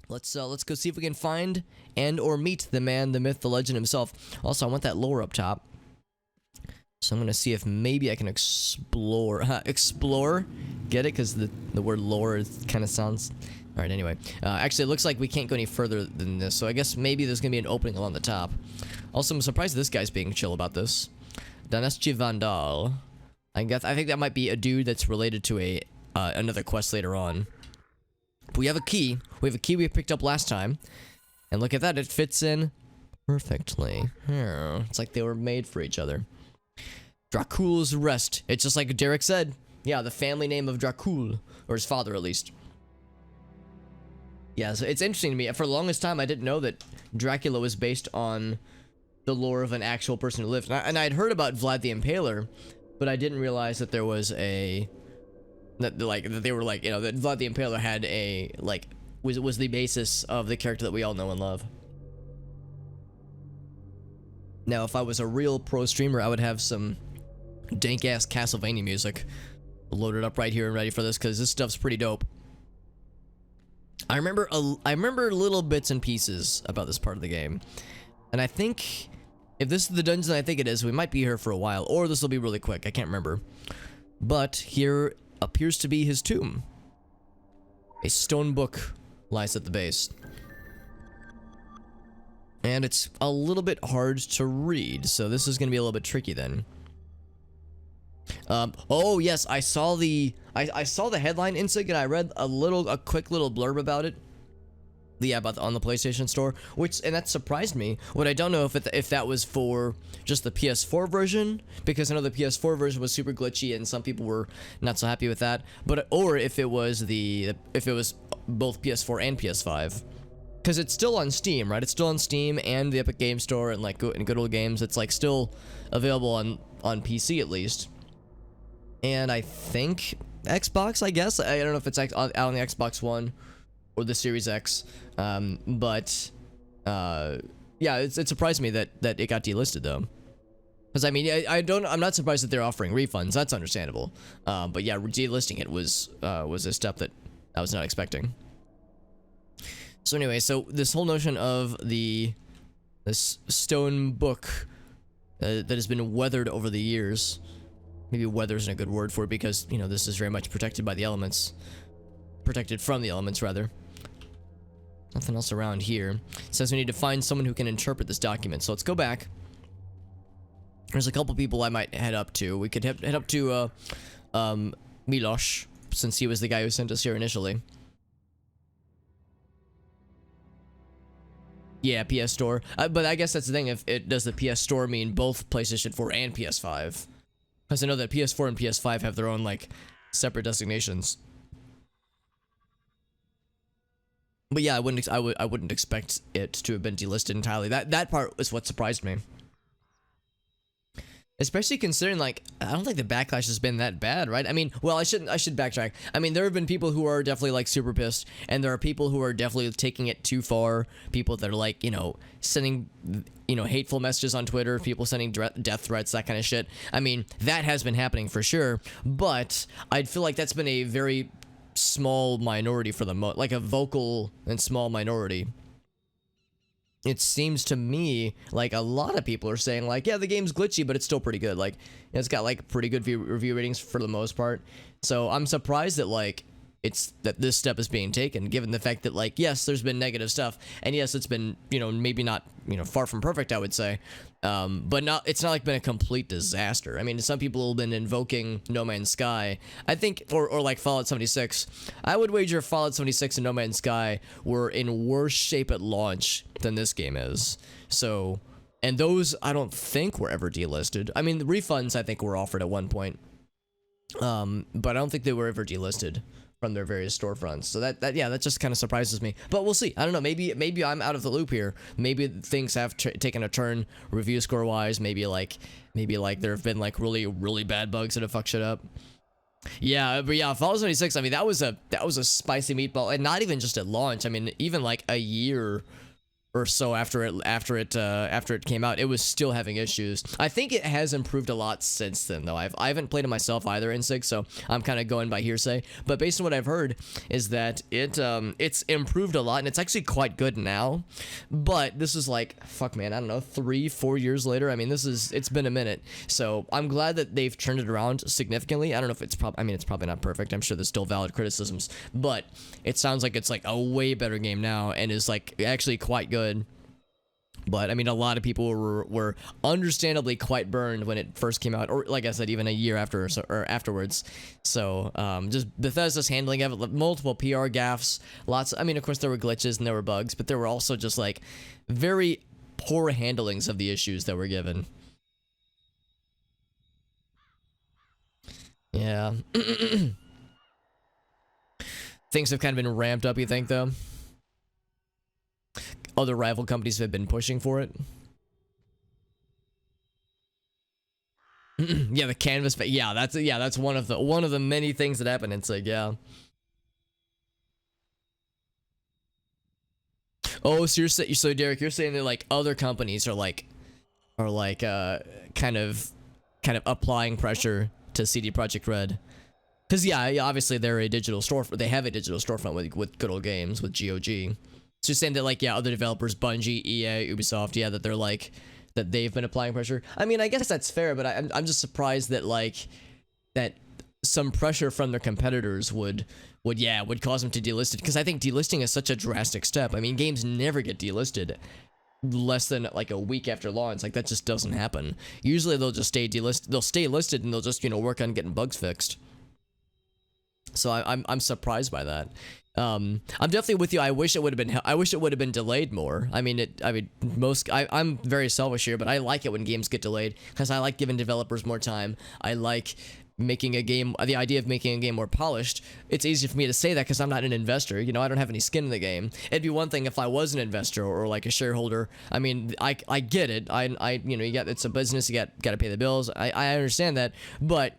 Let's go see if we can find and or meet the man, the myth, the legend himself. Also, I want that lore up top. So I'm gonna see if maybe I can explore. Explore? Get it? Because the word lore kind of sounds... Alright, anyway. Actually, it looks like we can't go any further than this, so I guess maybe there's gonna be an opening along the top. Also, I'm surprised this guy's being chill about this. Daneschi Vandal. I think that might be a dude that's related to a another quest later on. But we have a key. We have a key we picked up last time. And look at that, it fits in perfectly. It's like they were made for each other. Dracul's Rest. It's just like Derek said. Yeah, the family name of Dracul. Or his father, at least. Yeah, so it's interesting to me. For the longest time, I didn't know that Dracula was based on the lore of an actual person who lived. And I'd heard about Vlad the Impaler, but I didn't realize that there was a... That they were like, you know, that Vlad the Impaler had a, like, was the basis of the character that we all know and love. Now, if I was a real pro streamer, I would have some dank-ass Castlevania music loaded up right here and ready for this, because this stuff's pretty dope. I remember little bits and pieces about this part of the game, and I think if this is the dungeon I think it is, we might be here for a while, or this will be really quick. I can't remember. But here appears to be his tomb. A stone book lies at the base, and it's a little bit hard to read, so this is going to be a little bit tricky then. Oh yes, I saw the headline insig, and I read a quick little blurb about it. Yeah, on the PlayStation Store, and that surprised me. What I don't know if that was for just the PS4 version, because I know the PS4 version was super glitchy and some people were not so happy with that, or if it was both PS4 and PS5, because it's still on Steam, right? It's still on Steam and the Epic Game Store and like good old games. It's like still available on PC at least. And I think Xbox, I guess. I don't know if it's out on the Xbox One or the Series X. Yeah, it surprised me that it got delisted though. Because I mean, I'm not surprised that they're offering refunds. That's understandable. But yeah, delisting it was a step that I was not expecting. So anyway, so this whole notion of this stone book that has been weathered over the years. Maybe weather isn't a good word for it, because, you know, this is very much protected by the elements. Protected from the elements, rather. Nothing else around here. It says we need to find someone who can interpret this document. So let's go back. There's a couple people I might head up to. We could head up to Milosh, since he was the guy who sent us here initially. Yeah, PS Store. But I guess that's the thing. Does the PS Store mean both PlayStation 4 and PS5? Because I know that PS4 and PS5 have their own, like, separate designations. But yeah, I wouldn't expect it to have been delisted entirely. That part is what surprised me. Especially considering, like, I don't think the backlash has been that bad, right? I mean, well, I should backtrack. I mean, there have been people who are definitely, like, super pissed, and there are people who are definitely taking it too far. People that are, like, you know, sending, you know, hateful messages on Twitter, people sending death threats, that kind of shit. I mean, that has been happening for sure, but I feel like that's been a very small minority for the like a vocal and small minority. It seems to me like a lot of people are saying, like, yeah, the game's glitchy, but it's still pretty good. Like, it's got, like, pretty good review ratings for the most part. So I'm surprised that, like, that this step is being taken, given the fact that, like, yes, there's been negative stuff, and yes, it's been, you know, maybe not, you know, far from perfect, I would say, but it's not like been a complete disaster. I mean, some people have been invoking No Man's Sky, I think, or like Fallout 76. I would wager Fallout 76 and No Man's Sky were in worse shape at launch than this game is. So, and those I don't think were ever delisted. I mean, the refunds I think were offered at one point, but I don't think they were ever delisted from their various storefronts. So that just kind of surprises me. But we'll see. I don't know. Maybe I'm out of the loop here. Maybe things have taken a turn review score wise. Maybe like there have been like really bad bugs that have fucked shit up. Yeah, but yeah, Fallout 76. I mean, that was a spicy meatball, and not even just at launch. I mean, even like a year or so after it came out, it was still having issues. I think it has improved a lot since then, though. I haven't played it myself either in 6, so I'm kind of going by hearsay. But based on what I've heard, is that it's improved a lot, and it's actually quite good now. But this is like, fuck man, I don't know, 3-4 years later. I mean, it's been a minute. So I'm glad that they've turned it around significantly. I don't know if it's it's probably not perfect. I'm sure there's still valid criticisms, but it sounds like it's like a way better game now and is like actually quite good. But I mean, a lot of people were understandably quite burned when it first came out, or like I said, even a year after or afterwards. So just Bethesda's handling of it, multiple PR gaffes, lots. I mean, of course there were glitches and there were bugs, but there were also just like very poor handlings of the issues that were given. Yeah. Things have kind of been ramped up, you think, though? Other rival companies have been pushing for it. Yeah, the canvas. Yeah, that's one of the many things that happen. It's like, yeah. Oh, so Derek, you're saying that like other companies are kind of applying pressure to CD Projekt Red. Because yeah, obviously they're a digital store. They have a digital storefront with Good Old Games, with GOG. So you're saying that like, yeah, other developers, Bungie, EA, Ubisoft, yeah, that they're like, that they've been applying pressure. I mean, I guess that's fair, but I'm just surprised that like that some pressure from their competitors would cause them to delist it, because I think delisting is such a drastic step. I mean, games never get delisted less than like a week after launch. Like that just doesn't happen. Usually they'll just stay delisted. They'll stay listed and they'll just work on getting bugs fixed. So I'm surprised by that. I'm definitely with you. I wish it would have been delayed more. I mean, I'm very selfish here, but I like it when games get delayed because I like giving developers more time. I like making a game, the idea of making a game more polished. It's easy for me to say that because I'm not an investor. I don't have any skin in the game. It'd be one thing if I was an investor or like a shareholder. I mean, I get it. It's a business. You got to pay the bills. I understand that, but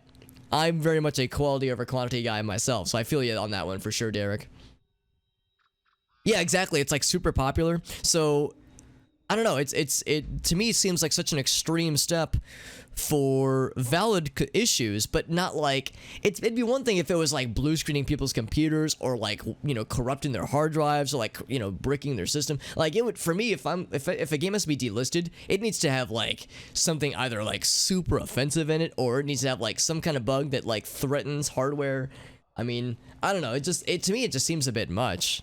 I'm very much a quality over quantity guy myself, so I feel you on that one for sure, Derek. Yeah, exactly. It's like super popular. So I don't know. It to me seems like such an extreme step for valid issues, but not like it'd be one thing if it was like blue screening people's computers or like corrupting their hard drives or like bricking their system. Like it would, for me, if a game has to be delisted, it needs to have like something either like super offensive in it, or it needs to have like some kind of bug that like threatens hardware. I mean, I don't know. To me it just seems a bit much.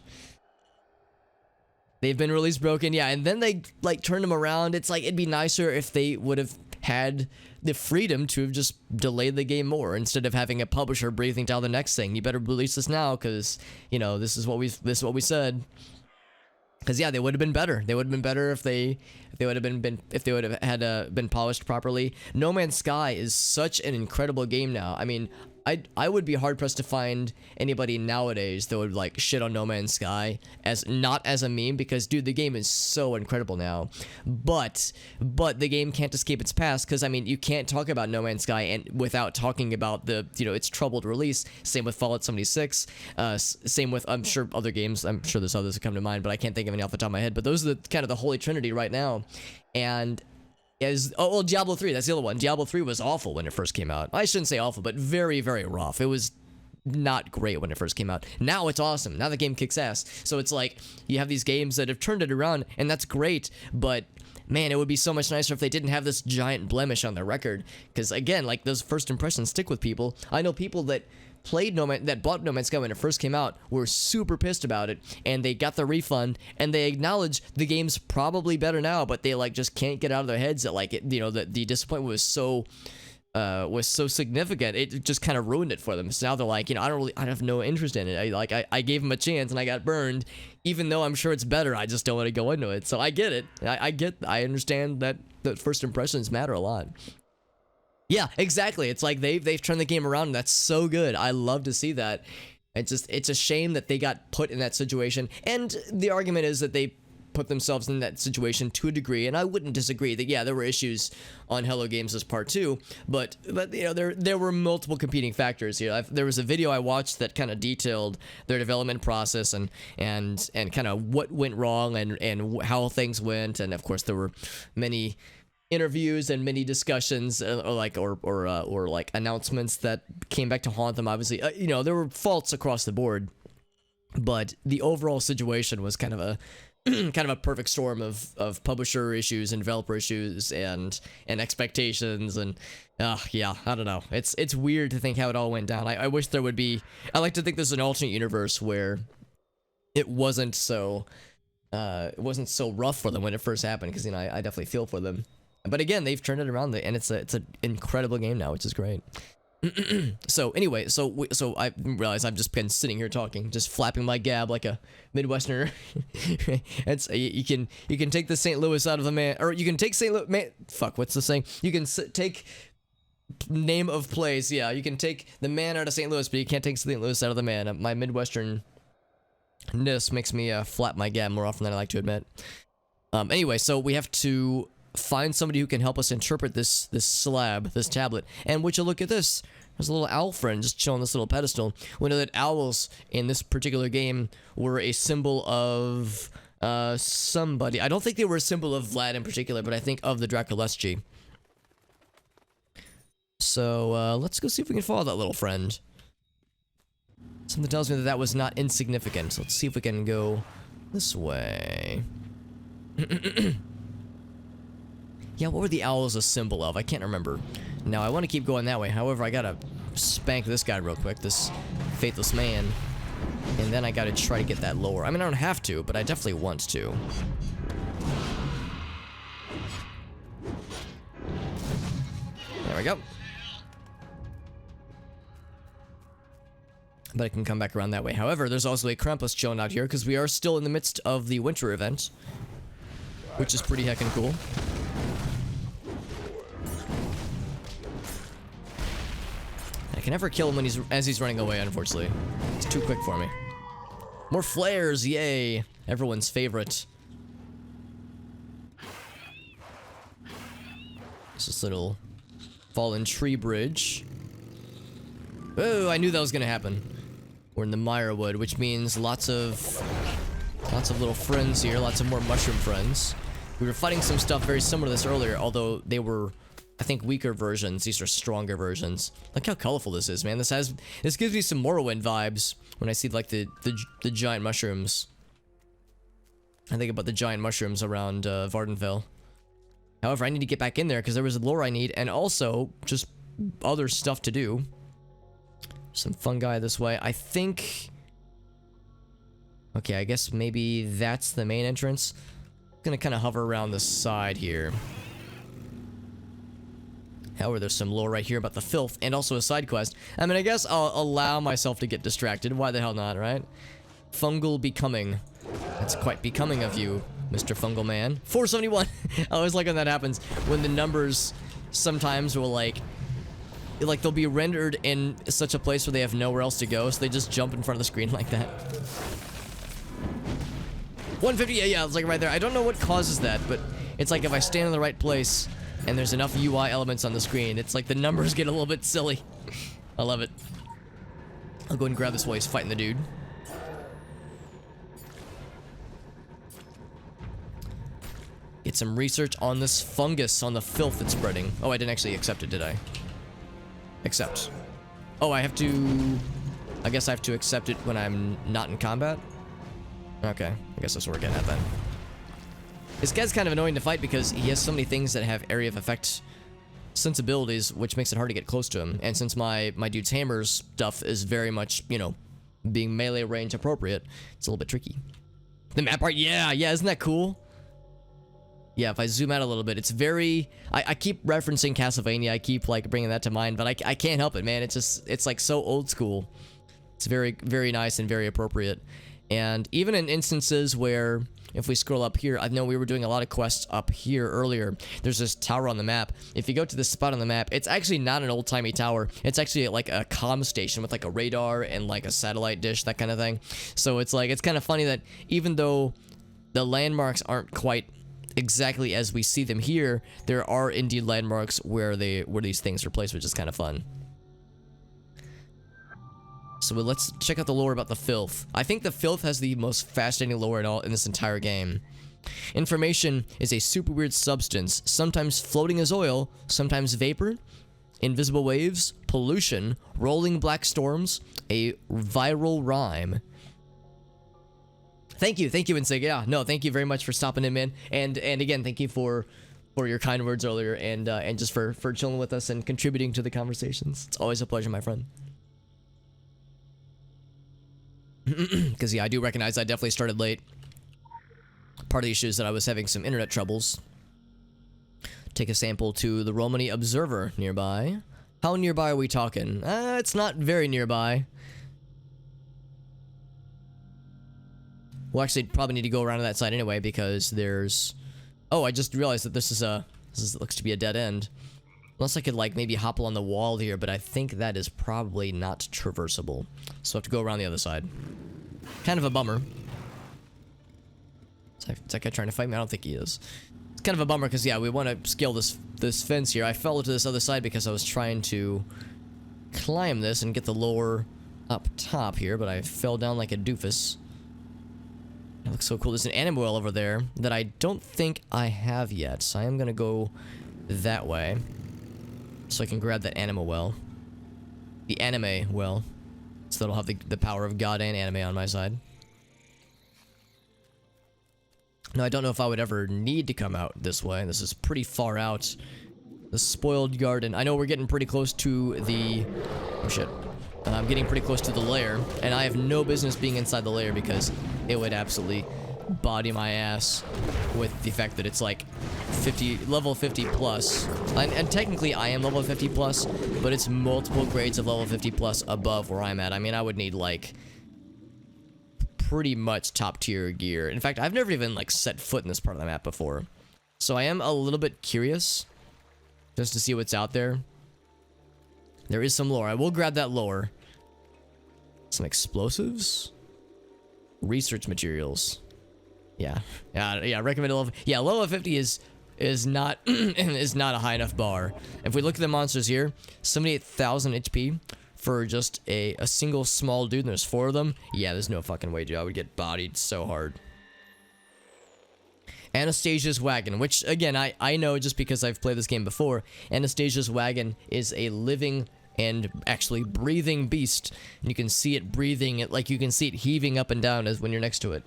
They've been released broken, yeah, and then they like turned them around. It's like it'd be nicer if they would have had the freedom to have just delayed the game more instead of having a publisher breathing down the next thing. You better release this now because this is what we said. Because yeah, they would have been better. They would have been better if they would have had been polished properly. No Man's Sky is such an incredible game now. I mean, I would be hard pressed to find anybody nowadays that would like shit on No Man's Sky not as a meme, because dude, the game is so incredible now. But the game can't escape its past, because I mean, you can't talk about No Man's Sky and without talking about the its troubled release. Same with Fallout 76. Same with, I'm sure, other games. I'm sure there's others that come to mind, but I can't think of any off the top of my head. But those are the kind of the holy trinity right now. And Diablo 3, that's the other one. Diablo 3 was awful when it first came out. I shouldn't say awful, but very, very rough. It was not great when it first came out. Now it's awesome. Now the game kicks ass. So it's like, you have these games that have turned it around, and that's great, but man, it would be so much nicer if they didn't have this giant blemish on their record. Because again, like, those first impressions stick with people. I know people that bought No Man's Sky when it first came out were super pissed about it, and they got the refund, and they acknowledge the game's probably better now, but they like just can't get out of their heads that like it, that the disappointment was so significant, it just kind of ruined it for them. So now they're like, I have no interest in it. I gave them a chance and I got burned, even though I'm sure it's better. I just don't want to go into it. So I get it. I understand that first impressions matter a lot. Yeah, exactly. It's like they've turned the game around, and that's so good. I love to see that. It's a shame that they got put in that situation. And the argument is that they put themselves in that situation to a degree, and I wouldn't disagree that yeah, there were issues on Hello Games' part 2, but you know, there were multiple competing factors here. There was a video I watched that kind of detailed their development process and kind of what went wrong and how things went, and of course there were many interviews and many discussions or like announcements that came back to haunt them. Obviously, you know, there were faults across the board, but the overall situation was kind of a perfect storm of publisher issues and developer issues and expectations and yeah, I don't know. It's weird to think how it all went down. I wish there would be. I like to think there's an alternate universe where it wasn't so rough for them when it first happened, because you know I definitely feel for them. But again, they've turned it around, and it's an incredible game now, which is great. So anyway, so I realize I've just been sitting here talking, just flapping my gab like a Midwesterner. It's you can take the St. Louis out of the man, or you can take St. Louis man. Fuck, what's the saying? You can take name of place. Yeah, you can take the man out of St. Louis, but you can't take St. Louis out of the man. My Midwesternness makes me flap my gab more often than I like to admit. Anyway, so we have to find somebody who can help us interpret this slab, this tablet. And would you look at this? There's a little owl friend just chilling on this little pedestal. We know that owls in this particular game were a symbol of somebody. I don't think they were a symbol of Vlad in particular, but I think of the Draculeschi. So let's go see if we can follow that little friend. Something tells me that that was not insignificant. Let's see if we can go this way. Yeah, what were the owls a symbol of? I can't remember. Now, I want to keep going that way. However, I gotta spank this guy real quick, this faithless man. And then I gotta try to get that lower. I mean, I don't have to, but I definitely want to. There we go. But I can come back around that way. However, there's also a Krampus chilling out here, because we are still in the midst of the winter event, which is pretty heckin' cool. I can never kill him when as he's running away, unfortunately. It's too quick for me. More flares, yay! Everyone's favorite. It's this little fallen tree bridge. Oh, I knew that was gonna happen. We're in the Mirewood, which means lots of little friends here, lots of more mushroom friends. We were fighting some stuff very similar to this earlier, although they were, I think, weaker versions. These are stronger versions. Look how colorful this is, man. This gives me some Morrowind vibes when I see like the giant mushrooms. I think about the giant mushrooms around Vardenfell. However, I need to get back in there because there was lore I need, and also just other stuff to do. Some fungi this way. I think. Okay, I guess maybe that's the main entrance. I'm gonna kind of hover around the side here. However, there's some lore right here about the filth and also a side quest. I mean, I guess I'll allow myself to get distracted. Why the hell not, right? Fungal becoming. That's quite becoming of you, Mr. Fungal Man. 471. I always like when that happens. When the numbers sometimes will like they'll be rendered in such a place where they have nowhere else to go, so they just jump in front of the screen like that. 150, yeah, it's like right there. I don't know what causes that, but it's like if I stand in the right place and there's enough UI elements on the screen, it's like the numbers get a little bit silly. I love it. I'll go and grab this while he's fighting the dude. Get some research on this fungus, on the filth that's spreading. Oh, I didn't actually accept it, did I? Accept. Oh, I have to... I guess I have to accept it when I'm not in combat? Okay, I guess that's what we're getting at then. This guy's kind of annoying to fight because he has so many things that have area of effect sensibilities, which makes it hard to get close to him. And since my dude's hammer stuff is very much, you know, being melee range appropriate, it's a little bit tricky. The map art, yeah, isn't that cool? Yeah, if I zoom out a little bit, it's very... I keep referencing Castlevania, I keep, like, bringing that to mind, but I can't help it, man. It's just... It's, like, so old school. It's very, very nice and very appropriate. And even in instances where... If we scroll up here, I know we were doing a lot of quests up here earlier. There's this tower on the map. If you go to this spot on the map, it's actually not an old-timey tower. It's actually, like, a comm station with, like, a radar and, like, a satellite dish, that kind of thing. So it's, like... It's kind of funny that even though... the landmarks aren't quite exactly as we see them here. There are indeed landmarks where these things are placed, which is kind of fun. So let's check out the lore about the filth. I think the filth has the most fascinating lore in this entire game. Information is a super weird substance, sometimes floating as oil, sometimes vapor, invisible waves, pollution, rolling black storms, a viral rhyme. Thank you, Insig. Yeah, no, thank you very much for stopping in, man. And again, thank you for your kind words earlier, and just for chilling with us and contributing to the conversations. It's always a pleasure, my friend. Because yeah, I do recognize I definitely started late. Part of the issue is that I was having some internet troubles. Take a sample to the Romani Observer nearby. How nearby are we talking? It's not very nearby. We'll actually probably need to go around to that side anyway, because there's... Oh, I just realized that this looks to be a dead end. Unless I could, like, maybe hop along the wall here, but I think that is probably not traversable. So I have to go around the other side. Kind of a bummer. Is that guy trying to fight me? I don't think he is. It's kind of a bummer, because, yeah, we want to scale this fence here. I fell to this other side because I was trying to climb this and get the lore up top here, but I fell down like a doofus. That looks so cool. There's an anime well over there that I don't think I have yet, so I am going to go that way. So I can grab that anima well. The anime well. So that'll have the power of God and anime on my side. Now, I don't know if I would ever need to come out this way. This is pretty far out. The spoiled garden. I know we're getting pretty close to the... Oh, shit. I'm getting pretty close to the lair. And I have no business being inside the lair because it would absolutely body my ass with the fact that it's like level 50 plus. And technically I am level 50 plus, but it's multiple grades of level 50 plus above where I'm at. I mean, I would need like pretty much top tier gear. In fact, I've never even like set foot in this part of the map before. So I am a little bit curious just to see what's out there. There is some lore. I will grab that lore. Some explosives? Research materials. Yeah, recommended level. Yeah, level 50 is not is not a high enough bar. If we look at the monsters here, 78,000 HP for just a single small dude, and there's 4 of them. Yeah, there's no fucking way, dude. I would get bodied so hard. Anastasia's Wagon, which again I know just because I've played this game before. Anastasia's Wagon is a living and actually breathing beast, and you can see it breathing. Like you can see it heaving up and down as when you're next to it.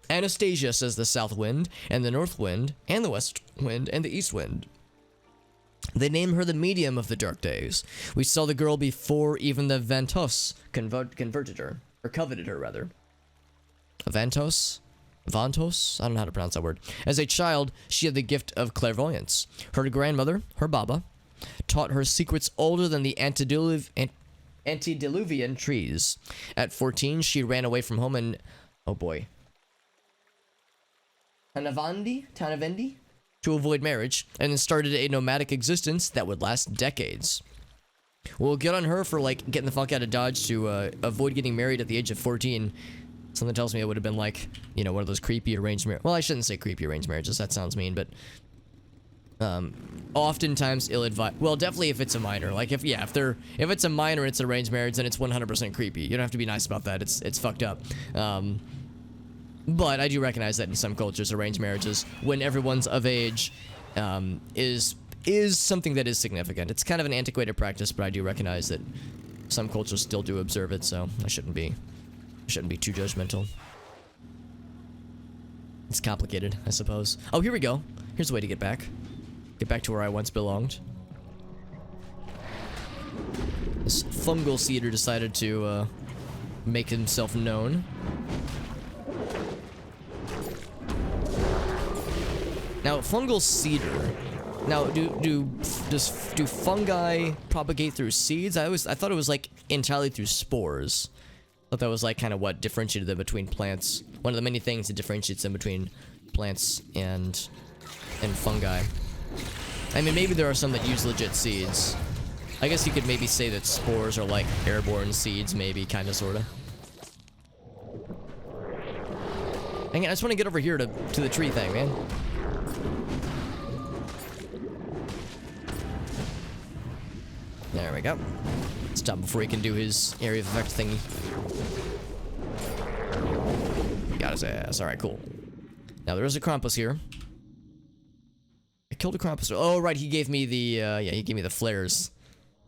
Anastasia, says the south wind, and the north wind, and the west wind, and the east wind. They name her the medium of the dark days. We saw the girl before even the Vantos converted her, or coveted her, rather. Vantos? Vantos? I don't know how to pronounce that word. As a child, she had the gift of clairvoyance. Her grandmother, her Baba, taught her secrets older than the antediluvian trees. At 14, she ran away from home and... Oh boy. Tanavendi? To avoid marriage, and then started a nomadic existence that would last decades. We'll get on her for, like, getting the fuck out of Dodge to avoid getting married at the age of 14. Something tells me it would have been like, you know, one of those creepy arranged marriages. Well, I shouldn't say creepy arranged marriages, that sounds mean, but... oftentimes ill-advised. Well, definitely if it's a minor. Like, if it's a minor and it's an arranged marriage, then it's 100% creepy. You don't have to be nice about that. It's fucked up. But I do recognize that in some cultures, arranged marriages, when everyone's of age, is something that is significant. It's kind of an antiquated practice, but I do recognize that some cultures still do observe it, so I shouldn't be too judgmental. It's complicated, I suppose. Oh, here we go. Here's a way to get back. Get back to where I once belonged. This fungal cedar decided to make himself known. Now, fungal cedar. Now, do fungi propagate through seeds? I thought it was like entirely through spores. I thought that was like kind of what differentiated them between plants. One of the many things that differentiates them between plants and fungi. I mean, maybe there are some that use legit seeds. I guess you could maybe say that spores are like airborne seeds, maybe, kind of, sort of. Hang on, I just want to get over here to the tree thing, man. There we go. Stop before he can do his area of effect thingy. Got his ass. Alright, cool. Now there is a Krampus here. I killed a Krampus. Oh, right, he gave me the, yeah, he gave me the flares.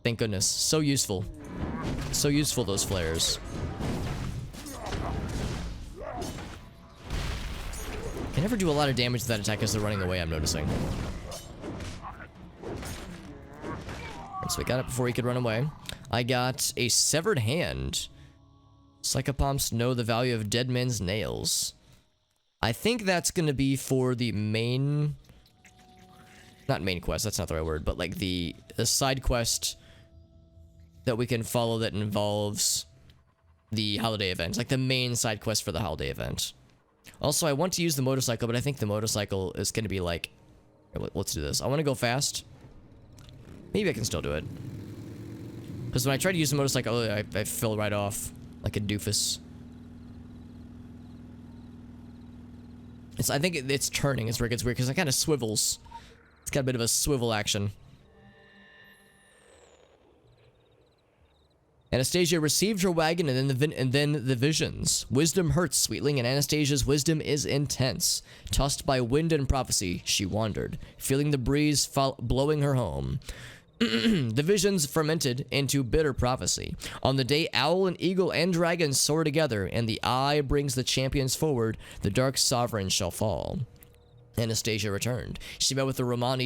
Thank goodness. So useful. So useful, those flares. Can never do a lot of damage to that attack as they're running away, I'm noticing. So we got it before he could run away. I got a severed hand. Psychopomps know the value of dead men's nails. I think that's gonna be for the main... Not main quest, that's not the right word, but like the side quest that we can follow that involves the holiday event. Like the main side quest for the holiday event. Also, I want to use the motorcycle, but I think the motorcycle is gonna be like... Let's do this. I want to go fast. Maybe I can still do it. Because when I tried to use the motorcycle, I fell right off like a doofus. I think it's turning is where it gets weird because it kind of swivels. It's got a bit of a swivel action. Anastasia received her wagon and then the visions. Wisdom hurts, Sweetling, and Anastasia's wisdom is intense. Tossed by wind and prophecy, she wandered, feeling the breeze blowing her home. The visions fermented into bitter prophecy. On the day owl and eagle and dragon soar together, and the eye brings the champions forward, the dark sovereign shall fall. Anastasia returned. She met with the Romani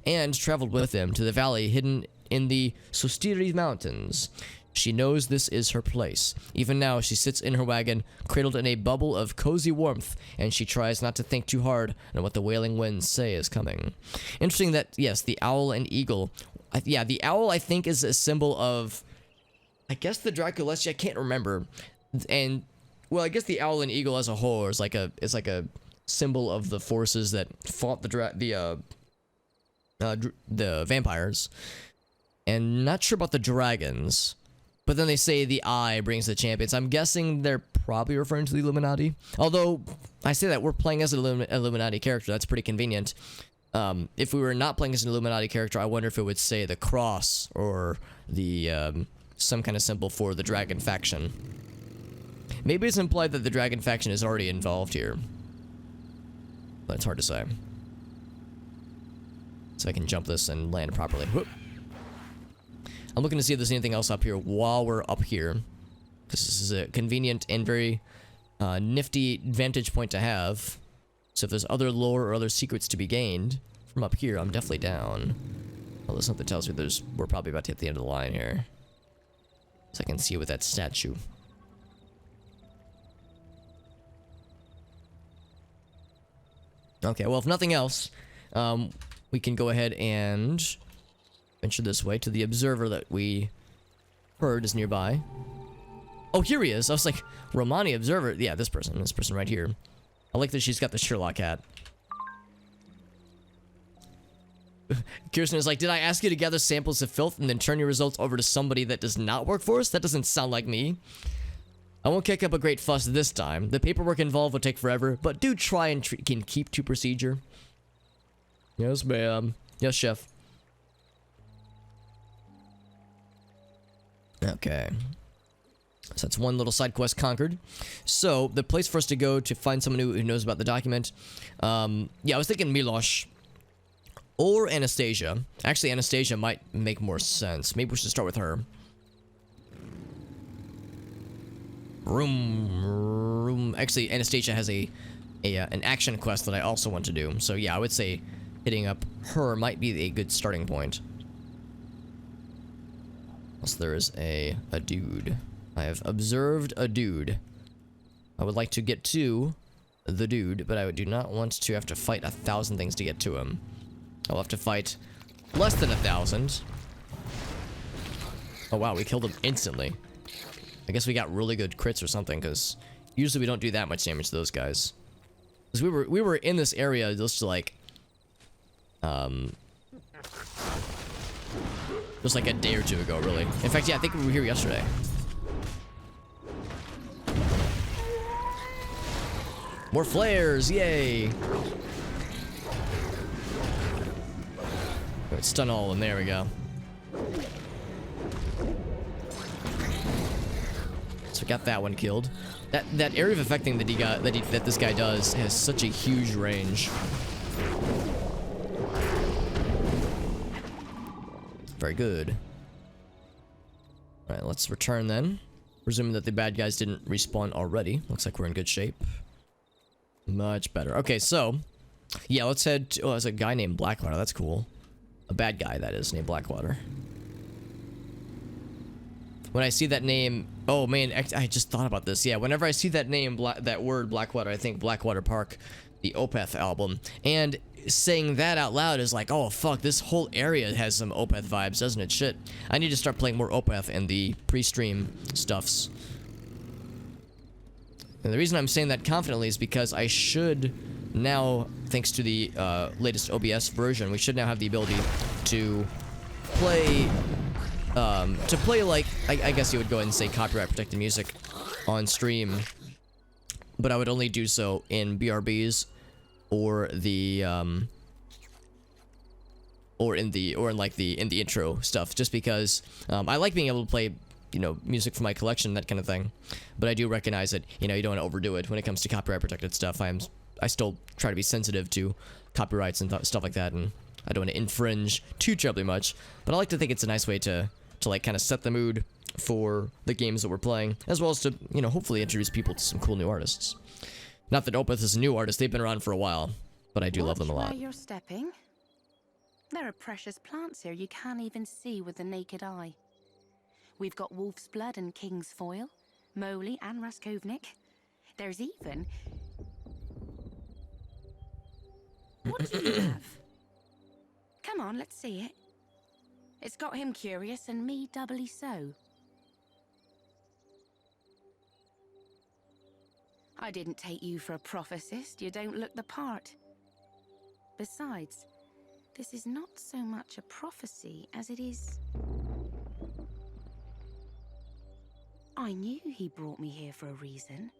and traveled with them to the valley hidden in the Sustiri Mountains. She knows this is her place. Even now, she sits in her wagon, cradled in a bubble of cozy warmth, and she tries not to think too hard on what the wailing winds say is coming. Interesting that, yes, the owl and eagle. Yeah, the owl, I think, is a symbol of... I guess the Draculestia, I can't remember. And, well, I guess the owl and eagle as a whole is like a symbol of the forces that fought the vampires. And not sure about the dragons. But then they say the eye brings the champions. I'm guessing they're probably referring to the Illuminati. Although, I say that we're playing as an Illuminati character. That's pretty convenient. If we were not playing as an Illuminati character, I wonder if it would say the cross or the some kind of symbol for the dragon faction. Maybe it's implied that the dragon faction is already involved here. But it's hard to say. So I can jump this and land properly. Whoop. I'm looking to see if there's anything else up here while we're up here. This is a convenient and very nifty vantage point to have. So if there's other lore or other secrets to be gained from up here, I'm definitely down. Although something tells me we're probably about to hit the end of the line here. So I can see with that statue. Okay, well, if nothing else, we can go ahead and venture this way to the observer that we heard is nearby. Oh, here he is. I was like, Romani observer. Yeah, this person right here. I like that she's got the Sherlock hat. Kirsten is like, did I ask you to gather samples of filth and then turn your results over to somebody that does not work for us? That doesn't sound like me. I won't kick up a great fuss this time. The paperwork involved will take forever, but do try and can keep to procedure. Yes, ma'am. Yes, chef. Okay. So that's one little side quest conquered. So, the place for us to go to find someone who knows about the document. Yeah, I was thinking Milosh. Or Anastasia. Actually, Anastasia might make more sense. Maybe we should start with her. Actually, Anastasia has an action quest that I also want to do. So yeah, I would say hitting up her might be a good starting point. Plus there is a dude. I have observed a dude. I would like to get to the dude, but I do not want to have to fight 1,000 things to get to him. I'll have to fight less than 1,000. Oh wow, we killed him instantly. I guess we got really good crits or something, because usually we don't do that much damage to those guys. Because we were in this area just like just like a day or two ago, really. In fact, yeah, I think we were here yesterday. More flares, yay! Right, stun all of them, there we go. So we got that one killed. That area of affecting that this guy does has such a huge range. Very good. Alright, let's return then. Presuming that the bad guys didn't respawn already. Looks like we're in good shape. Much better. Okay, so yeah, let's head to, oh, there's a guy named Blackwater. That's cool. A bad guy, that is, named Blackwater. When I see that name, oh man, I just thought about this. Yeah, whenever I see that name, that word Blackwater, I think Blackwater Park, the Opeth album. And saying that out loud is like, oh fuck, this whole area has some Opeth vibes, doesn't it? Shit. I need to start playing more Opeth in the pre-stream stuffs. And the reason I'm saying that confidently is because I should now, thanks to the latest OBS version, we should now have the ability to play like, I guess you would go ahead and say copyright protected music on stream, but I would only do so in BRBs or the or in the intro stuff, just because I like being able to play, you know, music from my collection, that kind of thing. But I do recognize that, you know, you don't want to overdo it when it comes to copyright protected stuff. I still try to be sensitive to copyrights and stuff like that, and I don't want to infringe too terribly much. But I like to think it's a nice way to like kind of set the mood for the games that we're playing, as well as to, you know, hopefully introduce people to some cool new artists. Not that Opeth is a new artist, they've been around for a while, but I do love them a lot. Where you're stepping. There are precious plants here you can't even see with the naked eye. We've got wolf's blood and king's foil, moly and raskovnik. There's even... What do you have? Come on, let's see it. It's got him curious and me doubly so. I didn't take you for a prophecist. You don't look the part. Besides, this is not so much a prophecy as it is... I knew he brought me here for a reason.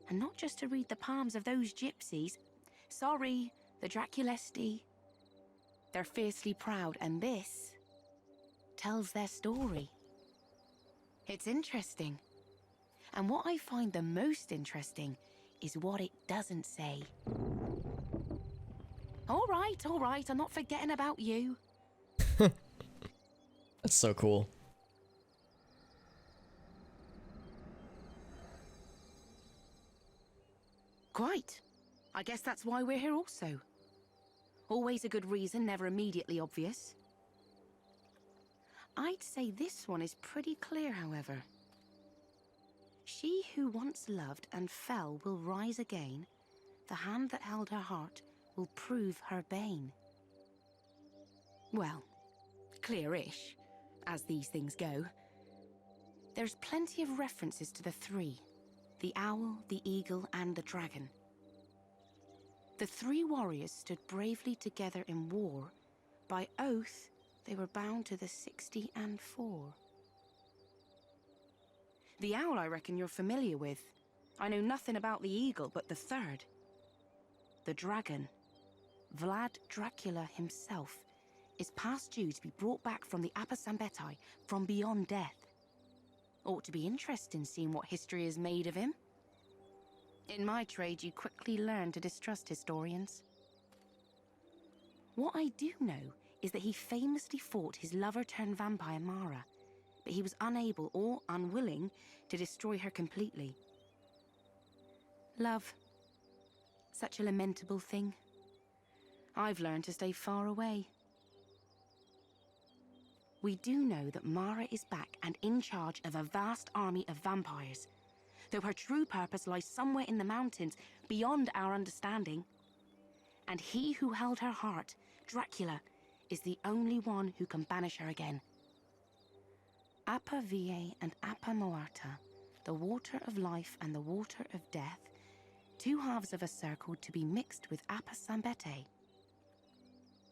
And not just to read the palms of those gypsies. Sorry, the Draculesti. They're fiercely proud, and this tells their story. It's interesting. And what I find the most interesting is what it doesn't say. All right, I'm not forgetting about you. That's so cool. Quite. I guess that's why we're here also. Always a good reason, never immediately obvious. I'd say this one is pretty clear, however. She who once loved and fell will rise again. The hand that held her heart will prove her bane. Well, clear-ish, as these things go. There's plenty of references to the three. The owl, the eagle, and the dragon. The three warriors stood bravely together in war. By oath, they were bound to the 60 and 4. The owl I reckon you're familiar with. I know nothing about the eagle, but the third. The dragon, Vlad Dracula himself, is past due to be brought back from the Apasambeti from beyond death. Ought to be interesting seeing what history is made of him. In my trade, you quickly learn to distrust historians. What I do know is that he famously fought his lover-turned-vampire Mara, but he was unable or unwilling to destroy her completely. Love. Such a lamentable thing. I've learned to stay far away. We do know that Mara is back and in charge of a vast army of vampires, though her true purpose lies somewhere in the mountains beyond our understanding. And he who held her heart, Dracula, is the only one who can banish her again. Apa Vie and Apa Moata, the water of life and the water of death, two halves of a circle to be mixed with Apa Sambete.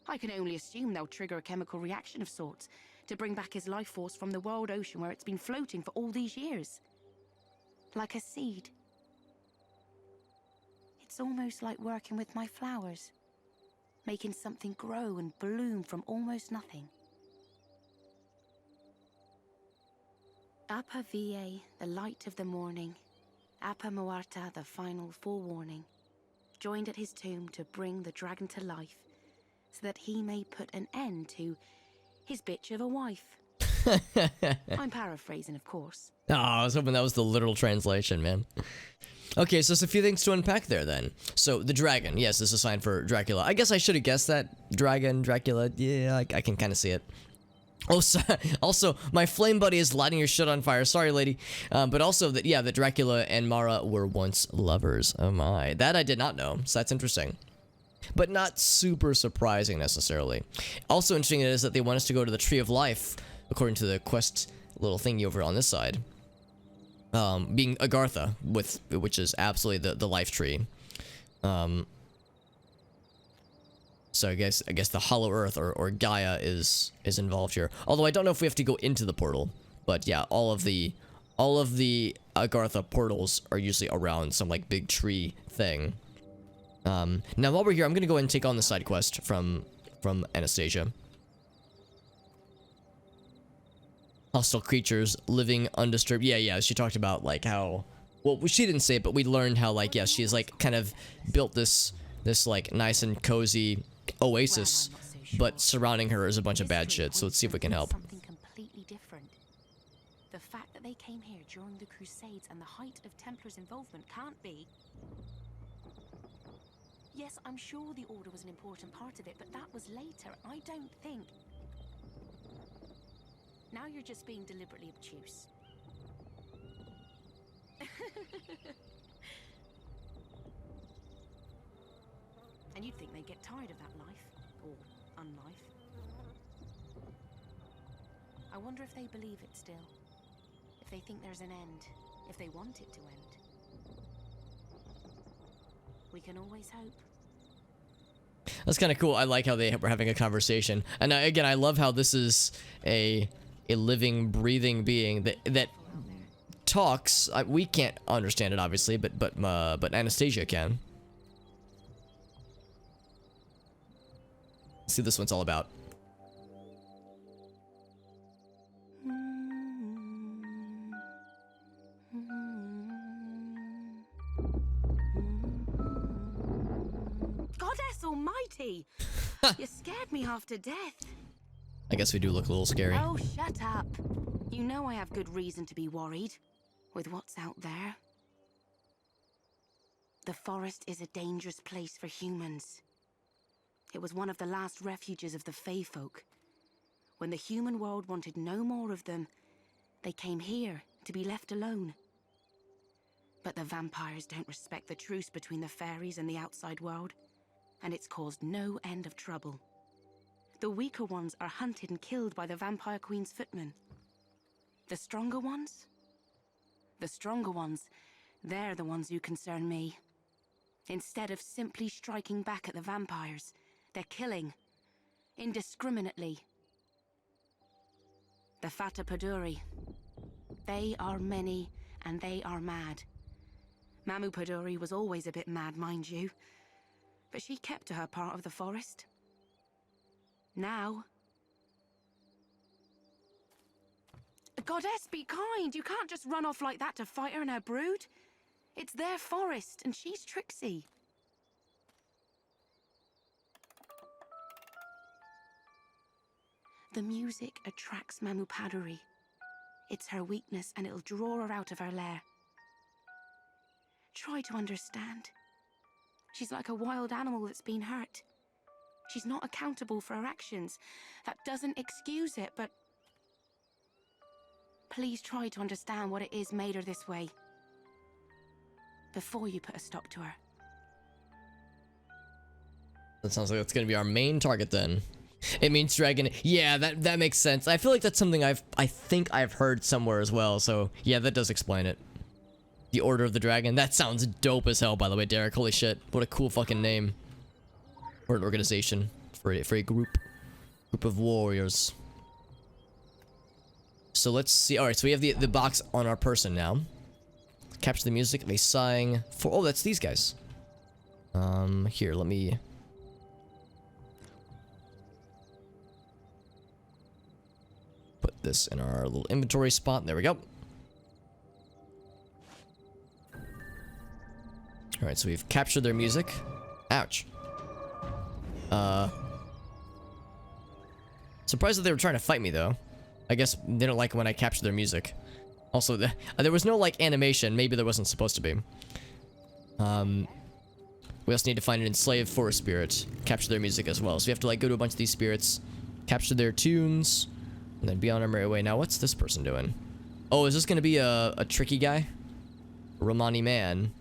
I can only assume they'll trigger a chemical reaction of sorts to bring back his life force from the world ocean where it's been floating for all these years. Like a seed. It's almost like working with my flowers, making something grow and bloom from almost nothing. Apa Vie, the light of the morning, Apa Muerta, the final forewarning, joined at his tomb to bring the dragon to life, so that he may put an end to his bitch of a wife. I'm paraphrasing, of course. Oh, I was hoping that was the literal translation, man. Okay, so there's a few things to unpack there then. So, the dragon. Yes, this is a sign for Dracula. I guess I should have guessed that. Dragon, Dracula. Yeah, I can kind of see it. Oh, so, also, my flame buddy is lighting your shit on fire. Sorry, lady. But also, that yeah, that Dracula and Mara were once lovers. Oh my. That I did not know, so that's interesting. But not super surprising, necessarily. Also interesting is that they want us to go to the Tree of Life, according to the quest little thingy over on this side. Being Agartha, which is absolutely the life tree. So I guess the Hollow Earth or Gaia is involved here. Although I don't know if we have to go into the portal. But yeah, all of the Agartha portals are usually around some like big tree thing. Now while we're here, I'm gonna go ahead and take on the side quest from Anastasia. Hostile creatures living undisturbed. Yeah, she talked about like how, well, she didn't say it, but we learned how like, yeah, she's like kind of built this like nice and cozy oasis, but surrounding her is a bunch of bad shit. So let's see if we can help. Something completely different. The fact that they came here during the Crusades and the height of Templars' involvement can't be. Yes, I'm sure the Order was an important part of it, but that was later. I don't think. Now you're just being deliberately obtuse. And you'd think they'd get tired of that life, or unlife. I wonder if they believe it still. If they think there's an end. If they want it to end. We can always hope. That's kind of cool. I like how they were having a conversation. And again, I love how this is a living, breathing being that talks. We can't understand it, obviously, but Anastasia can. Let's see what this one's all about. Goddess Almighty! You scared me half to death. I guess we do look a little scary. Oh, shut up. You know I have good reason to be worried with what's out there. The forest is a dangerous place for humans. It was one of the last refuges of the Fae folk. When the human world wanted no more of them, they came here to be left alone. But the vampires don't respect the truce between the fairies and the outside world, and it's caused no end of trouble. The weaker ones are hunted and killed by the Vampire Queen's footmen. The stronger ones? The stronger ones, they're the ones who concern me. Instead of simply striking back at the vampires, they're killing. Indiscriminately. The Fata Paduri. They are many, and they are mad. Mamu Paduri was always a bit mad, mind you. But she kept to her part of the forest. Now... Goddess, be kind! You can't just run off like that to fight her and her brood. It's their forest, and she's tricksy. The music attracts Mamu Paduri. It's her weakness, and it'll draw her out of her lair. Try to understand. She's like a wild animal that's been hurt. She's not accountable for her actions. That doesn't excuse it, but... Please try to understand what it is made her this way. Before you put a stop to her. That sounds like that's gonna be our main target then. It means dragon. Yeah, that makes sense. I feel like that's something I think I've heard somewhere as well. So yeah, that does explain it. The Order of the Dragon. That sounds dope as hell, by the way, Derek. Holy shit. What a cool fucking name. Or an organization. For a group of warriors. So let's see. Alright, so we have the box on our person now. Capture the music of a sighing for... Oh, that's these guys. Here, let me... put this in our little inventory spot. There we go. Alright, so we've captured their music. Ouch. Surprised that they were trying to fight me, though. I guess they don't like when I capture their music. Also, there was no, like, animation. Maybe there wasn't supposed to be. We also need to find an enslaved forest spirit. Capture their music as well. So we have to, like, go to a bunch of these spirits. Capture their tunes. And then be on our merry way. Now, what's this person doing? Oh, is this going to be a tricky guy? Romani man.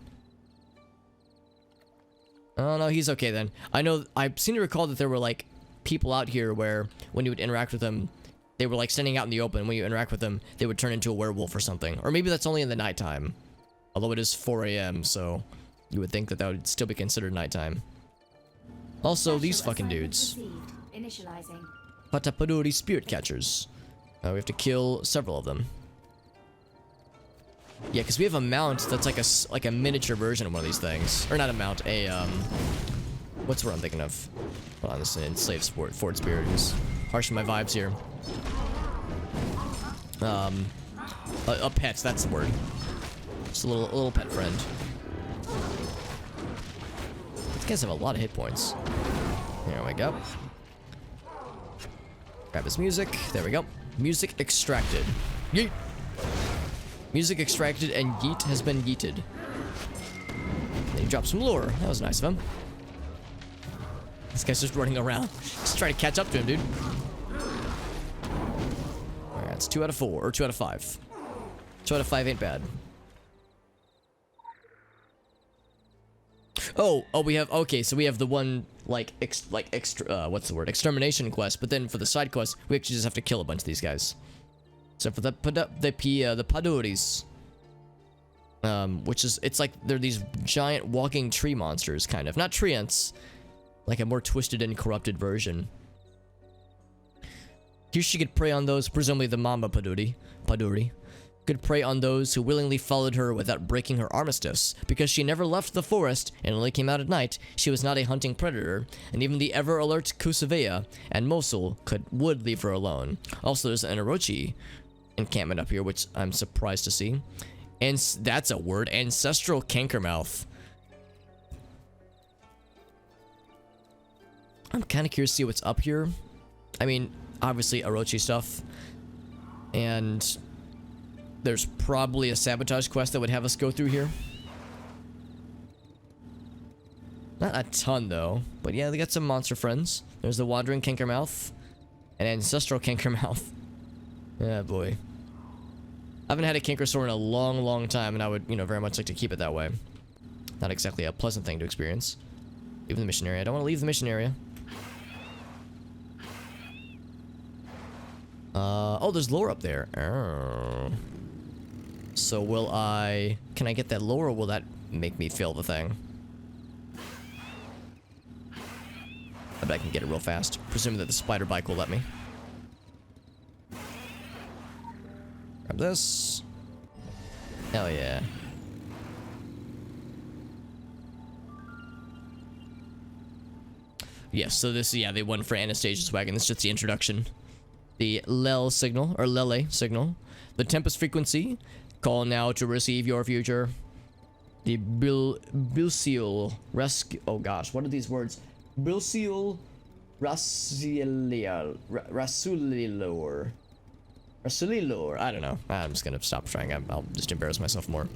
Oh, no, he's okay then. I seem to recall that there were, like, people out here where when you would interact with them, they were, like, standing out in the open. When you interact with them, they would turn into a werewolf or something. Or maybe that's only in the nighttime. Although it is 4 a.m., so you would think that that would still be considered nighttime. Also, these fucking dudes. Initializing. Patapadori spirit catchers. We have to kill several of them. Yeah, because we have a mount that's like a miniature version of one of these things. Or not a mount, what's the word I'm thinking of? Hold on, this is an enslaved fort spirit who's harshing my vibes here. A pet, that's the word. Just a little pet friend. These guys have a lot of hit points. There we go. Grab his music. There we go. Music extracted. Yeet! Music extracted and yeet has been yeeted. Then he dropped some lore. That was nice of him. This guy's just running around. Just trying to catch up to him, dude. Alright, that's 2 out of 4. Or 2 out of 5. 2 out of 5 ain't bad. Oh, we have, okay, so we have the one, like, what's the word? Extermination quest, but then for the side quest, we actually just have to kill a bunch of these guys. So for the Padoris, which is, it's like, they're these giant walking tree monsters, kind of. Not treants, like a more twisted and corrupted version. Here she could prey on those, presumably the Mamba Paduri, could prey on those who willingly followed her without breaking her armistice. Because she never left the forest and only came out at night, she was not a hunting predator, and even the ever-alert Kusavea and Mosul would leave her alone. Also, there's an Orochi encampment up here, which I'm surprised to see. And that's a word, ancestral cankermouth. I'm kind of curious to see what's up here. I mean, obviously Orochi stuff. And there's probably a sabotage quest that would have us go through here. Not a ton, though. But yeah, they got some monster friends. There's the wandering cankermouth. And ancestral cankermouth. Yeah, boy. I haven't had a cankersaur in a long, long time, and I would, very much like to keep it that way. Not exactly a pleasant thing to experience. Leave the mission area. I don't want to leave the mission area. Oh, there's lore up there. Oh. So can I get that lore, or will that make me fail the thing? I bet I can get it real fast, presuming that the spider bike will let me. Grab this. Hell yeah. Yes, so this, yeah, they won for Anastasia's wagon. This is just the introduction. The Lele signal. The Tempest frequency. Call now to receive your future. The Bilsiel rescue. Oh gosh, what are these words? Bilsiel Rasulilor. Rasulilor. I don't know. I'm just gonna stop trying. I'll just embarrass myself more.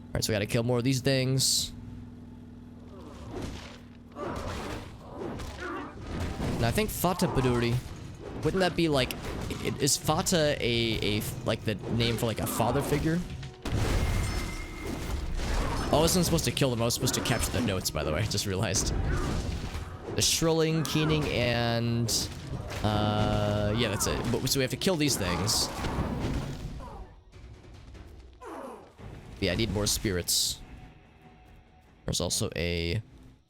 Alright, so we gotta kill more of these things. Now I think Fata Baduri, wouldn't that be like, is Fata like the name for like a father figure? Oh, I wasn't supposed to kill them, I was supposed to capture the notes, by the way, I just realized. The shrilling, keening, and yeah, that's it. So we have to kill these things. Yeah, I need more spirits. There's also a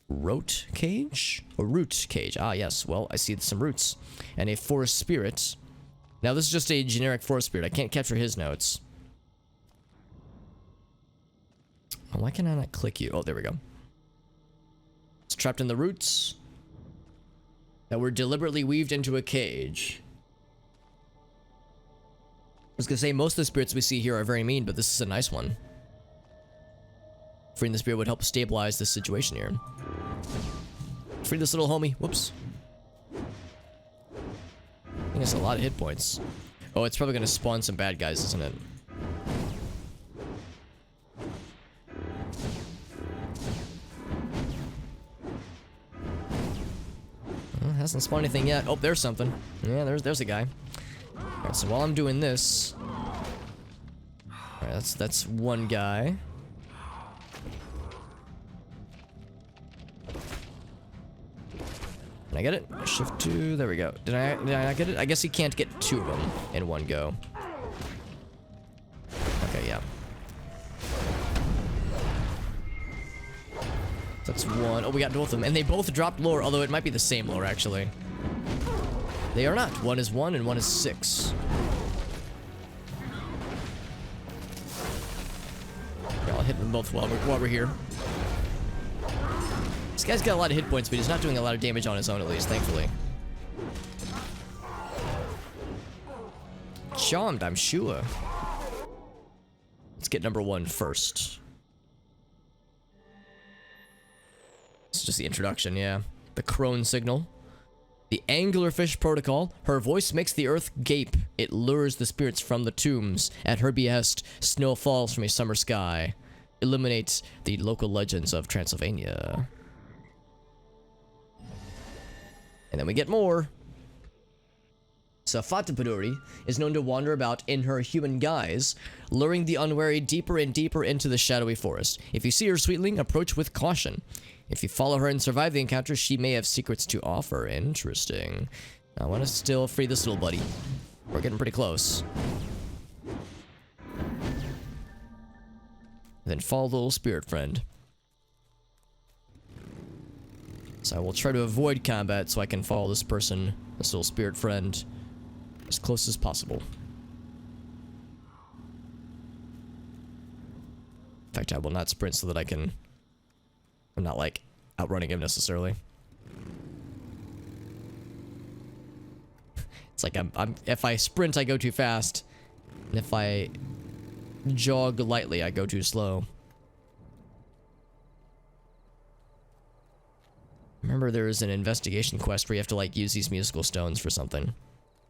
root cage? A root cage. Ah, yes. Well, I see some roots. And a forest spirit. Now, this is just a generic forest spirit. I can't capture his notes. Why can I not click you? Oh, there we go. It's trapped in the roots that were deliberately weaved into a cage. I was gonna say, most of the spirits we see here are very mean, but this is a nice one. Freeing the spirit would help stabilize this situation here. Free this little homie. Whoops. I think it's a lot of hit points. Oh, it's probably gonna spawn some bad guys, isn't it? Well, hasn't spawned anything yet. Oh, there's something. Yeah, there's a guy. Alright, so while I'm doing this... Alright, that's one guy. Can I get it? Shift 2, there we go. Did I not get it? I guess you can't get 2 of them in one go. Okay, yeah. That's one. Oh, we got both of them. And they both dropped lore, although it might be the same lore, actually. They are not. One is 1 and one is 6. Okay, I'll hit them both while we're here. This guy's got a lot of hit points, but he's not doing a lot of damage on his own, at least, thankfully. Charmed, I'm sure. Let's get number 1 first. It's just the introduction, yeah. The Crone Signal. The Anglerfish Protocol. Her voice makes the earth gape. It lures the spirits from the tombs. At her behest, snow falls from a summer sky. Illuminates the local legends of Transylvania. And then we get more. Safata Paduri is known to wander about in her human guise, luring the unwary deeper and deeper into the Shadowy Forest. If you see her, sweetling, approach with caution. If you follow her and survive the encounter, she may have secrets to offer. Interesting. I want to still free this little buddy. We're getting pretty close. Then follow the little spirit friend. So I will try to avoid combat so I can follow this person, this little spirit friend, as close as possible. In fact, I will not sprint so that I'm not, like, outrunning him necessarily. It's like if I sprint, I go too fast. And if I jog lightly, I go too slow. Remember, there is an investigation quest where you have to, like, use these musical stones for something.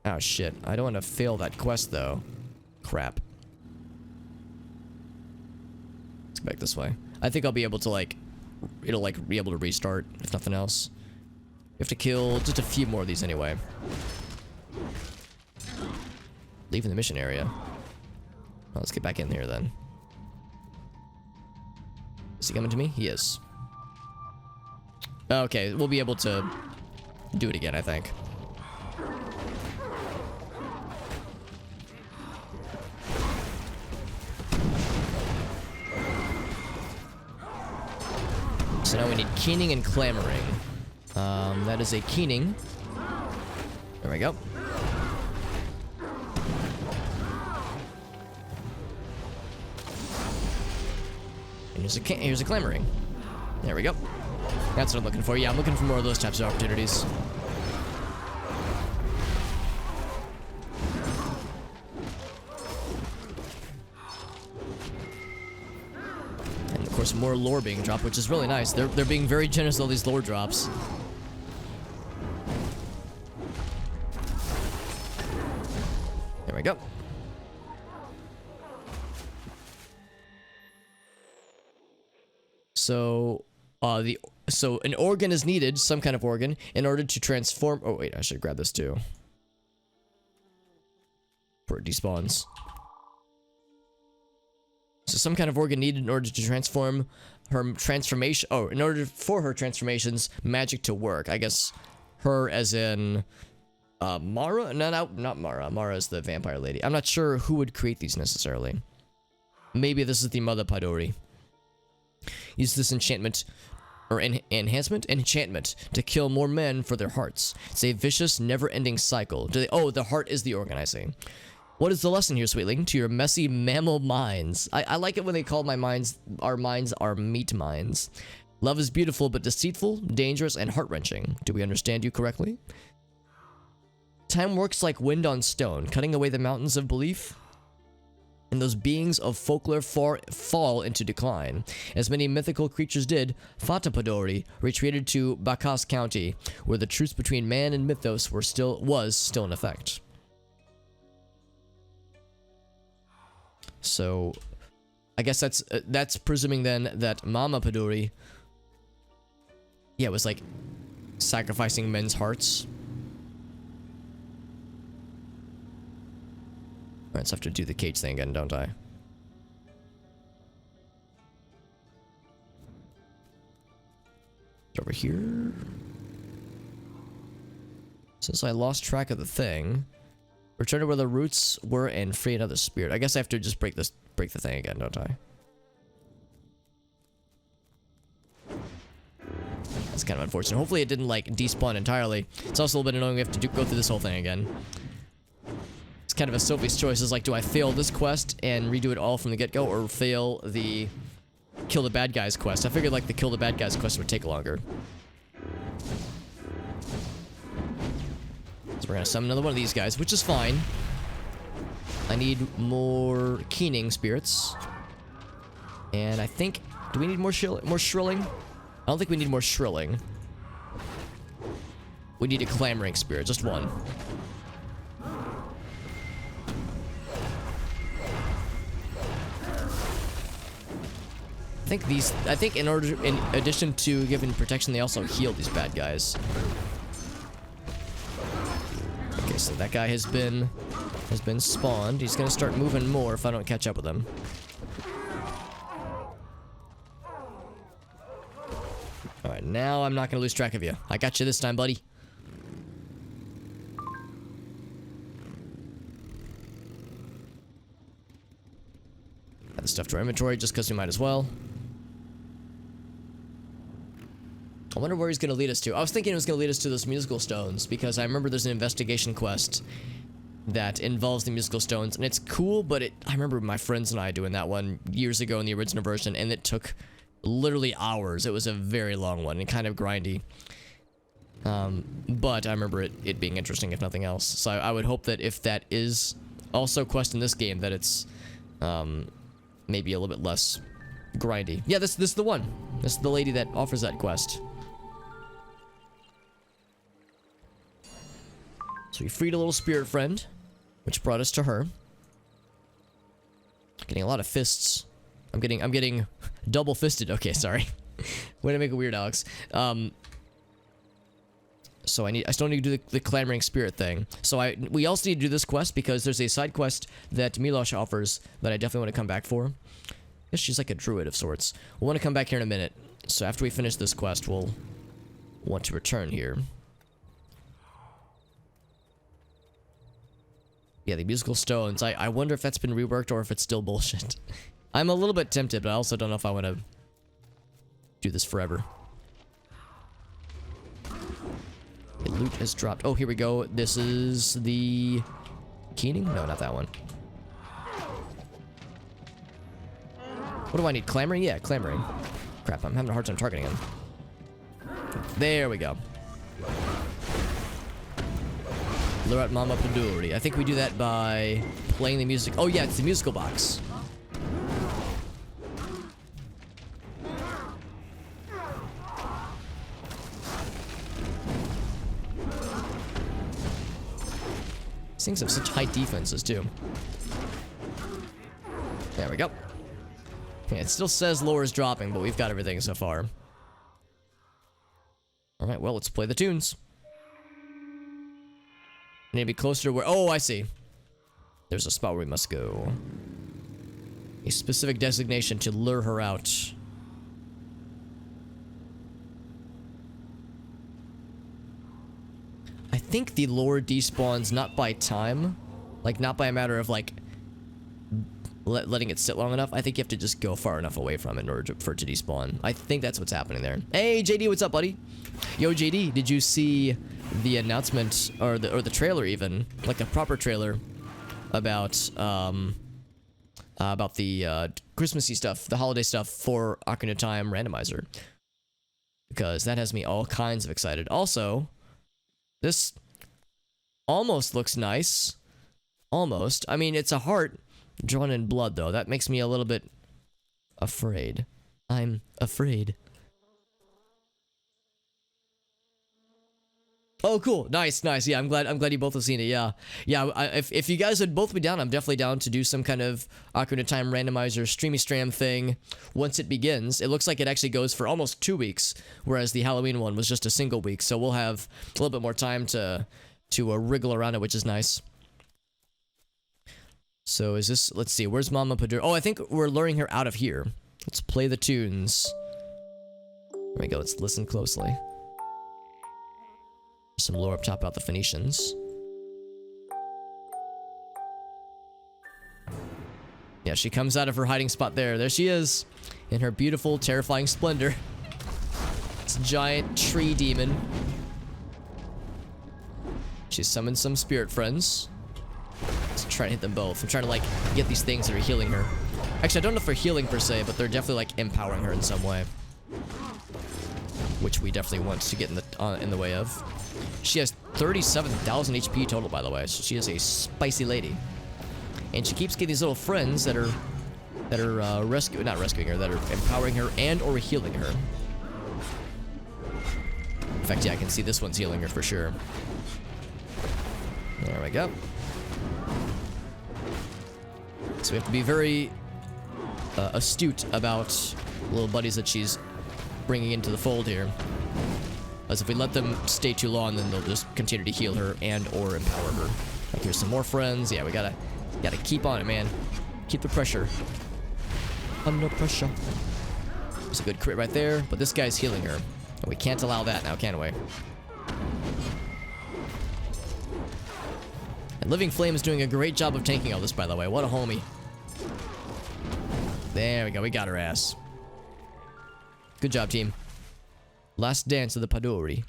Oh, shit. I don't want to fail that quest, though. Crap. Let's go back this way. I think I'll be able to, like... It'll, like, be able to restart, if nothing else. You have to kill just a few more of these anyway. Leaving the mission area. Well, let's get back in here, then. Is he coming to me? He is. Okay, we'll be able to do it again, I think. So now we need keening and clamoring. That is a keening. There we go. And here's a clamoring. There we go. That's what I'm looking for. Yeah, I'm looking for more of those types of opportunities. And of course, more lore being dropped, which is really nice. They're being very generous with all these lore drops. There we go. So an organ is needed, some kind of organ, in order to transform... Oh, wait, I should grab this too. Before it despawns. So some kind of organ needed in order to transform her transformation... Oh, in order for her transformation's magic to work. I guess her as in... Mara? No, not Mara. Mara is the vampire lady. I'm not sure who would create these necessarily. Maybe this is the Mother Padori. Use this enchantment... Or enchantment to kill more men for their hearts. It's a vicious, never-ending cycle. Oh, the heart is the organ, I see. What is the lesson here, sweetling? To your messy mammal minds. I like it when they call our minds are meat minds. Love is beautiful, but deceitful, dangerous, and heart-wrenching. Do we understand you correctly? Time works like wind on stone, cutting away the mountains of belief. And those beings of folklore fall into decline. As many mythical creatures did, Fatapadori retreated to Bacchus County, where the truce between man and mythos was still in effect. So, I guess that's presuming then that Mama Padori, yeah, was like sacrificing men's hearts. Alright, so I have to do the cage thing again, don't I? Over here. Since I lost track of the thing, return to where the roots were and free another spirit. I guess I have to just break the thing again, don't I? That's kind of unfortunate. Hopefully it didn't like despawn entirely. It's also a little bit annoying we have to go through this whole thing again. It's kind of a Sophie's choice. Is like, do I fail this quest and redo it all from the get-go, or fail the kill the bad guys quest? I figured like the kill the bad guys quest would take longer. So we're gonna summon another one of these guys, which is fine. I need more keening spirits. And I think, do we need more shrilling? I don't think we need more shrilling. We need a clamoring spirit, just one. I think in addition to giving protection, they also heal these bad guys. Okay, so that guy has been spawned. He's gonna start moving more if I don't catch up with him. Alright, now I'm not gonna lose track of you. I got you this time, buddy. Add the stuff to our inventory just because we might as well. I wonder where he's going to lead us to. I was thinking it was going to lead us to those musical stones, because I remember there's an investigation quest that involves the musical stones, and it's cool, but I remember my friends and I doing that one years ago in the original version, and it took literally hours. It was a very long one and kind of grindy. But I remember it being interesting, if nothing else. So I would hope that if that is also a quest in this game, that it's maybe a little bit less grindy. Yeah, this is the one. This is the lady that offers that quest. So we freed a little spirit friend, which brought us to her. Getting a lot of fists. I'm getting double fisted. Okay, sorry. Way to make it weird, Alex. So I still need to do the clamoring spirit thing. So we also need to do this quest because there's a side quest that Milosh offers that I definitely want to come back for. I guess she's like a druid of sorts. We'll want to come back here in a minute. So after we finish this quest, we'll want to return here. Yeah, the musical stones. I wonder if that's been reworked or if it's still bullshit. I'm a little bit tempted, but I also don't know if I want to do this forever. The loot has dropped. Oh, here we go. This is the keening? No, not that one. What do I need? Clamoring? Yeah, clamoring. Crap, I'm having a hard time targeting him. There we go. Lure out Mama Paduri. I think we do that by playing the music. Oh yeah, it's the musical box. These things have such high defenses too. There we go. Yeah, it still says lore is dropping, but we've got everything so far. Alright, well, let's play the tunes. Need to be closer to where... Oh, I see. There's a spot where we must go. A specific designation to lure her out. I think the lure despawns not by time. Like, not by a matter of, like, letting it sit long enough. I think you have to just go far enough away from it in order for it to despawn. I think that's what's happening there. Hey, JD, what's up, buddy? Yo, JD, did you see the announcement, or the trailer even, like a proper trailer, about the Christmassy stuff, the holiday stuff for Ocarina of Time randomizer, because that has me all kinds of excited. Also, this almost looks nice. Almost. I mean, it's a heart drawn in blood, though. That makes me a little bit afraid. I'm afraid. Oh, cool. Nice, nice. Yeah, I'm glad you both have seen it. Yeah. Yeah, if you guys would both be down, I'm definitely down to do some kind of Ocarina of Time randomizer streamy stram thing once it begins. It looks like it actually goes for almost 2 weeks, whereas the Halloween one was just a single week. So we'll have a little bit more time to wriggle around it, which is nice. So is this, let's see, where's Mama Padura? Oh, I think we're luring her out of here. Let's play the tunes. There we go, let's listen closely. Some lore up top about the Phoenicians. Yeah, she comes out of her hiding spot there. There she is, in her beautiful, terrifying splendor. It's a giant tree demon. She summoned some spirit friends. Let's try to hit them both. I'm trying to, like, get these things that are healing her. Actually, I don't know if they're healing per se, but they're definitely, like, empowering her in some way. Which we definitely want to get in the way of. She has 37,000 HP total, by the way, so she is a spicy lady. And she keeps getting these little friends that are not rescuing her, that are empowering her and or healing her. In fact, yeah, I can see this one's healing her for sure. There we go. So we have to be very astute about little buddies that she's bringing into the fold here. As if we let them stay too long, then they'll just continue to heal her and or empower her. Like, here's some more friends. Yeah, we gotta keep on it, man. Keep the pressure. Under pressure. There's a good crit right there, but this guy's healing her. And we can't allow that now, can we? And Living Flame is doing a great job of tanking all this, by the way. What a homie. There we go. We got her ass. Good job, team. Last dance of the Padori.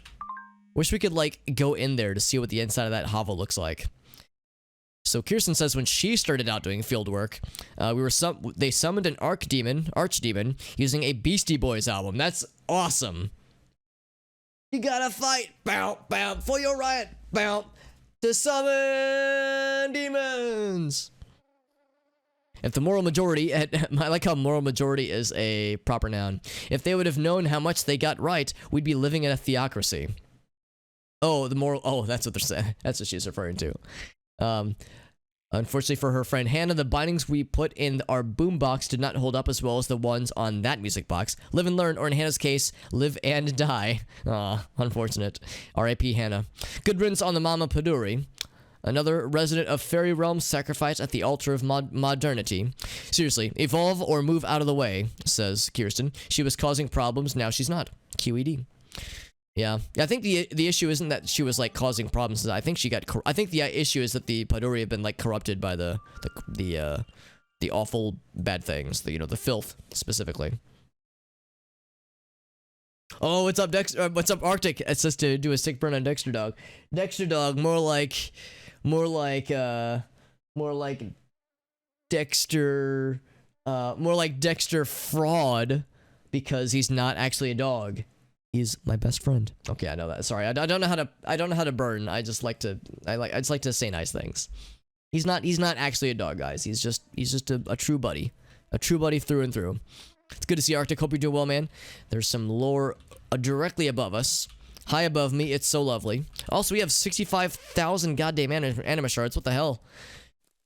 Wish we could, like, go in there to see what the inside of that hovel looks like. So Kirsten says when she started out doing field work, they summoned an archdemon, using a Beastie Boys album. That's awesome. You gotta fight, bow, bow, for your right, bow, to summon demons. If the moral majority, I like how moral majority is a proper noun. If they would have known how much they got right, we'd be living in a theocracy. Oh, that's what they're saying. That's what she's referring to. Unfortunately for her friend Hannah, the bindings we put in our boombox did not hold up as well as the ones on that music box. Live and learn, or in Hannah's case, live and die. Aw, unfortunate. R.I.P. Hannah. Good riddance on the Mama Paduri. Another resident of Fairy Realm sacrificed at the altar of modernity. Seriously, evolve or move out of the way, says Kirsten. She was causing problems, now she's not. QED. Yeah, I think the issue isn't that she was, like, causing problems. I think she got. I think the issue is that the Padori have been, like, corrupted by the awful bad things. The filth specifically. Oh, what's up, Dexter? What's up, Arctic? It says to do a sick burn on Dexter Dog. Dexter Dog, more like Dexter, more like Dexter Fraud, because he's not actually a dog. He's my best friend. Okay, I know that. Sorry, I don't know how to burn. I just like to say nice things. He's not actually a dog, guys. He's just a true buddy. A true buddy through and through. It's good to see you, Arctic. Hope you're doing well, man. There's some lore directly above us. High above me. It's so lovely. Also, we have 65,000 goddamn anima shards. What the hell?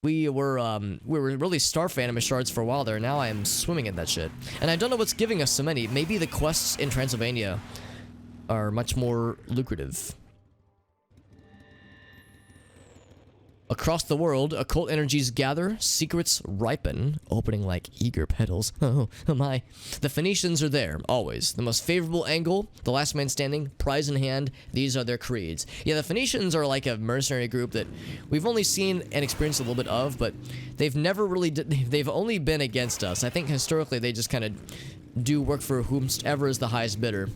We were really starved for anima shards for a while there. Now I am swimming in that shit. And I don't know what's giving us so many. Maybe the quests in Transylvania are much more lucrative. Across the world, occult energies gather, secrets ripen, opening like eager petals. Oh my. The Phoenicians are there, always. The most favorable angle, the last man standing, prize in hand, these are their creeds. Yeah, the Phoenicians are like a mercenary group that we've only seen and experienced a little bit of, but they've never really, they've only been against us. I think historically they just kind of do work for whomsoever is the highest bidder.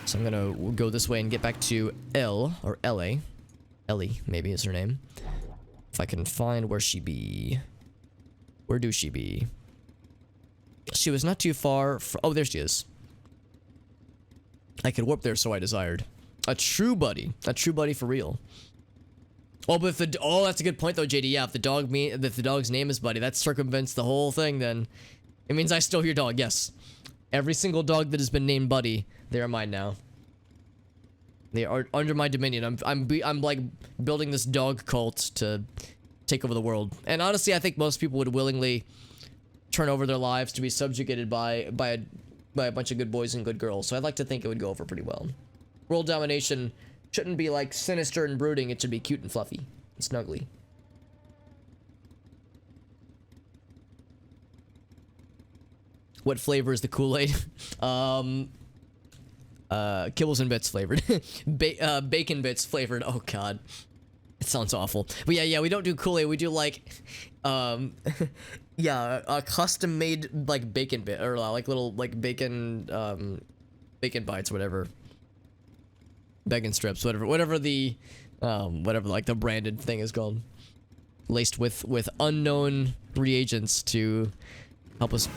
So I'm gonna go this way and get back to L, or LA. Ellie, maybe is her name. If I can find where she be. Where do she be? She was not too far from... Oh, there she is. I could warp there so I desired. A true buddy. A true buddy for real. Oh, but if the... Oh, that's a good point though, JD. Yeah, if the dog's name is Buddy, that circumvents the whole thing then. It means I stole your dog, yes. Every single dog that has been named Buddy, they are mine now. They are under my dominion. I'm like building this dog cult to take over the world. And honestly, I think most people would willingly turn over their lives to be subjugated by a bunch of good boys and good girls. So I'd like to think it would go over pretty well. World domination shouldn't be like sinister and brooding. It should be cute and fluffy and snuggly. What flavor is the Kool-Aid? Kibbles and Bits flavored. Bacon Bits flavored. Oh god. It sounds awful. But yeah, we don't do Kool-Aid. We do like, yeah, a custom made like bacon bit or like little like bacon, bacon bites, whatever. Bacon strips, whatever the, whatever like the branded thing is called. Laced with unknown reagents to help us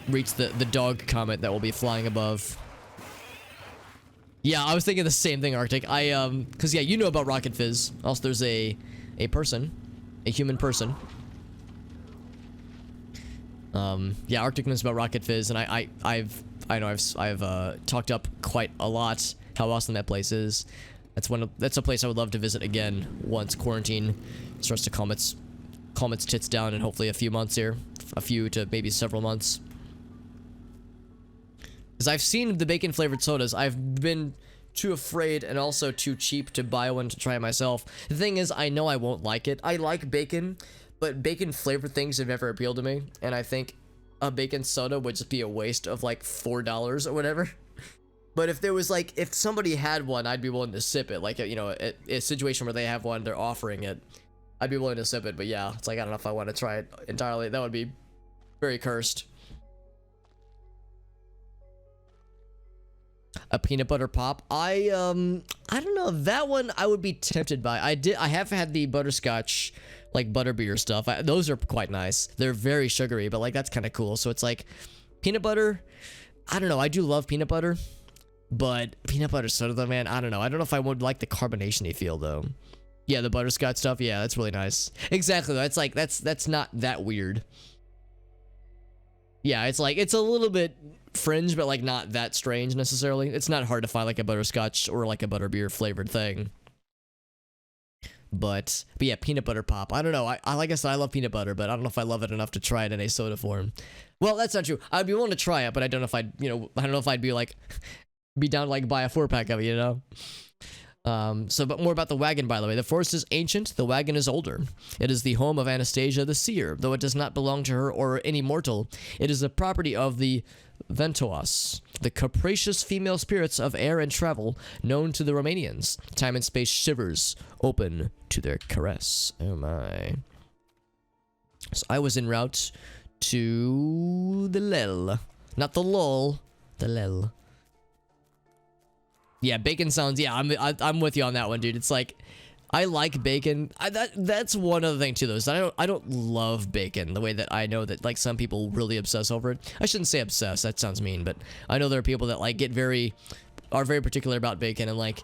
reach the dog comet that will be flying above. Yeah, I was thinking the same thing, Arctic. Cause yeah, you know about Rocket Fizz. Also, there's a person, a human person. Yeah, Arctic knows about Rocket Fizz, and I've talked up quite a lot how awesome that place is. That's a place I would love to visit again once quarantine starts to calm its tits down in hopefully a few months here, a few to maybe several months. Because I've seen the bacon flavored sodas. I've been too afraid and also too cheap to buy one to try it myself. The thing is, I know I won't like it. I like bacon, but bacon flavored things have never appealed to me. And I think a bacon soda would just be a waste of like $4 or whatever. But if there was like, if somebody had one, I'd be willing to sip it. Like, you know, a situation where they have one, they're offering it, I'd be willing to sip it. But yeah, it's like, I don't know if I want to try it entirely. That would be very cursed. A peanut butter pop. I don't know, that one I would be tempted by. I have had the butterscotch like butterbeer stuff. Those are quite nice. They're very sugary, but like that's kind of cool. So it's like peanut butter. I don't know. I do love peanut butter, but peanut butter soda though, man, I don't know. I don't know if I would like the carbonation-y feel though. Yeah, the butterscotch stuff. Yeah, that's really nice. Exactly. That's like that's not that weird. Yeah, it's like it's a little bit fringe, but like not that strange necessarily. It's not hard to find like a butterscotch or like a butterbeer flavored thing. But yeah, peanut butter pop. I don't know. I like I said, I love peanut butter, but I don't know if I love it enough to try it in a soda form. Well, that's not true. I'd be willing to try it, but I don't know if I'd, you know, I don't know if I'd be like, be down to like buy a 4-pack of it, you know? But more about the wagon, by the way. The forest is ancient, the wagon is older. It is the home of Anastasia the Seer, though it does not belong to her or any mortal. It is the property of the Ventoas, the capricious female spirits of air and travel, known to the Romanians. Time and space shivers, open to their caress. Oh my. So I was en route to the Lel. Not the Lol, the Lel. Yeah, bacon sounds, yeah, I'm with you on that one, dude. It's like, I like bacon. That's one other thing too, though. Is I don't love bacon the way that I know that like some people really obsess over it. I shouldn't say obsess. That sounds mean, but I know there are people that like are very particular about bacon and like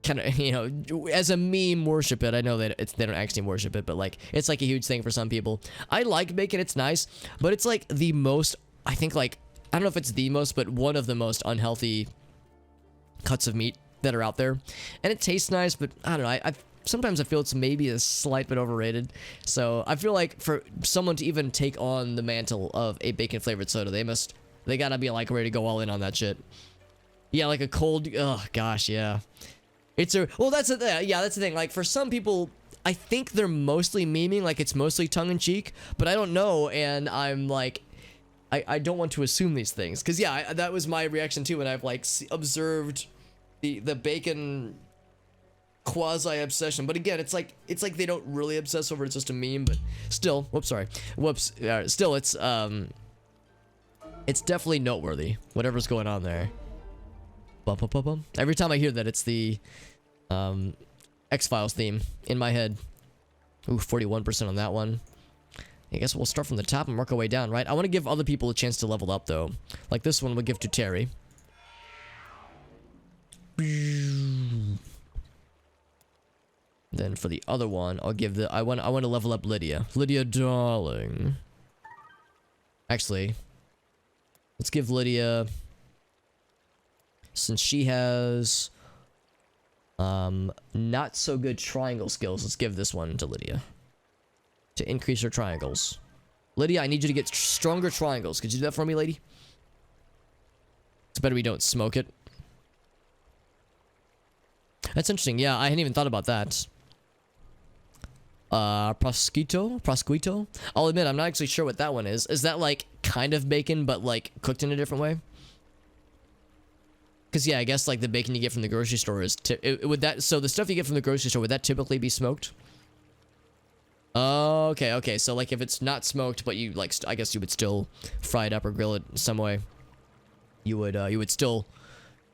kind of, you know, as a meme worship it. I know that they don't actually worship it, but like it's like a huge thing for some people. I like bacon. It's nice, but it's like the most. I think like I don't know if it's the most, but one of the most unhealthy cuts of meat that are out there. And it tastes nice, but I don't know. I sometimes I feel it's maybe a slight bit overrated. So I feel like for someone to even take on the mantle of a bacon flavored soda, they gotta be like ready to go all in on that shit. Yeah, like a cold, oh gosh, yeah. That's the thing. Like for some people, I think they're mostly memeing, like it's mostly tongue in cheek, but I don't know, and I'm like, I don't want to assume these things, because yeah, that was my reaction too when I've like observed the bacon quasi obsession. But again, it's like they don't really obsess over it, it's just a meme. But still, still it's definitely noteworthy whatever's going on there. Bum, bum, bum, bum. Every time I hear that, it's the X-Files theme in my head. Ooh, 41% on that one. I guess we'll start from the top and work our way down, right? I want to give other people a chance to level up, though. Like this one we'll give to Terry. Then for the other one, I'll give the... I want to level up Lydia. Lydia, darling. Actually, let's give Lydia... Since she has... not so good triangle skills, let's give this one to Lydia. To increase her triangles. Lydia, I need you to get stronger triangles. Could you do that for me, lady? It's better we don't smoke it. That's interesting. Yeah, I hadn't even thought about that. Prosciutto? I'll admit, I'm not actually sure what that one is. Is that like kind of bacon, but like cooked in a different way? Because yeah, I guess like the bacon you get from the grocery store is... would that... So the stuff you get from the grocery store, would that typically be smoked? Oh, okay. So like if it's not smoked, but you like... I guess you would still fry it up or grill it some way. You'd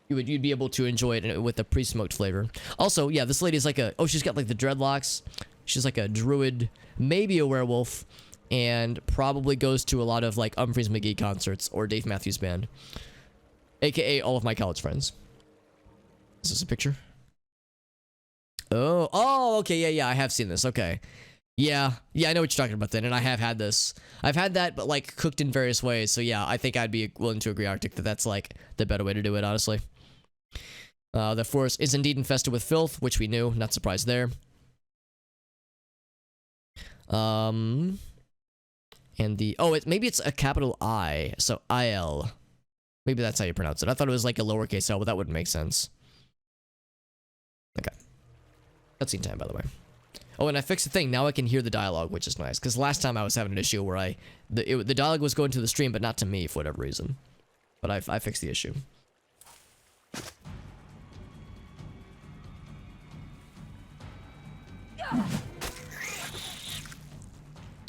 be able to enjoy it with a pre-smoked flavor. Also, yeah, this lady is like a... Oh, she's got like the dreadlocks. She's like a druid, maybe a werewolf, and probably goes to a lot of like Humphreys McGee concerts or Dave Matthews Band. AKA all of my college friends. Is this a picture? Oh, okay, yeah, I have seen this, okay. Yeah, I know what you're talking about then, and I have had this. I've had that, but like cooked in various ways, so yeah, I think I'd be willing to agree, Arctic, that that's like the better way to do it, honestly. The forest is indeed infested with filth, which we knew, not surprised there. And the... Oh, maybe it's a capital I, so IL. Maybe that's how you pronounce it. I thought it was like a lowercase l, but that wouldn't make sense. Okay. Cutscene time, by the way. Oh, and I fixed the thing. Now I can hear the dialogue, which is nice. Because last time I was having an issue where the dialogue was going to the stream, but not to me for whatever reason. But I fixed the issue.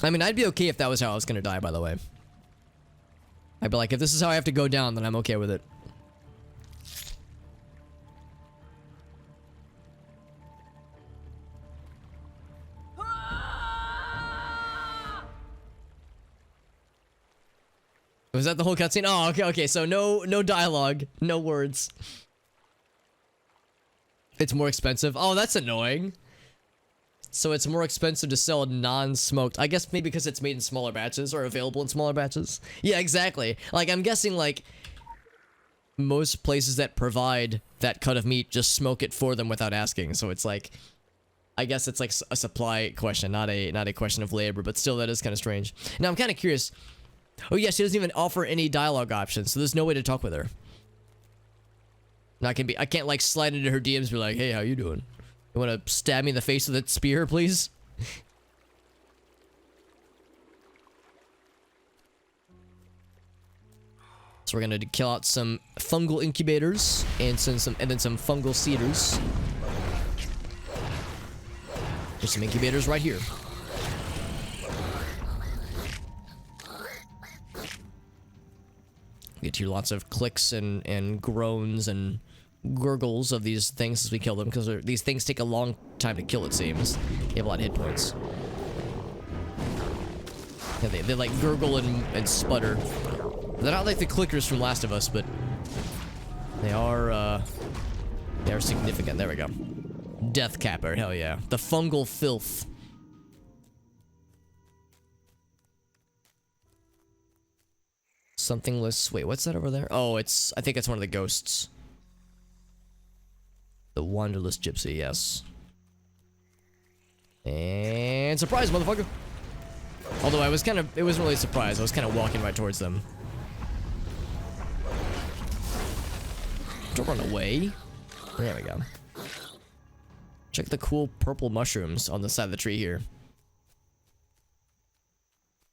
I mean, I'd be okay if that was how I was gonna die, by the way. I'd be like, if this is how I have to go down, then I'm okay with it. Was that the whole cutscene? Oh, okay. So no dialogue, no words. It's more expensive. Oh, that's annoying. So it's more expensive to sell non-smoked. I guess maybe because it's made in smaller batches or available in smaller batches. Yeah, exactly. Like, I'm guessing, like, most places that provide that cut of meat just smoke it for them without asking. So it's like, I guess it's like a supply question, not a question of labor, but still that is kind of strange. Now, I'm kind of curious. Oh, yeah, she doesn't even offer any dialogue options, so there's no way to talk with her. Now, I can't, like, slide into her DMs and be like, hey, how you doing? You want to stab me in the face with that spear, please? So we're gonna kill out some fungal incubators and then some fungal cedars. There's some incubators right here. We get to hear lots of clicks and groans and gurgles of these things as we kill them, because these things take a long time to kill, it seems. They have a lot of hit points. Yeah, they like gurgle and sputter. They're not like the clickers from Last of Us, but they are significant. There we go. Death Capper, hell yeah. The fungal filth. Somethingless. Wait, what's that over there? Oh, I think it's one of the ghosts. The Wanderless Gypsy, yes. And surprise, motherfucker! Although it wasn't really a surprise. I was kind of walking right towards them. Don't run away. There we go. Check the cool purple mushrooms on the side of the tree here.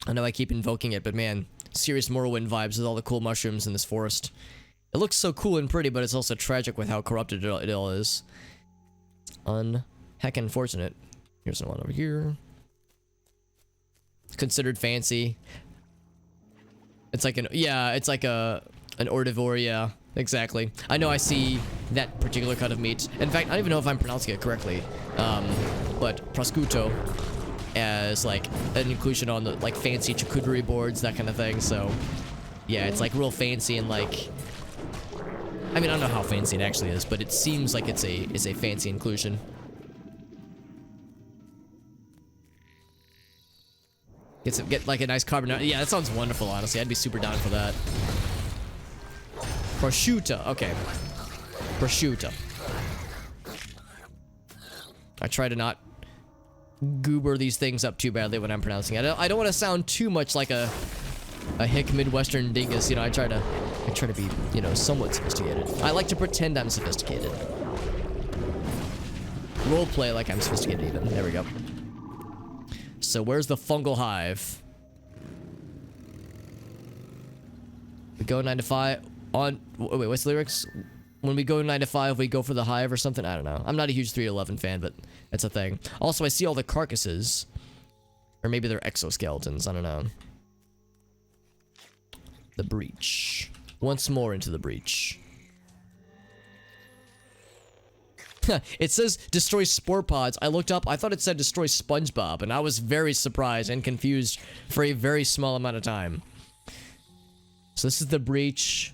I know I keep invoking it, but man, serious Morrowind vibes with all the cool mushrooms in this forest. It looks so cool and pretty, but it's also tragic with how corrupted it all is. Unheckin' fortunate. Here's one over here. Considered fancy. It's like an hors d'oeuvre, yeah. exactly. I know I see that particular cut of meat. In fact, I don't even know if I'm pronouncing it correctly. But prosciutto as like an inclusion on the like fancy charcuterie boards, that kind of thing. So yeah, it's like real fancy and like, I mean, I don't know how fancy it actually is, but it seems like it's a fancy inclusion. Get like a nice carbonara. Yeah, that sounds wonderful, honestly. I'd be super down for that. Prosciutto. Okay. Prosciutto. I try to not goober these things up too badly when I'm pronouncing it. I don't want to sound too much like a hick Midwestern dingus. You know, I try to be, you know, somewhat sophisticated. I like to pretend I'm sophisticated. Role play like I'm sophisticated even. There we go. So where's the fungal hive? We go 9 to 5 on... Wait, what's the lyrics? When we go 9 to 5, we go for the hive or something? I don't know. I'm not a huge 311 fan, but that's a thing. Also, I see all the carcasses. Or maybe they're exoskeletons. I don't know. The breach. Once more into the breach. It says destroy spore pods. I looked up, I thought it said destroy SpongeBob, and I was very surprised and confused for a very small amount of time. So this is the breach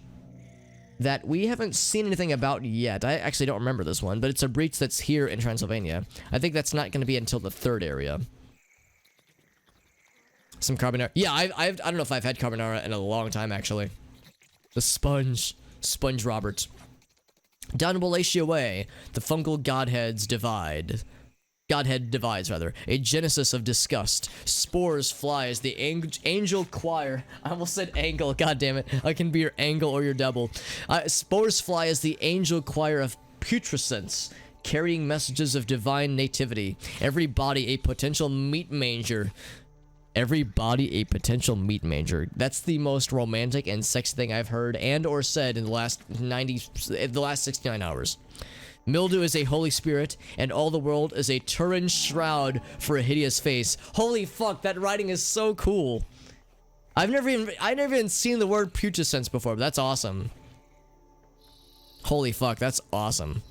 that we haven't seen anything about yet. I actually don't remember this one, but it's a breach that's here in Transylvania. I think that's not going to be until the third area. Some carbonara. Yeah, I don't know if I've had carbonara in a long time, actually. The Sponge Robert. Down Wallachia Way, the fungal godheads divide. Godhead divides, rather. A genesis of disgust. Spores fly as the angel choir. I almost said angle, god damn it. I can be your angle or your devil. Spores fly as the angel choir of putrescence, carrying messages of divine nativity. Every body a potential meat manger. Every body a potential meat manger. That's the most romantic and sexy thing I've heard and or said in the last 69 hours. Mildew is a holy spirit, and all the world is a Turin shroud for a hideous face. Holy fuck, that writing is so cool. I've never even seen the word putrescence before, but that's awesome. Holy fuck, that's awesome.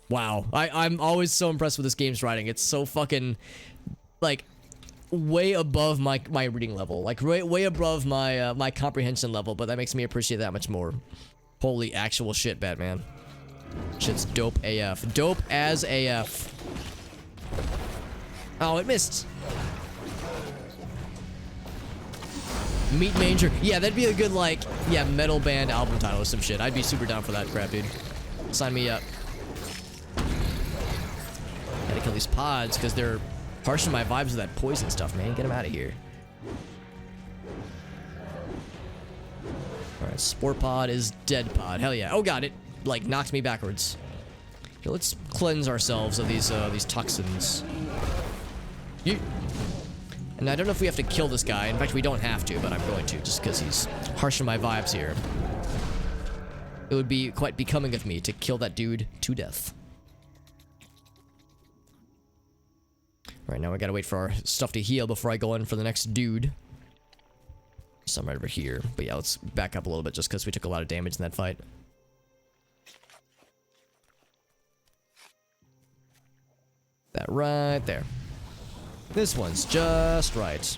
Wow, I'm always so impressed with this game's writing. It's so fucking, like, way above my reading level, like way above my my comprehension level, but that makes me appreciate that much more. Holy actual shit, Batman. Shit's dope AF. Dope as AF. Oh, it missed. Meat Manger. Yeah, that'd be a good, like, yeah, metal band album title or some shit. I'd be super down for that crap, dude. Sign me up. Gotta kill these pods because they're harshing my vibes with that poison stuff, man. Get them out of here. Alright, Spore Pod is dead pod. Hell yeah. Oh god, it like knocked me backwards. Okay, let's cleanse ourselves of these toxins. And I don't know if we have to kill this guy. In fact, we don't have to, but I'm going to, just because he's harshing my vibes here. It would be quite becoming of me to kill that dude to death. Right now, I gotta wait for our stuff to heal before I go in for the next dude. Some right over here. But yeah, let's back up a little bit just because we took a lot of damage in that fight. That right there. This one's just right.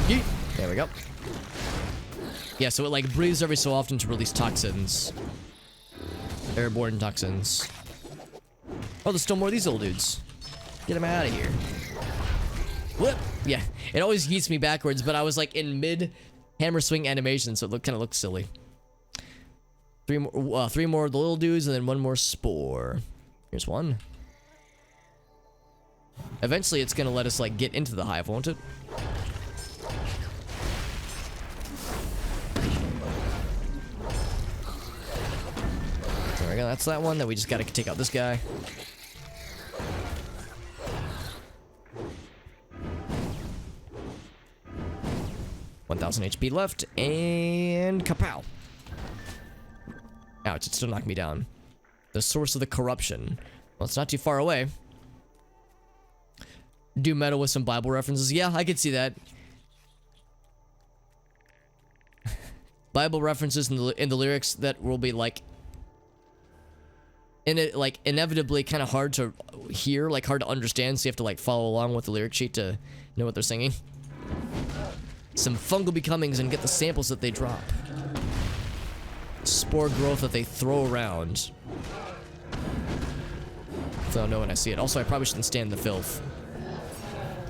Yeet. There we go. Yeah, so it like breathes every so often to release toxins. Airborne toxins. Oh, there's still more of these little dudes. Get them out of here. Whoop! Yeah, it always yeets me backwards, but I was like in mid hammer swing animation, so it kind of looks silly. Three more of the little dudes, and then one more spore. Here's one. Eventually, it's gonna let us like get into the hive, won't it? There we go. That's that one. Then we just gotta take out this guy. HP left, and kapow. Ouch, it still knocked me down. The source of the corruption. Well, it's not too far away. Do metal with some Bible references. Yeah, I could see that. Bible references in the lyrics that will be like inevitably kind of hard to hear, like hard to understand, so you have to like follow along with the lyric sheet to know what they're singing. Some fungal becomings and get the samples that they drop. Spore growth that they throw around. So I'll know when I see it. Also, I probably shouldn't stand in the filth,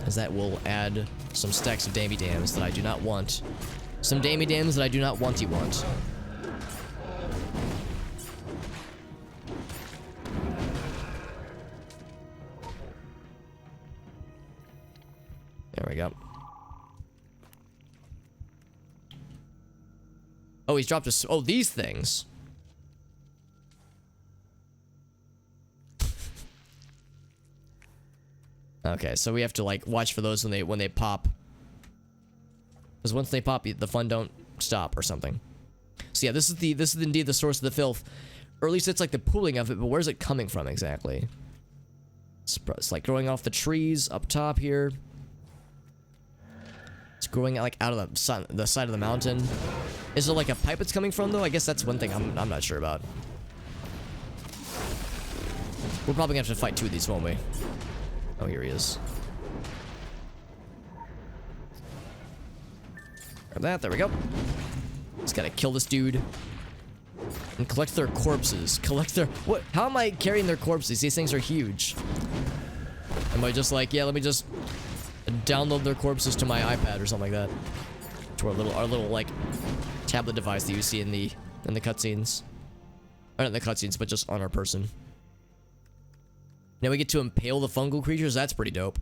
as that will add some stacks of dammy dams that I do not want. Some dammy dams that I do not want. There we go. Oh, he's dropped us. Oh, these things. Okay, so we have to like watch for those when they pop. Because once they pop, the fun don't stop or something. So yeah, this is indeed the source of the filth, or at least it's like the pooling of it. But where's it coming from exactly? It's like growing off the trees up top here. It's growing like out of the side of the mountain. Is there like a pipe it's coming from though? I guess that's one thing I'm not sure about. We're probably gonna have to fight two of these, won't we? Oh, here he is. Grab that, there we go. Just gotta kill this dude. And collect their corpses. What? How am I carrying their corpses? These things are huge. Am I just like, yeah, let me just download their corpses to my iPad or something like that? To our little like tablet device that you see in the cutscenes. Or not in the cutscenes, but just on our person. Now we get to impale the fungal creatures. That's pretty dope.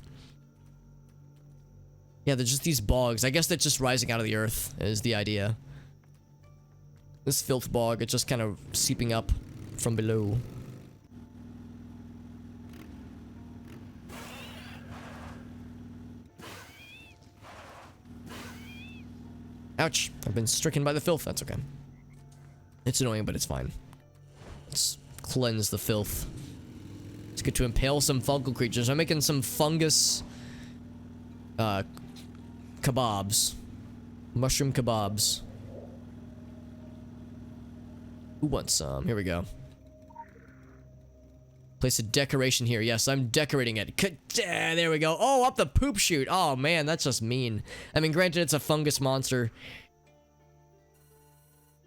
Yeah, they're just these bogs. I guess that's just rising out of the earth is the idea. This filth bog, it's just kind of seeping up from below. Ouch. I've been stricken by the filth. That's okay. It's annoying, but it's fine. Let's cleanse the filth. Let's get to impale some fungal creatures. I'm making some fungus kebabs. Mushroom kebabs. Who wants some? Here we go. Place a decoration here. Yes, I'm decorating it. There we go. Oh, up the poop chute. Oh, man, that's just mean. I mean, granted, it's a fungus monster.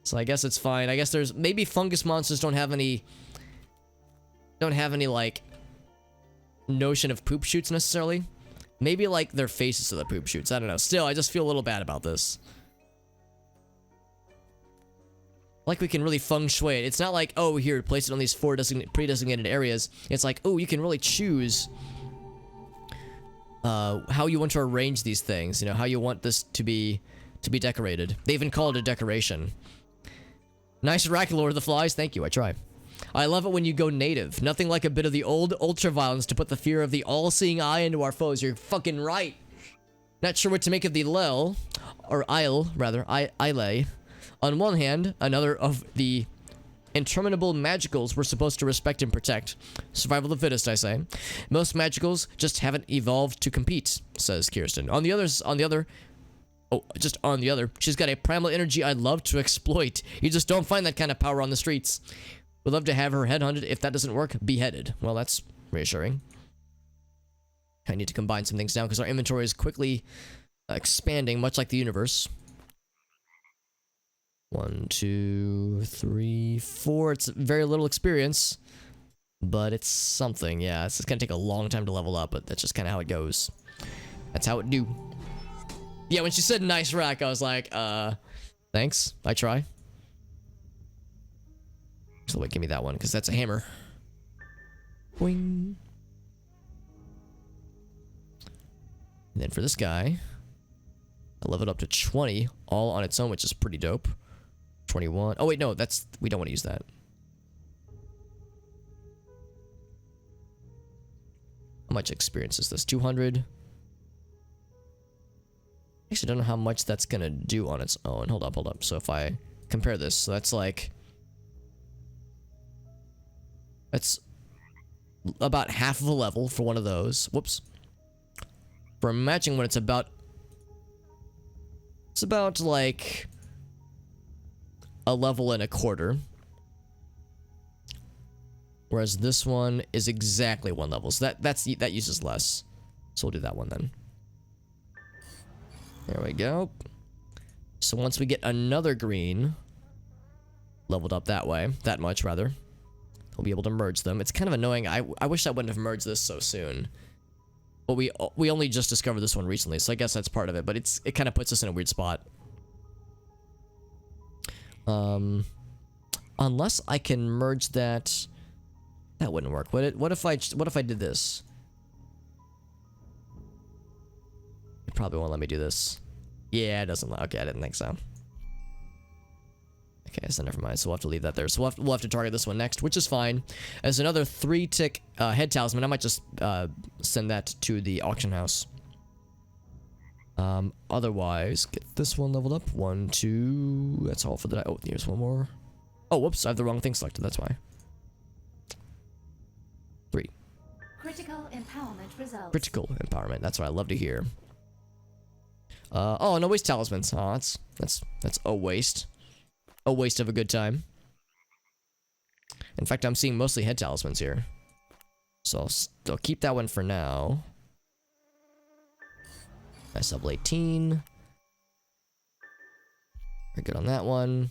So I guess it's fine. I guess there's... Maybe fungus monsters don't have any, like, notion of poop chutes, necessarily. Maybe, like, their faces are the poop chutes. I don't know. Still, I just feel a little bad about this. Like we can really feng shui it. It's not like, oh, here, place it on these 4 pre-designated areas. It's like, oh, you can really choose how you want to arrange these things. You know, how you want this to be decorated. They even call it a decoration. Nice rack, Lord of the Flies. Thank you, I try. I love it when you go native. Nothing like a bit of the old ultra-violence to put the fear of the all-seeing eye into our foes. You're fucking right. Not sure what to make of the Lel, or Isle, rather, Isle. On one hand, another of the interminable magicals we're supposed to respect and protect. Survival of the fittest, I say. Most magicals just haven't evolved to compete, says Kirsten. On the other, she's got a primal energy I'd love to exploit. You just don't find that kind of power on the streets. We'd love to have her headhunted. If that doesn't work, beheaded. Well, that's reassuring. I need to combine some things now because our inventory is quickly expanding, much like the universe. 1, 2, 3, 4. It's very little experience, but it's something. Yeah, it's gonna take a long time to level up, but that's just kind of how it goes. That's how it do. Yeah, when she said nice rack, I was like, thanks. I try. So wait, give me that one, because that's a hammer. Boing. And then for this guy, I leveled up to 20 all on its own, which is pretty dope. 21. Oh wait, no, we don't want to use that. How much experience is this? 200. Actually, I don't know how much that's gonna do on its own. Hold up. So if I compare this, so that's about half of a level for one of those. Whoops. For a matching one, it's about like a level and a quarter. Whereas this one is exactly 1 level. So that uses less. So we'll do that one then. There we go. So once we get another green leveled up that way, that much rather, we'll be able to merge them. It's kind of annoying. I wish I wouldn't have merged this so soon. But we only just discovered this one recently, so I guess that's part of it. But it kind of puts us in a weird spot. Unless I can merge that. That wouldn't work, would it? What if I did this? It probably won't let me do this. Yeah, it doesn't. Okay, I didn't think so. Okay, so never mind. So we'll have to leave that there. So we'll have to target this one next, which is fine. As another 3-tick head talisman, I might just send that to the auction house. Otherwise, get this one leveled up. 1, 2. That's all for that. Oh, here's one more. Oh, whoops! I have the wrong thing selected. That's why. 3. Critical empowerment results. Critical empowerment. That's what I love to hear. Oh, no waste talismans. Oh, that's a waste. A waste of a good time. In fact, I'm seeing mostly head talismans here. So I'll keep that one for now. Nice level 18. We're good on that one.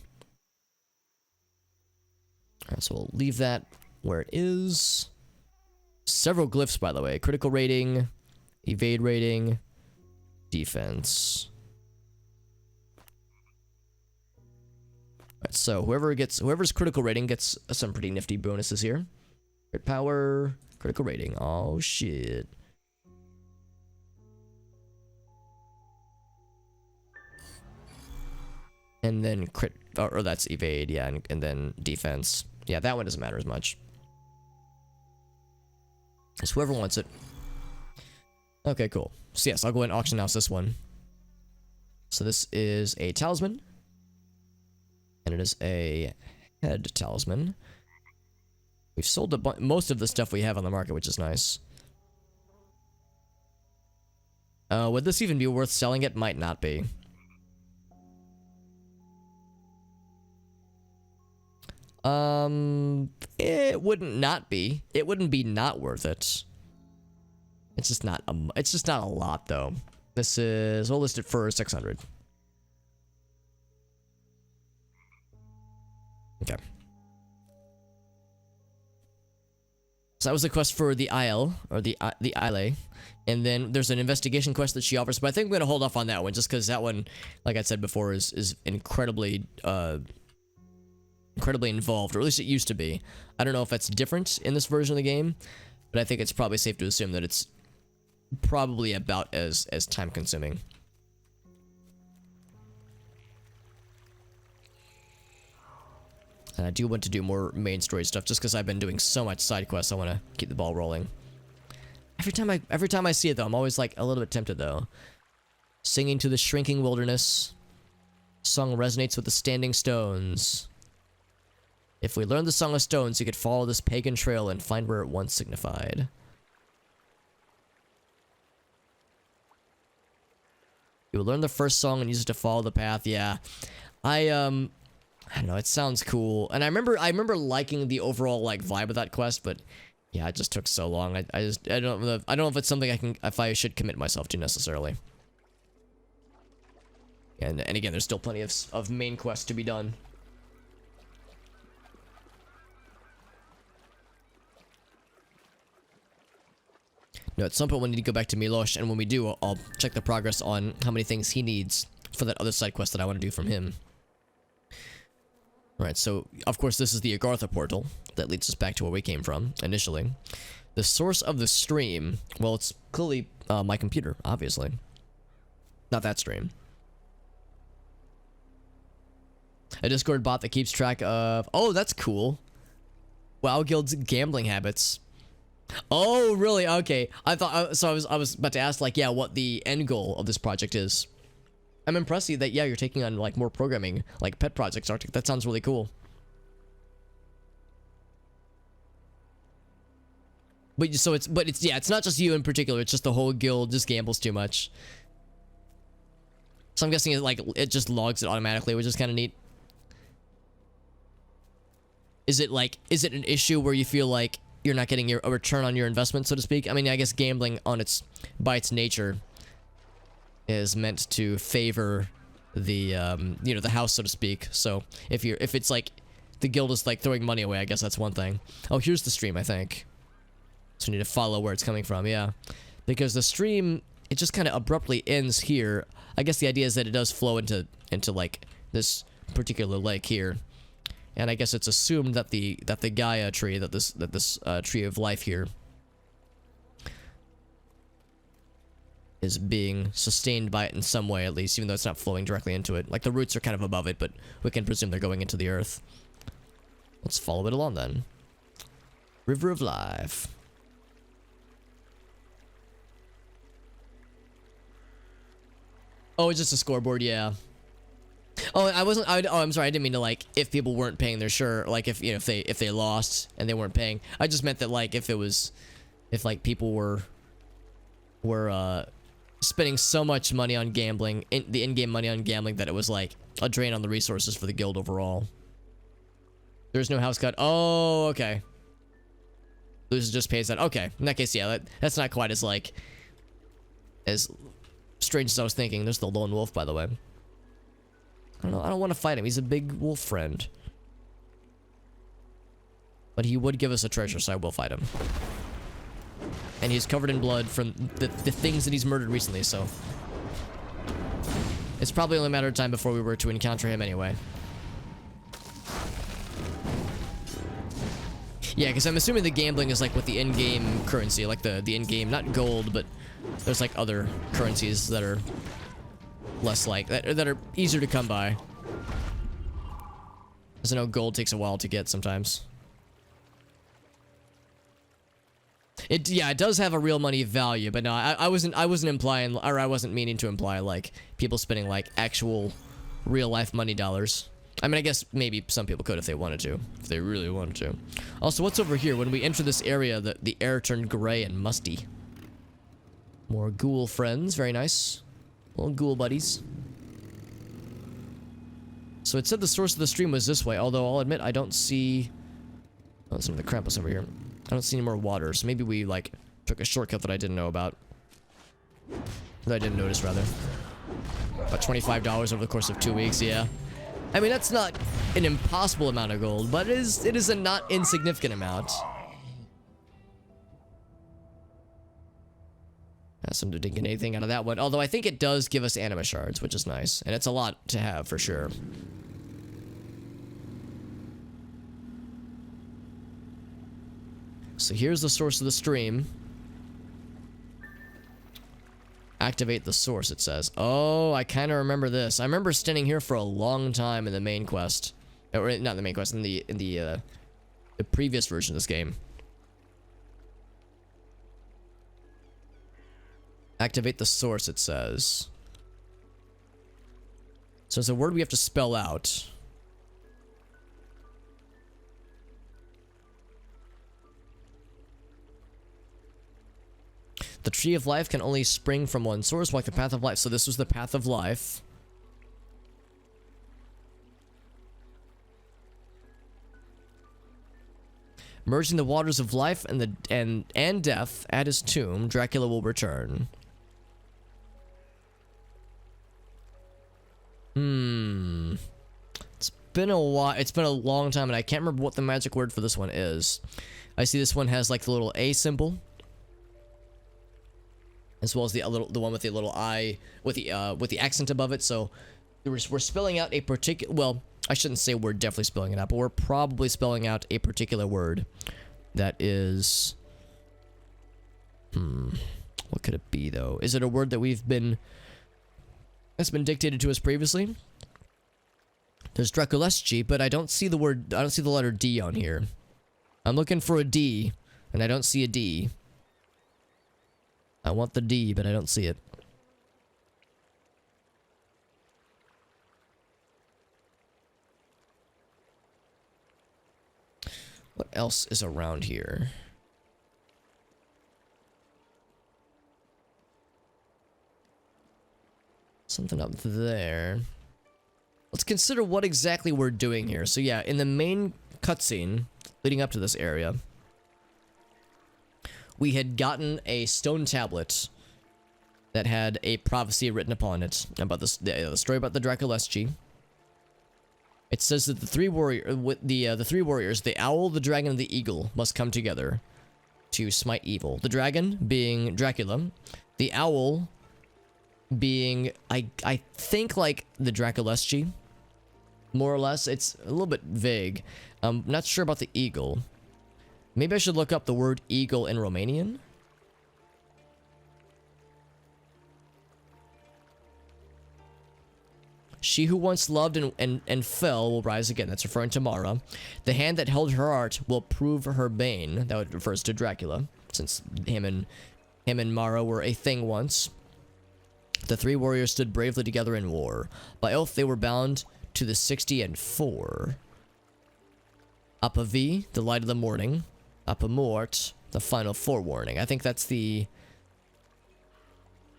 Alright, so we'll leave that where it is. Several glyphs, by the way. Critical rating, evade rating, defense. Alright, so whoever's critical rating gets some pretty nifty bonuses here. Crit power, critical rating. Oh shit. And then crit, or that's evade, yeah, and then defense. Yeah, that one doesn't matter as much. It's whoever wants it. Okay, cool. So yes, I'll go ahead and auction house this one. So this is a talisman. And it is a head talisman. We've sold most of the stuff we have on the market, which is nice. Would this even be worth selling? It might not be. It wouldn't not be. It wouldn't be not worth it. It's just not a lot though. This is, we'll list it for 600. Okay. So that was the quest for the Isle, or the Isle. And then there's an investigation quest that she offers, but I think I'm gonna hold off on that one just because that one, like I said before, is incredibly involved, or at least it used to be. I don't know if that's different in this version of the game, but I think it's probably safe to assume that it's probably about as time consuming. And I do want to do more main story stuff just because I've been doing so much side quests. I want to keep the ball rolling. Every time I see it though, I'm always like a little bit tempted though. Singing to the shrinking wilderness. Song resonates with the standing stones. If we learn the Song of Stones, you could follow this pagan trail and find where it once signified. You will learn the first song and use it to follow the path. Yeah, I don't know. It sounds cool, and I remember liking the overall like vibe of that quest, but yeah, it just took so long. I don't know if it's something I should commit myself to necessarily. And again, there's still plenty of main quests to be done. No, at some point we'll need to go back to Milosh, and when we do, I'll check the progress on how many things he needs for that other side quest that I want to do from him. Alright, so, of course, this is the Agartha portal that leads us back to where we came from, initially. The source of the stream, well, it's clearly my computer, obviously. Not that stream. A Discord bot that keeps track of... Oh, that's cool. WoW Guild's gambling habits. Oh, really? Okay. I thought so. I was about to ask, like, yeah, what the end goal of this project is. I'm impressed that you're taking on like more programming, like pet projects. Arctic. That sounds really cool. But it's not just you in particular. It's just the whole guild just gambles too much. So I'm guessing it just logs it automatically, which is kind of neat. Is it an issue where you feel like you're not getting a return on your investment, so to speak? I mean, I guess gambling by its nature is meant to favor the the house, so to speak. So if it's like the guild is like throwing money away, I guess that's one thing. Oh, here's the stream, I think. So we need to follow where it's coming from, yeah. Because the stream, it just kind of abruptly ends here. I guess the idea is that it does flow into like this particular lake here. And I guess it's assumed that the Gaia tree, that this tree of life here is being sustained by it in some way, at least, even though it's not flowing directly into it. Like, the roots are kind of above it, but we can presume they're going into the earth. Let's follow it along, then. River of Life. Oh, it's just a scoreboard, yeah. Oh, I'm sorry, I didn't mean to, like, if people weren't paying their share, like, if, if they lost and they weren't paying. I just meant that, like, if like, people were spending so much money on gambling, the in-game money on gambling, that it was, like, a drain on the resources for the guild overall. There's no house cut. Oh, okay. Loses just pays that. Okay, in that case, yeah, that's not quite as, like, as strange as I was thinking. There's the lone wolf, by the way. I don't want to fight him. He's a big wolf friend. But he would give us a treasure, so I will fight him. And he's covered in blood from the things that he's murdered recently, so it's probably only a matter of time before we were to encounter him anyway. Yeah, because I'm assuming the gambling is like with the in-game currency, like the in-game, not gold, but there's like other currencies that are less like, that are easier to come by. Because I know gold takes a while to get sometimes. Yeah, it does have a real money value, but no, I wasn't implying, or I wasn't meaning to imply like people spending like actual real life money dollars. I mean, I guess maybe some people could if they wanted to, if they really wanted to. Also, what's over here? When we enter this area, the air turned gray and musty. More ghoul friends, very nice. Little ghoul buddies. So it said the source of the stream was this way, although I'll admit I don't see... Oh, some of the Krampus over here. I don't see any more water, so maybe we, like, took a shortcut that I didn't know about. That I didn't notice, rather. About $25 over the course of 2 weeks, yeah. I mean, that's not an impossible amount of gold, but it is a not insignificant amount. So didn't get anything out of that one. Although I think it does give us anima shards, which is nice. And it's a lot to have, for sure. So here's the source of the stream. Activate the source, it says. Oh, I kind of remember this. I remember standing here for a long time in the main quest. Or, not the main quest, in the previous version of this game. Activate the source, it says. So it's a word we have to spell out. The tree of life can only spring from one source, like the path of life. So this was the path of life. Merging the waters of life and death at his tomb, Dracula will return. It's been a while. It's been a long time, and I can't remember what the magic word for this one is. I see this one has like the little A symbol, as well as the one with the little I with the accent above it. So we're spelling out a particular. Well, I shouldn't say we're definitely spelling it out, but we're probably spelling out a particular word that is. What could it be though? Is it a word that that's been dictated to us previously? There's Draculeschi, but I don't see the word. I don't see the letter D on here. I'm looking for a D, and I don't see a D. I want the D, but I don't see it. What else is around here? Something up there. Let's consider what exactly we're doing here. So yeah, in the main cutscene leading up to this area, we had gotten a stone tablet that had a prophecy written upon it about the story about the Draculeschi. It says that the three warriors, the owl, the dragon, and the eagle, must come together to smite evil. The dragon being Dracula, the owl being I think like the Draculeschi, more or less. It's a little bit vague. I'm not sure about the eagle. Maybe I should look up the word eagle in Romanian. She who once loved and fell will rise again. That's referring to Mara. The hand that held her heart will prove her bane. That refers to Dracula, since him and Mara were a thing once. The three warriors stood bravely together in war. By oath they were bound to the 60 and 4. Apavi, the light of the morning. Apamort, the final forewarning. I think that's the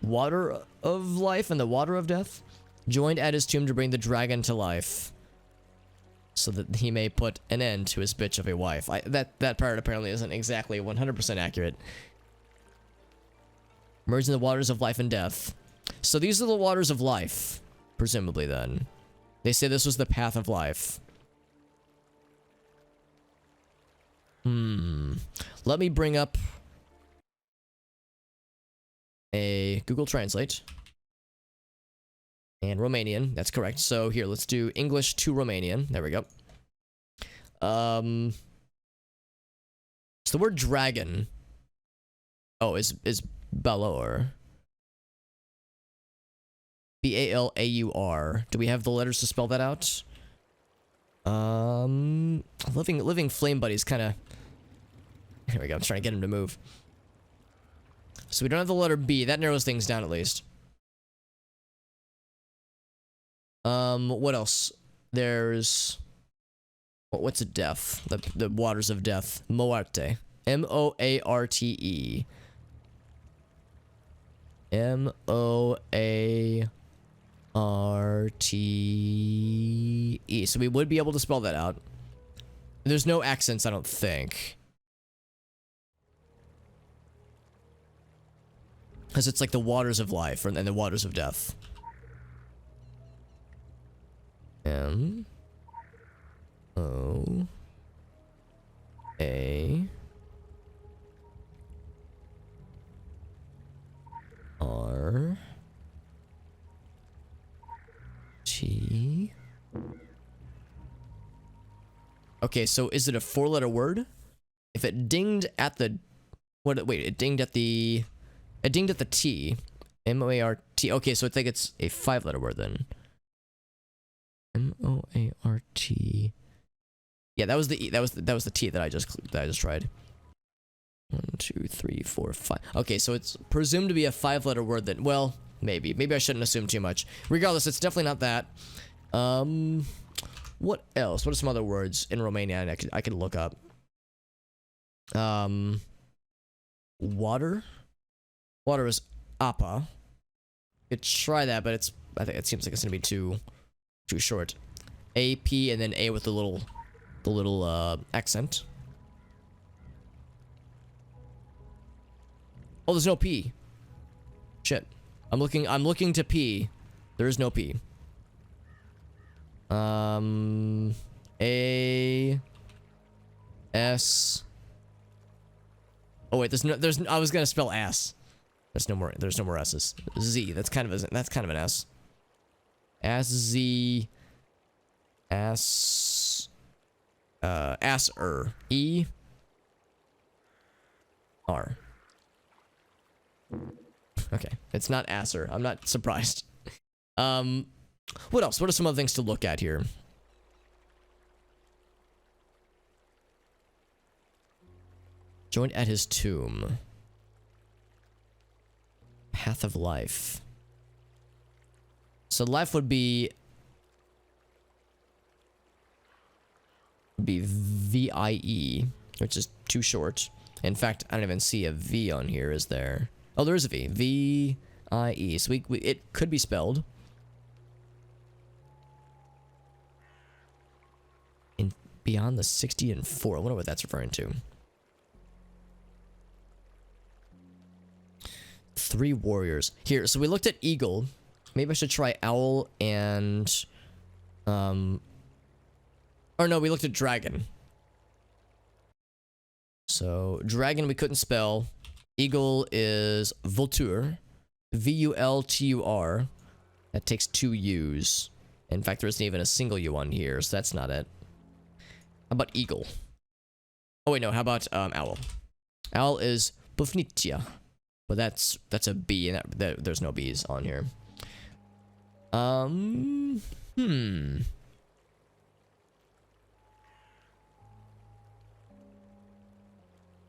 water of life and the water of death. Joined at his tomb to bring the dragon to life, so that he may put an end to his bitch of a wife. That part apparently isn't exactly 100% accurate. Merge in the waters of life and death. So these are the waters of life, presumably then. They say this was the path of life. Let me bring up a Google Translate. And Romanian, that's correct. So here, let's do English to Romanian. There we go. So the word dragon, is Balor. Balaur. Do we have the letters to spell that out? Living flame buddies kind of. Here we go. I'm trying to get him to move. So we don't have the letter B. That narrows things down at least. What else? There's what's a death? The waters of death. Moarte. Moarte. Moarte. So we would be able to spell that out. There's no accents, I don't think. Because it's like the waters of life and the waters of death. M O A R T. Okay, so is it a 4-letter word? If it dinged at the it dinged at the T. M-O-A-R-T. Okay, so I think it's a 5-letter word then. M-O-A-R-T. Yeah, that was the T that I just tried. 1, 2, 3, 4, 5. Okay, so it's presumed to be a 5-letter word then. Well, maybe I shouldn't assume too much. Regardless, it's definitely not that. What else? What are some other words in Romanian I could look up? Water. Water is apa. Could try that, but I think it seems like it's gonna be too short. A P and then A with the little accent. Oh, there's no P. Shit. I'm looking to P. There is no P. A S. Oh wait, I was gonna spell ass. There's no more S's. Z. That's kind of an S. S Z. S. Asser. E. R. Okay, it's not Asser. I'm not surprised. What else? What are some other things to look at here? Joined at his tomb. Path of life. So life would be VIE, which is too short. In fact, I don't even see a V on here, is there? Oh, there is a V. VIE. So it could be spelled. Beyond the 60 and 4. I wonder what that's referring to. 3 warriors. Here, so we looked at eagle. Maybe I should try owl and... Or no, we looked at dragon. So, dragon we couldn't spell. Eagle is Vultur. V-U-L-T-U-R. That takes 2 U's. In fact, there isn't even a single U on here, so that's not it. How about eagle? Oh wait, no, how about owl? Owl is Bufnitia. But that's a B, and there's no B's on here.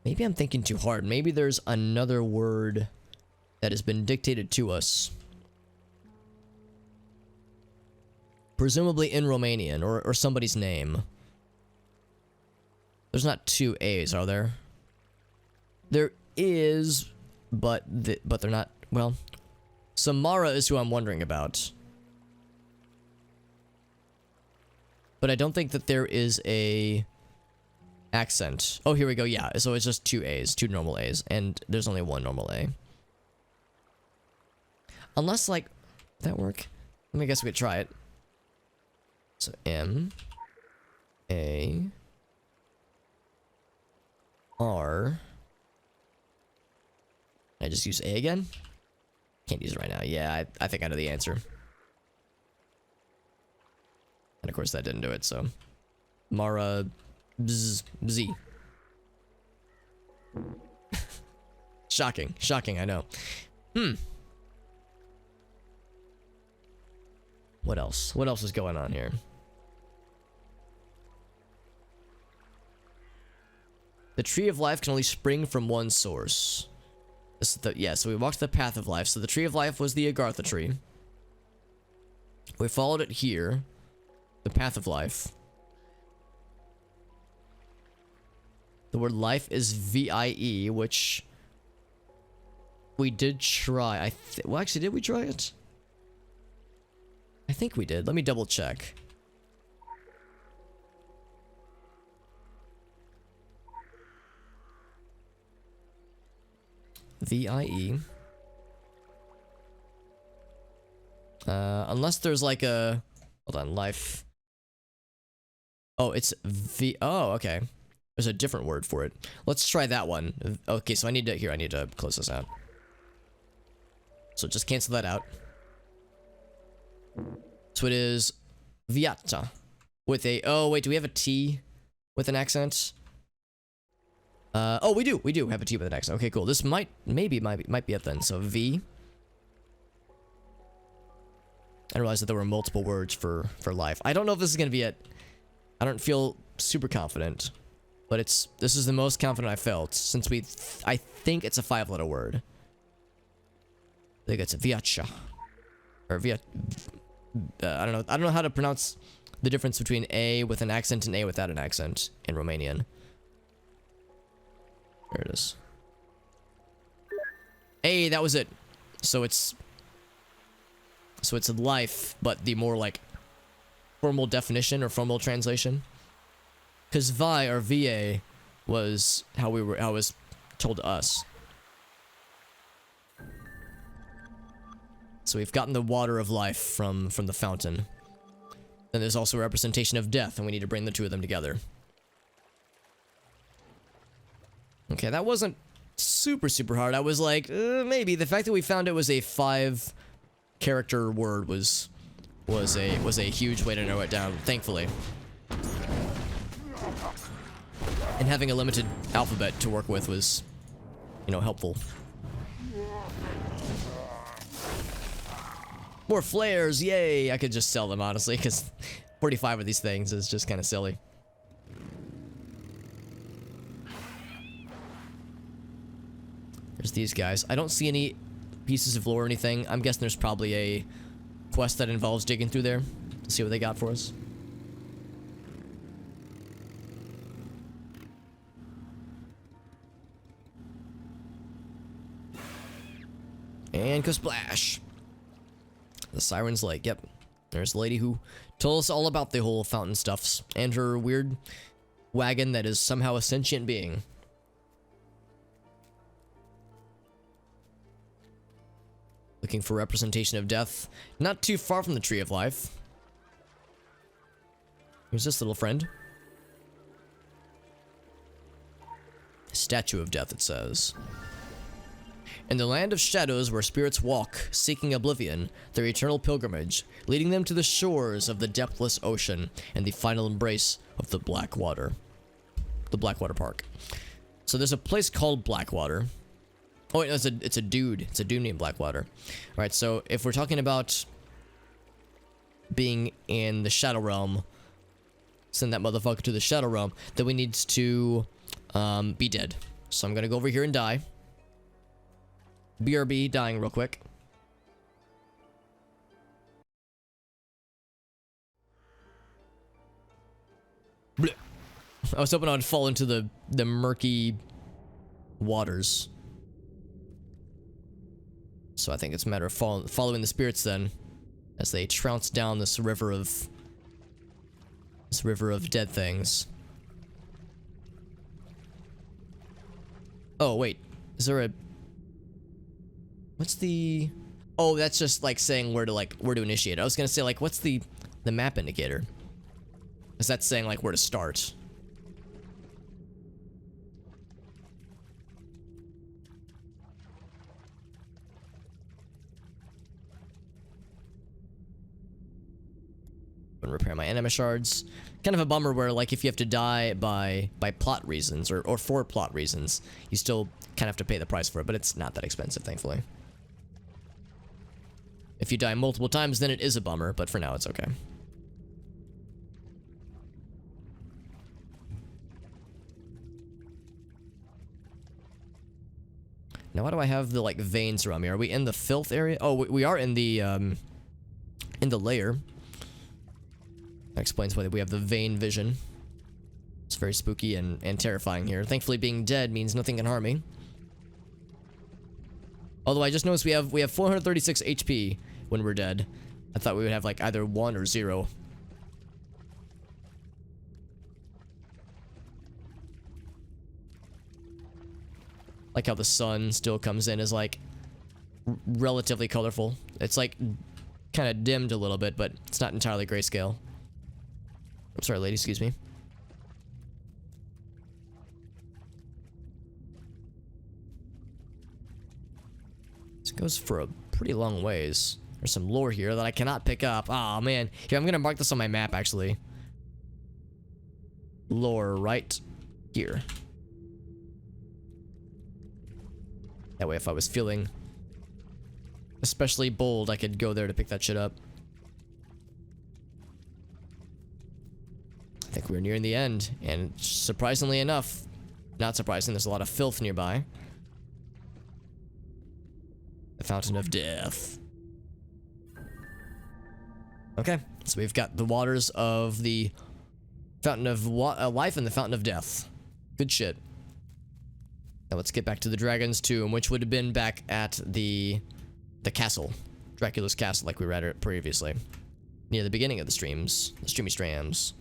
Maybe I'm thinking too hard. Maybe there's another word that has been dictated to us. Presumably in Romanian, or somebody's name. There's not 2 A's, are there? There is, but they're not, well... Samara is who I'm wondering about. But I don't think that there is a... accent. Oh, here we go, yeah. So it's just 2 A's, 2 normal A's, and there's only 1 normal A. Unless, like... Would that work? Let me guess we could try it. So, M... A... R... Can I just use A again? Can't use it right now. Yeah, I think I know the answer. And of course that didn't do it, so... Mara... Z. Shocking. Shocking, I know. What else? What else is going on here? The tree of life can only spring from one source. This is the, yeah, so we walked the path of life. So the tree of life was the Agartha tree. We followed it here. The path of life. The word life is V-I-E, which we did try. Well, actually, did we try it? I think we did. Let me double check. V-I-E. Unless there's like a... Hold on, life. Oh, it's V... Oh, okay. There's a different word for it. Let's try that one. Okay, so I need to close this out. So just cancel that out. So it is Viata with a... Oh, wait, do we have a T with an accent? Oh, we do have a T with an accent. Okay, cool. This might be it then. So V. I realized that there were multiple words for life. I don't know if this is gonna be it. I don't feel super confident, but this is the most confident I felt since I think it's a 5-letter word. I think it's a Viacha or Viat. I don't know how to pronounce the difference between A with an accent and A without an accent in Romanian. There it is. Hey, that was it. So it's life, but the more like formal definition or formal translation. Because Vi or VA was how it was told to us. So we've gotten the water of life from the fountain. Then there's also a representation of death, and we need to bring the 2 of them together. Okay, that wasn't super hard. I was like, maybe. The fact that we found it was a 5-character word was a huge way to narrow it down, thankfully. And having a limited alphabet to work with was, helpful. More flares, yay! I could just sell them, honestly, because 45 of these things is just kind of silly. There's these guys. I don't see any pieces of lore or anything. I'm guessing there's probably a quest that involves digging through there to see what they got for us. And go splash. The Siren's Lake, yep. There's a lady who told us all about the whole fountain stuffs and her weird wagon that is somehow a sentient being. Looking for representation of death. Not too far from the Tree of Life. Here's this little friend. Statue of Death, it says. In the land of shadows where spirits walk, seeking oblivion, their eternal pilgrimage, leading them to the shores of the depthless ocean and the final embrace of the Blackwater. The Blackwater Park. So there's a place called Blackwater. Oh wait, no, it's a dude. It's a dude named Blackwater. Alright, so if we're talking about being in the Shadow Realm, send that motherfucker to the Shadow Realm, then we need to be dead. So I'm gonna go over here and die. BRB, dying real quick. Blech. I was hoping I would fall into the murky waters. So I think it's a matter of following the spirits then, as they trounce down this river of dead things. Oh wait, is there a? What's the? Oh, that's just like saying where to initiate. I was gonna say like, what's the map indicator? Is that saying like where to start? And repair my anima shards. Kind of a bummer where like if you have to die by plot reasons or for plot reasons, you still kind of have to pay the price for it, but it's not that expensive, thankfully. If you die multiple times, then it is a bummer, but for now it's okay. Now why do I have the like veins around me? Are we in the filth area? Oh, we are in the lair. That explains why we have the vein vision. It's very spooky and terrifying here. Thankfully, being dead means nothing can harm me. Although I just noticed we have 436 HP when we're dead. I thought we would have like either 1 or 0. Like how the sun still comes in as like relatively colorful. It's like kind of dimmed a little bit, but it's not entirely grayscale. I'm sorry, lady, excuse me. This goes for a pretty long ways. There's some lore here that I cannot pick up. Oh man. Here, I'm gonna mark this on my map actually. Lore right here. That way if I was feeling especially bold, I could go there to pick that shit up. I think we're nearing the end, and surprisingly enough, not surprising, there's a lot of filth nearby. The Fountain of Death. Okay, so we've got the waters of the Fountain of Life and the Fountain of Death. Good shit. Now let's get back to the Dragon's Tomb, which would have been back at the castle. Dracula's castle, like we read it previously. Near the beginning of the streams. The streamy strams.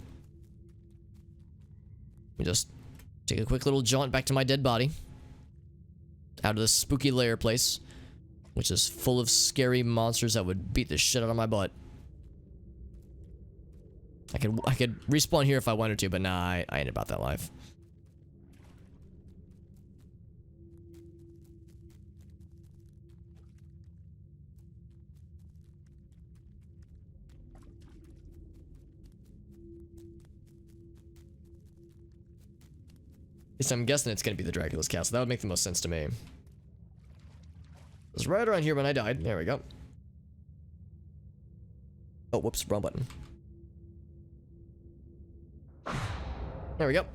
We just take a quick little jaunt back to my dead body. Out of this spooky lair place. Which is full of scary monsters that would beat the shit out of my butt. I could respawn here if I wanted to, but nah, I ain't about that life. At least I'm guessing it's gonna be the Dracula's castle. That would make the most sense to me. It was right around here when I died. There we go. Oh, whoops, wrong button. There we go.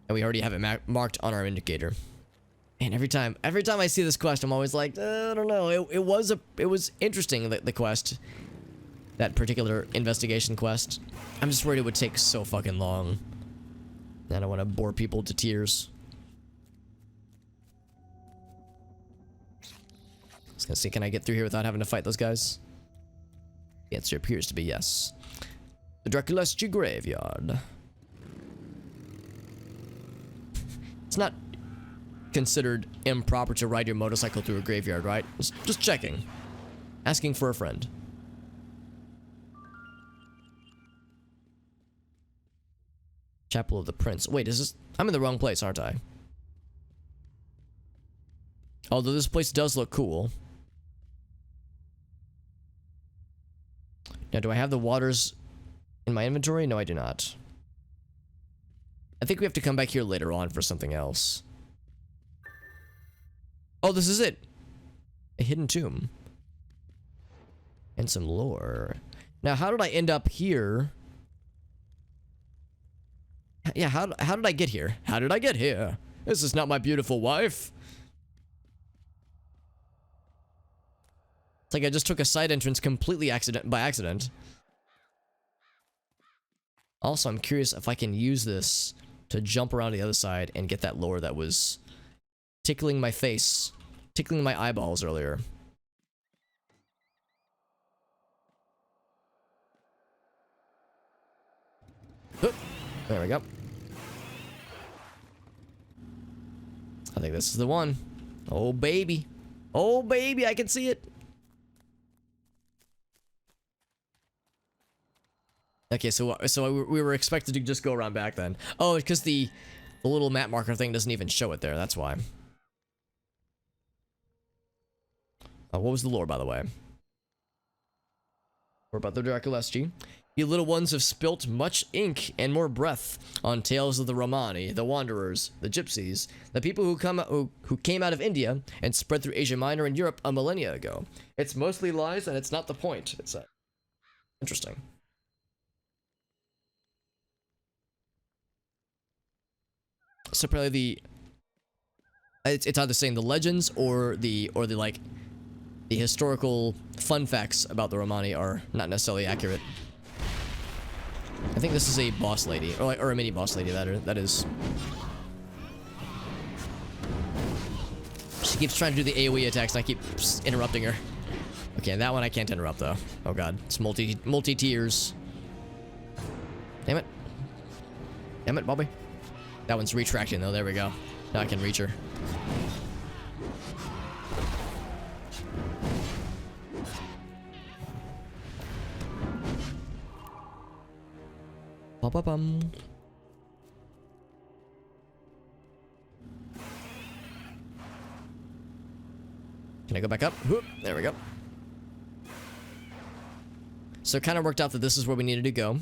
And we already have it marked on our indicator. And every time I see this quest, I'm always like, I don't know. It was interesting, the quest. That particular investigation quest. I'm just worried it would take so fucking long. I don't want to bore people to tears. was gonna see, can I get through here without having to fight those guys? The answer appears to be yes. The Draculeschi Graveyard. It's not considered improper to ride your motorcycle through a graveyard, right? Just checking. Asking for a friend. Chapel of the Prince. Wait, is this... I'm in the wrong place, aren't I? Although this place does look cool. Now, do I have the waters in my inventory? No, I do not. I think we have to come back here later on for something else. Oh, this is it. A hidden tomb. And some lore. Now, how did I end up here? Yeah, how did I get here? How did I get here? This is not my beautiful wife. It's like I just took a side entrance completely by accident. Also, I'm curious if I can use this to jump around to the other side and get that lore that was tickling my face, tickling my eyeballs earlier. Oop, there we go. I think this is the one. Oh, baby. Oh, baby, I can see it. Okay, so we were expected to just go around back then. Oh, because the little map marker thing doesn't even show it there. That's why. What was the lore, by the way? Or about the Draculeschi. You little ones have spilt much ink and more breath on tales of the Romani, the Wanderers, the Gypsies, the people who came out of India and spread through Asia Minor and Europe a millennia ago. It's mostly lies, and it's not the point. It's interesting. So probably it's either saying the legends or the like the historical fun facts about the Romani are not necessarily accurate. I think this is a boss lady or a mini boss lady that is. She keeps trying to do the AoE attacks and I keep interrupting her. Okay, that one I can't interrupt though. Oh god, it's multi tiers. Damn it. Damn it, Bobby. That one's retracting though, there we go. Now I can reach her. Ba-ba-bum. Can I go back up? Whoop, there we go. So it kind of worked out that this is where we needed to go.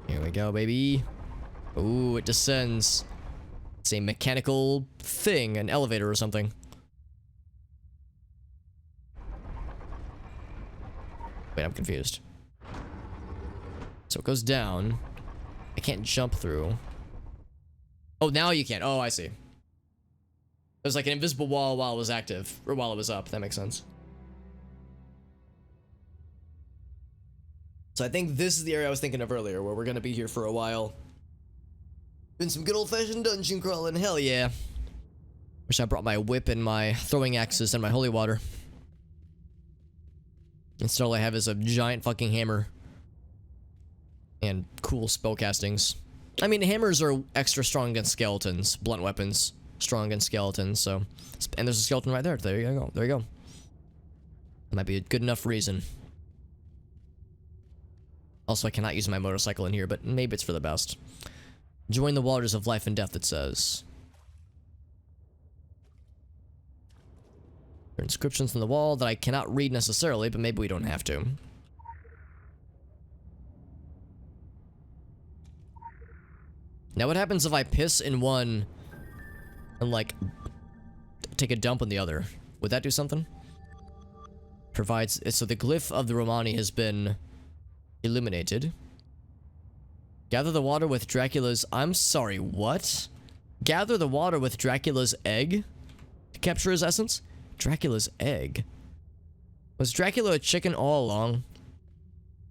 Here we go, baby. Ooh, it descends. It's a mechanical thing, an elevator or something. Wait, I'm confused. So it goes down. I can't jump through. Oh, now you can. Oh, I see. It was like an invisible wall while it was active, or while it was up. That makes sense. So I think this is the area I was thinking of earlier, where we're gonna be here for a while. Doing some good old-fashioned dungeon crawling. Hell yeah. Wish I brought my whip and my throwing axes and my holy water. Instead, all I have is a giant fucking hammer. And cool spell castings. I mean, hammers are extra strong against skeletons. Blunt weapons, strong against skeletons, so... And there's a skeleton right there. There you go. There you go. That might be a good enough reason. Also, I cannot use my motorcycle in here, but maybe it's for the best. Join the waters of life and death, it says. There are inscriptions on the wall that I cannot read necessarily, but maybe we don't have to. Now what happens if I piss in one and like take a dump in the other? Would that do something? Provides, so the glyph of the Romani has been illuminated. Gather the water with Dracula's... I'm sorry, what? Gather the water with Dracula's egg to capture his essence? Dracula's egg? Was Dracula a chicken all along?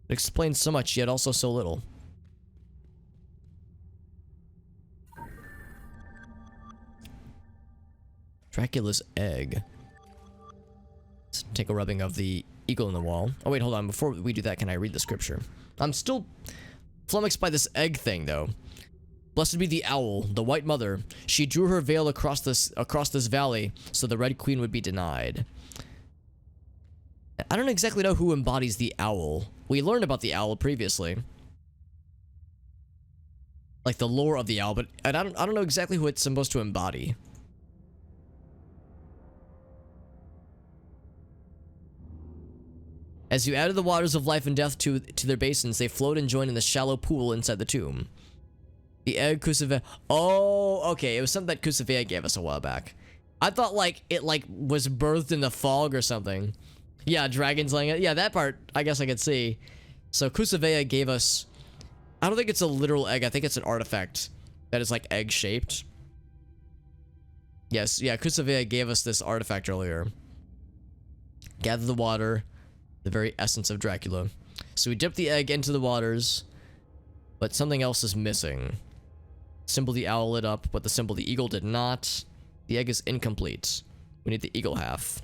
It explains so much, yet also so little. Dracula's egg. Let's take a rubbing of the eagle in the wall. Oh wait, hold on. Before we do that, can I read the scripture? I'm still flummoxed by this egg thing, though. Blessed be the owl, the white mother. She drew her veil across this valley, so the Red Queen would be denied. I don't exactly know who embodies the owl. We learned about the owl previously, like the lore of the owl, but I don't know exactly who it's supposed to embody. As you added the waters of life and death to their basins, they flowed and joined in the shallow pool inside the tomb. The egg Kusavea. Oh, okay. It was something that Kusavea gave us a while back. I thought it was birthed in the fog or something. Yeah, dragons laying it. Yeah, that part I guess I could see. So Kusavea gave us. I don't think it's a literal egg. I think it's an artifact that is like egg shaped. Yes, yeah. Kusavea gave us this artifact earlier. Gather the water. The very essence of Dracula. So we dip the egg into the waters, but something else is missing. Symbol the owl lit up, but the symbol the eagle did not. The egg is incomplete. We need the eagle half.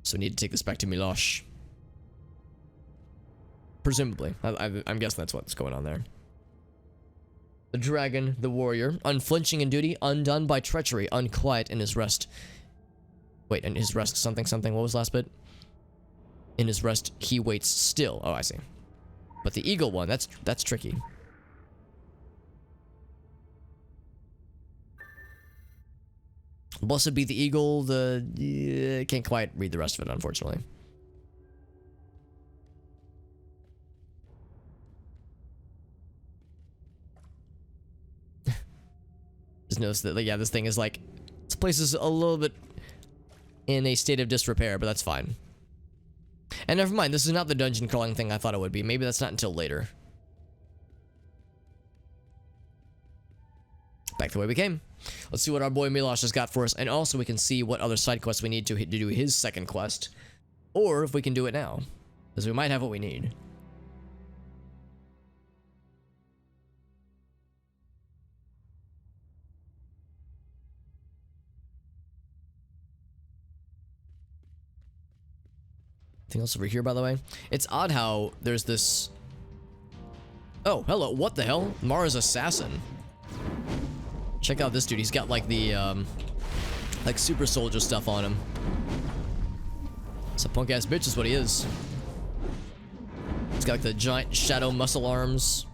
So we need to take this back to Milosh. Presumably. I'm guessing that's what's going on there. The dragon, the warrior, unflinching in duty, undone by treachery, unquiet in his rest. Wait, in his rest, something. What was the last bit? In his rest, he waits still. Oh, I see. But the eagle one, that's tricky. Blessed be the eagle, can't quite read the rest of it, unfortunately. Just notice that, yeah, this thing is like, this place is a little bit in a state of disrepair, but that's fine. And never mind, this is not the dungeon crawling thing I thought it would be. Maybe that's not until later. Back the way we came. Let's see what our boy Milosh has got for us, and also we can see what other side quests we need to do his second quest, or if we can do it now, because we might have what we need. Anything else over here, by the way? It's odd how there's this... Oh, hello. What the hell? Mara's assassin. Check out this dude. He's got like the, like super soldier stuff on him. It's a punk ass bitch is what he is. He's got like the giant shadow muscle arms.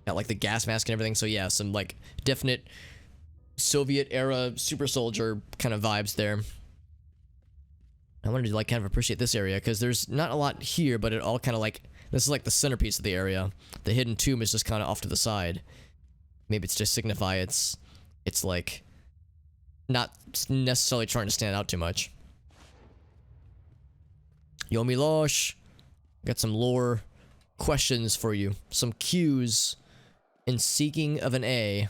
Got like the gas mask and everything. So yeah, some like definite Soviet era super soldier kind of vibes there. I wanted to like kind of appreciate this area because there's not a lot here, but it all kind of like, this is like the centerpiece of the area. The hidden tomb is just kind of off to the side. Maybe it's to signify it's like not necessarily trying to stand out too much. Yo Milosh, got some lore questions for you. Some cues in seeking of an A.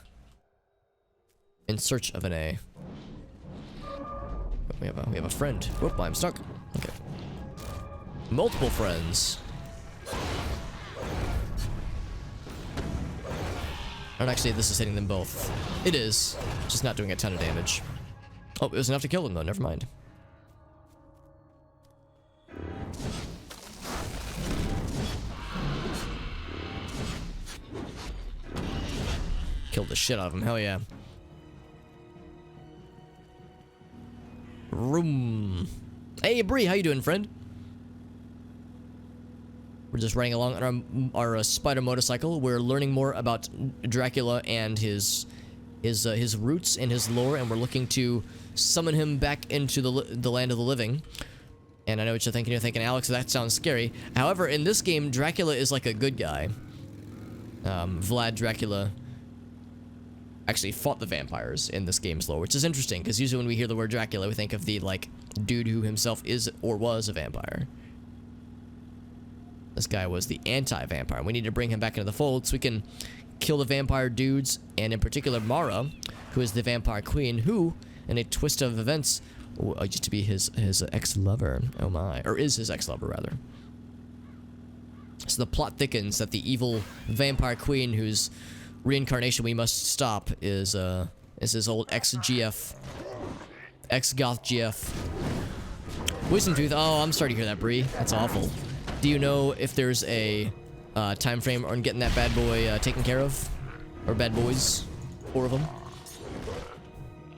In search of an A. We have a friend. Whoop, I'm stuck. Okay. Multiple friends. And actually, this is hitting them both. It is. Just not doing a ton of damage. Oh, it was enough to kill them though. Never mind. Killed the shit out of him. Hell yeah. Room. Hey, Bree, how you doing, friend? We're just riding along on our spider motorcycle. We're learning more about Dracula and his roots and his lore, and we're looking to summon him back into the land of the living. And I know what you're thinking. You're thinking, Alex, that sounds scary. However, in this game, Dracula is like a good guy. Vlad Dracula actually fought the vampires in this game's lore, which is interesting, because usually when we hear the word Dracula, we think of the, like, dude who himself is or was a vampire. This guy was the anti-vampire. We need to bring him back into the fold so we can kill the vampire dudes, and in particular Mara, who is the vampire queen, who, in a twist of events, used to be his ex-lover. Oh my. Or is his ex-lover, rather. So the plot thickens that the evil vampire queen whose reincarnation we must stop is his old ex-GF. Ex-goth GF. Wisdom tooth. Oh, I'm sorry to hear that, Bree. That's awful. Do you know if there's a time frame on getting that bad boy taken care of? Or bad boys? 4 of them?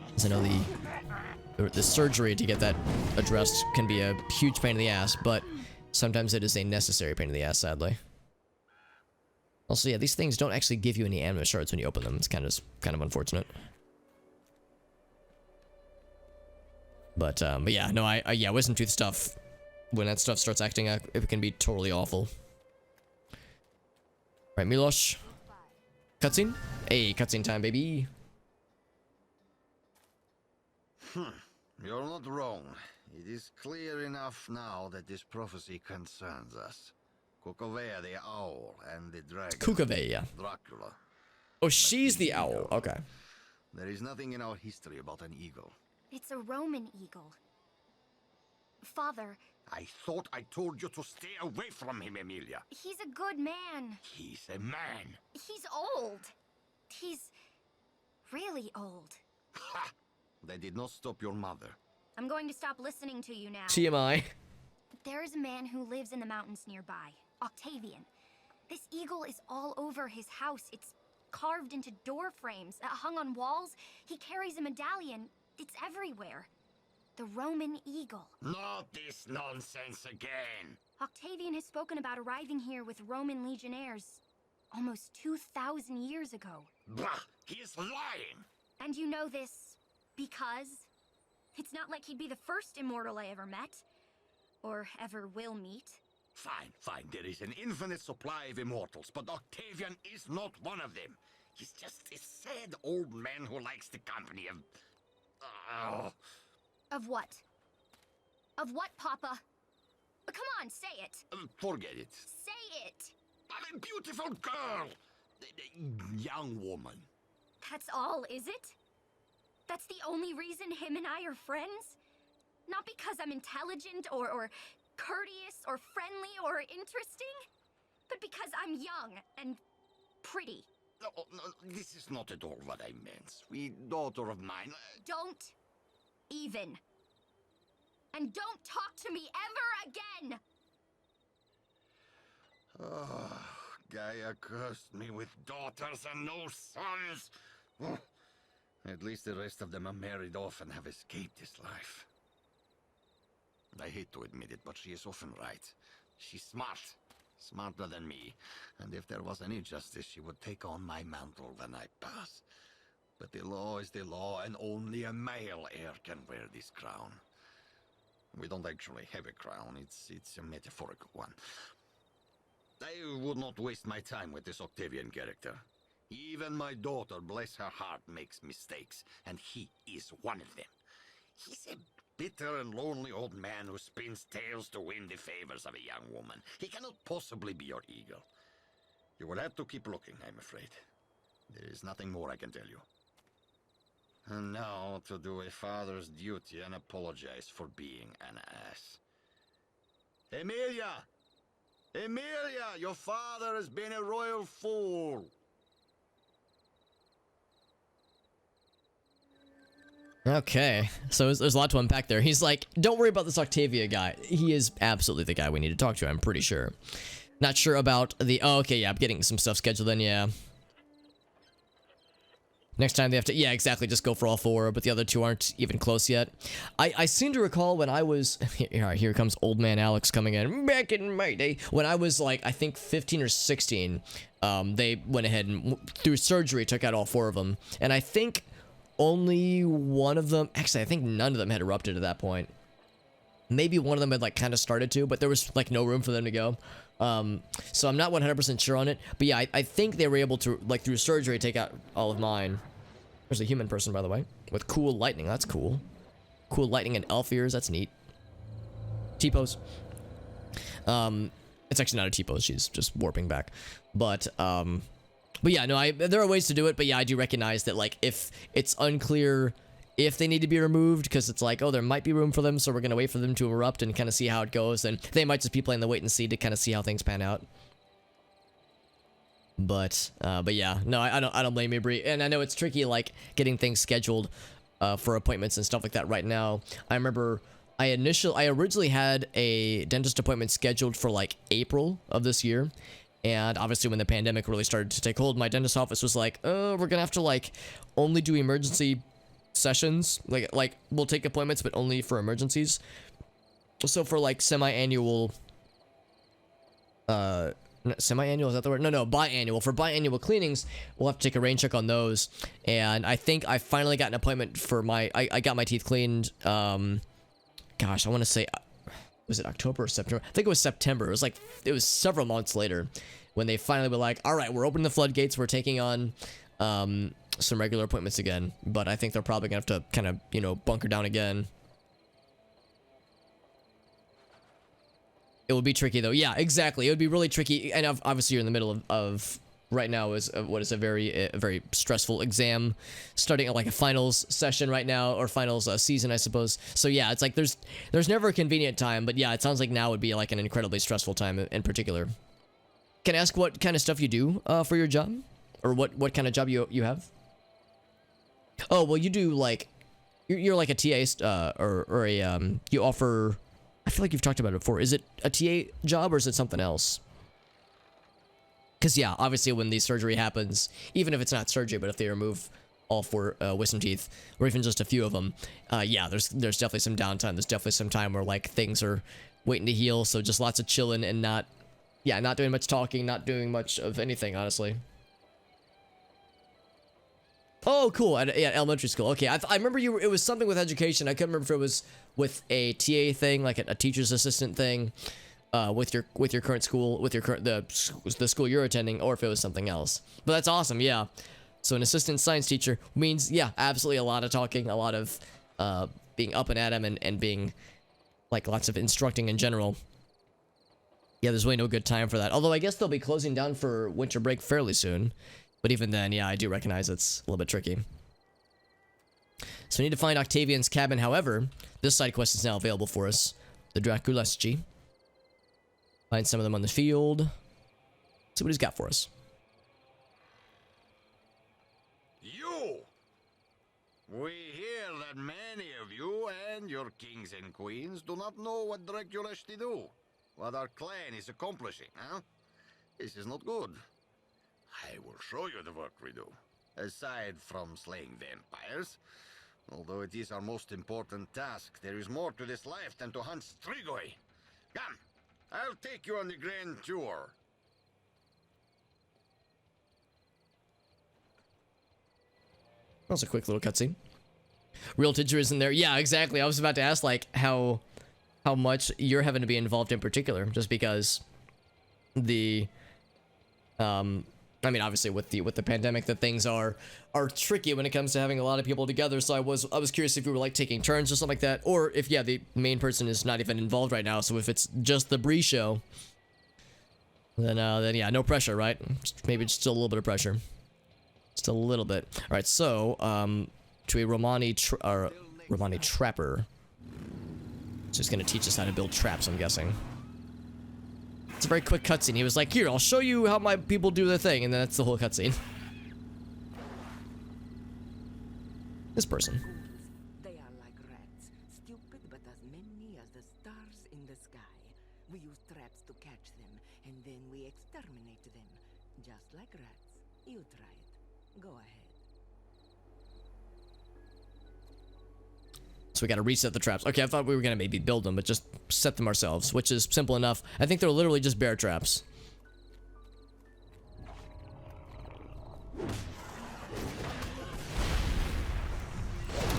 Because I know the surgery to get that addressed can be a huge pain in the ass, but sometimes it is a necessary pain in the ass, sadly. Also, yeah, these things don't actually give you any anima shards when you open them. It's kind of unfortunate. But yeah, no, yeah, wisdom tooth stuff. When that stuff starts acting up, it can be totally awful. Right, Milosh. Cutscene? Hey, cutscene time, baby. You're not wrong. It is clear enough now that this prophecy concerns us. Kukovea the owl and the dragon. Kukovea. Dracula. Oh, she's the owl. Okay. There is nothing in our history about an eagle. It's a Roman eagle. Father, I thought I told you to stay away from him, Emilia. he's a good man. He's a man. He's old. He's really old. Ha! That did not stop your mother. I'm going to stop listening to you now. TMI. There is a man who lives in the mountains nearby, Octavian. This eagle is all over his house. It's carved into door frames, hung on walls. He carries a medallion. It's everywhere. The Roman eagle. Not this nonsense again. Octavian has spoken about arriving here with Roman legionnaires almost 2,000 years ago. Bah! He is lying! And you know this because it's not like he'd be the first immortal I ever met. Or ever will meet. Fine, fine. There is an infinite supply of immortals, but Octavian is not one of them. He's just a sad old man who likes the company of... Of what? Of what, Papa? Come on, say it. Forget it. Say it. I'm a beautiful girl. A young woman. That's all, is it? That's the only reason him and I are friends? Not because I'm intelligent or courteous or friendly or interesting, but because I'm young and pretty. No, no, this is not at all what I meant. Sweet daughter of mine. Don't even. And don't talk to me ever again! Oh, Gaia cursed me with daughters and no sons. Oh, at least the rest of them are married off and have escaped this life. I hate to admit it, but she is often right. She's smart. Smarter than me. And if there was any justice, she would take on my mantle when I pass. But the law is the law, and only a male heir can wear this crown. We don't actually have a crown. It's a metaphorical one. I would not waste my time with this Octavian character. Even my daughter, bless her heart, makes mistakes, and he is one of them. He's a bitter and lonely old man who spins tales to win the favors of a young woman. He cannot possibly be your eagle. You will have to keep looking, I'm afraid. There is nothing more I can tell you. And now to do a father's duty and apologize for being an ass. Emilia! Emilia! Your father has been a royal fool! Okay, so there's a lot to unpack there. He's like, don't worry about this Octavia guy. He is absolutely the guy we need to talk to, I'm pretty sure. Not sure about the... Oh, okay, yeah, I'm getting some stuff scheduled in, yeah. Next time they have to... Yeah, exactly, just go for all 4, but the other 2 aren't even close yet. I seem to recall when I was... Here comes old man Alex coming in. Back in my day, when I was like, I think 15 or 16, they went ahead and through surgery took out all 4 of them. And I think... only one of them, actually I think none of them had erupted at that point. Maybe one of them had like kind of started to, but there was like no room for them to go. So I'm not 100% sure on it, but yeah, I think they were able to like through surgery take out all of mine. There's a human person, by the way, with cool lightning. That's cool. Cool lightning and elf ears. That's neat. T-pose. It's actually not a T-pose. She's just warping back, but yeah, no, there are ways to do it, but yeah, I do recognize that, like, if it's unclear if they need to be removed, because it's like, oh, there might be room for them, so we're going to wait for them to erupt and kind of see how it goes, and they might just be playing the wait and see to kind of see how things pan out. But yeah, no, I don't blame you, Bree. And I know it's tricky, like getting things scheduled for appointments and stuff like that right now. I remember I originally had a dentist appointment scheduled for like April of this year. And obviously when the pandemic really started to take hold, my dentist office was like, oh, we're gonna have to like only do emergency sessions. Like we'll take appointments, but only for emergencies. So for like semi-annual, semi-annual, is that the word? No, biannual. For biannual cleanings, we'll have to take a rain check on those. And I think I finally got an appointment for I got my teeth cleaned, gosh, I want to say, was it October or September? I think it was September. It was several months later when they finally were like, all right, we're opening the floodgates. We're taking on some regular appointments again. But I think they're probably going to have to kind of, you know, bunker down again. It would be tricky, though. Yeah, exactly. It would be really tricky. And obviously, you're in the middle of right now is what is a very stressful exam, starting at like a finals session right now, or finals season, I suppose. So yeah, it's like there's never a convenient time, but yeah, it sounds like now would be like an incredibly stressful time in particular. Can I ask what kind of stuff you do for your job, or what kind of job you have? Oh, well, you do like you're like a TA or a you offer. I feel like you've talked about it before. Is it a TA job or is it something else? Because, yeah, obviously when the surgery happens, even if it's not surgery, but if they remove all 4 wisdom teeth, or even just a few of them, yeah, there's definitely some downtime. There's definitely some time where, like, things are waiting to heal, so just lots of chilling and not doing much talking, not doing much of anything, honestly. Oh, cool. Yeah, elementary school. Okay, I remember it was something with education. I couldn't remember if it was with a TA thing, like a teacher's assistant thing. With your current school, with the school you're attending, or if it was something else. But that's awesome, yeah. So an assistant science teacher means, yeah, absolutely a lot of talking, a lot of being up and at 'em and being like lots of instructing in general. Yeah, there's really no good time for that. Although I guess they'll be closing down for winter break fairly soon. But even then, yeah, I do recognize it's a little bit tricky. So we need to find Octavian's cabin. However, this side quest is now available for us. The Draculeschi. Find some of them on the field. See what he's got for us. You! We hear that many of you and your kings and queens do not know what Draculeschi do. What our clan is accomplishing, huh? This is not good. I will show you the work we do. Aside from slaying vampires, although it is our most important task, there is more to this life than to hunt Strigoi. Come! I'll take you on the grand tour. That was a quick little cutscene. Real teacher isn't there. Yeah, exactly. I was about to ask, like, how much you're having to be involved in particular, just because the, I mean, obviously with the pandemic, that things are tricky when it comes to having a lot of people together. So I was curious if you were like taking turns or something like that, or if, yeah, the main person is not even involved right now. So if it's just the Bree show, then yeah, no pressure, right? Maybe just still a little bit of pressure, just a little bit. All right, so to a Romani trapper, just gonna teach us how to build traps, I'm guessing. It's a very quick cutscene. He was like, here, I'll show you how my people do their thing, and then that's the whole cutscene. This person. They are like rats, stupid but as many as the stars in the sky. We use traps to catch them, and then we exterminate them. Just like rats. You try it. Go ahead. So we gotta reset the traps. Okay, I thought we were gonna maybe build them, but just set them ourselves, which is simple enough. I think they're literally just bear traps.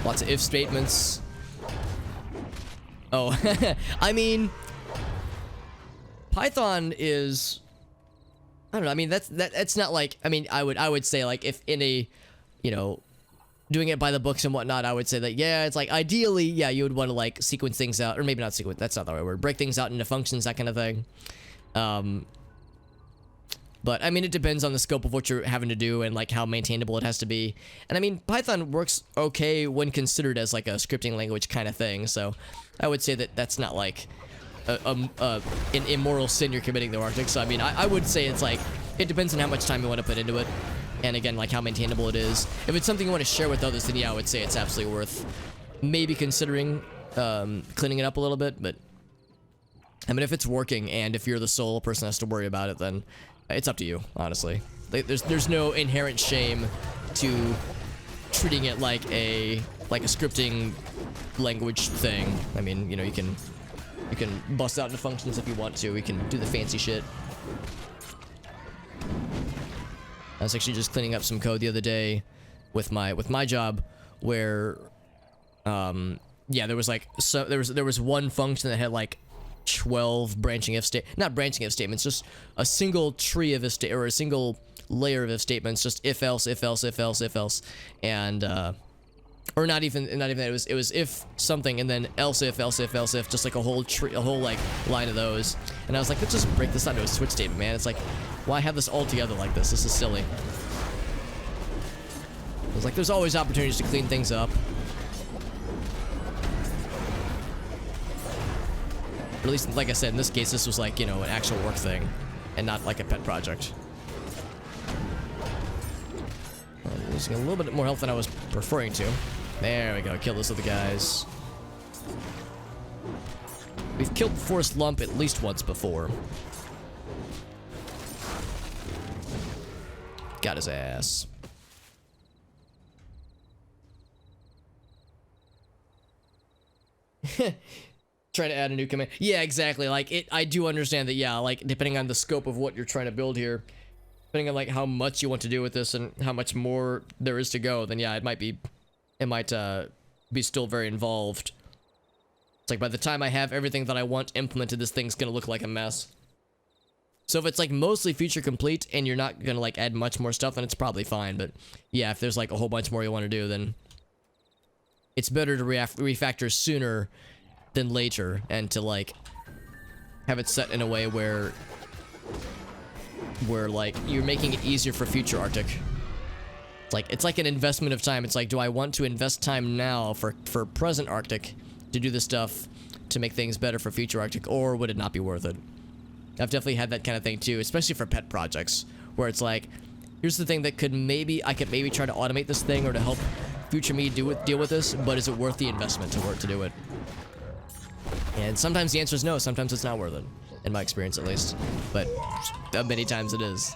Lots of if statements. Oh, I mean, Python is, I don't know. I mean, that's not like, I mean, I would say like if in a, you know, doing it by the books and whatnot, I would say that, yeah, it's like ideally, yeah, you would want to like sequence things out, or maybe not sequence, that's not the right word, break things out into functions, that kind of thing. But I mean, it depends on the scope of what you're having to do and like how maintainable it has to be. And I mean, Python works okay when considered as like a scripting language kind of thing. So I would say that that's not like an immoral sin you're committing, the Arctic. So I mean, I would say it's like it depends on how much time you want to put into it, and again, like how maintainable it is. If it's something you want to share with others, then yeah, I would say it's absolutely worth maybe considering cleaning it up a little bit. But I mean, if it's working and if you're the sole person that has to worry about it, then it's up to you, honestly. There's no inherent shame to treating it like a scripting language thing. I mean, you know, you can bust out into functions if you want to. We can do the fancy shit. I was actually just cleaning up some code the other day with my job where yeah, there was like there was one function that had like 12 branching if not branching if statements, just a single tree of if or a single layer of if statements, just if else, if else, if else, if else, and or not even that, it was if something and then else if, just like a whole tree, a whole like line of those. And I was like, let's just break this down to a switch statement, man. It's like, why have this all together like this? This is silly. I was like, there's always opportunities to clean things up. Or at least, like I said, in this case, this was like, you know, an actual work thing and not like a pet project. I'm losing a little bit more health than I was preferring to. There we go. Kill those other guys. We've killed Forest Lump at least once before. Got his ass. Try to add a new command. Yeah, exactly. Like, I do understand that, yeah, like, depending on the scope of what you're trying to build here, depending on, like, how much you want to do with this and how much more there is to go, then, yeah, it might be still very involved. It's like, by the time I have everything that I want implemented, this thing's gonna look like a mess. So if it's, like, mostly feature complete and you're not gonna, like, add much more stuff, then it's probably fine. But, yeah, if there's, like, a whole bunch more you want to do, then it's better to refactor sooner than later, and to like have it set in a way where like you're making it easier for future Arctic. It's like an investment of time. It's like, do I want to invest time now for present Arctic to do this stuff to make things better for future Arctic, or would it not be worth it? I've definitely had that kind of thing too, especially for pet projects, where it's like, here's the thing that I could maybe try to automate this thing or to help future me deal with this, but is it worth the investment to do it? And sometimes the answer is no, sometimes it's not worth it, in my experience at least. But many times it is.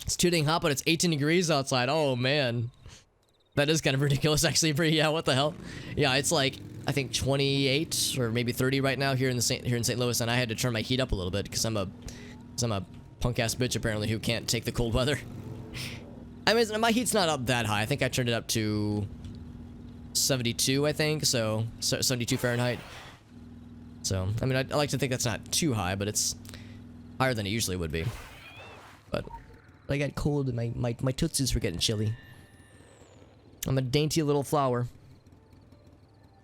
It's too dang hot, but it's 18 degrees outside. Oh man. That is kind of ridiculous, actually. Yeah, what the hell? Yeah, it's like, I think 28 or maybe 30 right now here in St. Louis, and I had to turn my heat up a little bit because I'm a punk ass bitch apparently who can't take the cold weather. I mean, my heat's not up that high. I think I turned it up to 72, I think, so 72 Fahrenheit. So, I mean, I like to think that's not too high, but it's higher than it usually would be. But I got cold and my tootsies were getting chilly. I'm a dainty little flower.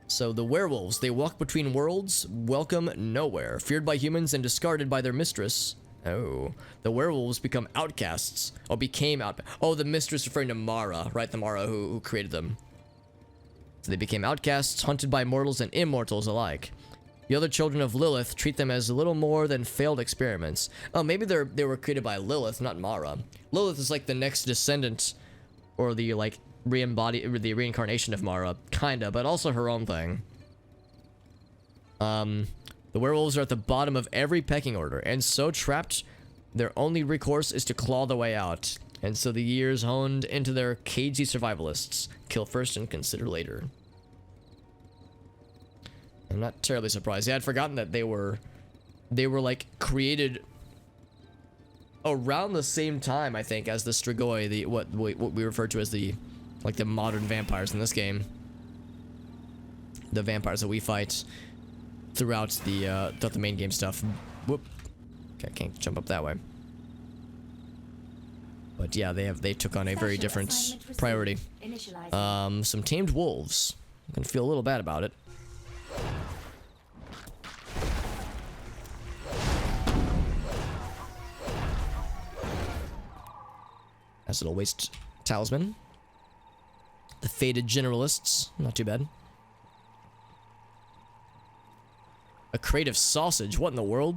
So the werewolves, they walk between worlds, welcome nowhere, feared by humans and discarded by their mistress. Oh, the werewolves become outcasts. Oh, became out. Oh, the mistress referring to Mara, right? The Mara who created them. So they became outcasts, hunted by mortals and immortals alike. The other children of Lilith treat them as little more than failed experiments. Oh, maybe they were created by Lilith, not Mara. Lilith is like the next descendant, or the like the reincarnation of Mara, kinda, but also her own thing. The werewolves are at the bottom of every pecking order, and so trapped, their only recourse is to claw their way out. And so the years honed into their cagey survivalists. Kill first and consider later. I'm not terribly surprised. Yeah, I'd forgotten that they were like created around the same time, I think, as the Strigoi, what we refer to as the modern vampires in this game. The vampires that we fight throughout the main game stuff. Whoop. Okay, I can't jump up that way. But yeah, they took on a very different priority. Some tamed wolves. I'm gonna feel a little bad about it. Nice little waist talisman. The faded generalists, not too bad. A crate of sausage, what in the world?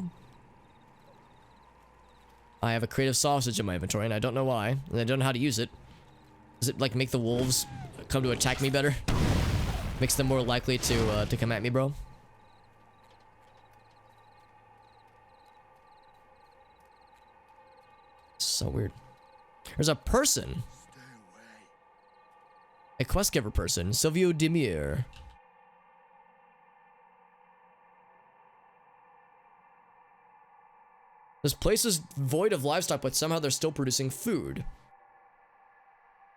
I have a creative sausage in my inventory, and I don't know why, and I don't know how to use it. Does it, like, make the wolves come to attack me better? Makes them more likely to come at me, bro? So weird. There's a person. A quest giver person, Silvio Demir. This place is void of livestock, but somehow they're still producing food.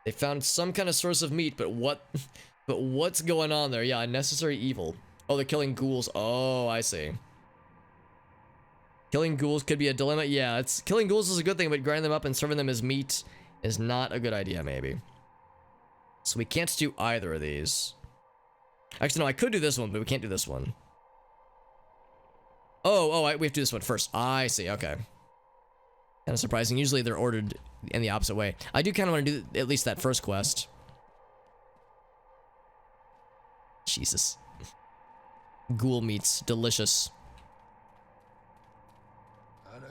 They found some kind of source of meat, but what's going on there? Yeah, unnecessary evil. Oh, they're killing ghouls. Oh, I see. Killing ghouls could be a dilemma. Yeah, killing ghouls is a good thing, but grinding them up and serving them as meat is not a good idea, maybe. So we can't do either of these. Actually, no, I could do this one, but we can't do this one. Oh, we have to do this one first. I see, okay. Kind of surprising. Usually they're ordered in the opposite way. I do kind of want to do at least that first quest. Jesus. Ghoul meats. Delicious.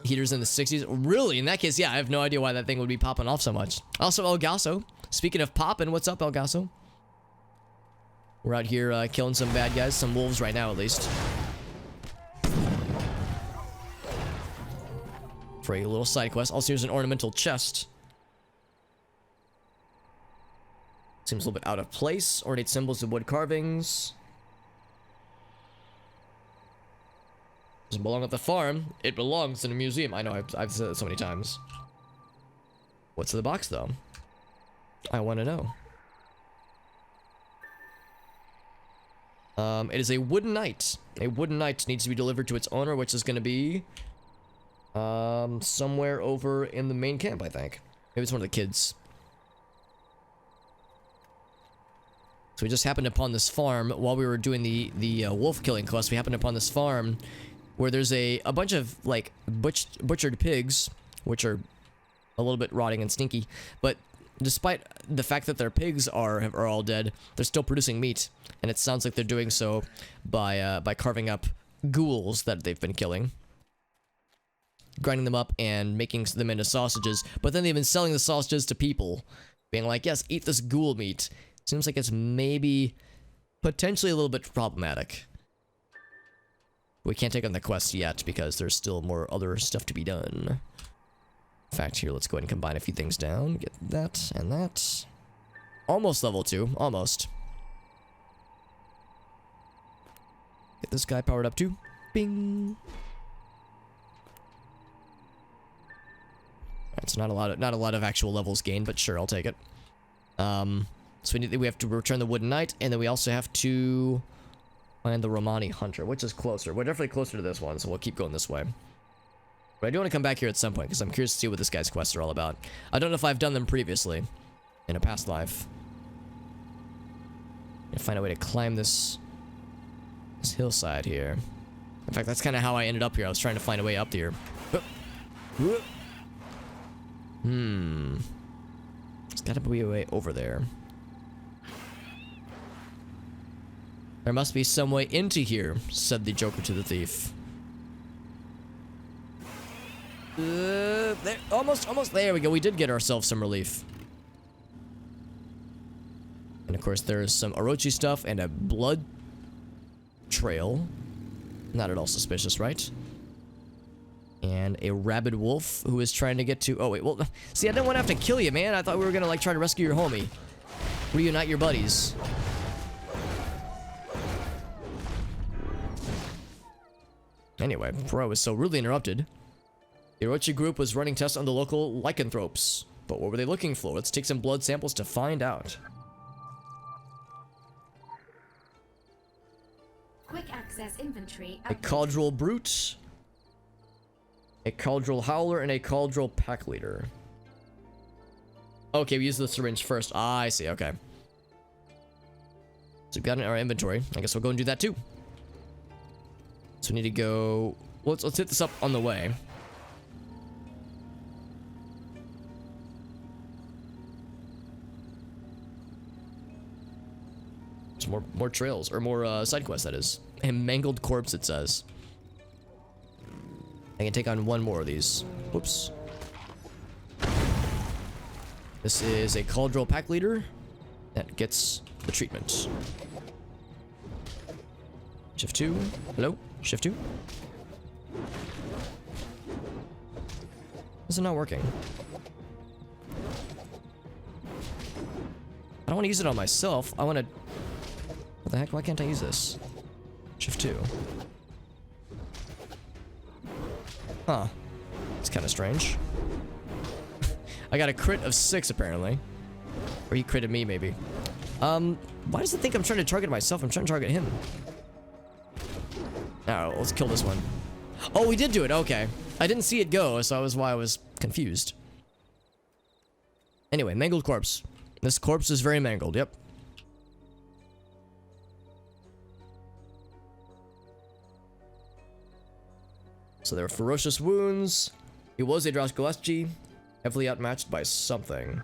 Heaters in the 60s. Really? In that case, yeah, I have no idea why that thing would be popping off so much. Also, El Gaso. Speaking of popping, what's up, El Gaso? We're out here killing some bad guys. Some wolves right now, at least. For a little side quest. Also, here's an ornamental chest. Seems a little bit out of place. Ornate symbols of wood carvings. Doesn't belong at the farm. It belongs in a museum. I know, I've said it so many times. What's in the box, though? I want to know. It is a wooden knight. A wooden knight needs to be delivered to its owner, which is going to be somewhere over in the main camp, I think. Maybe it's one of the kids. So we just happened upon this farm while we were doing the wolf killing quest. We happened upon this farm where there's a bunch of like butchered pigs, which are a little bit rotting and stinky. But despite the fact that their pigs are all dead, they're still producing meat, and it sounds like they're doing so by carving up ghouls that they've been killing, grinding them up and making them into sausages. But then they've been selling the sausages to people, being like, "Yes, eat this ghoul meat." Seems like it's maybe potentially a little bit problematic. We can't take on the quest yet because there's still more other stuff to be done. In fact, here, let's go ahead and combine a few things down. Get that and that. Almost level 2. Almost. Get this guy powered up too. Bing. That's not a lot of actual levels gained, but sure, I'll take it. So we have to return the wooden knight, and then we also have to find the Romani hunter, which is closer. We're definitely closer to this one, so we'll keep going this way. But I do want to come back here at some point, because I'm curious to see what this guy's quests are all about. I don't know if I've done them previously, in a past life. I'm gonna find a way to climb this hillside here. In fact, that's kind of how I ended up here. I was trying to find a way up here. There's gotta be a way over there. There must be some way into here, said the Joker to the thief. There, almost there we go. We did get ourselves some relief. And of course there's some Orochi stuff and a blood trail. Not at all suspicious, right? And a rabid wolf who is trying to get to... Oh, wait, well... See, I didn't want to have to kill you, man. I thought we were gonna, like, try to rescue your homie. Were you not your buddies? Anyway, before I was so rudely interrupted, the Orochi group was running tests on the local lycanthropes. But what were they looking for? Let's take some blood samples to find out. Quick access inventory. A Caudral Brute, a Caudral Howler, and a Caudral Pack Leader. Okay, we use the syringe first. Ah, I see, okay. So we've got it in our inventory. I guess we'll go and do that too. So we need to go... Let's hit this up on the way. There's more trails, or more side quests, that is. A mangled corpse, it says. I can take on one more of these. Whoops. This is a Cauldron pack leader that gets the treatment. Shift 2. Hello? Shift 2. This is not working. I don't want to use it on myself. I want to... What the heck? Why can't I use this? Shift 2. Huh. It's kind of strange. I got a crit of 6 apparently. Or he critted me maybe. Why does it think I'm trying to target myself? I'm trying to target him. Alright, let's kill this one. Oh, we did do it. Okay. I didn't see it go, so that was why I was confused. Anyway, mangled corpse. This corpse is very mangled, yep. So there are ferocious wounds. He was a Droskolaski, heavily outmatched by something.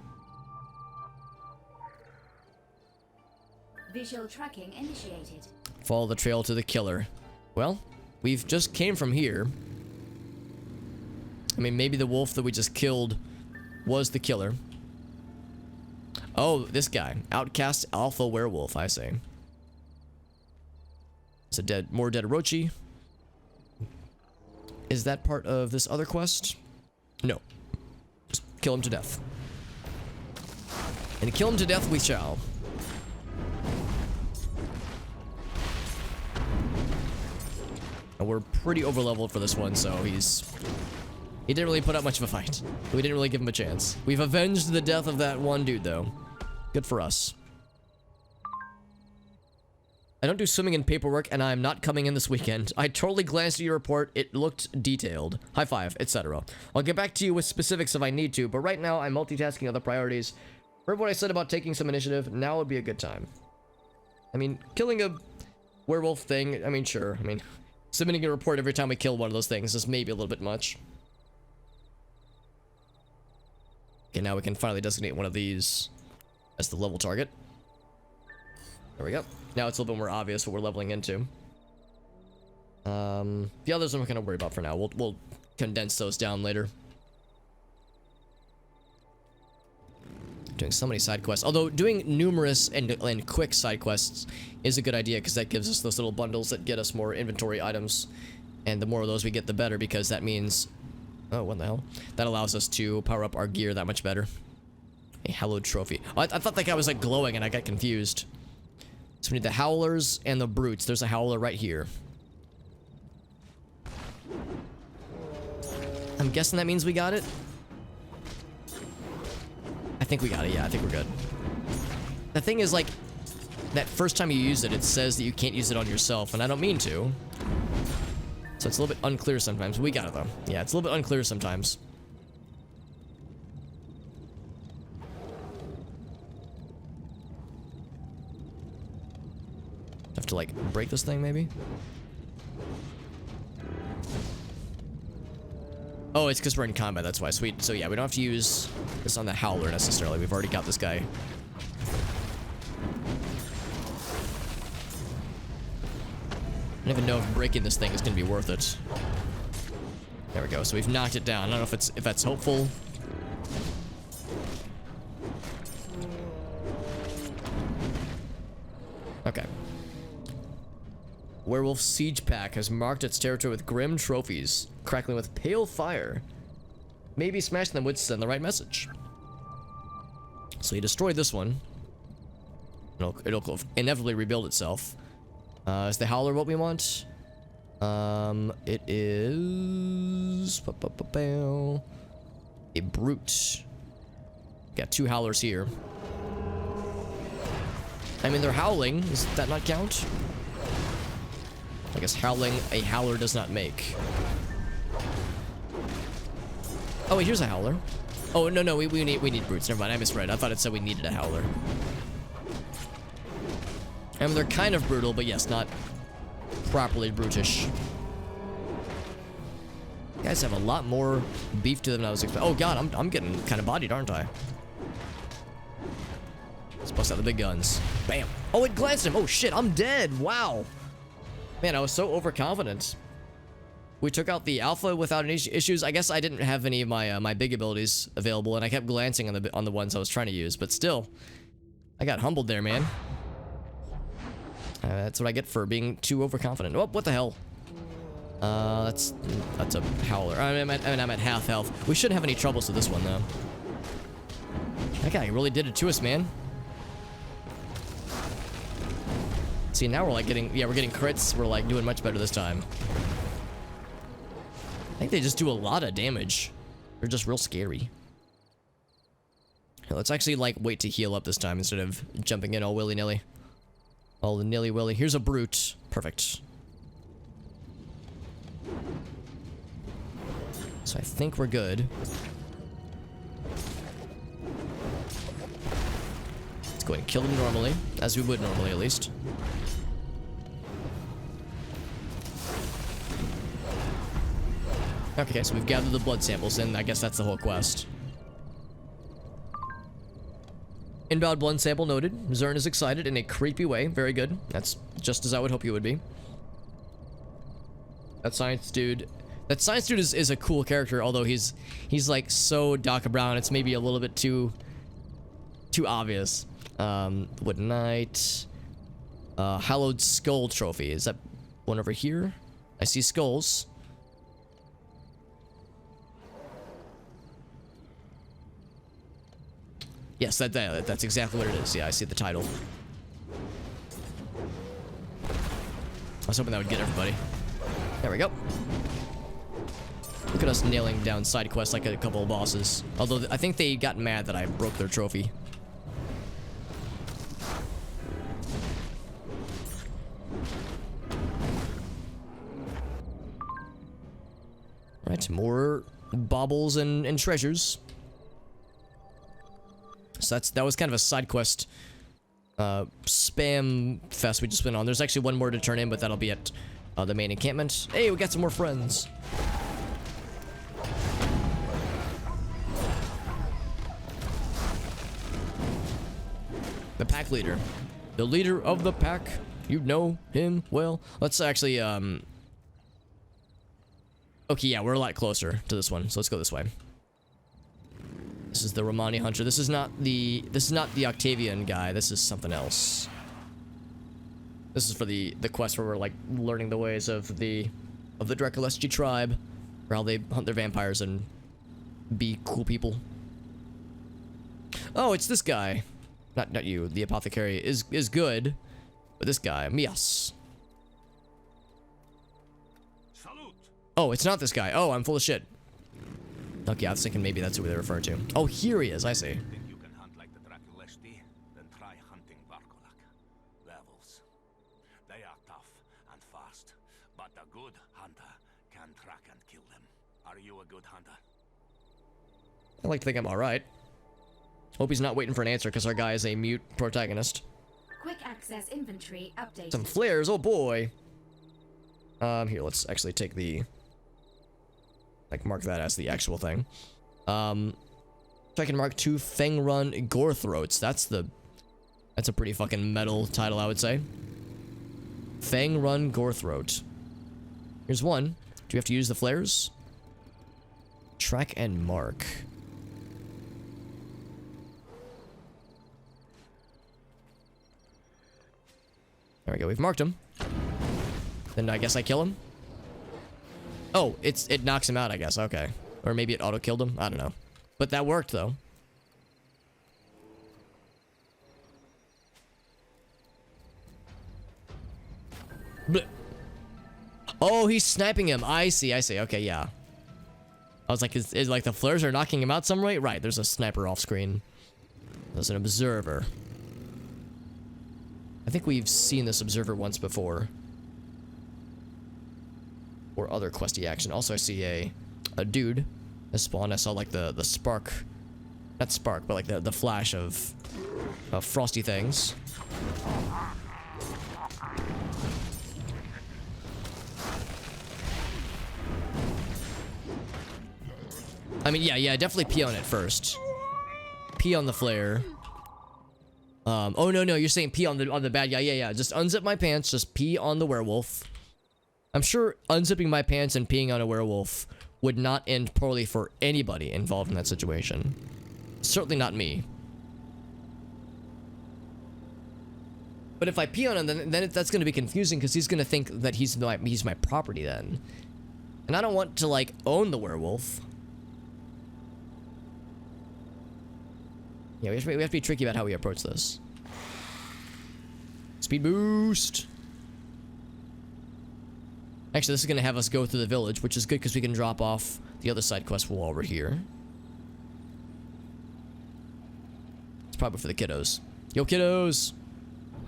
Visual tracking initiated. Follow the trail to the killer. Well, we've just came from here. I mean, maybe the wolf that we just killed was the killer. Oh, this guy. Outcast Alpha Werewolf, I say. It's a more dead Orochi. Is that part of this other quest? No. Just kill him to death. And kill him to death we shall. And we're pretty overleveled for this one, so he didn't really put up much of a fight. We didn't really give him a chance. We've avenged the death of that one dude, though. Good for us. I don't do swimming and paperwork, and I'm not coming in this weekend. I totally glanced at your report. It looked detailed. High five, etc. I'll get back to you with specifics if I need to, but right now I'm multitasking other priorities. Remember what I said about taking some initiative? Now would be a good time. I mean, killing a werewolf thing, I mean, sure. I mean, submitting a report every time we kill one of those things is maybe a little bit much. Okay, now we can finally designate one of these as the level target. There we go. Now it's a little bit more obvious what we're leveling into. The others I'm not gonna worry about for now. We'll condense those down later. Doing so many side quests. Although doing numerous and quick side quests is a good idea because that gives us those little bundles that get us more inventory items. And the more of those we get, the better, because that means... Oh, what the hell? That allows us to power up our gear that much better. A hallowed trophy. Oh, I thought that guy was like glowing and I got confused. So we need the howlers and the brutes. There's a howler right here. I'm guessing that means we got it. I think we got it. Yeah, I think we're good. The thing is, like, that first time you use it, it says that you can't use it on yourself, and I don't mean to. So it's a little bit unclear sometimes. We got it, though. Yeah, it's a little bit unclear sometimes. Have to, like, break this thing, maybe? Oh, it's because we're in combat, that's why. Sweet. So yeah, we don't have to use this on the howler necessarily. We've already got this guy. I don't even know if breaking this thing is going to be worth it. There we go. So we've knocked it down. I don't know if that's hopeful. Okay. Werewolf Siege Pack has marked its territory with grim trophies, crackling with pale fire. Maybe smashing them would send the right message. So you destroyed this one. It'll inevitably rebuild itself. Is the howler what we want? It is... a brute. Got 2 howlers here. I mean, they're howling. Does that not count? I guess howling a howler does not make. Oh wait, here's a howler. Oh no, we need brutes. Never mind, I misread. I thought it said we needed a howler. I mean, they're kind of brutal, but yes, not properly brutish. You guys have a lot more beef to them than I was expecting. Oh god, I'm getting kind of bodied, aren't I? Let's bust out the big guns. Bam. Oh, it glanced him. Oh shit, I'm dead. Wow. Man, I was so overconfident. We took out the alpha without any issues. I guess I didn't have any of my my big abilities available, and I kept glancing on the ones I was trying to use. But still, I got humbled there, man. That's what I get for being too overconfident. Oh, what the hell? That's a howler. I'm at half health. We shouldn't have any troubles with this one though. That guy really did it to us, man. See, now we're like getting we're getting crits. We're like doing much better this time. I think they just do a lot of damage. They're just real scary. Here, let's actually like wait to heal up this time instead of jumping in all willy-nilly. All the nilly-willy. Here's a brute. Perfect. So I think we're good. Let's go ahead and kill them normally, as we would normally at least. Okay, so we've gathered the blood samples, and I guess that's the whole quest. Inbound blood sample noted. Zern is excited in a creepy way. Very good. That's just as I would hope you would be. That science dude is a cool character, although he's like so Doc Brown, it's maybe a little bit too obvious. Wood Knight. Hallowed Skull Trophy. Is that one over here? I see skulls. Yes, that's exactly what it is. Yeah, I see the title. I was hoping that would get everybody. There we go. Look at us nailing down side quests like a couple of bosses. Although I think they got mad that I broke their trophy. Alright, more baubles and treasures. So that was kind of a side quest spam fest we just went on. There's actually one more to turn in, but that'll be at the main encampment. Hey, we got some more friends. The pack leader. The leader of the pack. You know him well. Let's actually, okay, yeah, we're a lot closer to this one, so let's go this way. This is the Romani Hunter. This is not the Octavian guy. This is something else. This is for the quest where we're like learning the ways of the Draculeschi tribe, or how they hunt their vampires and be cool people. Oh, it's this guy. Not you. The apothecary is good, but this guy, Mias. Salute. Oh, it's not this guy. Oh, I'm full of shit. Okay, I was thinking maybe that's who they're referring to. Oh, here he is. I see. Think you can hunt like the Draculesti? Then try hunting Varkolak. Werewolves. They are tough and fast, but a good hunter can track and kill them. Are you a good hunter? I like to think I'm alright. Hope he's not waiting for an answer because our guy is a mute protagonist. Quick access inventory updated. Some flares, oh boy. Here, let's actually take the... like, mark that as the actual thing. So I can mark 2 Fang Run Gore Throats. That's a pretty fucking metal title, I would say. Fang Run Gore Throat. Here's one. Do we have to use the flares? Track and mark. There we go, we've marked him. Then I guess I kill him. Oh, it knocks him out, I guess. Okay. Or maybe it auto-killed him. I don't know. But that worked, though. Blech. Oh, he's sniping him. I see. Okay, yeah. I was like, is like the flares are knocking him out some way? Right, there's a sniper off screen. There's an observer. I think we've seen this observer once before. Or other questy action. Also, I see a dude that spawned. I saw like the spark, not spark, but like the flash of frosty things. I mean, yeah, definitely pee on it first. Pee on the flare. Oh no, you're saying pee on the bad guy. Yeah, just unzip my pants. Just pee on the werewolf. I'm sure unzipping my pants and peeing on a werewolf would not end poorly for anybody involved in that situation. Certainly not me. But if I pee on him, then that's going to be confusing because he's going to think that he's my property then. And I don't want to, like, own the werewolf. Yeah, we have to be tricky about how we approach this. Speed boost. Actually, this is going to have us go through the village, which is good because we can drop off the other side quest while we're here. It's probably for the kiddos. Yo, kiddos!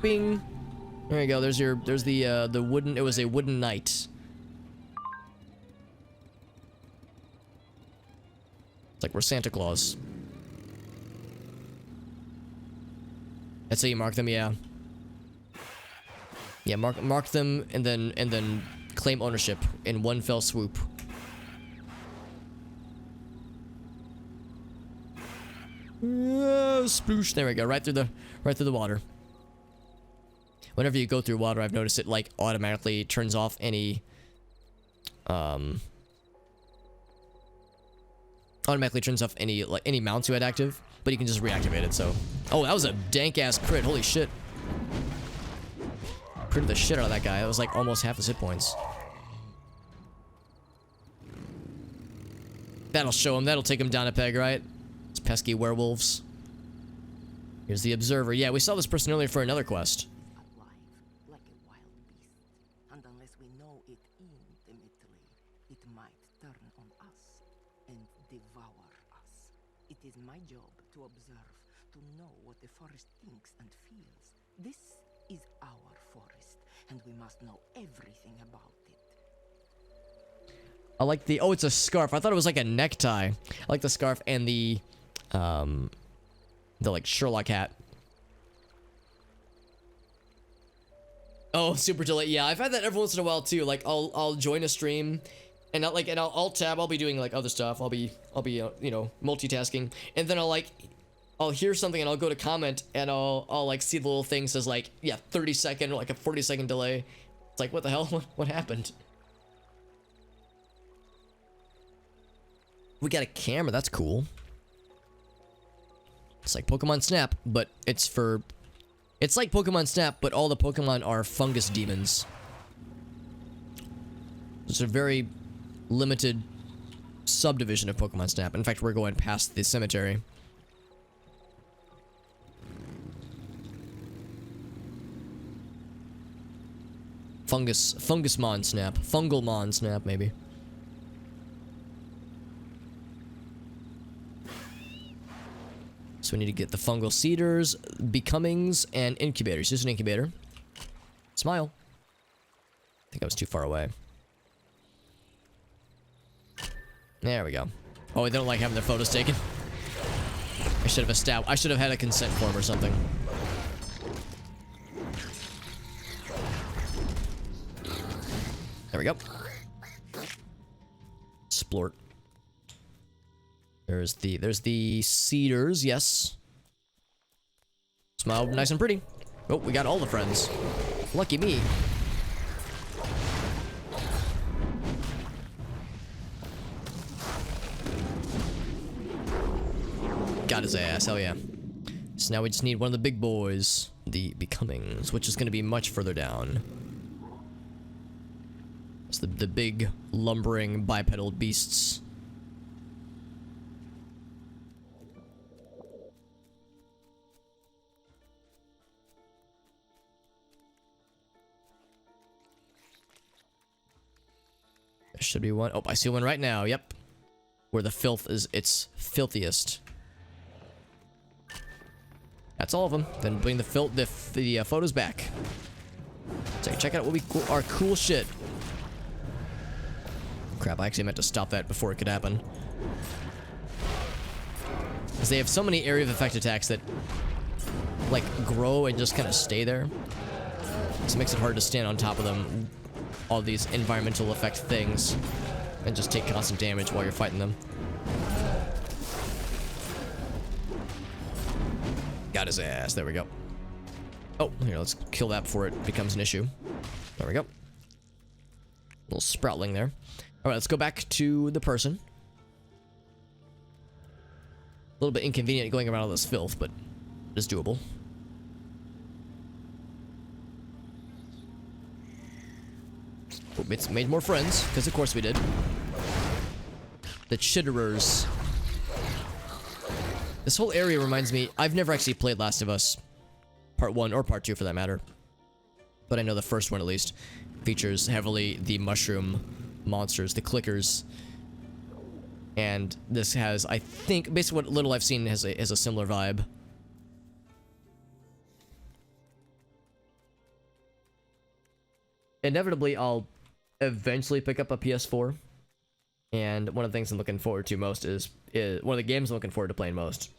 Bing! There you go. There's the wooden. It was a wooden knight. It's like we're Santa Claus. That's how you mark them, yeah. Yeah, mark them and then claim ownership in one fell swoop. Sploosh! There we go. Right through the water. Whenever you go through water, I've noticed it like automatically turns off any any mounts you had active, but you can just reactivate it. So, oh, that was a dank ass crit. Holy shit! Critted the shit out of that guy. That was like almost half his hit points. That'll show him. That'll take him down a peg, right? It's pesky werewolves. Here's the observer. Yeah, we saw this person earlier for another quest. Alive, like a wild beast. And unless we know it intimately, it might turn on us and devour us. It is my job to observe, to know what the forest thinks and feels. This is our forest, and we must know everything about it. I like the... Oh, it's a scarf. I thought it was like a necktie. I like the scarf and the like Sherlock hat. Oh, super delay. Yeah, I've had that every once in a while too. Like I'll join a stream and I'll tab. I'll be doing like other stuff. I'll be you know, multitasking, and then I'll hear something and I'll go to comment and I'll like see the little thing says like, yeah, 30-second or like a 40-second delay. It's like, what the hell? What happened? We got a camera. That's cool. It's like Pokemon Snap, but it's like Pokemon Snap, but all the Pokemon are fungus demons. It's a very limited subdivision of Pokemon Snap. In fact, we're going past the cemetery. Fungusmon Snap. Fungalmon Snap, maybe. So we need to get the fungal cedars, becomings, and incubators. Here's an incubator. Smile. I think I was too far away. There we go. Oh, they don't like having their photos taken. I should have had a consent form or something. There we go. Splort. There's the cedars, yes. Smile nice and pretty. Oh, we got all the friends. Lucky me. Got his ass, hell yeah. So now we just need one of the big boys, the becomings, which is going to be much further down. It's the big, lumbering, bipedal beasts. There should be one. Oh, I see one right now. Yep. Where the filth is its filthiest. That's all of them. Then bring the photos back. So check out what our cool shit. Crap, I actually meant to stop that before it could happen. Because they have so many area of effect attacks that like grow and just kind of stay there. So it makes it hard to stand on top of them. All these environmental effect things and just take constant damage while you're fighting them. Got his ass. There we go. Oh, here, let's kill that before it becomes an issue. There we go. Little sproutling there. All right, let's go back to the person. A little bit inconvenient going around all this filth, but it's doable. Oh, it's made more friends, because of course we did. The Chitterers. This whole area reminds me... I've never actually played Last of Us Part 1 or Part 2 for that matter. But I know the first one at least features heavily the mushroom monsters, the clickers. And this has, I think, basically what little I've seen has a similar vibe. Inevitably, I'll eventually pick up a PS4. And one of the things I'm looking forward to most is one of the games I'm looking forward to playing most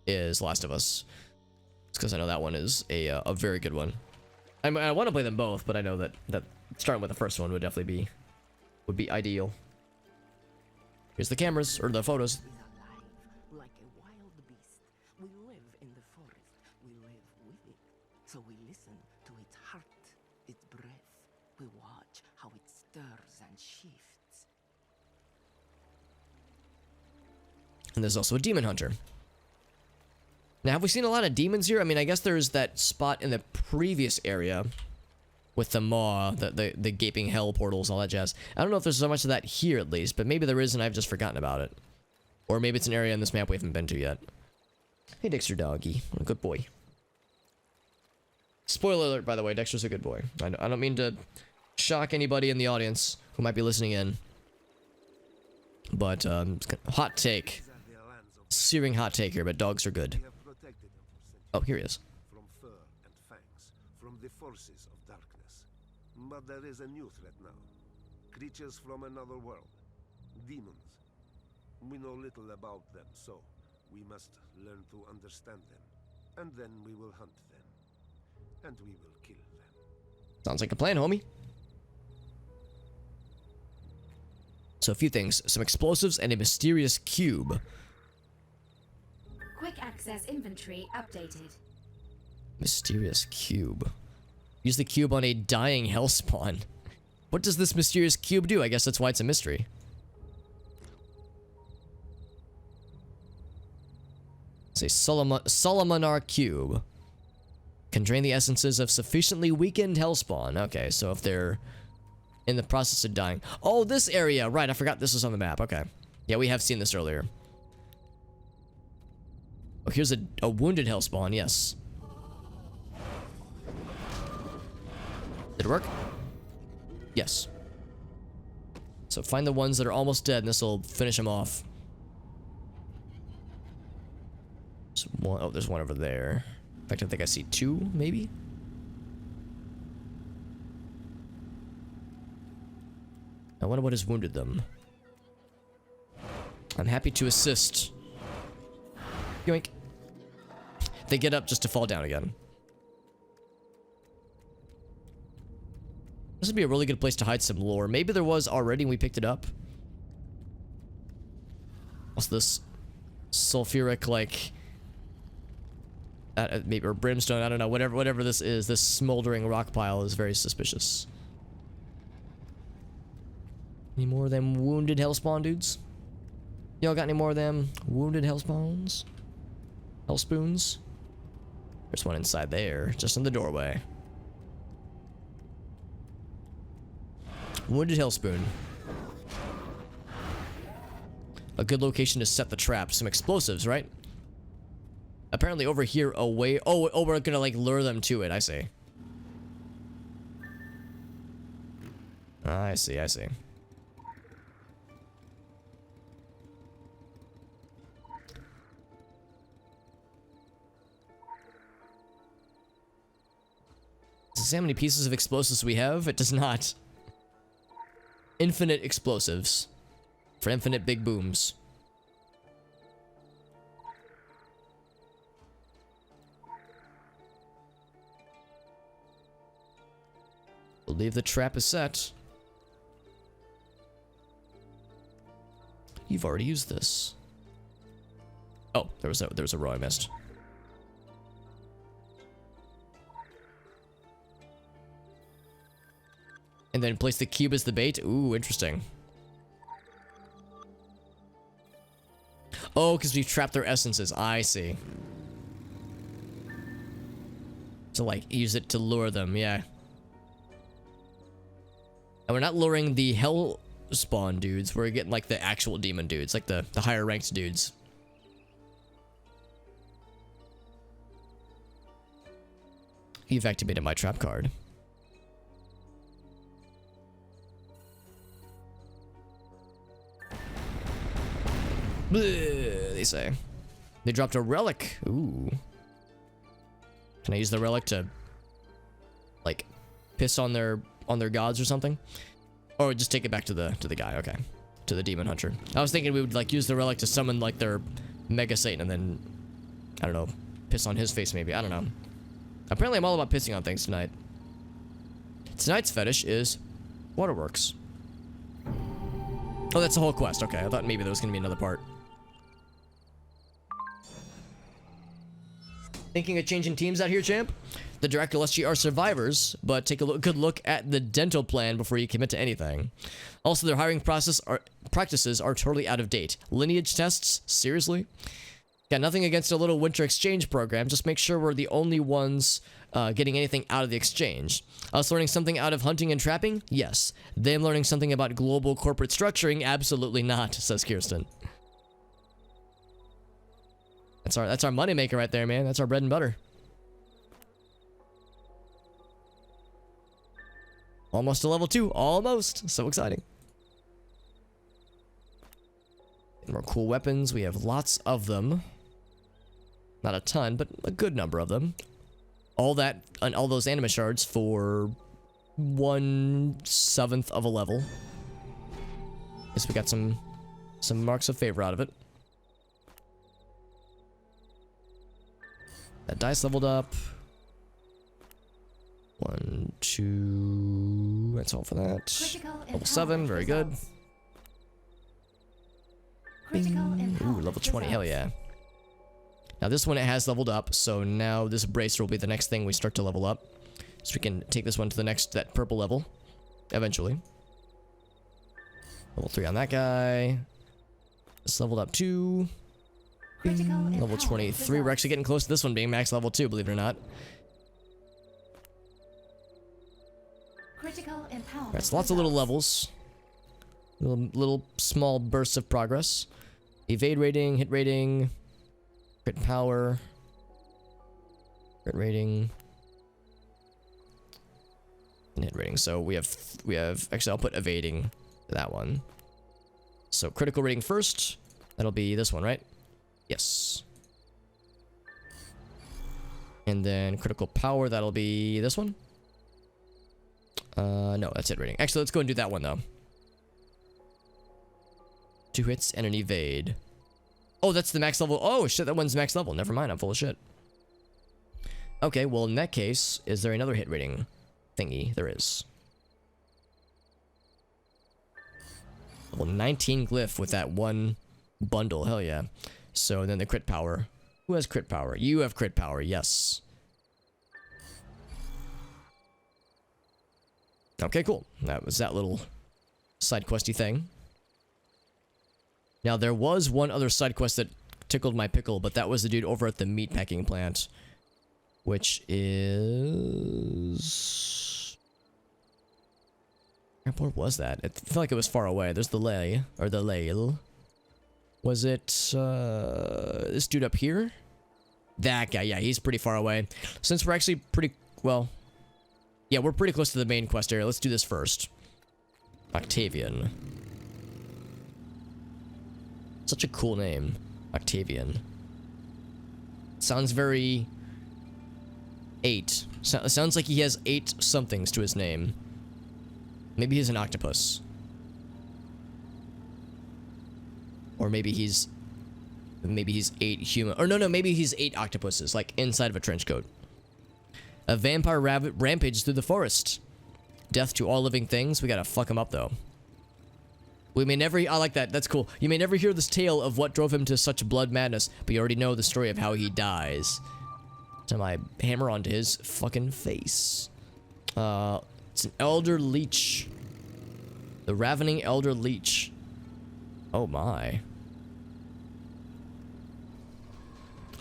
is Last of Us. It's because I know that one is a very good one. I want to play them both, but I know that starting with the first one would definitely be ideal. Here's the cameras, or the photos. Is alive, like a wild beast. We live in the forest. We live with it. So we listen to its heart, its breath. We watch how it stirs and shifts. And there's also a demon hunter. Now, have we seen a lot of demons here? I mean, I guess there's that spot in the previous area with the maw, the gaping hell portals, all that jazz. I don't know if there's so much of that here, at least, but maybe there is and I've just forgotten about it. Or maybe it's an area in this map we haven't been to yet. Hey, Dexter doggy. What a good boy. Spoiler alert, by the way, Dexter's a good boy. I don't mean to shock anybody in the audience who might be listening in. But, hot take. Searing hot take here, but dogs are good. Oh, here he is. From fur and fangs, from the forces of darkness. But there is a new threat now. Creatures from another world. Demons. We know little about them, so we must learn to understand them. And then we will hunt them. And we will kill them. Sounds like a plan, homie. So a few things. Some explosives and a mysterious cube. Quick access inventory updated. Mysterious cube. Use the cube on a dying hellspawn. What does this mysterious cube do? I guess that's why it's a mystery. It's a Solomonar cube. Can drain the essences of sufficiently weakened hellspawn. Okay, so if they're in the process of dying. Oh, this area! Right, I forgot this was on the map. Okay. Yeah, we have seen this earlier. Oh, here's a wounded hellspawn, yes. Did it work? Yes. So find the ones that are almost dead, and this will finish them off. So one, oh, there's one over there. In fact, I think I see two, maybe? I wonder what has wounded them. I'm happy to assist. Yoink. They get up just to fall down again. This would be a really good place to hide some lore. Maybe there was already and we picked it up. What's this? Sulfuric, like... maybe, or brimstone, I don't know. Whatever this is, this smoldering rock pile is very suspicious. Any more of them wounded hellspawn dudes? Y'all got any more of them wounded hellspawns? Hellspoons? There's one inside there, just in the doorway. Wounded hellspoon. A good location to set the trap. Some explosives, right? Apparently over here away. Oh, we're gonna like lure them to it. I see. I see. Does it say how many pieces of explosives we have? It does not. Infinite explosives. For infinite big booms. Believe the trap is set. You've already used this. Oh, there was a row I missed. And then place the cube as the bait. Ooh, interesting. Oh, because we've trapped their essences. I see. To, like, use it to lure them, yeah. And we're not luring the hell spawn dudes. We're getting, like, the actual demon dudes. Like, the higher ranked dudes. You've activated my trap card. Bleh, they say. They dropped a relic. Ooh. Can I use the relic to, like, piss on their gods or something? Or just take it back to the guy, okay. To the demon hunter. I was thinking we would, like, use the relic to summon, like, their Mega Satan and then, I don't know, piss on his face maybe. I don't know. Apparently I'm all about pissing on things tonight. Tonight's fetish is waterworks. Oh, that's the whole quest. Okay, I thought maybe there was going to be another part. Thinking of changing teams out here, champ? The Draculeschi are survivors, but take a good look at the dental plan before you commit to anything. Also, their hiring practices are totally out of date. Lineage tests? Seriously? Got nothing against a little winter exchange program, just make sure we're the only ones getting anything out of the exchange. Us learning something out of hunting and trapping? Yes. Them learning something about global corporate structuring? Absolutely not, says Kirsten. That's our moneymaker right there, man. That's our bread and butter. Almost to level 2. Almost. So exciting. More cool weapons. We have lots of them. Not a ton, but a good number of them. All that and all those anima shards for 1/7 of a level. Guess we got some marks of favor out of it. That dice leveled up. 1, 2. That's all for that. Level 7, very good. Ooh, level 20, hell yeah. Now this one, it has leveled up, so now this bracer will be the next thing we start to level up. So we can take this one to the next, that purple level, eventually. Level 3 on that guy. This leveled up 2. Level 23. We're actually getting close to this one being max level 2, believe it or not. That's lots of little levels. Little small bursts of progress. Evade rating, hit rating, crit power, crit rating, and hit rating. So we have actually I'll put evading to that one. So critical rating first. That'll be this one, right? Yes. And then critical power, that'll be this one. No, that's hit rating. Actually, let's go and do that one though. 2 hits and an evade. Oh, that's the max level. Oh shit, that one's max level. Never mind, I'm full of shit. Okay, well in that case, is there another hit rating thingy? There is. Level 19 glyph with that one bundle. Hell yeah. So then the crit power. Who has crit power? You have crit power, yes. Okay, cool. That was that little side questy thing. Now, there was one other side quest that tickled my pickle, but that was the dude over at the meatpacking plant. Which is... Where was that? I feel like it was far away. There's the lay, or the lail. Was it, this dude up here? That guy, yeah, he's pretty far away. Since we're actually pretty, well... Yeah, we're pretty close to the main quest area. Let's do this first. Octavian. Such a cool name. Octavian. Sounds very... 8. Sounds like he has 8 somethings to his name. Maybe he's an octopus. Or maybe he's 8 human. Or no, maybe he's 8 octopuses, like inside of a trench coat. A vampire rampage through the forest. Death to all living things. We gotta fuck him up, though. We may never... I like that. That's cool. You may never hear this tale of what drove him to such blood madness, but you already know the story of how he dies. So I hammer onto his fucking face. It's an Elder Leech. The Ravening Elder Leech. Oh my.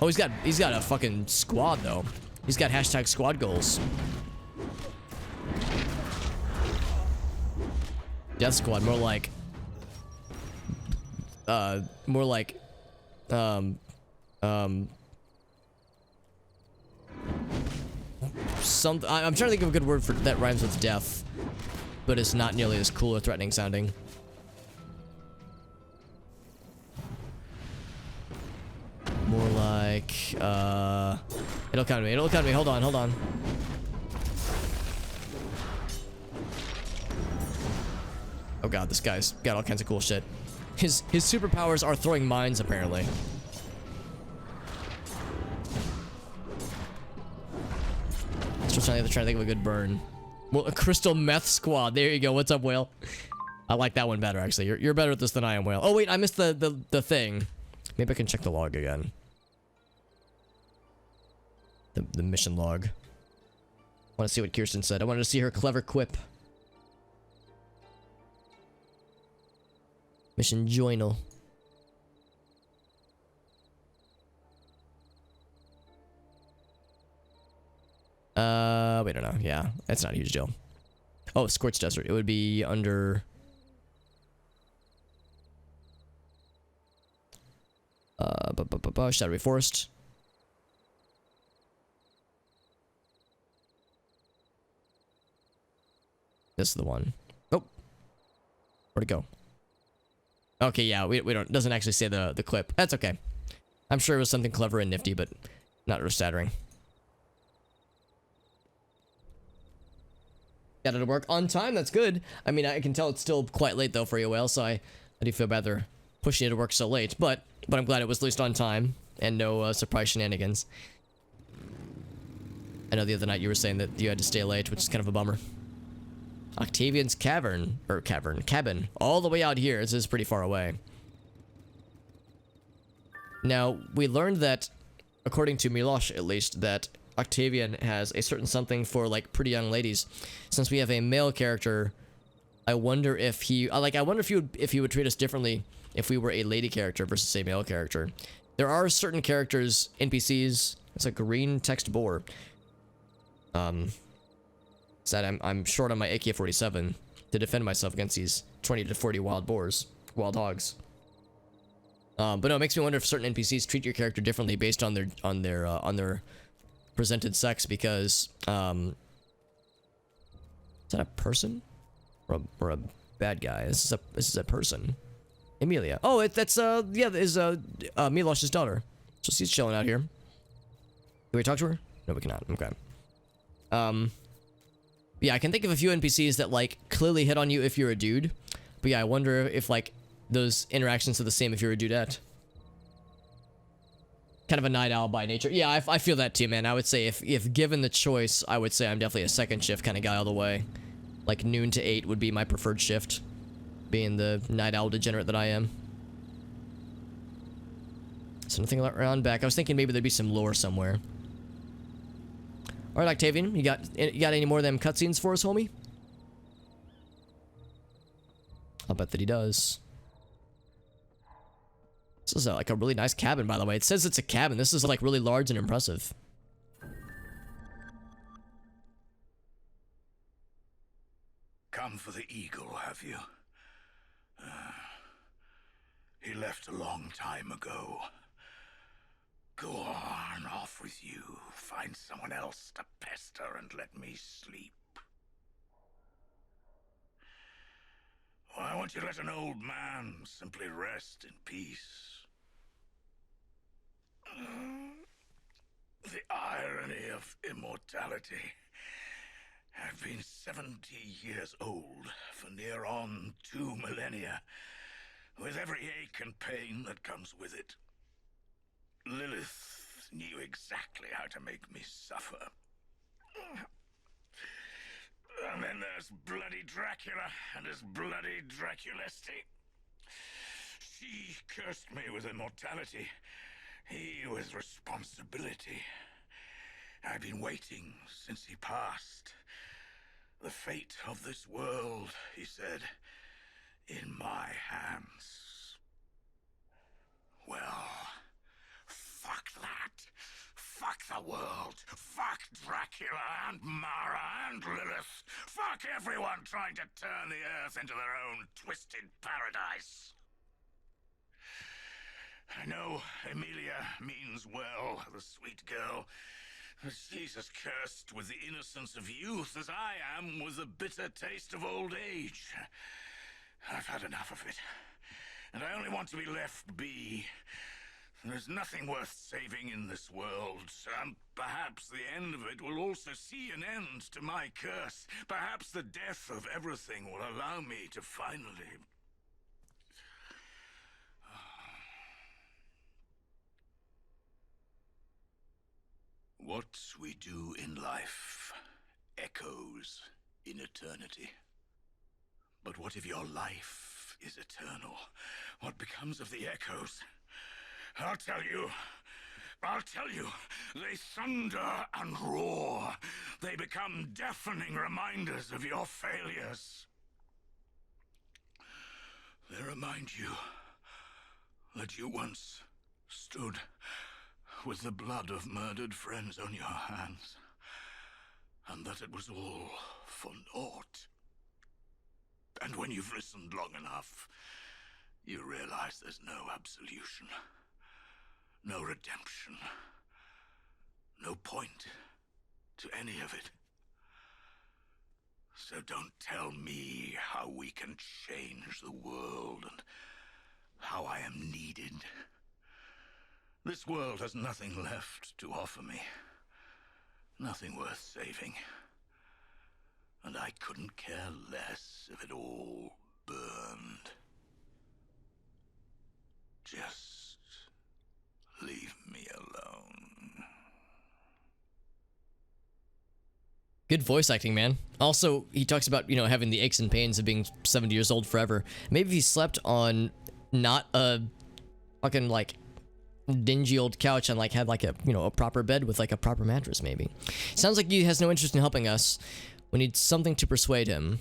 Oh, he's got a fucking squad though. He's got hashtag squad goals. Death Squad, more like some. I'm trying to think of a good word for that rhymes with death, but it's not nearly as cool or threatening sounding. More like it'll come to me. It'll come to me. Hold on, hold on. Oh god, this guy's got all kinds of cool shit. His superpowers are throwing mines, apparently. Still trying to think of a good burn. Well, a Crystal Meth Squad. There you go. What's up, Whale? I like that one better, actually. You're better at this than I am, Whale. Oh wait, I missed the thing. Maybe I can check the log again. The mission log. I want to see what Kirsten said. I wanted to see her clever quip. Mission journal. Wait, I don't know. Yeah, that's not a huge deal. Oh, Scorched Desert. It would be under... Shadowy Forest. This is the one. Oh. Where'd it go? Okay, yeah, we don't... Doesn't actually say the clip. That's okay. I'm sure it was something clever and nifty, but not earth-shattering. Got it to work on time. That's good. I mean, I can tell it's still quite late, though, for you, Whale, so I do feel bad they're pushing it to work so late. But I'm glad it was at least on time and no surprise shenanigans. I know the other night you were saying that you had to stay late, which is kind of a bummer. Octavian's cabin, all the way out here. This is pretty far away. Now, we learned that, according to Milosh at least, that Octavian has a certain something for, like, pretty young ladies. Since we have a male character, I wonder if he, if he would treat us differently if we were a lady character versus a male character. There are certain characters, NPCs, it's a green text boar. Said I'm short on my AK-47 to defend myself against these 20 to 40 wild hogs. But no, it makes me wonder if certain NPCs treat your character differently based on their presented sex, because is that a person or a bad guy? This is a person. Emilia. Oh, that's Milosh's daughter. So she's chilling out here. Can we talk to her? No, we cannot. Okay. Yeah, I can think of a few NPCs that, like, clearly hit on you if you're a dude. But yeah, I wonder if, like, those interactions are the same if you're a dudette. Kind of a night owl by nature. Yeah, I feel that too, man. I would say if given the choice, I would say I'm definitely a second shift kind of guy all the way. Like, noon to 8 would be my preferred shift, being the night owl degenerate that I am. So nothing around back. I was thinking maybe there'd be some lore somewhere. All right, Octavian, you got any more of them cutscenes for us, homie? I'll bet that he does. This is like a really nice cabin, by the way. It says it's a cabin. This is like really large and impressive. Come for the eagle, have you? He left a long time ago. Go on, off with you. Find someone else to pester and let me sleep. Why won't you let an old man simply rest in peace? The irony of immortality. I've been 70 years old for near on 2 millennia, with every ache and pain that comes with it. Lilith knew exactly how to make me suffer. And then there's bloody Dracula and his bloody Draculesti. She cursed me with immortality, he with responsibility. I've been waiting since he passed. The fate of this world, he said, in my hands. Well, fuck that. Fuck the world. Fuck Dracula and Mara and Lilith. Fuck everyone trying to turn the earth into their own twisted paradise. I know Emilia means well, the sweet girl. But she's as cursed with the innocence of youth as I am with the bitter taste of old age. I've had enough of it, and I only want to be left be. There's nothing worth saving in this world, and perhaps the end of it will also see an end to my curse. Perhaps the death of everything will allow me to finally... What we do in life echoes in eternity. But what if your life is eternal? What becomes of the echoes? I'll tell you. They thunder and roar. They become deafening reminders of your failures. They remind you that you once stood with the blood of murdered friends on your hands, and that it was all for naught. And when you've listened long enough, you realize there's no absolution, no redemption, no point to any of it. So don't tell me how we can change the world and how I am needed. This world has nothing left to offer me. Nothing worth saving. And I couldn't care less if it all burned. Just leave me alone. Good voice acting, man. Also, he talks about, you know, having the aches and pains of being 70 years old forever. Maybe if he slept on not a fucking, like, dingy old couch and, like, had, like, a, you know, a proper bed with, like, a proper mattress, maybe. Sounds like he has no interest in helping us. We need something to persuade him.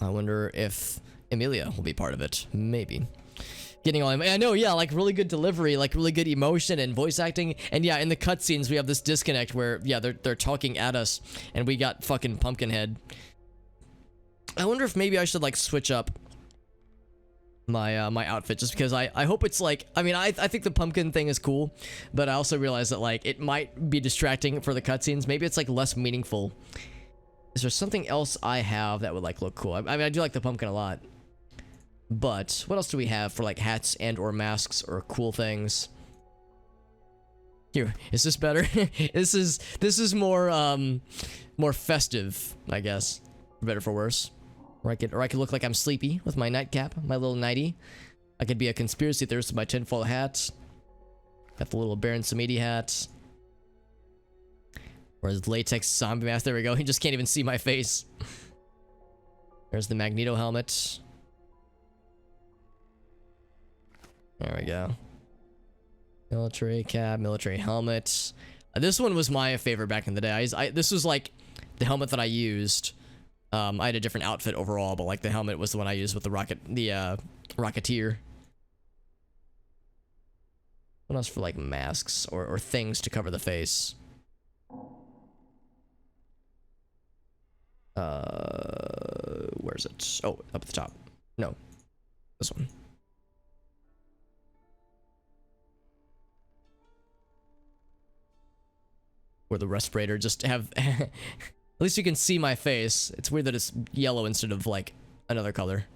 I wonder if Emilia will be part of it. Maybe. Getting all... I know, yeah, like, really good delivery, like, really good emotion and voice acting. And, yeah, in the cutscenes, we have this disconnect where, yeah, they're talking at us, and we got fucking Pumpkinhead. I wonder if maybe I should, like, switch up my my outfit, just because I hope it's like, I mean, I think the pumpkin thing is cool, but I also realize that, like, it might be distracting for the cutscenes. Maybe it's, like, less meaningful. Is there something else I have that would, like, look cool? I mean, I do like the pumpkin a lot. But what else do we have for, like, hats and or masks or cool things? Here, is this better? this is more more festive, I guess. For better for worse. Or I could look like I'm sleepy with my nightcap, my little nightie. I could be a conspiracy theorist with my tinfoil hat. Got the little Baron Samedi hat. Or his latex zombie mask. There we go. He just can't even see my face. There's the Magneto helmet. There we go. Military cap, military helmet. This one was my favorite back in the day. This was like the helmet that I used. I had a different outfit overall, but like the helmet was the one I used with the Rocketeer. What else for like masks or things to cover the face? Where's it? Oh, up at the top. No, this one. Or the respirator, just have at least you can see my face. It's weird that it's yellow instead of like another color.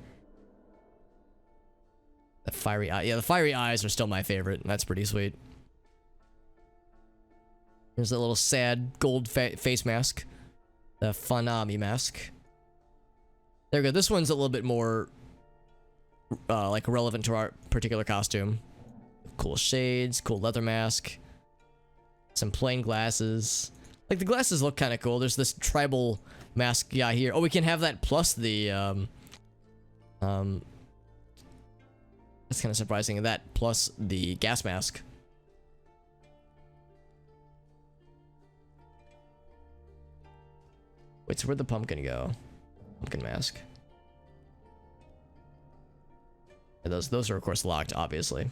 The fiery eye, yeah, the fiery eyes are still my favorite. That's pretty sweet. Here's a little sad gold face mask, the Fanami mask. There we go. This one's a little bit more like relevant to our particular costume. Cool shades, cool leather mask. Some plain glasses. Like, the glasses look kind of cool. There's this tribal mask guy here. Oh, we can have that plus the, that's kind of surprising. That plus the gas mask. Wait, so where'd the pumpkin go? Pumpkin mask. And those are of course locked, obviously.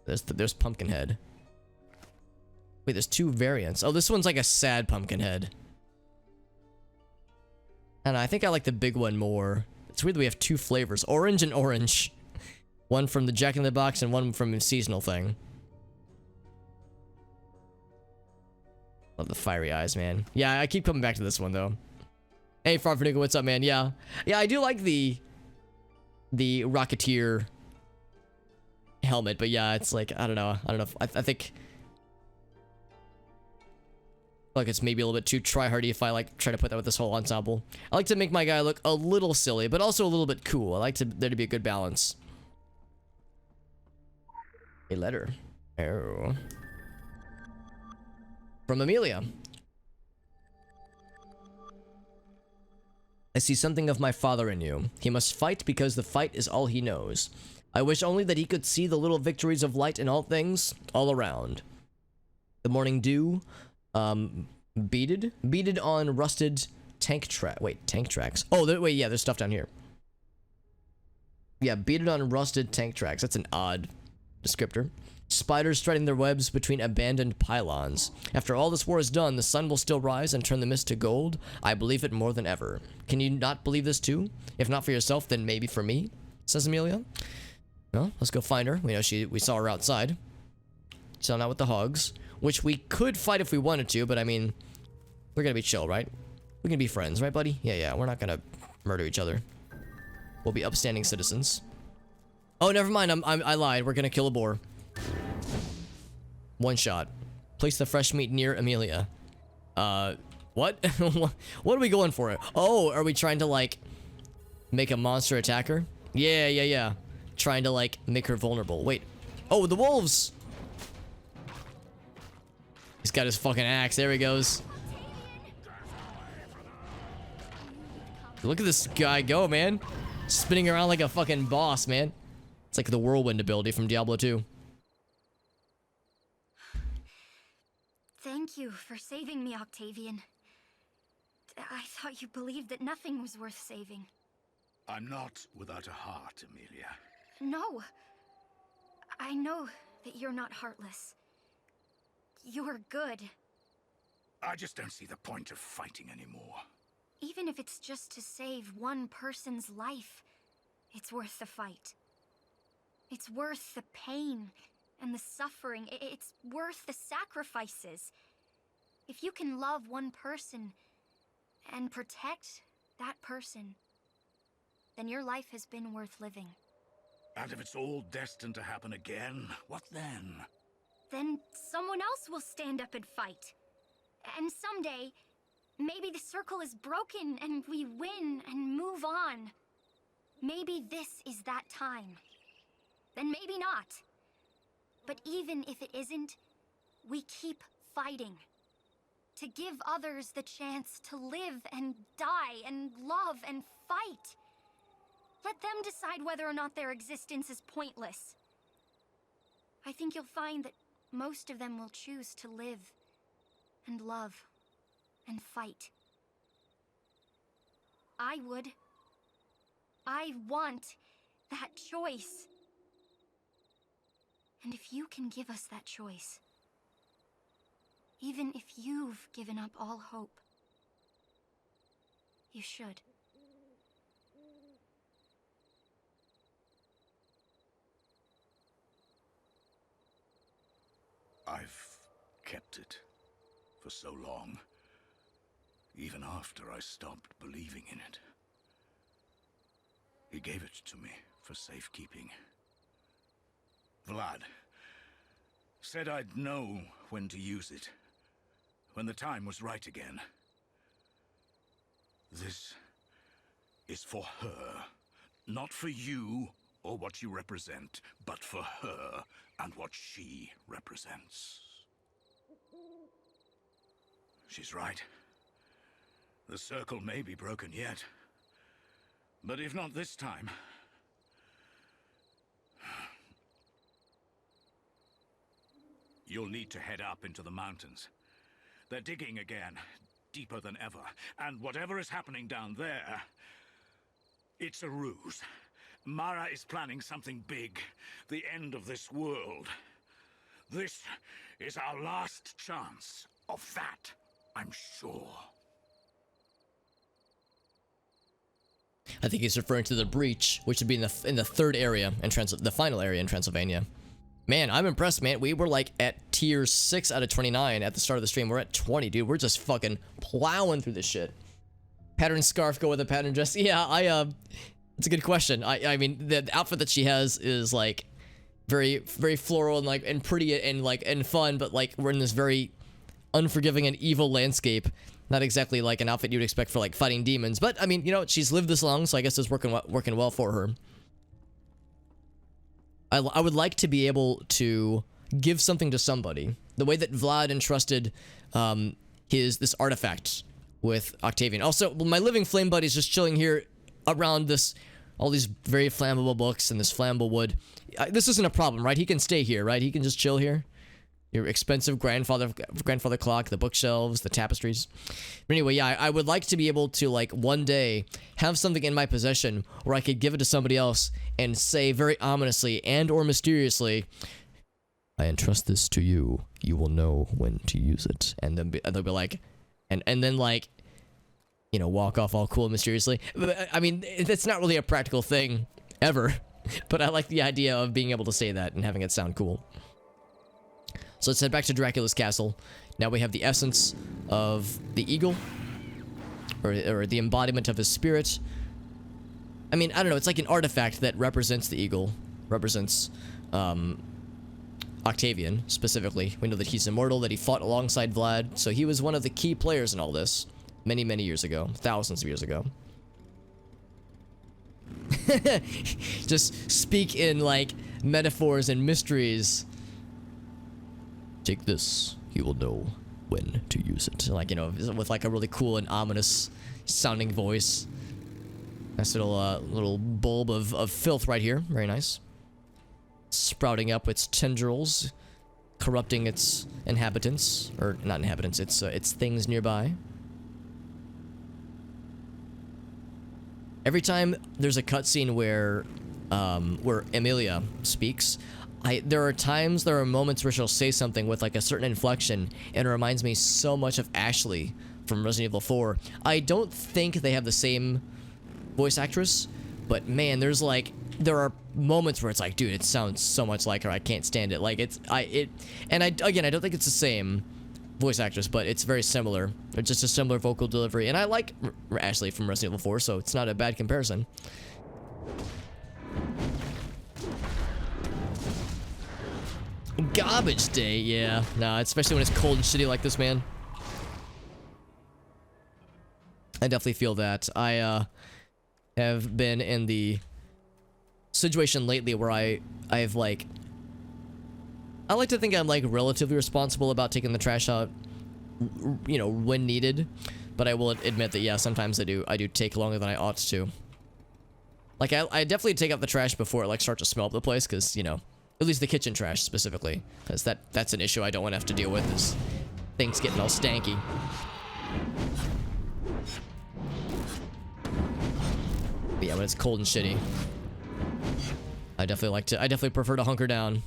There's pumpkin head. Wait, there's two variants. Oh, this one's like a sad pumpkin head. And I think I like the big one more. It's weird that we have two flavors, orange and orange. One from the Jack in the Box and one from a seasonal thing. Love the fiery eyes, man. Yeah, I keep coming back to this one though. Hey, Farfanuga, what's up, man? Yeah, I do like the Rocketeer helmet, but yeah, it's like I don't know. I think like it's maybe a little bit too try-hardy if I like try to put that with this whole ensemble. I like to make my guy look a little silly, but also a little bit cool. I like there to be a good balance. A letter. Oh. From Amelia. I see something of my father in you. He must fight because the fight is all he knows. I wish only that he could see the little victories of light in all things, all around. The morning dew, beaded on rusted tank tracks. Oh, wait, yeah, there's stuff down here. Yeah, beaded on rusted tank tracks. That's an odd descriptor. Spiders threading their webs between abandoned pylons. After all this war is done, the sun will still rise and turn the mist to gold. I believe it more than ever. Can you not believe this too? If not for yourself, then maybe for me, says Amelia. Well, let's go find her. We saw her outside. Chilling out with the hogs. Which we could fight if we wanted to, but I mean, we're gonna be chill, right? We can be friends, right, buddy? Yeah, we're not gonna murder each other. We'll be upstanding citizens. Oh, never mind, I lied. We're gonna kill a boar. One shot. Place the fresh meat near Amelia. What? What are we going for? Oh, are we trying to, like, make a monster attack her? Yeah. Trying to, like, make her vulnerable. Wait. Oh, the wolves! He's got his fucking axe. There he goes. Look at this guy go, man. Spinning around like a fucking boss, man. It's like the whirlwind ability from Diablo 2. Thank you for saving me, Octavian. I thought you believed that nothing was worth saving. I'm not without a heart, Amelia. No. I know that you're not heartless. You're good. I just don't see the point of fighting anymore. Even if it's just to save one person's life, it's worth the fight. It's worth the pain and the suffering. It's worth the sacrifices. If you can love one person and protect that person, then your life has been worth living. And if it's all destined to happen again, what then? Then someone else will stand up and fight. And someday, maybe the circle is broken and we win and move on. Maybe this is that time. Then maybe not. But even if it isn't, we keep fighting. To give others the chance to live and die and love and fight. Let them decide whether or not their existence is pointless. I think you'll find that most of them will choose to live and love and fight. I would. I want that choice. And if you can give us that choice, even if you've given up all hope, you should. I've kept it for so long, even after I stopped believing in it. He gave it to me for safekeeping. Vlad said I'd know when to use it, when the time was right again. This is for her, not for you or what you represent, but for her and what she represents. She's right. The circle may be broken yet, but if not this time... You'll need to head up into the mountains. They're digging again, deeper than ever. And whatever is happening down there, it's a ruse. Mara is planning something big. The end of this world. This is our last chance. Of that, I'm sure. I think he's referring to the breach, which would be in the third area in the final area in Transylvania. Man, I'm impressed, man. We were like at tier 6 out of 29 at the start of the stream. We're at 20, dude. We're just fucking plowing through this shit. Pattern scarf, go with a pattern dress. Yeah, it's a good question. I mean, the outfit that she has is like very, very floral and like and pretty and fun, but like we're in this very unforgiving and evil landscape. Not exactly like an outfit you'd expect for like fighting demons, but I mean, you know, she's lived this long, so I guess it's working well for her. I would like to be able to give something to somebody the way that Vlad entrusted this artifact with Octavian. Also, my living flame buddy is just chilling here around all these very flammable books and this flammable wood. This isn't a problem, right? He can stay here, right? He can just chill here. Your expensive grandfather clock, the bookshelves, the tapestries. But anyway, yeah, I would like to be able to, like, one day have something in my possession where I could give it to somebody else and say very ominously and or mysteriously, I entrust this to you. You will know when to use it. And then they'll be like, and then like, you know, walk off all cool and mysteriously. I mean, it's not really a practical thing ever, but I like the idea of being able to say that and having it sound cool. So let's head back to Dracula's castle. Now we have the essence of the eagle, or the embodiment of his spirit. I mean, I don't know, it's like an artifact that represents the eagle, represents Octavian, specifically. We know that he's immortal, that he fought alongside Vlad, so he was one of the key players in all this, many, many years ago, thousands of years ago. Just speak in, like, metaphors and mysteries. Take this, you will know when to use it. Like, you know, with like a really cool and ominous sounding voice. Nice little bulb of filth right here. Very nice. Sprouting up its tendrils, corrupting its inhabitants, or not inhabitants, its things nearby. Every time there's a cutscene where Emilia speaks, there are moments where she'll say something with like a certain inflection, and it reminds me so much of Ashley from Resident Evil 4. I don't think they have the same voice actress, but man, there are moments where it's like, dude, it sounds so much like her. I can't stand it. Like I don't think it's the same voice actress, but it's very similar. It's just a similar vocal delivery, and I like Ashley from Resident Evil 4, so it's not a bad comparison. Garbage day, yeah. Nah, especially when it's cold and shitty like this, man. I definitely feel that. I have been in the situation lately where I like to think I'm like relatively responsible about taking the trash out, you know, when needed. But I will admit that, yeah, sometimes I do take longer than I ought to. Like, I definitely take out the trash before it like starts to smell up the place, because, you know, at least the kitchen trash specifically, because that's an issue I don't want to have to deal with, is things getting all stanky. But yeah, when it's cold and shitty, I definitely prefer to hunker down.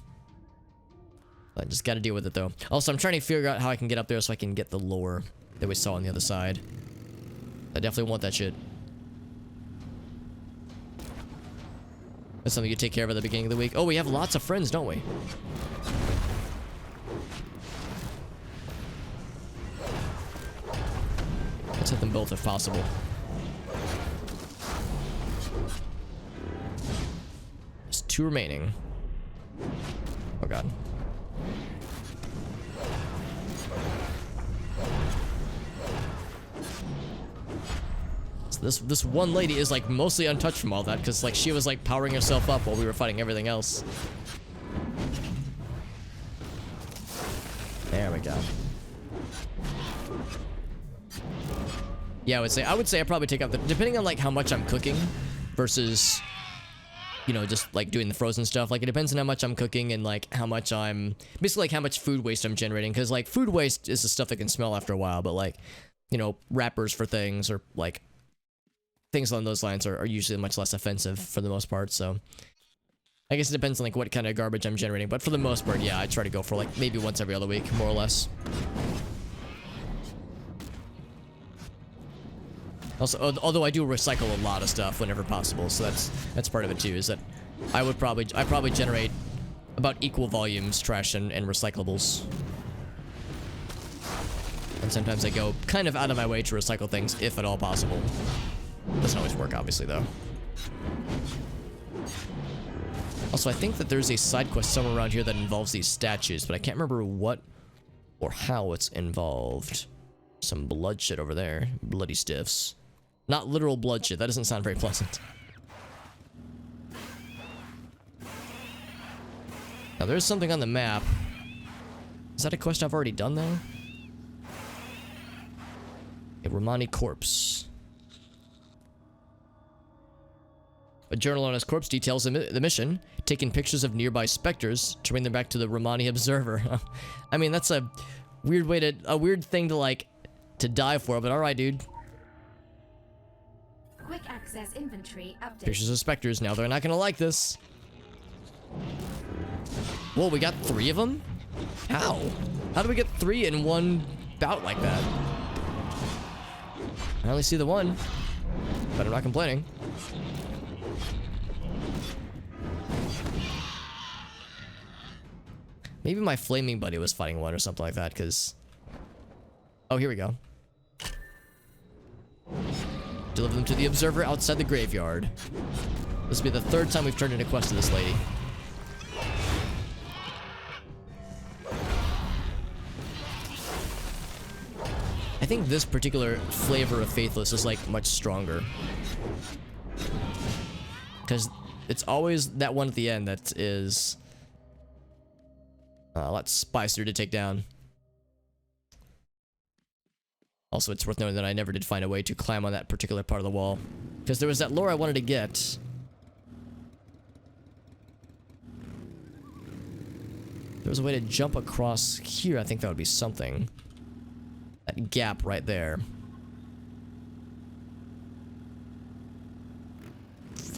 I just gotta deal with it though. Also, I'm trying to figure out how I can get up there so I can get the lore that we saw on the other side. I definitely want that shit. That's something you take care of at the beginning of the week. Oh, we have lots of friends, don't we? Let's hit them both if possible. There's 2 remaining. Oh god. This one lady is like mostly untouched from all that, because like she was like powering herself up while we were fighting everything else. There we go. Yeah, I would say I probably take out the, depending on like how much I'm cooking versus you know, just like doing the frozen stuff. Like it depends on how much I'm cooking and like how much I'm basically like how much food waste I'm generating. Because like food waste is the stuff that can smell after a while, but like, you know, wrappers for things or like things along those lines are usually much less offensive for the most part. So I guess it depends on like what kind of garbage I'm generating, but for the most part, yeah, I try to go for like maybe once every other week, more or less. Also, although I do recycle a lot of stuff whenever possible, so that's part of it too. Is that I probably generate about equal volumes trash and recyclables, and sometimes I go kind of out of my way to recycle things if at all possible. Doesn't always work, obviously, though. Also, I think that there's a side quest somewhere around here that involves these statues, but I can't remember what or how it's involved. Some bloodshed over there. Bloody stiffs. Not literal bloodshed. That doesn't sound very pleasant. Now, there's something on the map. Is that a quest I've already done, though? A Romani corpse. A journal on his corpse details the mission, taking pictures of nearby specters to bring them back to the Romani Observer. I mean, that's a weird way a weird thing to like to die for, but alright, dude. Quick access inventory update. Pictures of specters. Now they're not gonna like this. Whoa, we got 3 of them? How? How do we get 3 in one bout like that? I only see the one, but I'm not complaining. Maybe my flaming buddy was fighting one or something like that, because... Oh, here we go. Deliver them to the observer outside the graveyard. This will be the 3rd time we've turned in a quest to this lady. I think this particular flavor of Faithless is, like, much stronger. Because it's always that one at the end that is... a lot spicier to take down. Also, it's worth noting that I never did find a way to climb on that particular part of the wall. Because there was that lore I wanted to get. There was a way to jump across here. I think that would be something. That gap right there.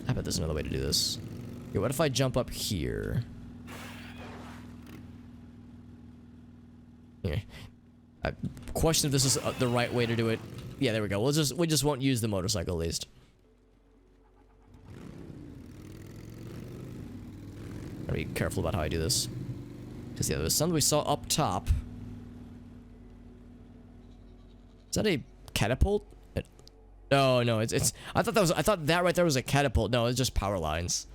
I bet there's another way to do this. Okay, what if I jump up here? Yeah. I question if this is the right way to do it. Yeah, there we go. We just won't use the motorcycle at least. Gotta be careful about how I do this. Because yeah, there was something we saw up top. Is that a catapult? No, no, it's. I thought that right there was a catapult. No, it's just power lines.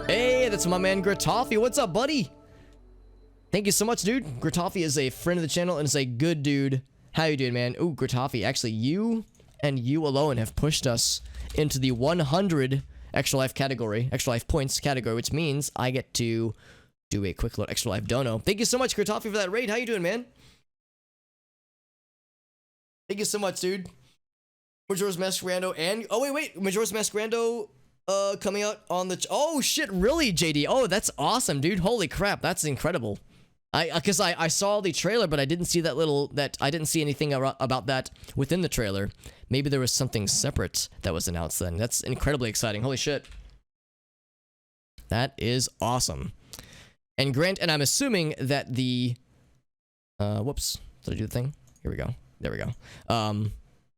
Hey, that's my man Gratoffy. What's up, buddy? Thank you so much, dude. Gratoffy is a friend of the channel and is a good dude. How you doing, man? Ooh, Gratoffy, actually, you and you alone have pushed us into the 100 extra life category, extra life points category, which means I get to do a quick little extra life dono. Thank you so much, Gratoffy, for that raid. How you doing, man? Thank you so much, dude. Majora's Mask Rando and... Oh, wait. Majora's Mask Rando coming out on the... Oh, shit, really, JD? Oh, that's awesome, dude. Holy crap, that's incredible. Because I saw the trailer, but I didn't see I didn't see anything about that within the trailer. Maybe there was something separate that was announced then. That's incredibly exciting. Holy shit. That is awesome. And I'm assuming that the... whoops. Did I do the thing? Here we go. There we go.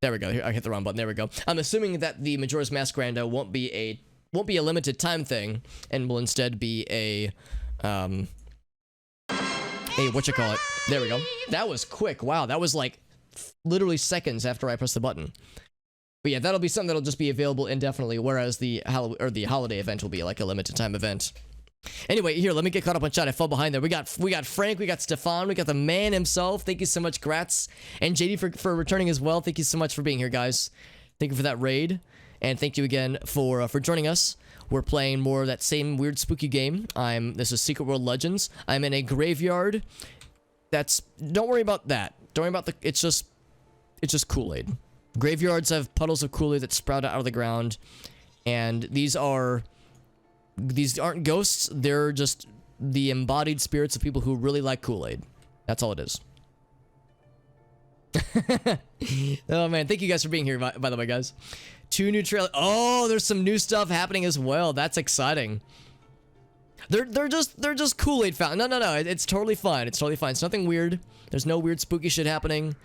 There we go. Here, I hit the wrong button. There we go. I'm assuming that the Majora's Mask Rando won't be a limited time thing, and will instead be a whatchamacallit. There we go. That was quick. Wow, that was like literally seconds after I pressed the button. But yeah, that'll be something that'll just be available indefinitely, whereas the holiday event will be like a limited time event. Anyway, here, let me get caught up on chat. I fell behind there. We got Frank, we got Stefan, we got the man himself. Thank you so much, Gratz. And JD for returning as well. Thank you so much for being here, guys. Thank you for that raid. And thank you again for joining us. We're playing more of that same weird spooky game. This is Secret World Legends. I'm in a graveyard. Don't worry about that. Don't worry about it's just Kool-Aid. Graveyards have puddles of Kool-Aid that sprout out of the ground, and these aren't ghosts, they're just the embodied spirits of people who really like Kool-Aid. That's all it is. Oh man, thank you guys for being here, by the way, guys. 2 new trailers. Oh, there's some new stuff happening as well. That's exciting. They're just Kool-Aid fountain. No. It's totally fine. It's totally fine. It's nothing weird. There's no weird spooky shit happening.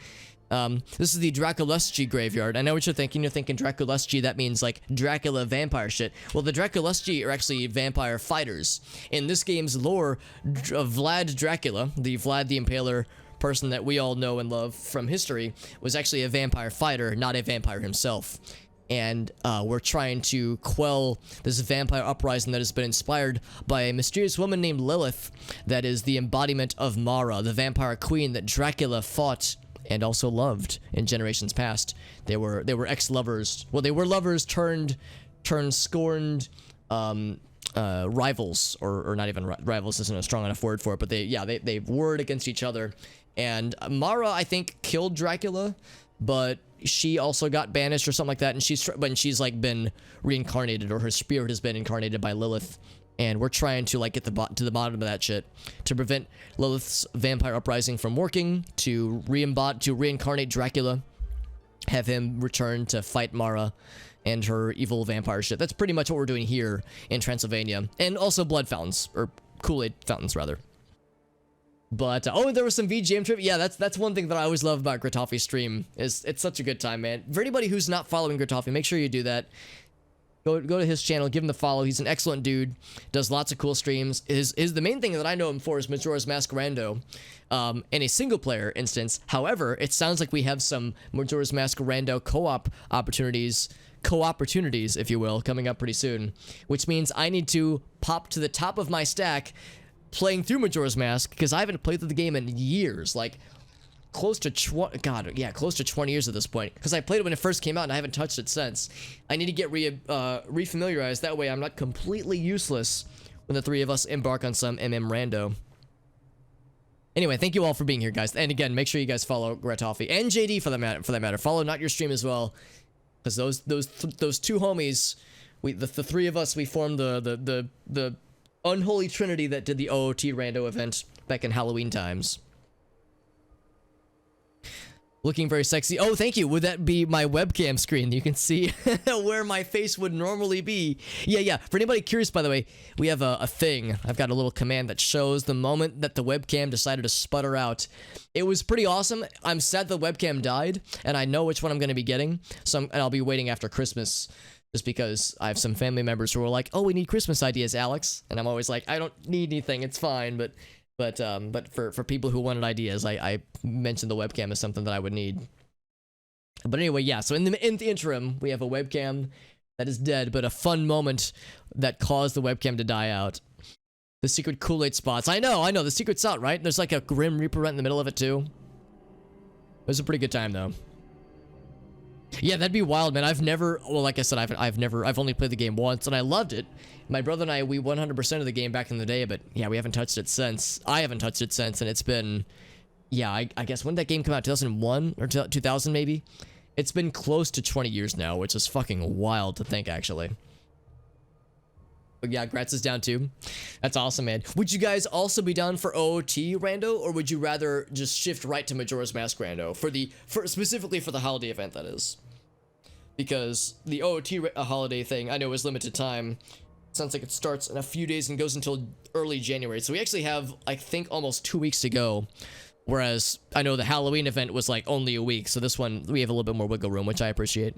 This is the Draculeschi graveyard. I know what you're thinking. You're thinking Draculeschi, that means like Dracula vampire shit. Well, the Draculeschi are actually vampire fighters. In this game's lore, Vlad Dracula, the Vlad the Impaler person that we all know and love from history, was actually a vampire fighter, not a vampire himself. And we're trying to quell this vampire uprising that has been inspired by a mysterious woman named Lilith that is the embodiment of Mara, the vampire queen that Dracula fought and also loved in generations past. They were ex-lovers. Well, they were lovers turned scorned rivals, or not even rivals isn't a strong enough word for it, but they warred against each other. And Mara, I think, killed Dracula, but she also got banished or something like that, and she's like been reincarnated, or her spirit has been incarnated by Lilith, and we're trying to like get to the bottom of that shit to prevent Lilith's vampire uprising from working, to reincarnate Dracula, have him return to fight Mara and her evil vampire shit. That's pretty much what we're doing here in Transylvania, and also blood fountains, or Kool-Aid fountains rather. But oh, there was some VGM trivia. Yeah, that's one thing that I always love about Gratoffy's stream, is it's such a good time, man. For anybody who's not following Gratoffy, make sure you do that. Go to his channel, give him the follow. He's an excellent dude, does lots of cool streams. The main thing that I know him for is Majora's Mask Rando, in a single player instance. However, it sounds like we have some Majora's Mask Rando co-op opportunities, if you will, coming up pretty soon, which means I need to pop to the top of my stack playing through Majora's Mask, because I haven't played through the game in years, like close to 20 years at this point, because I played it when it first came out and I haven't touched it since. I need to get refamiliarized, that way I'm not completely useless when the three of us embark on some Rando. Anyway, thank you all for being here, guys, and again, make sure you guys follow Gratoffy and JD for that matter. Follow Not Your Stream as well, because those two homies, the three of us, we formed the unholy trinity that did the OOT Rando event back in Halloween times. Looking very sexy. Oh, thank you. Would that be my webcam screen? You can see where my face would normally be. Yeah. For anybody curious, by the way, we have a thing. I've got a little command that shows the moment that the webcam decided to sputter out. It was pretty awesome. I'm sad the webcam died, and I know which one I'm going to be getting. And I'll be waiting after Christmas, just because I have some family members who are like, "Oh, we need Christmas ideas, Alex," and I'm always like, "I don't need anything. It's fine." But for people who wanted ideas, I mentioned the webcam as something that I would need. But anyway, yeah. So in the interim, we have a webcam that is dead, but a fun moment that caused the webcam to die out. The secret Kool-Aid spots. I know. The secret's out, right? There's like a Grim Reaper right in the middle of it too. It was a pretty good time though. Yeah, that'd be wild, man. Like I said, I've only played the game once, and I loved it. My brother and I, we 100% of the game back in the day, but yeah, we haven't touched it since. I haven't touched it since, and it's been, yeah, I guess, when did that game come out? 2001 or 2000 maybe? It's been close to 20 years now, which is fucking wild to think, actually. But yeah, Gratz is down too. That's awesome, man. Would you guys also be down for OOT Rando, or would you rather just shift right to Majora's Mask Rando specifically for the holiday event, that is? Because the OOT holiday thing, I know, is limited time. Sounds like it starts in a few days and goes until early January. So we actually have, I think, almost 2 weeks to go. Whereas I know the Halloween event was like only a week. So this one, we have a little bit more wiggle room, which I appreciate.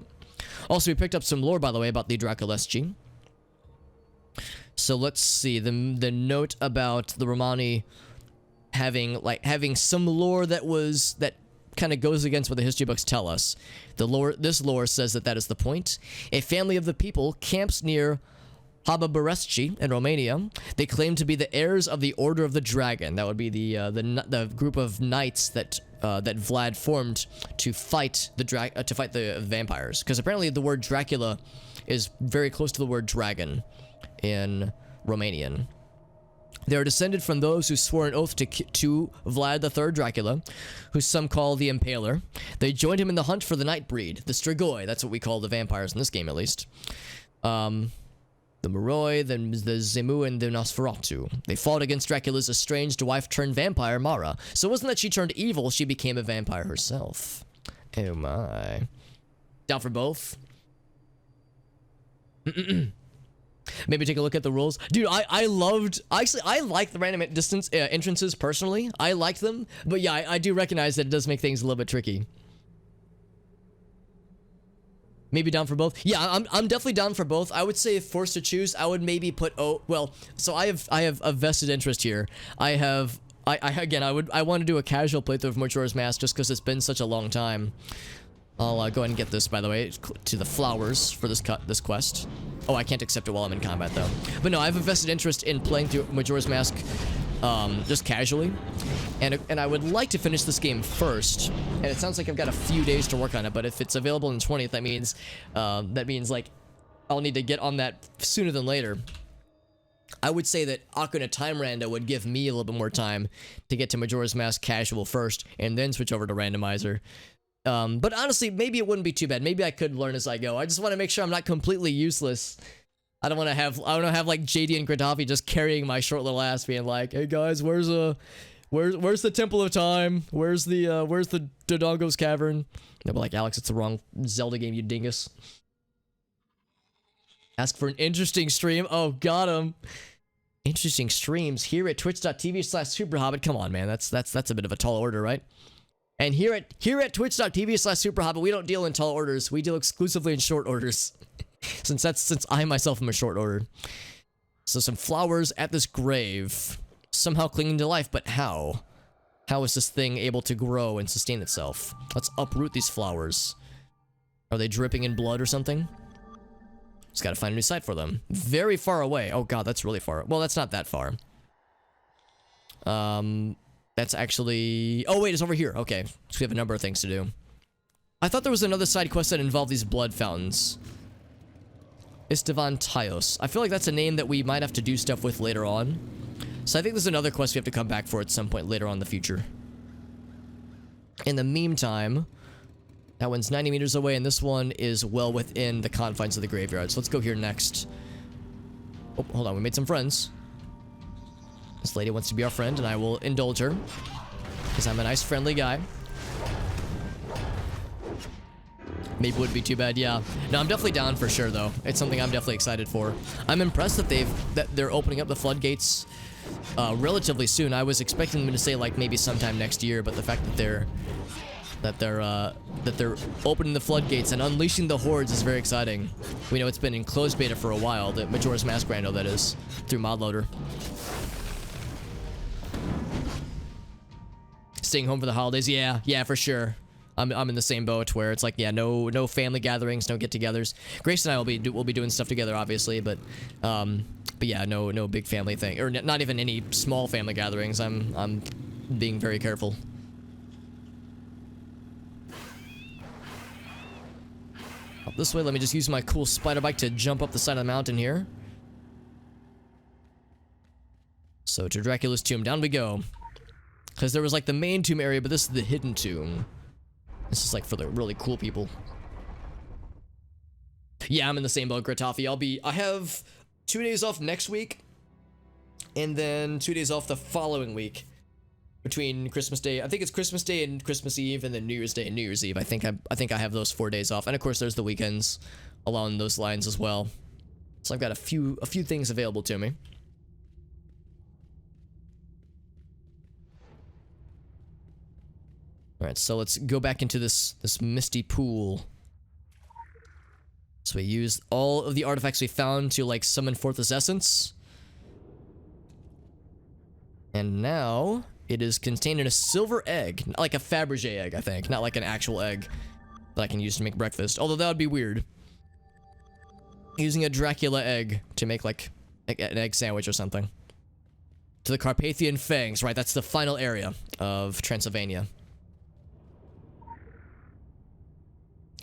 Also, we picked up some lore, by the way, about the Draculeschi. So let's see, the note about the Romani having some lore that kind of goes against what the history books tell us. This lore says that is the point. A family of the people camps near Hababaresci in Romania. They claim to be the heirs of the Order of the Dragon. That would be the group of knights that Vlad formed to fight the vampires. Because apparently the word Dracula is very close to the word dragon in Romanian. They are descended from those who swore an oath to Vlad III Dracula, who some call the Impaler. They joined him in the hunt for the Nightbreed, the Strigoi. That's what we call the vampires in this game, at least. The Moroi, the Zemu, and the Nosferatu. They fought against Dracula's estranged wife-turned-vampire, Mara. So it wasn't that she turned evil, she became a vampire herself. Oh my. Down for both? Maybe take a look at the rules. Dude, I like the random distance entrances personally. I liked them, but yeah, I do recognize that it does make things a little bit tricky. Maybe down for both. Yeah, I'm definitely down for both. I would say if forced to choose, I would maybe put so I have a vested interest here. I want to do a casual playthrough of Majora's Mask just because it's been such a long time. I'll go ahead and get this, by the way, to the flowers for this quest. Oh, I can't accept it while I'm in combat, though. But no, I have a vested interest in playing through Majora's Mask just casually. And I would like to finish this game first. And it sounds like I've got a few days to work on it, but if it's available on the 20th, that means like, I'll need to get on that sooner than later. I would say that Ocarina of Time Rando would give me a little bit more time to get to Majora's Mask casual first, and then switch over to randomizer. But honestly, maybe it wouldn't be too bad. Maybe I could learn as I go. I just want to make sure I'm not completely useless. I don't want to have like JD and Gradafi just carrying my short little ass, being like, "Hey guys, where's the Temple of Time? Where's the Dodongo's Cavern?" They'll be like, "Alex, it's the wrong Zelda game, you dingus." Ask for an interesting stream. Oh, got him. Interesting streams here at twitch.tv/superhobbit. Come on, man. That's a bit of a tall order, right? And here at twitch.tv/superhobbit, we don't deal in tall orders. We deal exclusively in short orders. since I myself am a short order. So some flowers at this grave, somehow clinging to life, but how? How is this thing able to grow and sustain itself? Let's uproot these flowers. Are they dripping in blood or something? Just gotta find a new site for them. Very far away. Oh god, that's really far. Well, that's not that far. That's actually... Oh wait, it's over here. Okay, so we have a number of things to do. I thought there was another side quest that involved these blood fountains. Istvan Tyos. I feel like that's a name that we might have to do stuff with later on. So I think there's another quest we have to come back for at some point later on in the future. In the meantime, that one's 90 meters away, and this one is well within the confines of the graveyard. So let's go here next. Oh, hold on, we made some friends. This lady wants to be our friend, and I will indulge her. Because I'm a nice, friendly guy. Maybe wouldn't be too bad, yeah. No, I'm definitely down for sure, though. It's something I'm definitely excited for. I'm impressed that they're opening up the floodgates relatively soon. I was expecting them to say, like, maybe sometime next year, but the fact that they're opening the floodgates and unleashing the hordes is very exciting. We know it's been in closed beta for a while, the Majora's Mask Rando, that is, through ModLoader. Staying home for the holidays, yeah, for sure. I'm in the same boat where it's like, yeah, no family gatherings, no get-togethers. Grace and I will be doing stuff together, obviously, but yeah, no big family thing, or not even any small family gatherings. I'm being very careful. Up this way, let me just use my cool spider bike to jump up the side of the mountain here. So to Dracula's tomb, down we go. Because there was like the main tomb area, but this is the hidden tomb. This is like for the really cool people. Yeah, I'm in the same boat, Gratafi. I have 2 days off next week, and then 2 days off the following week. Between Christmas Day, I think it's Christmas Day and Christmas Eve, and then New Year's Day and New Year's Eve. I think I have those 4 days off, and of course there's the weekends along those lines as well. So I've got a few things available to me. All right, so let's go back into this misty pool. So we used all of the artifacts we found to like summon forth this essence, and now it is contained in a silver egg, like a Fabergé egg, I think, not like an actual egg that I can use to make breakfast. Although that would be weird, using a Dracula egg to make like an egg sandwich or something. To the Carpathian Fangs, right? That's the final area of Transylvania.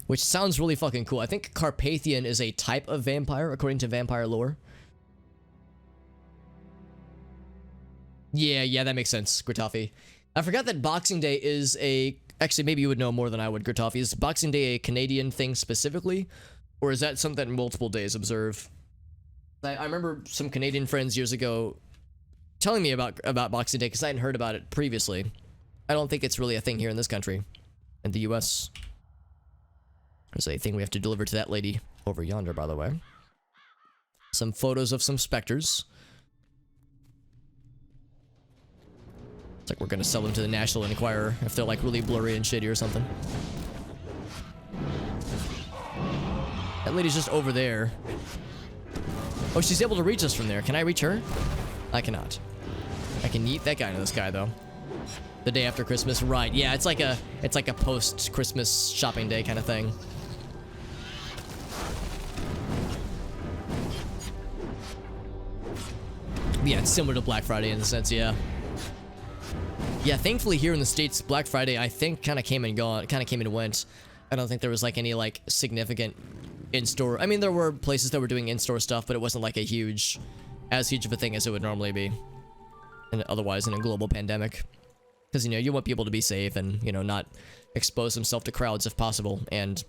Which sounds really fucking cool. I think Carpathian is a type of vampire, according to vampire lore. Yeah, that makes sense, Gritafi. I forgot that Boxing Day is a... Actually, maybe you would know more than I would, Gritafi. Is Boxing Day a Canadian thing specifically? Or is that something that multiple days observe? I remember some Canadian friends years ago telling me about Boxing Day because I hadn't heard about it previously. I don't think it's really a thing here in this country. In the US. There's a thing we have to deliver to that lady over yonder, by the way. Some photos of some specters. It's like we're gonna sell them to the National Enquirer if they're like really blurry and shitty or something. That lady's just over there. Oh, she's able to reach us from there. Can I reach her? I cannot. I can yeet that guy into the sky though. The day after Christmas, right? Yeah, it's like a post-Christmas shopping day kind of thing. Yeah, it's similar to Black Friday in a sense, yeah. Yeah, thankfully here in the States, Black Friday, I think, kind of came and went. I don't think there was, like, any, like, significant in-store... I mean, there were places that were doing in-store stuff, but it wasn't, like, as huge of a thing as it would normally be. And otherwise, in a global pandemic. Because, you know, you want people to be safe and, you know, not expose themselves to crowds if possible. And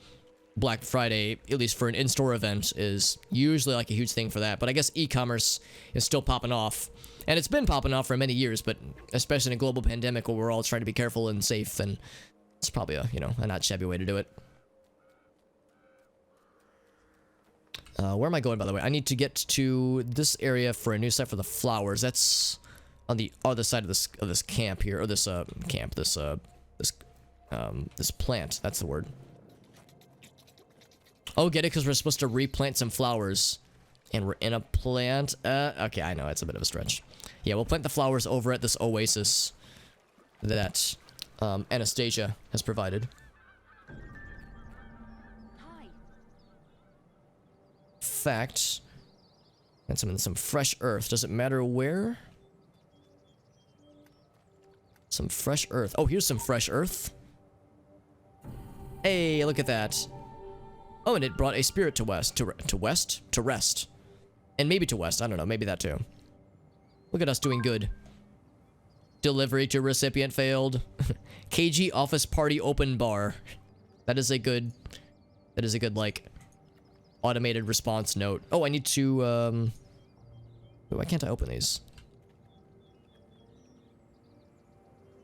Black Friday, at least for an in-store event, is usually, like, a huge thing for that. But I guess e-commerce is still popping off. And it's been popping off for many years, but especially in a global pandemic where we're all trying to be careful and safe, and it's probably a, you know, a not shabby way to do it. Where am I going, by the way? I need to get to this area for a new site for the flowers. That's on the other side of this camp here, or this this plant. That's the word. Oh, get it? Because we're supposed to replant some flowers. And we're in a plant. Okay, I know, it's a bit of a stretch. Yeah, we'll plant the flowers over at this oasis that Anastasia has provided. Hi. Fact. And some fresh earth. Does it matter where? Some fresh earth. Oh, here's some fresh earth. Hey, look at that. Oh, and it brought a spirit to rest. And maybe to west. I don't know. Maybe that too. Look at us doing good. Delivery to recipient failed. KG office party open bar. That is a good, like, automated response note. Oh, I need to, why can't I open these?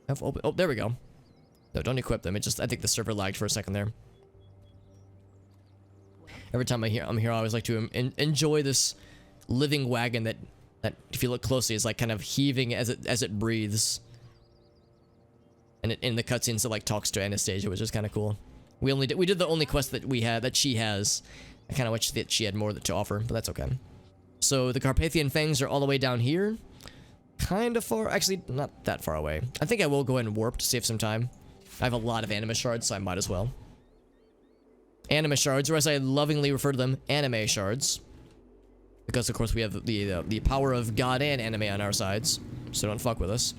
Oh, there we go. No, don't equip them. I think the server lagged for a second there. Every time I'm here, I always like to enjoy this living wagon that if you look closely is like kind of heaving as it breathes. And in the cutscenes it like talks to Anastasia, which is kind of cool. We did the only quest that she has. I kind of wish that she had more to offer, but that's okay. So the Carpathian Fangs are all the way down here. Kind of far, actually not that far away. I think I will go ahead and warp to save some time. I have a lot of anima shards, so I might as well. Anima shards, or as I lovingly refer to them, anime shards. Because, of course, we have the power of God and anime on our sides. So don't fuck with us.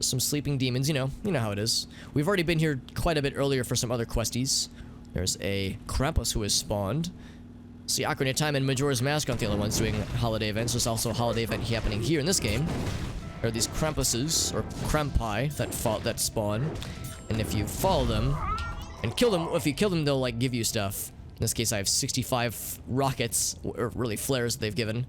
Some sleeping demons, you know how it is. We've already been here quite a bit earlier for some other questies. There's a Krampus who has spawned. See, Ocarina of Time and Majora's Mask aren't the only ones doing holiday events. There's also a holiday event happening here in this game. There are these Krampuses, or Krampi, that spawn. And if you follow them and kill them, if you kill them, they'll, like, give you stuff. In this case, I have 65 rockets, or really flares that they've given.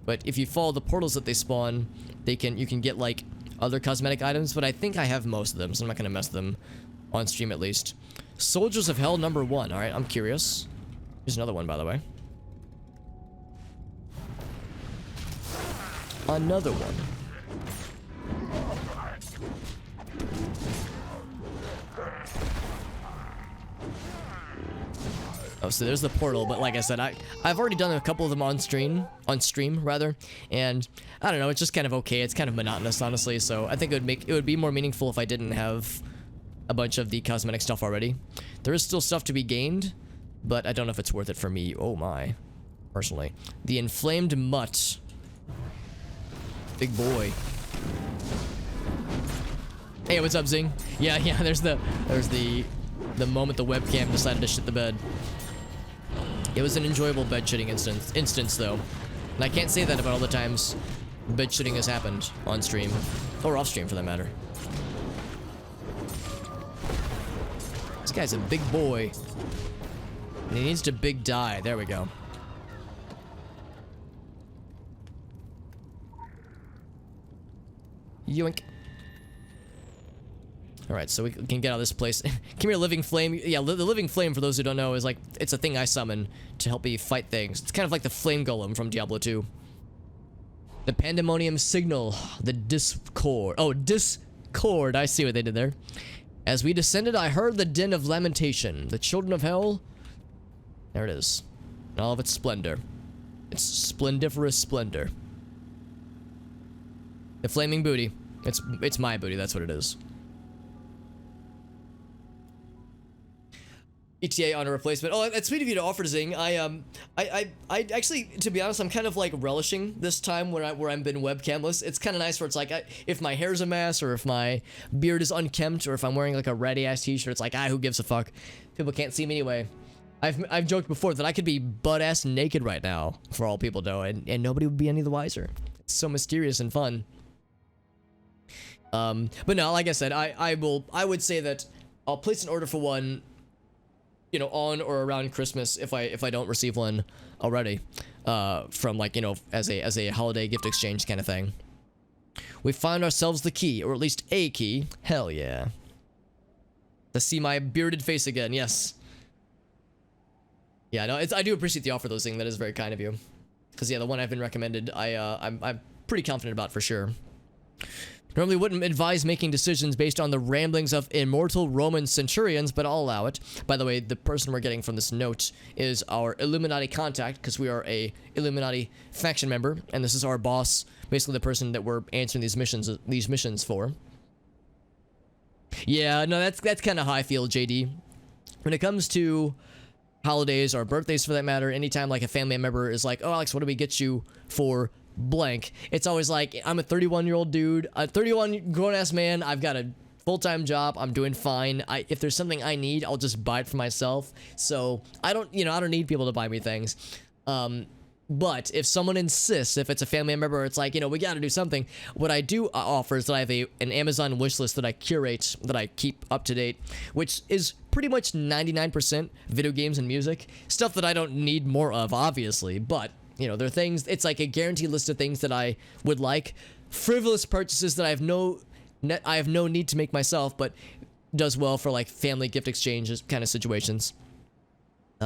But if you follow the portals that they spawn, you can get, like, other cosmetic items, but I think I have most of them, so I'm not gonna mess them on stream at least. Soldiers of Hell number 1. Alright, I'm curious. Here's another one, by the way. Another one. Oh, so there's the portal, but like I said, I've already done a couple of them on stream, rather, and I don't know, it's just kind of okay. It's kind of monotonous, honestly, so I think it would be more meaningful if I didn't have a bunch of the cosmetic stuff already. There is still stuff to be gained, but I don't know if it's worth it for me. Oh my, personally. The Inflamed Mutt. Big boy. Hey, what's up, Zing? Yeah, there's the moment the webcam decided to shit the bed. It was an enjoyable bed shitting instance though. And I can't say that about all the times bed shitting has happened on stream. Or off stream for that matter. This guy's a big boy. And he needs to big die. There we go. Yoink. Alright, so we can get out of this place. Come here, living flame. Yeah, the living flame, for those who don't know, is like, it's a thing I summon to help me fight things. It's kind of like the flame golem from Diablo 2. The pandemonium signal. The discord. Oh, discord. I see what they did there. As we descended, I heard the din of lamentation. The children of hell. There it is. In all of its splendor. Its splendiferous splendor. The flaming booty. It's my booty, that's what it is. ETA on a replacement. Oh, that's sweet of you to offer, Zing. I actually, to be honest, I'm kind of like relishing this time where I've been webcamless. It's kind of nice where it's like, if my hair's a mess, or if my beard is unkempt, or if I'm wearing like a ratty ass t-shirt, it's like, who gives a fuck? People can't see me anyway. I've joked before that I could be butt ass naked right now, for all people know, and nobody would be any the wiser. It's so mysterious and fun. But no, like I said, I would say that I'll place an order for one, you know, on or around Christmas if I don't receive one already, from like, you know, as a holiday gift exchange kind of thing. We find ourselves the key, or at least a key. Hell yeah. To see my bearded face again, yes. Yeah, no, I do appreciate the offer, though, Zing. That is very kind of you. Because yeah, the one I've been recommended, I'm pretty confident about for sure. Normally wouldn't advise making decisions based on the ramblings of immortal Roman centurions, but I'll allow it. By the way, the person we're getting from this note is our Illuminati contact, because we are a Illuminati faction member, and this is our boss, basically the person that we're answering these missions for. Yeah, no, that's kind of how I feel, JD. When it comes to holidays or birthdays, for that matter, anytime like a family member is like, "Oh, Alex, what do we get you for blank?" It's always like, I'm a 31-year-old dude, a 31 grown-ass man, I've got a full-time job, I'm doing fine. If there's something I need, I'll just buy it for myself. So I don't need people to buy me things. But if someone insists, if it's a family member, it's like, you know, we got to do something. What I do offer is that I have an Amazon wish list that I curate, that I keep up to date, which is pretty much 99% video games and music. Stuff that I don't need more of, obviously, but you know, there are things, it's like a guaranteed list of things that I would like. Frivolous purchases that I have no need to make myself, but does well for like family gift exchanges kind of situations.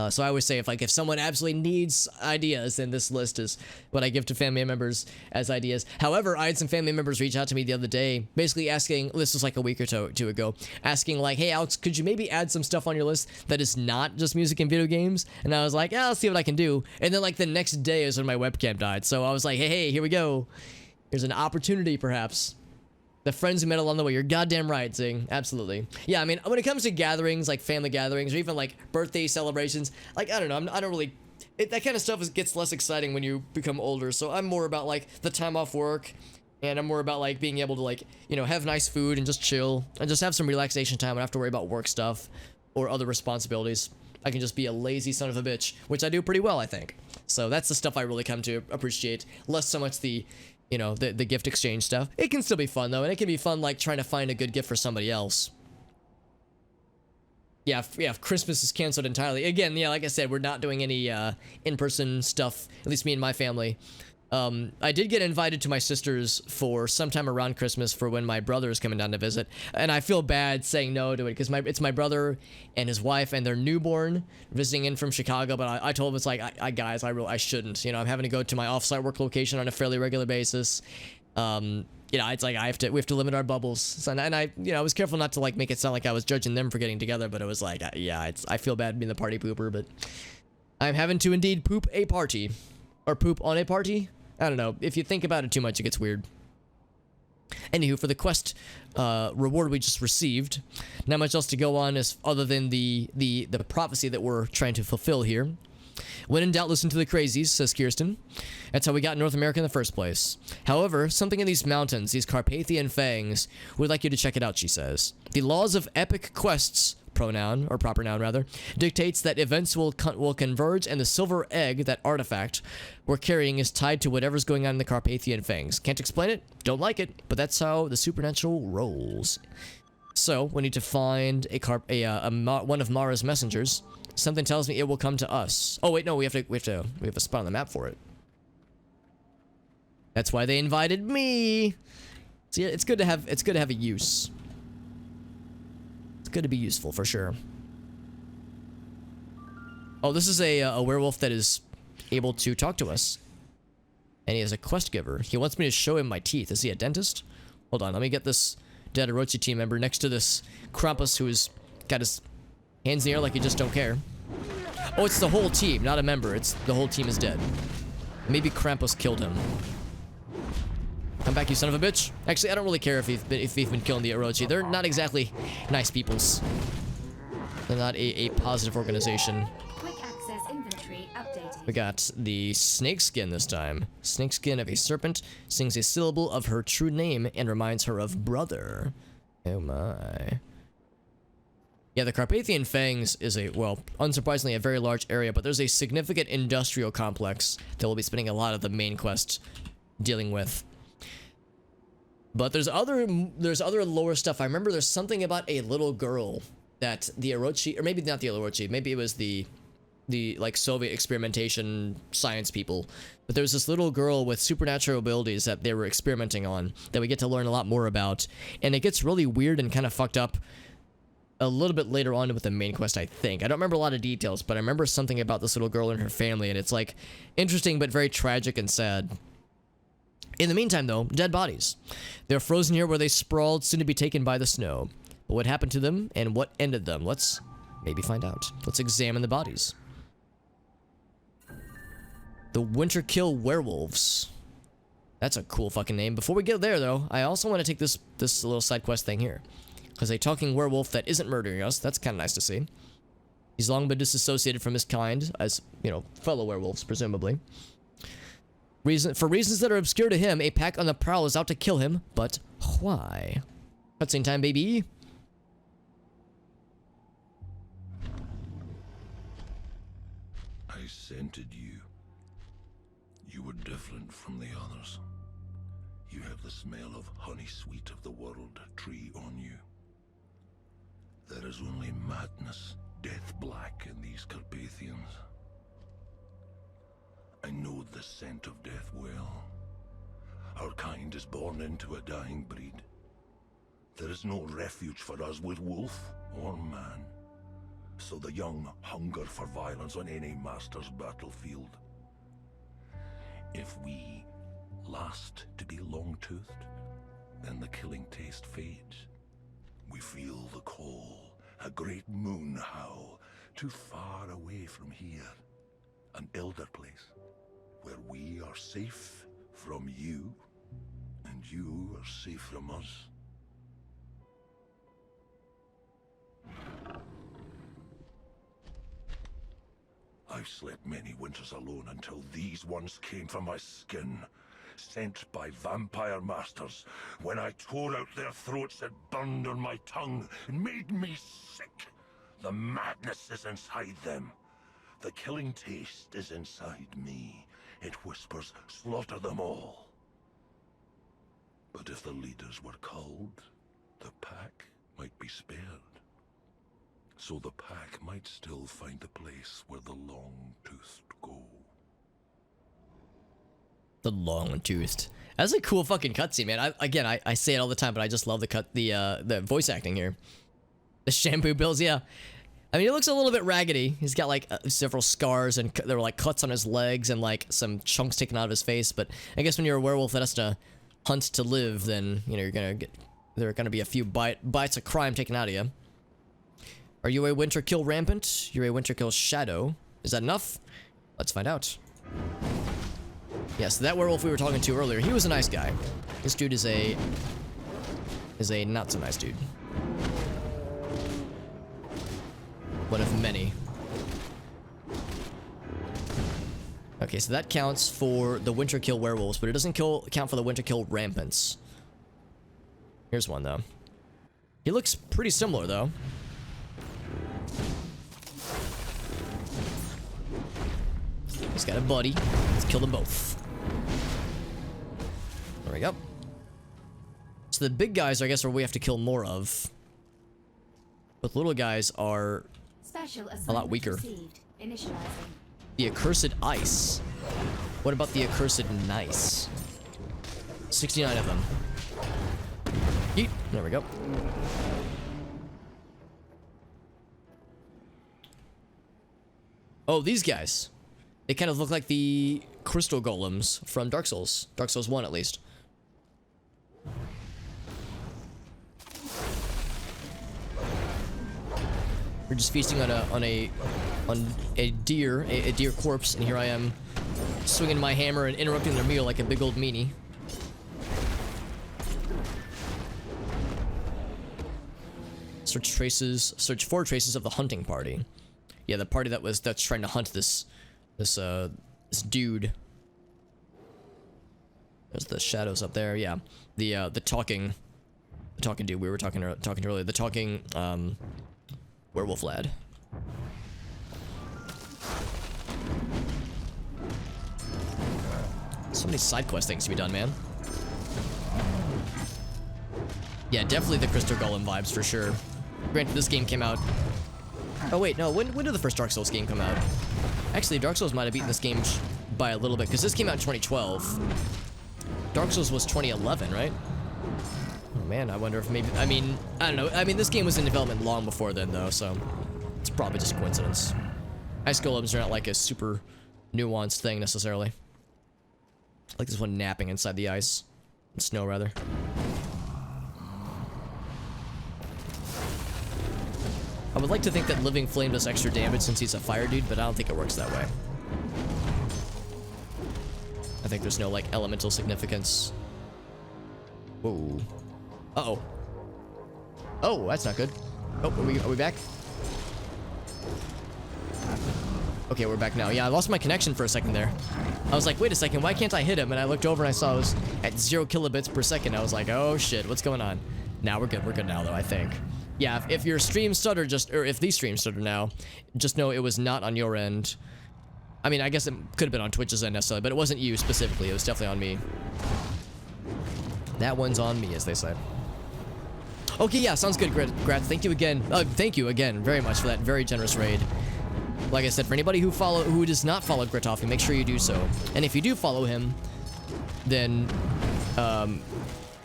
So I always say if someone absolutely needs ideas, then this list is what I give to family members as ideas. However, I had some family members reach out to me the other day, basically asking, this was like a week or two ago, asking like, "Hey Alex, could you maybe add some stuff on your list that is not just music and video games?" And I was like, "Yeah, I'll see what I can do." And then like the next day is when my webcam died. So I was like, hey, here we go. Here's an opportunity perhaps. The friends who met along the way. You're goddamn right, Zing. Absolutely. Yeah, I mean, when it comes to gatherings, like family gatherings, or even like birthday celebrations, like, I don't know, I don't really... that kind of stuff gets less exciting when you become older, so I'm more about like the time off work, and I'm more about like being able to like, you know, have nice food and just chill, and just have some relaxation time and not have to worry about work stuff or other responsibilities. I can just be a lazy son of a bitch, which I do pretty well, I think. So that's the stuff I really come to appreciate, less so much the... you know, the gift exchange stuff. It can still be fun, though, and it can be fun, like, trying to find a good gift for somebody else. Yeah, if Christmas is canceled entirely. Again, yeah, like I said, we're not doing any in-person stuff, at least me and my family. I did get invited to my sister's for sometime around Christmas for when my brother is coming down to visit, and I feel bad saying no to it, because it's my brother and his wife and their newborn visiting in from Chicago, but I told him, it's like, guys, I shouldn't, you know, I'm having to go to my off-site work location on a fairly regular basis. You know, it's like we have to limit our bubbles, so, and I, you know, I was careful not to like make it sound like I was judging them for getting together, but it was like, yeah, I feel bad being the party pooper, but I'm having to indeed poop a party, or poop on a party. I don't know. If you think about it too much, it gets weird. Anywho, for the quest reward we just received, not much else to go on as other than the prophecy that we're trying to fulfill here. When in doubt, listen to the crazies, says Kirsten. That's how we got North America in the first place. However, something in these mountains, these Carpathian Fangs, we'd like you to check it out, she says. The laws of epic quests pronoun, or proper noun rather, dictates that events will converge, and the silver egg, that artifact we're carrying, is tied to whatever's going on in the Carpathian Fangs. Can't explain it, don't like it, but that's how the supernatural rolls. So, we need to find one of Mara's messengers. Something tells me it will come to us. Oh wait, no, we have a spot on the map for it. That's why they invited me. So yeah, it's good to have a use. It's good to be useful for sure. Oh, this is a werewolf that is able to talk to us. And he is a quest giver. He wants me to show him my teeth. Is he a dentist? Hold on, let me get this dead Orochi team member next to this Krampus who's got his hands in the air like he just don't care. Oh, it's the whole team, not a member. It's the whole team is dead. Maybe Krampus killed him. Come back, you son of a bitch. Actually, I don't really care if you've been killing the Orochi. They're not exactly nice peoples. They're not a positive organization. Quick access inventory updated. We got the snake skin this time. Snake skin of a serpent sings a syllable of her true name and reminds her of brother. Oh my. Yeah, the Carpathian Fangs is well, unsurprisingly, a very large area, but there's a significant industrial complex that we'll be spending a lot of the main quest dealing with. But there's other lower stuff. I remember there's something about a little girl that the Orochi, or maybe not the Orochi, maybe it was the like Soviet experimentation science people. But there was this little girl with supernatural abilities that they were experimenting on that we get to learn a lot more about. And it gets really weird and kind of fucked up a little bit later on with the main quest, I think. I don't remember a lot of details, but I remember something about this little girl and her family, and it's like interesting but very tragic and sad. In the meantime, though, dead bodies. They're frozen here where they sprawled, soon to be taken by the snow. But what happened to them and what ended them? Let's maybe find out. Let's examine the bodies. The Winterkill Werewolves. That's a cool fucking name. Before we get there, though, I also want to take this little side quest thing here. Because a talking werewolf that isn't murdering us, that's kind of nice to see. He's long been disassociated from his kind, as, you know, fellow werewolves, presumably. For reasons that are obscure to him, a pack on the prowl is out to kill him, but why? Cutscene time, baby. I scented you. You were different from the others. You have the smell of honey sweet of the world tree on you. There is only madness, death black in these Carpathians. I know the scent of death well. Our kind is born into a dying breed. There is no refuge for us with wolf or man. So the young hunger for violence on any master's battlefield. If we last to be long-toothed, then the killing taste fades. We feel the call, a great moon howl, too far away from here. An elder place, where we are safe from you, and you are safe from us. I've slept many winters alone until these ones came from my skin, sent by vampire masters. When I tore out their throats, it burned on my tongue and made me sick. The madness is inside them. The killing taste is inside me. It whispers, slaughter them all. But if the leaders were culled, the pack might be spared. So the pack might still find a place where the long-toothed go. The long-toothed. That's a cool fucking cutscene, man. I say it all the time, but I just love the voice acting here. The shampoo bills, yeah. I mean, he looks a little bit raggedy. He's got like several scars and there were like cuts on his legs and like some chunks taken out of his face. But I guess when you're a werewolf that has to hunt to live, then you know there are gonna be a few bites of crime taken out of you. Are you a Winterkill Rampant? You're a Winterkill Shadow. Is that enough? Let's find out. Yes, that werewolf we were talking to earlier, he was a nice guy. This dude is a not so nice dude. One of many. Okay, so that counts for the Winterkill Werewolves, but it doesn't count for the Winterkill Rampants. Here's one, though. He looks pretty similar, though. He's got a buddy. Let's kill them both. There we go. So the big guys, I guess, are we have to kill more of. But the little guys are a lot weaker. The accursed ice. What about the accursed nice? 69 of them. Yeet. There we go. Oh, these guys. They kind of look like the crystal golems from Dark Souls. Dark Souls 1, at least. We're just feasting on a deer corpse, and here I am swinging my hammer and interrupting their meal like a big old meanie. Search for traces of the hunting party. Yeah, the party that's trying to hunt this dude. There's the shadows up there. Yeah, the talking dude we were talking to earlier. The talking werewolf lad. So many side quest things to be done, man. Yeah, definitely the Crystal Golem vibes for sure. Granted, this game came out. Oh wait, no. When did the first Dark Souls game come out? Actually, Dark Souls might have beaten this game by a little bit because this came out in 2012. Dark Souls was 2011, right? Oh man, I wonder if maybe. I mean, I don't know. I mean, this game was in development long before then, though, so it's probably just coincidence. Ice golems are not like a super nuanced thing necessarily. I like this one napping inside the ice. Snow, rather. I would like to think that Living Flame does extra damage since he's a fire dude, but I don't think it works that way. I think there's no, like, elemental significance. Whoa. Uh-oh. Oh, that's not good. Oh, are we back? Okay, we're back now. Yeah, I lost my connection for a second there. I was like, wait a second, why can't I hit him? And I looked over and I saw it was at 0 kilobits per second. I was like, oh shit, what's going on? Now we're good. We're good now, though, I think. Yeah, if your stream stuttered or if these streams stuttered now, just know it was not on your end. I mean, I guess it could have been on Twitch's end necessarily, but it wasn't you specifically. It was definitely on me. That one's on me, as they say. Okay, yeah, sounds good, Grat. Thank you again. Thank you again very much for that very generous raid. Like I said, for anybody who does not follow Gritoffy, make sure you do so. And if you do follow him, then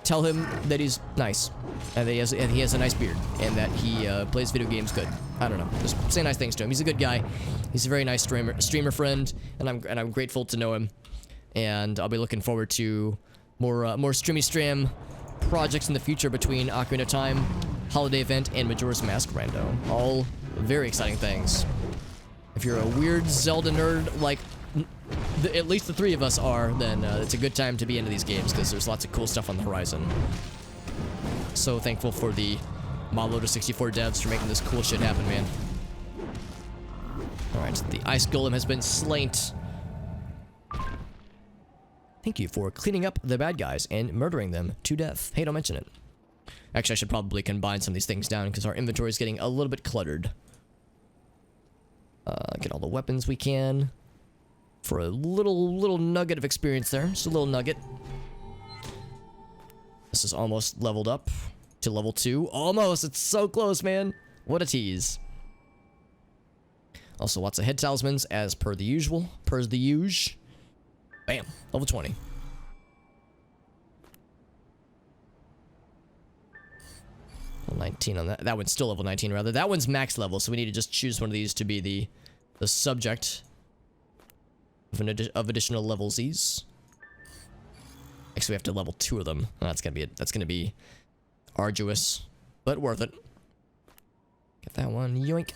tell him that he's nice, and that he has a nice beard, and that he plays video games good. I don't know. Just say nice things to him. He's a good guy. He's a very nice streamer friend, and I'm grateful to know him. And I'll be looking forward to more streamy stream projects in the future between Ocarina of Time, Holiday Event, and Majora's Mask Rando. All very exciting things. If you're a weird Zelda nerd like at least the three of us are, then it's a good time to be into these games because there's lots of cool stuff on the horizon. So thankful for the Mod Loader 64 devs for making this cool shit happen, man. Alright, the Ice Golem has been slain. Thank you for cleaning up the bad guys and murdering them to death. Hey, don't mention it. Actually, I should probably combine some of these things down because our inventory is getting a little bit cluttered. Get all the weapons we can. For a little nugget of experience there. Just a little nugget. This is almost leveled up to level 2. Almost! It's so close, man! What a tease. Also, lots of head talismans as per the usual. Bam! Level 20. Level 19 on that. That one's still level 19, rather. That one's max level, so we need to just choose one of these to be the subject of additional levelsies. Actually, we have to level 2 of them. That's gonna be arduous, but worth it. Get that one, yoink.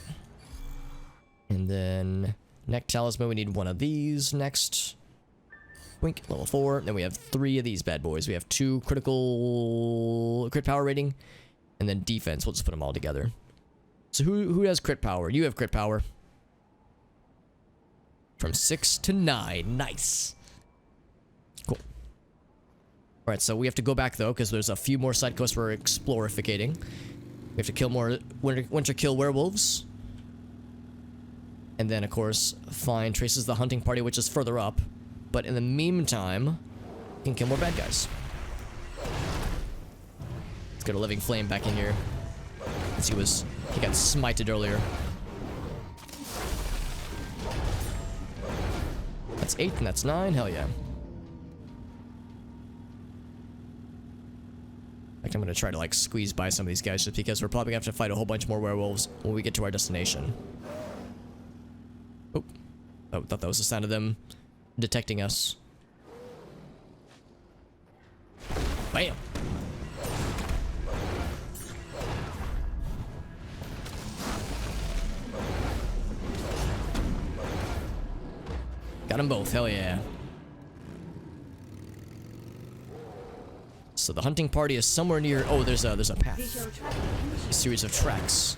And then neck talisman, we need one of these next. Wink, level 4. Then we have 3 of these bad boys. We have 2 crit power rating, and then defense. We'll just put them all together. So who has crit power? You have crit power. From 6 to 9. Nice. Cool. Alright, so we have to go back, though, because there's a few more side quests we're explorificating. We have to kill more winter kill werewolves. And then, of course, find traces of the hunting party, which is further up. But in the meantime, we can kill more bad guys. Let's get a living flame back in here. Since he got smited earlier. That's 8 and that's 9. Hell yeah. I'm gonna try to like squeeze by some of these guys just because we're probably gonna have to fight a whole bunch more werewolves when we get to our destination. Oh, thought that was the sound of them detecting us. Bam! Got them both, hell yeah. So the hunting party is somewhere near. Oh, there's a path. A series of tracks.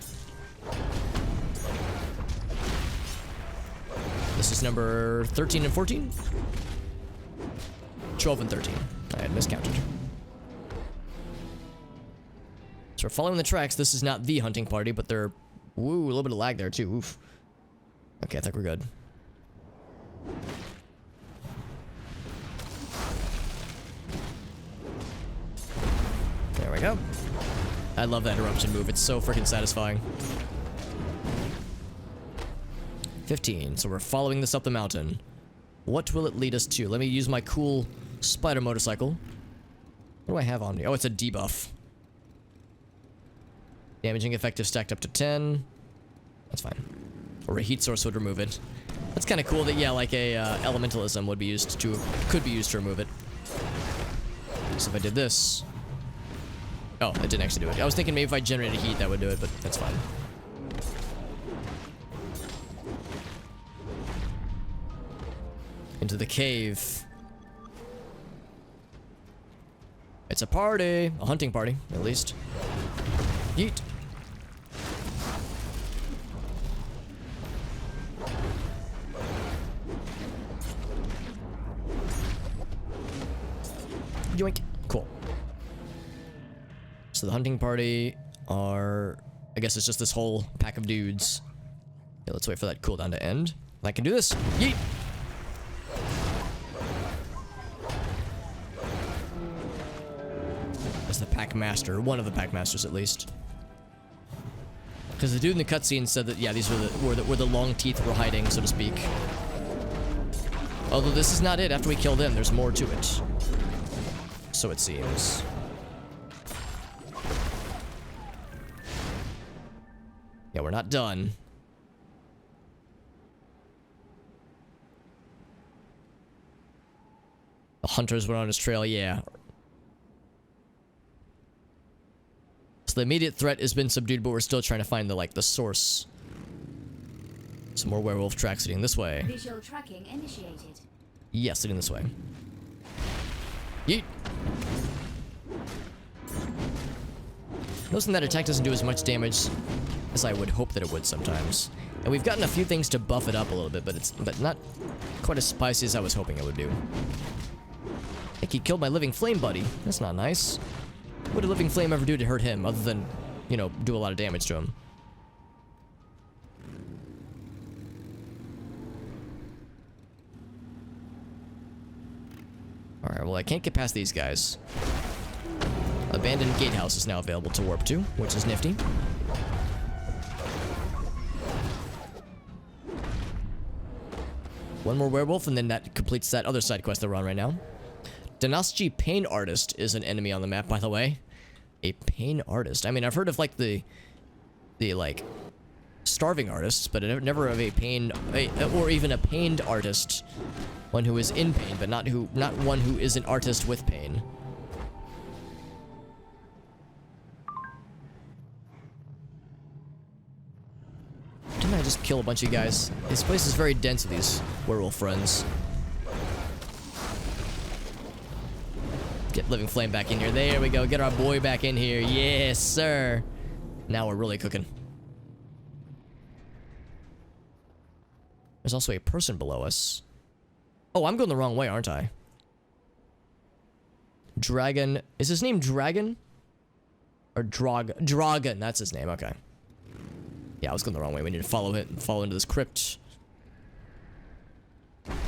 This is number 13 and 14? 12 and 13. I had miscounted. So we're following the tracks. This is not the hunting party, but they're... Woo, a little bit of lag there too. Oof. Okay, I think we're good. There we go. I love that eruption move. It's so freaking satisfying. 15. So we're following this up the mountain. What will it lead us to? Let me use my cool spider motorcycle. What do I have on me? Oh, it's a debuff. Damaging effective stacked up to 10. That's fine. Or a heat source would remove it. That's kind of cool that, yeah, like a elementalism would be used to... could be used to remove it. So if I did this... Oh, it didn't actually do it. I was thinking maybe if I generated heat that would do it, but that's fine. Into the cave. It's a party. A hunting party, at least. Yeet. Yoink. Cool. So the hunting party are... I guess it's just this whole pack of dudes. Yeah, let's wait for that cooldown to end. I can do this. Yeet! That's the pack master. One of the pack masters, at least. Because the dude in the cutscene said that, yeah, these were where the long teeth were hiding, so to speak. Although this is not it. After we kill them, there's more to it. So it seems. Yeah, we're not done. The hunters went on his trail, yeah. So the immediate threat has been subdued, but we're still trying to find the source. Some more werewolf tracks leading this way. Visual tracking initiated. Yes, leading this way. Yeet. Noticing that attack doesn't do as much damage as I would hope that it would sometimes. And we've gotten a few things to buff it up a little bit, but not quite as spicy as I was hoping it would do. I think he killed my living flame buddy. That's not nice. What did living flame ever do to hurt him, other than, you know, do a lot of damage to him? Alright, well I can't get past these guys. Abandoned gatehouse is now available to warp to, which is nifty. One more werewolf, and then that completes that other side quest that we're on right now. Dynasty Pain Artist is an enemy on the map, by the way. A pain artist. I mean, I've heard of like the like starving artists, but never of a pain, or even a pained artist, one who is in pain, but not one who is an artist with pain. Didn't I just kill a bunch of guys? This place is very dense with these werewolf friends. Get living flame back in here. There we go. Get our boy back in here. Yes, sir. Now we're really cooking. There's also a person below us. Oh, I'm going the wrong way, aren't I? Dragon. Is his name Dragon? Or Dragon. That's his name. Okay. Yeah, I was going the wrong way. We need to follow into this crypt.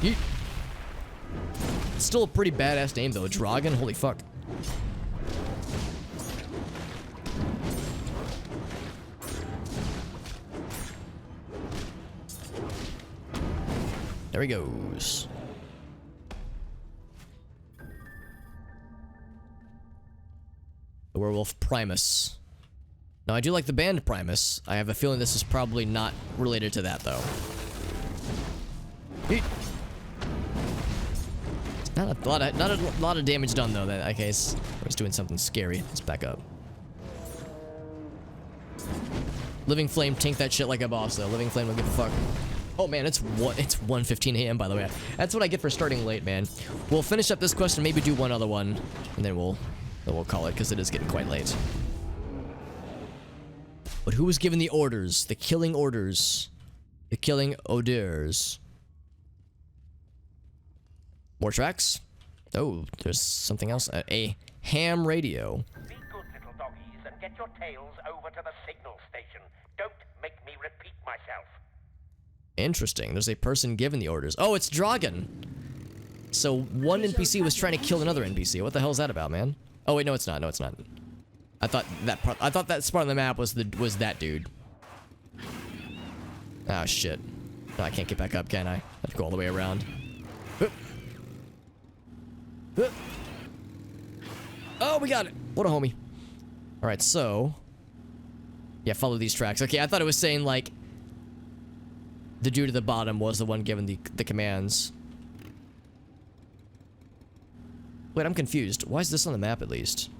Yeet. Still a pretty badass name though, Dragon. Holy fuck. There he goes. The Werewolf Primus. Now, I do like the band Primus. I have a feeling this is probably not related to that, though. Yeet. Not a lot of damage done, though, in that case. I was doing something scary. Let's back up. Living Flame, tank that shit like a boss, though. Living Flame don't give a fuck. Oh, man, it's 1:15 a.m., by the way. That's what I get for starting late, man. We'll finish up this quest and maybe do one other one, and then we'll call it, because it is getting quite late. But who was given the orders? The killing orders. The killing orders. More tracks? Oh, there's something else. A ham radio. Be good, little doggies, and get your tails over to the signal station. Don't make me repeat myself. Interesting. There's a person given the orders. Oh, it's Dragon. So one NPC was trying to kill another NPC. What the hell is that about, man? Oh wait, no, it's not. No, it's not. I thought that spot on the map was that dude. Ah, shit. No, I can't get back up, can I? I have to go all the way around. Oh, we got it. What a homie. All right, so yeah, follow these tracks. Okay, I thought it was saying like the dude at the bottom was the one given the commands. Wait, I'm confused. Why is this on the map at least?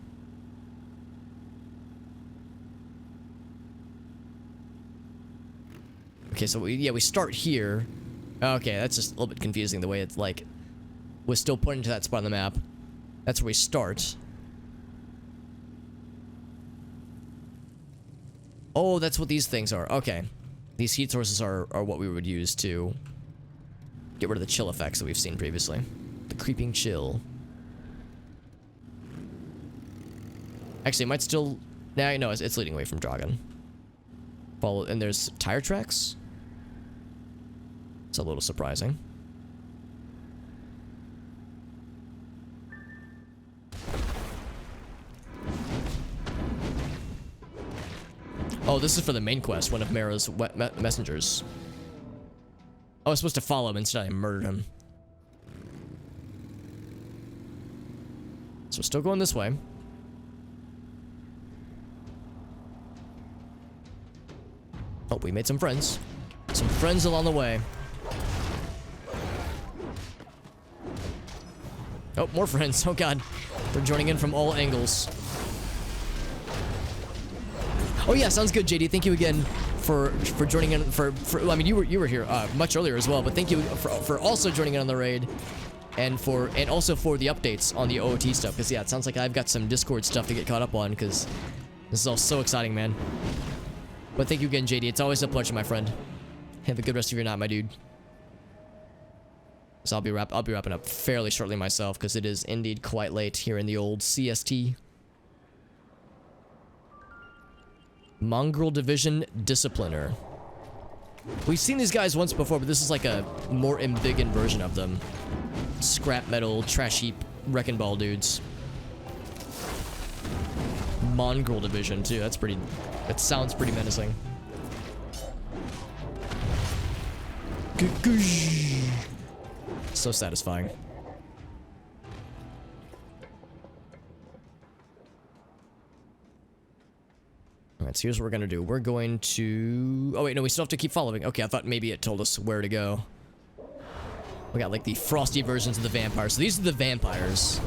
Okay, so we start here. Okay, that's just a little bit confusing the way it's like was still pointing to that spot on the map. That's where we start. Oh, that's what these things are. Okay. These heat sources are what we would use to get rid of the chill effects that we've seen previously. The creeping chill. Actually, it might still... Nah, no, it's leading away from Dragon. Follow... And there's tire tracks? It's a little surprising. Oh, this is for the main quest, one of Mara's messengers. I was supposed to follow him, instead I murdered him. So we're still going this way. Oh, we made some friends. Some friends along the way. Oh, more friends. Oh god. They're joining in from all angles. Oh yeah, sounds good, JD. Thank you again for joining in I mean, you were here much earlier as well, but thank you for also joining in on the raid and also for the updates on the OOT stuff, because yeah, it sounds like I've got some Discord stuff to get caught up on, because this is all so exciting, man. But thank you again, JD. It's always a pleasure, my friend. Have a good rest of your night, my dude. So I'll be wrapping up fairly shortly myself, because it is indeed quite late here in the old CST. Mongrel Division Discipliner. We've seen these guys once before, but this is like a more embiggened version of them. Scrap metal, trash heap, wrecking ball dudes. Mongrel Division too. That sounds pretty menacing. So satisfying. Alright, so here's what we're gonna do. We're going to... Oh wait, no, we still have to keep following. Okay, I thought maybe it told us where to go. We got like the frosty versions of the vampires. So these are the vampires.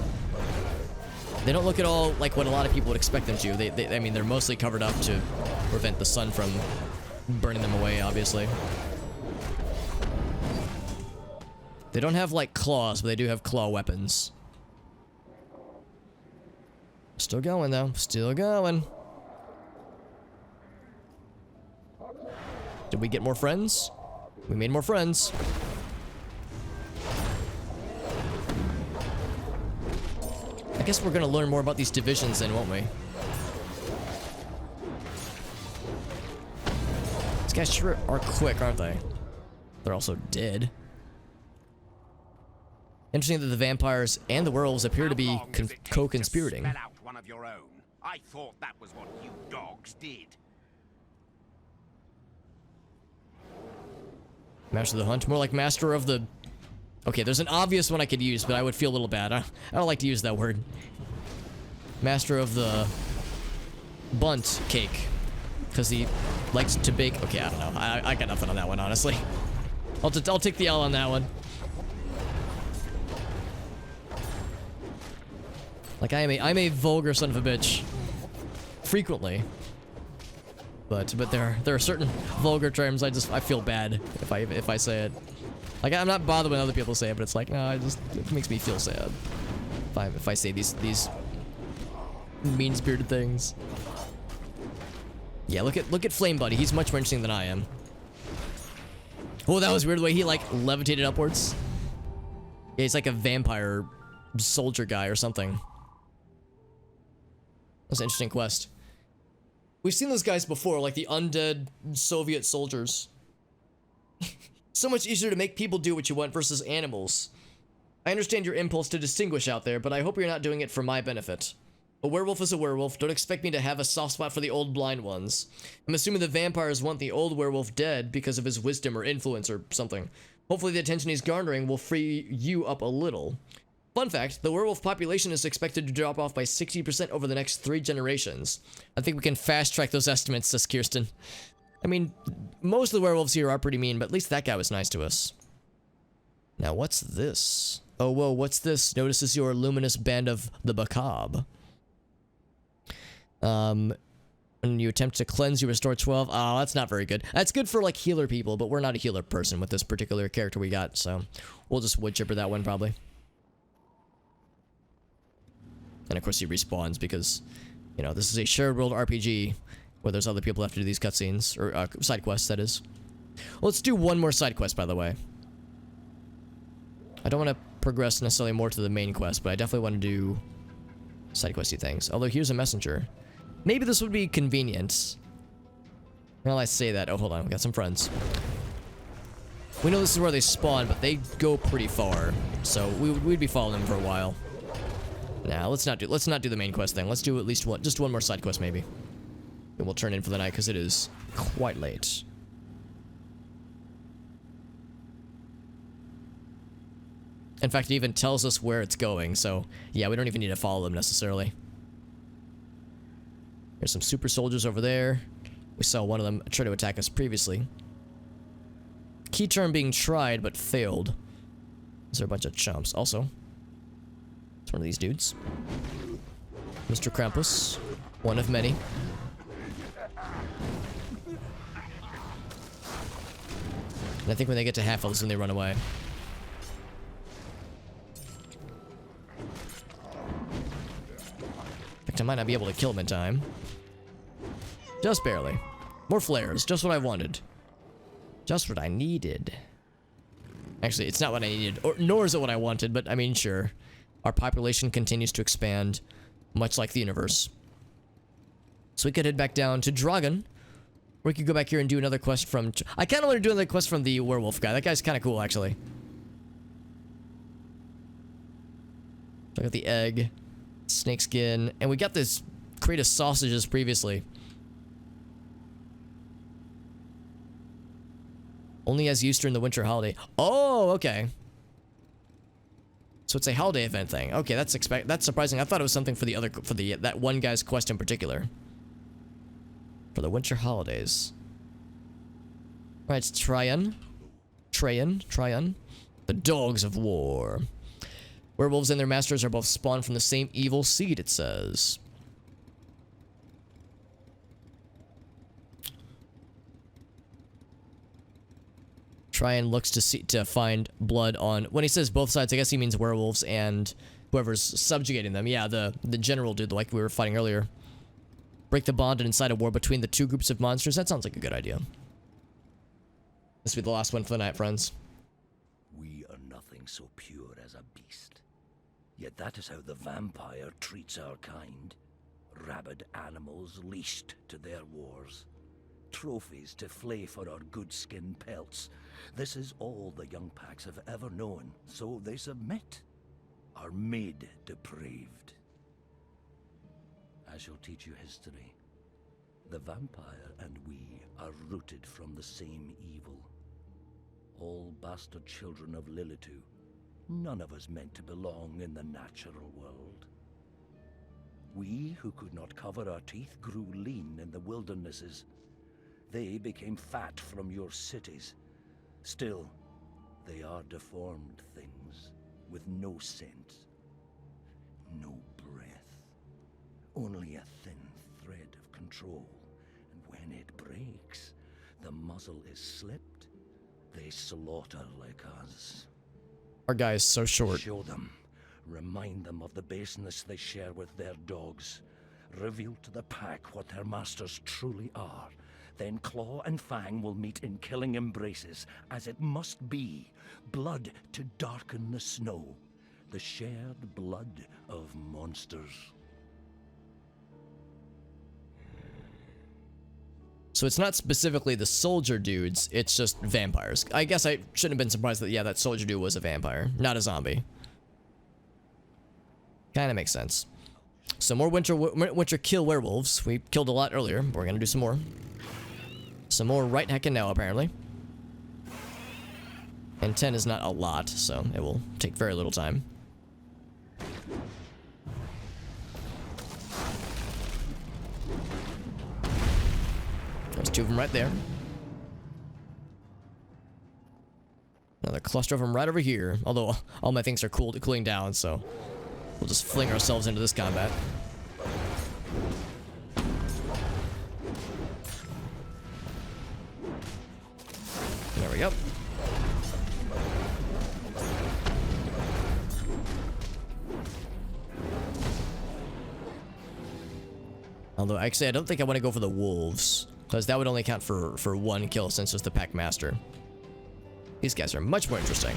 They don't look at all like what a lot of people would expect them to. I mean, they're mostly covered up to prevent the sun from burning them away, obviously. They don't have like claws, but they do have claw weapons. Still going though. Still going. Did we get more friends? We made more friends. I guess we're gonna learn more about these divisions then, won't we? These guys sure are quick, aren't they? They're also dead. Interesting that the vampires and the werewolves appear to be How long does it take to co-conspirating. spell out one of your own? I thought that was what you dogs did. Master of the hunt, more like master of the... Okay, there's an obvious one I could use, but I would feel a little bad. I don't like to use that word. Master of the bunt cake, because he likes to bake. Okay, I don't know. I got nothing on that one, honestly. I'll take the L on that one. Like I'm a vulgar son of a bitch, frequently. But there are certain vulgar terms I feel bad if I say it. Like, I'm not bothered when other people say it, but it's like, no, it makes me feel sad if I say these mean-spirited things. Yeah, look at Flame Buddy. He's much more interesting than I am. Oh, that was weird the way he like levitated upwards. Yeah, he's like a vampire soldier guy or something. That's an interesting quest. We've seen those guys before, like the undead Soviet soldiers. So much easier to make people do what you want versus animals. I understand your impulse to distinguish out there, but I hope you're not doing it for my benefit. A werewolf is a werewolf. Don't expect me to have a soft spot for the old blind ones. I'm assuming the vampires want the old werewolf dead because of his wisdom or influence or something. Hopefully the attention he's garnering will free you up a little. Fun fact, the werewolf population is expected to drop off by 60% over the next 3 generations. I think we can fast track those estimates, says Kirsten. I mean, most of the werewolves here are pretty mean, but at least that guy was nice to us. Now, what's this? Oh, whoa, what's this? Notices your luminous band of the macabre. When you attempt to cleanse, you restore 12. Oh, that's not very good. That's good for, like, healer people, but we're not a healer person with this particular character we got, so we'll just wood chipper that one, probably. And, of course, he respawns because, you know, this is a shared world RPG where there's other people who have to do these cutscenes, or side quests, that is. Well, let's do one more side quest, by the way. I don't want to progress necessarily more to the main quest, but I definitely want to do side questy things. Although, here's a messenger. Maybe this would be convenient. Well, I say that. Oh, hold on. We got some friends. We know this is where they spawn, but they go pretty far. So, we'd be following them for a while. Nah, let's not do the main quest thing. Let's do at least just one more side quest, maybe. And we'll turn in for the night, because it is quite late. In fact, it even tells us where it's going, so yeah, we don't even need to follow them necessarily. There's some super soldiers over there. We saw one of them try to attack us previously. Key term being tried, but failed. These are a bunch of chumps. Also, it's one of these dudes. Mr. Krampus. One of many. And I think when they get to half, then they run away. In fact, I might not be able to kill him in time. Just barely. More flares. Just what I wanted. Just what I needed. Actually, it's not what I needed, nor is it what I wanted, but I mean, sure. Our population continues to expand, much like the universe. So we could head back down to Dragon. Or we could go back here and do another quest from... I kind of want to do another quest from the werewolf guy. That guy's kind of cool, actually. Look at the egg. Snakeskin. And we got this crate of sausages previously. Only as used during the winter holiday. Oh, okay. So it's a holiday event thing. Okay, that's surprising. I thought it was something for that one guy's quest in particular. For the winter holidays. All right, it's Tryon. The Dogs of War. Werewolves and their masters are both spawned from the same evil seed, it says. Tryon looks to find blood on... When he says both sides, I guess he means werewolves and whoever's subjugating them. Yeah, the general dude like we were fighting earlier. Break the bond and incite a war between the two groups of monsters. That sounds like a good idea. This will be the last one for the night, friends. We are nothing so pure as a beast. Yet that is how the vampire treats our kind. Rabid animals leashed to their wars. trophies to flay for our good skin pelts. This is all the young packs have ever known, so they submit. Are made depraved. I shall teach you history. The vampire and we are rooted from the same evil. All bastard children of Lilitu. None of us meant to belong in the natural world. We who could not cover our teeth grew lean in the wildernesses. They became fat from your cities. Still, they are deformed things, with no scent, no breath, only a thin thread of control. And when it breaks, the muzzle is slipped, they slaughter like us. Our guy is so short. Show them. Remind them of the baseness they share with their dogs. Reveal to the pack what their masters truly are. Then Claw and Fang will meet in killing embraces, as it must be. Blood to darken the snow. The shared blood of monsters. So it's not specifically the soldier dudes, it's just vampires. I guess I shouldn't have been surprised that, yeah, that soldier dude was a vampire, not a zombie. Kinda makes sense. So more winter kill werewolves. We killed a lot earlier, but we're gonna do some more. Some more right heckin' now, apparently. And 10 is not a lot, so it will take very little time. There's two of them right there. Another cluster of them right over here. Although all my things are cooling down, so we'll just fling ourselves into this combat. There we go. Although, actually, I don't think I want to go for the wolves, because that would only count for one kill since it's the pack master. These guys are much more interesting.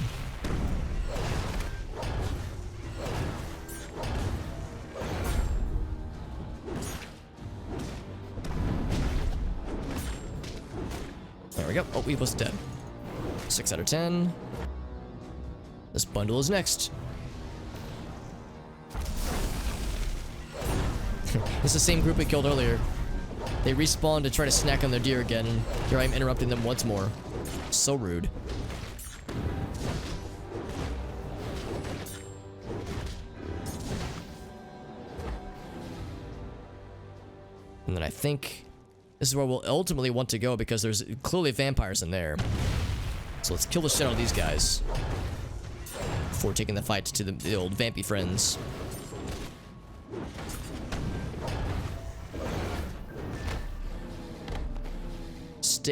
There we go. Oh, he was dead. 6 out of 10. This bundle is next. It's the same group we killed earlier. They respawn to try to snack on their deer again, and here I am interrupting them once more. So rude. And then I think this is where we'll ultimately want to go because there's clearly vampires in there. So let's kill the shit out of these guys before taking the fight to the old vampy friends.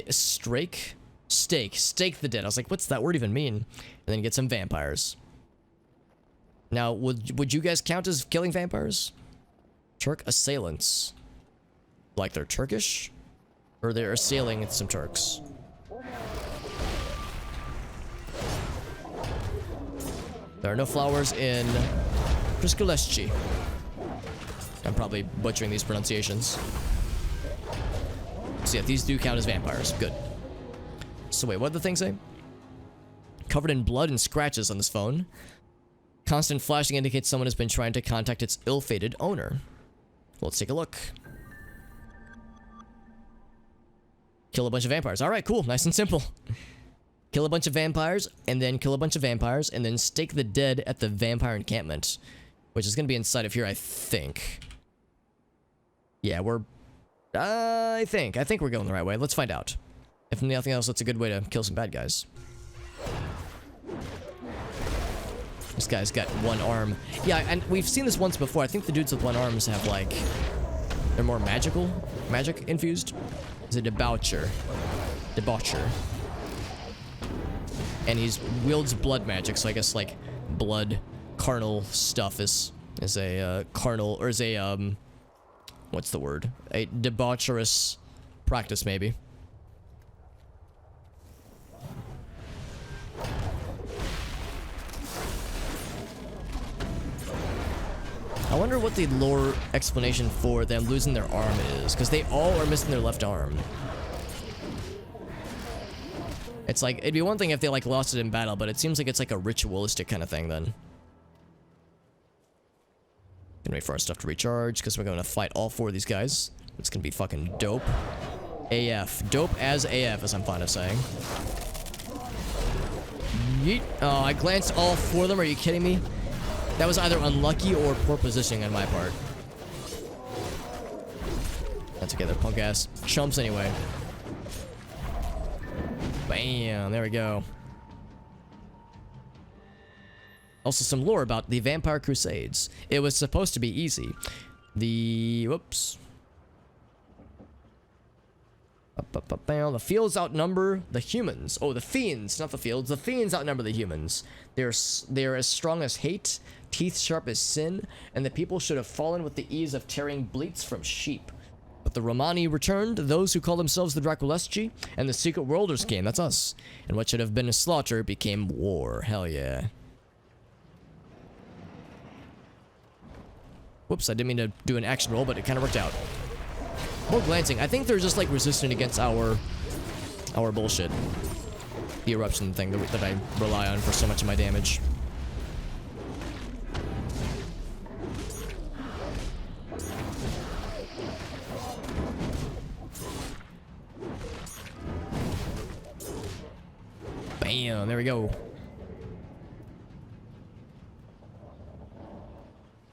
Stake the dead. I was like, what's that word even mean? And then get some vampires. Now, would you guys count as killing vampires? Turk assailants. Like they're Turkish? Or they're assailing some Turks? There are no flowers in Priskoleschi. I'm probably butchering these pronunciations. So yeah, these do count as vampires. Good. So wait, what did the thing say? Covered in blood and scratches on this phone. Constant flashing indicates someone has been trying to contact its ill-fated owner. Well, let's take a look. Kill a bunch of vampires. Alright, cool. Nice and simple. Kill a bunch of vampires, and then kill a bunch of vampires, and then stake the dead at the vampire encampment. Which is going to be inside of here, I think. Yeah, we're... I think we're going the right way. Let's find out. If nothing else, that's a good way to kill some bad guys. This guy's got one arm. Yeah, and we've seen this once before. I think the dudes with one arms have, like... They're more magic infused. He's a debaucher. And he wields blood magic, so I guess, like, blood, carnal stuff is a, carnal, or is a, what's the word? A debaucherous practice, maybe. I wonder what the lore explanation for them losing their arm is, because they all are missing their left arm. It's like, it'd be one thing if they like lost it in battle, but it seems like it's like a ritualistic kind of thing then. Gonna wait for our stuff to recharge, because we're gonna fight all 4 of these guys. It's gonna be fucking dope. AF. Dope as AF, as I'm fond of saying. Yeet. Oh, I glanced all 4 of them, are you kidding me? That was either unlucky or poor positioning on my part. That's okay, they're punk ass chumps anyway. Bam, there we go. Also some lore about the Vampire Crusades. It was supposed to be easy. Whoops. The fields outnumber the humans. Oh, the fiends, not the fields. The fiends outnumber the humans. They're as strong as hate, teeth sharp as sin, and the people should have fallen with the ease of tearing bleats from sheep. But the Romani returned, those who call themselves the Draculeschi, and the Secret Worlders came, that's us. And what should have been a slaughter became war. Hell yeah. Whoops, I didn't mean to do an action roll, but it kind of worked out. More glancing. I think they're just like resistant against our bullshit. The eruption thing that I rely on for so much of my damage. Bam, there we go.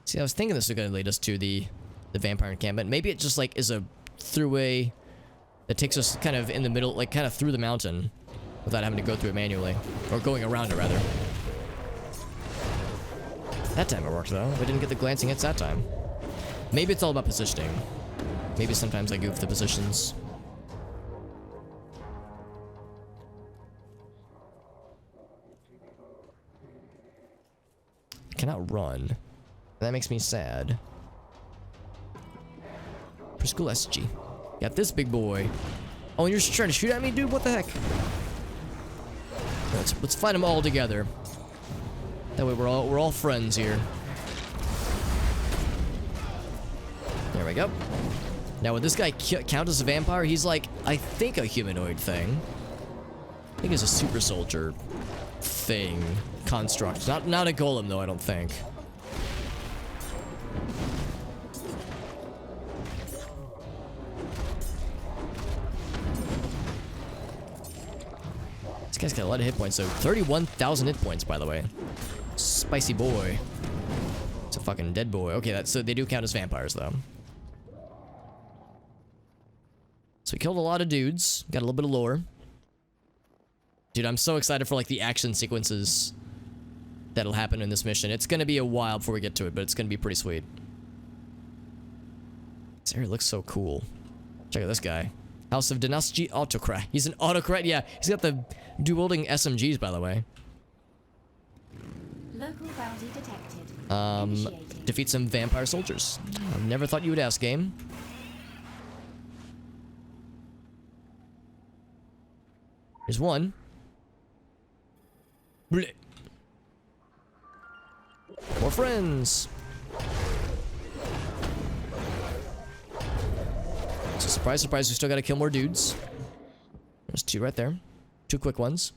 See, I was thinking this was going to lead us to the vampire encampment. Maybe it just like is a throughway that takes us kind of in the middle, like kind of through the mountain without having to go through it manually. Or going around it, rather. That time it worked, though. We didn't get the glancing hits that time. Maybe it's all about positioning. Maybe sometimes I goof the positions. I cannot run. That makes me sad. Prisculeschi. Got this big boy. Oh, and you're just trying to shoot at me, dude? What the heck? Let's fight them all together. That way we're all friends here. There we go. Now, would this guy count as a vampire? He's like, I think, a humanoid thing. I think he's a super soldier thing. Construct. Not a golem, though, I don't think. This guy's got a lot of hit points, so 31,000 hit points, by the way. Spicy boy. It's a fucking dead boy. Okay, so they do count as vampires, though. So we killed a lot of dudes. Got a little bit of lore. Dude, I'm so excited for, like, the action sequences that'll happen in this mission. It's gonna be a while before we get to it, but it's gonna be pretty sweet. This area looks so cool. Check out this guy. House of Dynasty Autocrat. He's an autocrat, yeah. He's got the dual-wielding SMGs, by the way. Local bounty detected. Initiating. Defeat some vampire soldiers. I never thought you would ask, game. Here's one. Blech. More friends. So surprise, surprise, we still gotta kill more dudes. There's 2 right there. 2 quick ones.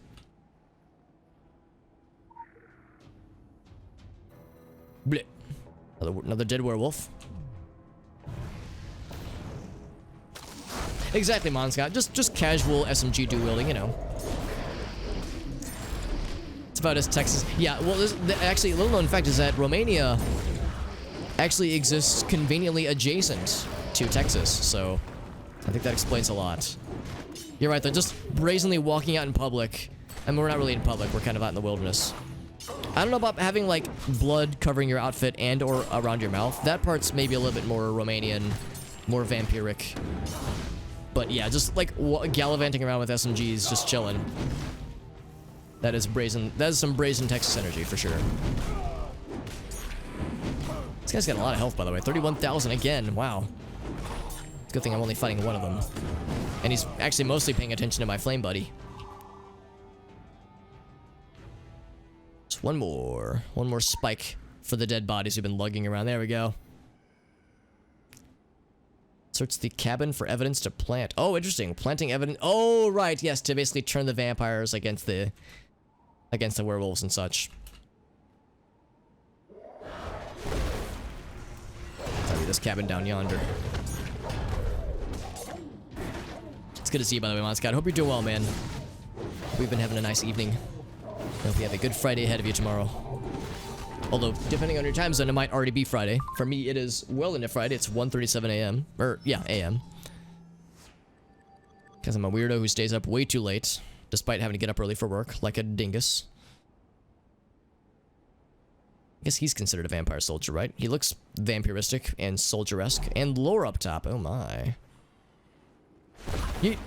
Blech. Another dead werewolf. Exactly, Monscott. Just casual SMG dual wielding, you know. It's about as Texas. Yeah, well, actually, a little known fact is that Romania actually exists conveniently adjacent to Texas, so I think that explains a lot. You're right, they're just brazenly walking out in public. I mean, we're not really in public, we're kind of out in the wilderness. I don't know about having, like, blood covering your outfit and or around your mouth. That part's maybe a little bit more Romanian, more vampiric. But yeah, just, like, gallivanting around with SMGs, just chilling. That is brazen. That is some brazen Texas energy, for sure. This guy's got a lot of health, by the way. 31,000 again. Wow. It's a good thing I'm only fighting one of them. And he's actually mostly paying attention to my flame buddy. Just one more. One more spike for the dead bodies who've been lugging around. There we go. Search the cabin for evidence to plant. Oh, interesting. Planting evidence. Oh, right. Yes, to basically turn the vampires against the werewolves and such. Tell me this cabin down yonder. It's good to see you, by the way, Monscott. Hope you're doing well, man. We've been having a nice evening. I hope you have a good Friday ahead of you tomorrow. Although, depending on your time zone, it might already be Friday. For me, it is well into Friday. It's 1:37 a.m. Or, yeah, a.m. Because I'm a weirdo who stays up way too late, despite having to get up early for work, like a dingus. I guess he's considered a vampire soldier, right? He looks vampiristic and soldier-esque. And lore up top. Oh, my. Yeet.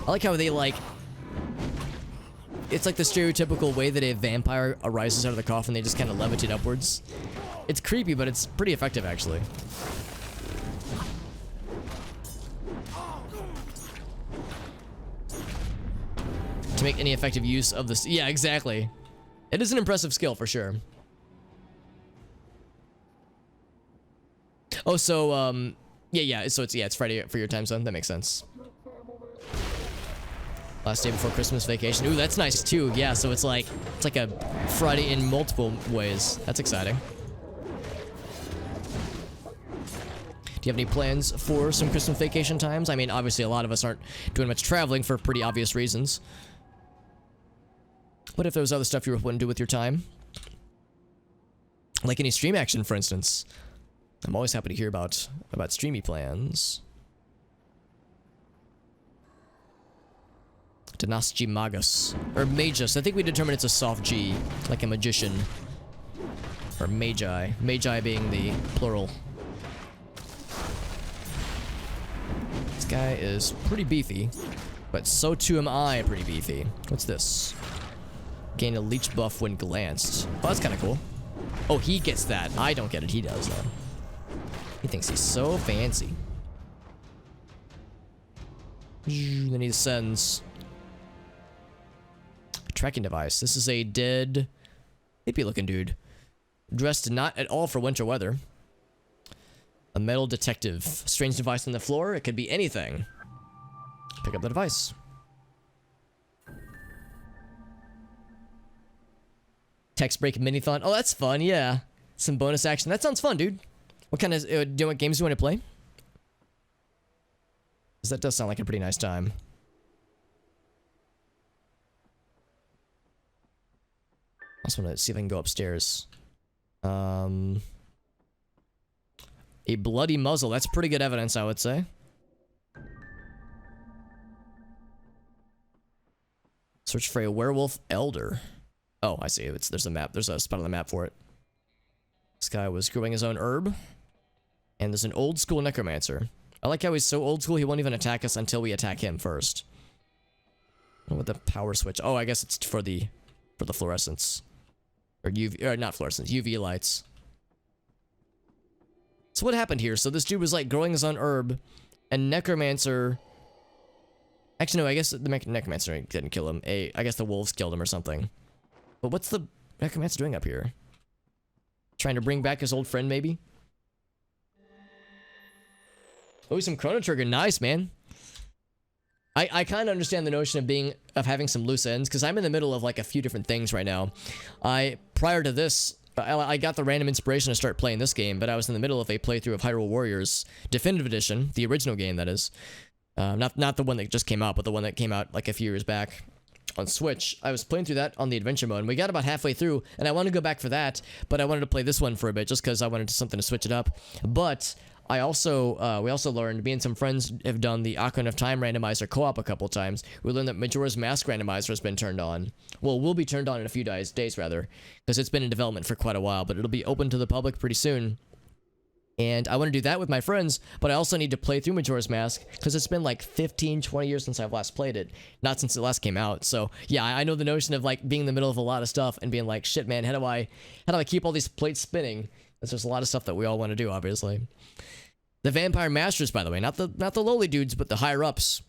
I like how they, like... It's like the stereotypical way that a vampire arises out of the coffin. They just kind of levitate upwards. It's creepy, but it's pretty effective, actually. To make any effective use of this. Yeah, exactly. It is an impressive skill, for sure. Oh, so, yeah, so it's Friday for your time zone. That makes sense. Last day before Christmas vacation. Ooh, that's nice too. Yeah, so it's like a Friday in multiple ways. That's exciting. Do you have any plans for some Christmas vacation times? I mean, obviously a lot of us aren't doing much traveling for pretty obvious reasons. What if there was other stuff you were wanting to do with your time? Like any stream action, for instance. I'm always happy to hear about streamy plans. Dynasty Magus. Or Magus. I think we determined it's a soft G. Like a magician. Or Magi. Magi being the plural. This guy is pretty beefy. But so too am I pretty beefy. What's this? Gain a leech buff when glanced. Oh, that's kind of cool. Oh, he gets that. I don't get it. He does, though. He thinks he's so fancy. Then he sends... tracking device. This is a dead, hippie-looking dude. Dressed not at all for winter weather. A metal detective. Strange device on the floor. It could be anything. Pick up the device. Text break mini-thon. Oh, that's fun, yeah. Some bonus action. That sounds fun, dude. What kind of... do you know what games you want to play? Because that does sound like a pretty nice time. I also want to see if I can go upstairs. A bloody muzzle. That's pretty good evidence, I would say. Search for a werewolf elder. Oh, I see. There's a map. There's a spot on the map for it. This guy was growing his own herb. And there's an old school necromancer. I like how he's so old school he won't even attack us until we attack him first. What with the power switch? Oh, I guess it's for the fluorescence. Or UV, or not fluorescence, UV lights. So what happened here? So this dude was like growing his own herb, and necromancer... Actually, no, I guess the necromancer didn't kill him. I guess the wolves killed him or something. But what's the necromancer doing up here? Trying to bring back his old friend, maybe? Oh, some Chrono Trigger. Nice, man. I kind of understand the notion of having some loose ends, because I'm in the middle of like a few different things right now. Prior to this, I got the random inspiration to start playing this game, but I was in the middle of a playthrough of Hyrule Warriors Definitive Edition, the original game, that is. Not the one that just came out, but the one that came out like a few years back on Switch. I was playing through that on the adventure mode, and we got about halfway through, and I wanted to go back for that, but I wanted to play this one for a bit, just because I wanted something to switch it up. But we also learned, me and some friends have done the Ocarina of Time randomizer co-op a couple times. We learned that Majora's Mask randomizer has been turned on. Well, will be turned on in a few days rather, because it's been in development for quite a while, but it'll be open to the public pretty soon. And I want to do that with my friends, but I also need to play through Majora's Mask, because it's been like 15, 20 years since I've last played it. Not since it last came out. So yeah, I know the notion of like being in the middle of a lot of stuff and being like, shit man, how do I keep all these plates spinning? There's just a lot of stuff that we all want to do, obviously. The Vampire Masters, by the way, not the lowly dudes, but the higher ups.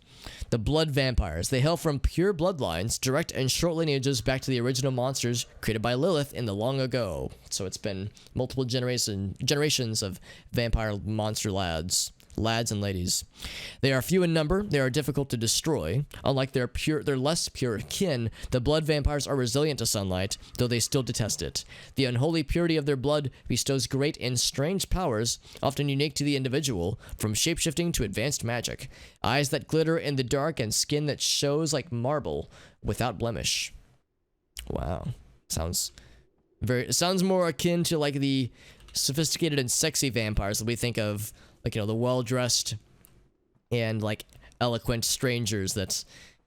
The blood vampires. They hail from pure bloodlines, direct and short lineages back to the original monsters created by Lilith in the long ago. So it's been multiple generations of vampire monster lads and ladies. They are few in number. They are difficult to destroy. Unlike their less pure kin, the blood vampires are resilient to sunlight, though they still detest it. The unholy purity of their blood bestows great and strange powers, often unique to the individual, from shapeshifting to advanced magic. Eyes that glitter in the dark and skin that shows like marble without blemish. Wow. Sounds more akin to like the sophisticated and sexy vampires that we think of, like, you know, the well-dressed and, like, eloquent strangers that,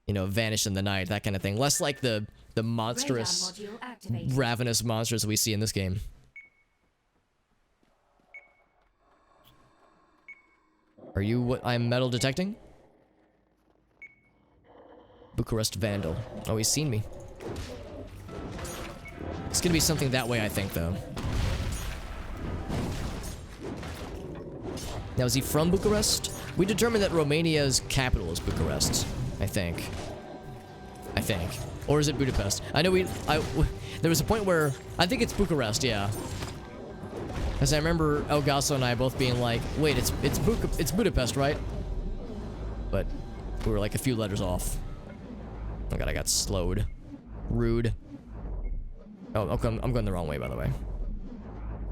you know, vanish in the night, that kind of thing. Less like the monstrous, ravenous monsters we see in this game. Are you what I'm metal detecting? Bucharest Vandal. Oh, he's seen me. It's gonna be something that way, I think, though. Now, is he from Bucharest? We determined that Romania's capital is Bucharest, I think. Or is it Budapest? I know there was a point where, I think it's Bucharest, yeah. As I remember Elgaso and I both being like, wait, it's Budapest, right? But we were like a few letters off. Oh god, I got slowed. Rude. Oh, I'm going the wrong way, by the way.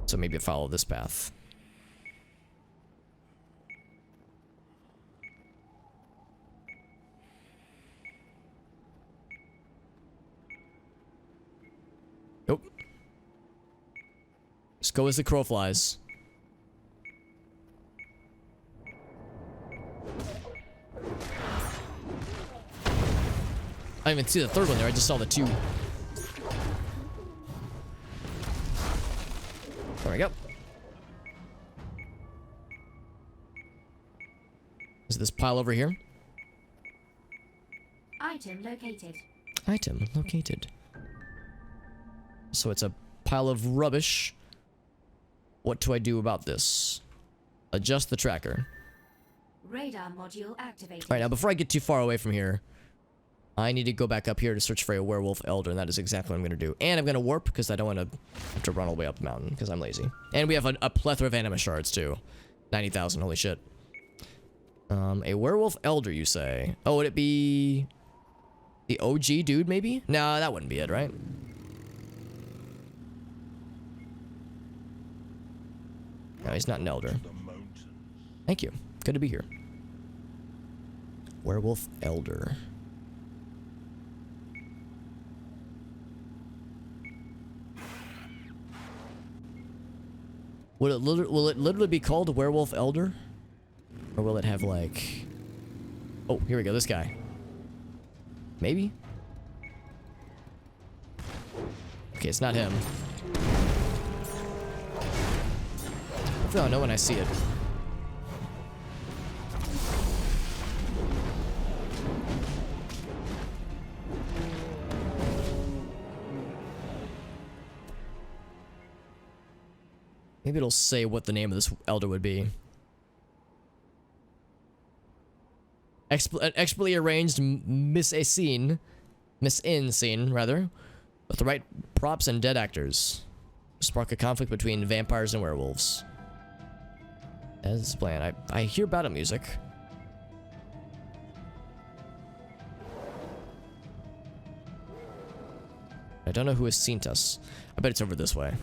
So maybe follow this path. Nope. Just go as the crow flies. I didn't even see the third one there, I just saw the two. There we go. Is this pile over here? Item located. Item located. So it's a pile of rubbish. What do I do about this? Adjust the tracker. Radar module activated. Alright, now before I get too far away from here, I need to go back up here to search for a werewolf elder, and that is exactly what I'm going to do. And I'm going to warp, because I don't want to have to run all the way up the mountain, because I'm lazy. And we have a plethora of anima shards, too. 90,000, holy shit. A werewolf elder, you say? Oh, would it be the OG dude, maybe? No, that wouldn't be it, right? No, he's not an elder. Thank you. Good to be here. Werewolf elder. Will it literally be called Werewolf Elder? Or will it have like... Oh, here we go, this guy. Maybe? Okay, it's not him. Hopefully I'll know when I see it. Maybe it'll say what the name of this elder would be. An expertly arranged miss-in scene, rather, with the right props and dead actors. Spark a conflict between vampires and werewolves. As planned. I hear battle music. I don't know who has seen us. I bet it's over this way.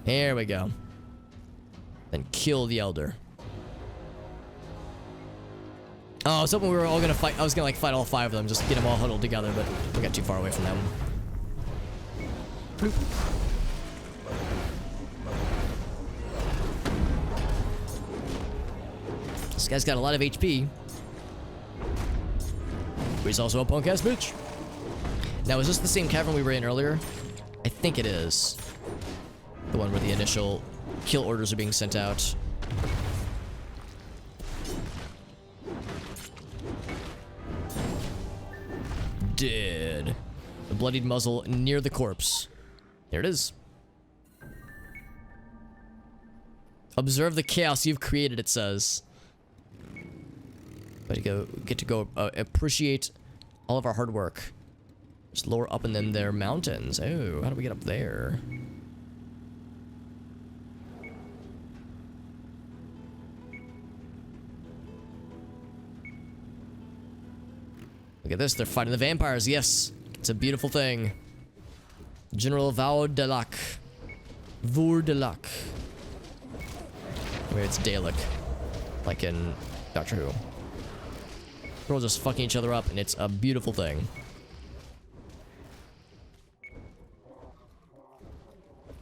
Here we go. Then kill the elder. Oh, I was hoping we were all gonna fight. I was gonna like fight all 5 of them, just get them all huddled together, but we got too far away from that one. Bloop. This guy's got a lot of HP. But he's also a punk ass bitch. Now, is this the same cavern we were in earlier? I think it is. The one where the initial kill orders are being sent out. Dead. The bloodied muzzle near the corpse. There it is. Observe the chaos you've created, it says. But you get to go appreciate all of our hard work. Just lower up in them there mountains. Oh, how do we get up there? Look at this, they're fighting the vampires. Yes, it's a beautiful thing. General Vaudelak. Vourdelak. Maybe it's Dalek. Like in Doctor Who. We're all just fucking each other up, and it's a beautiful thing.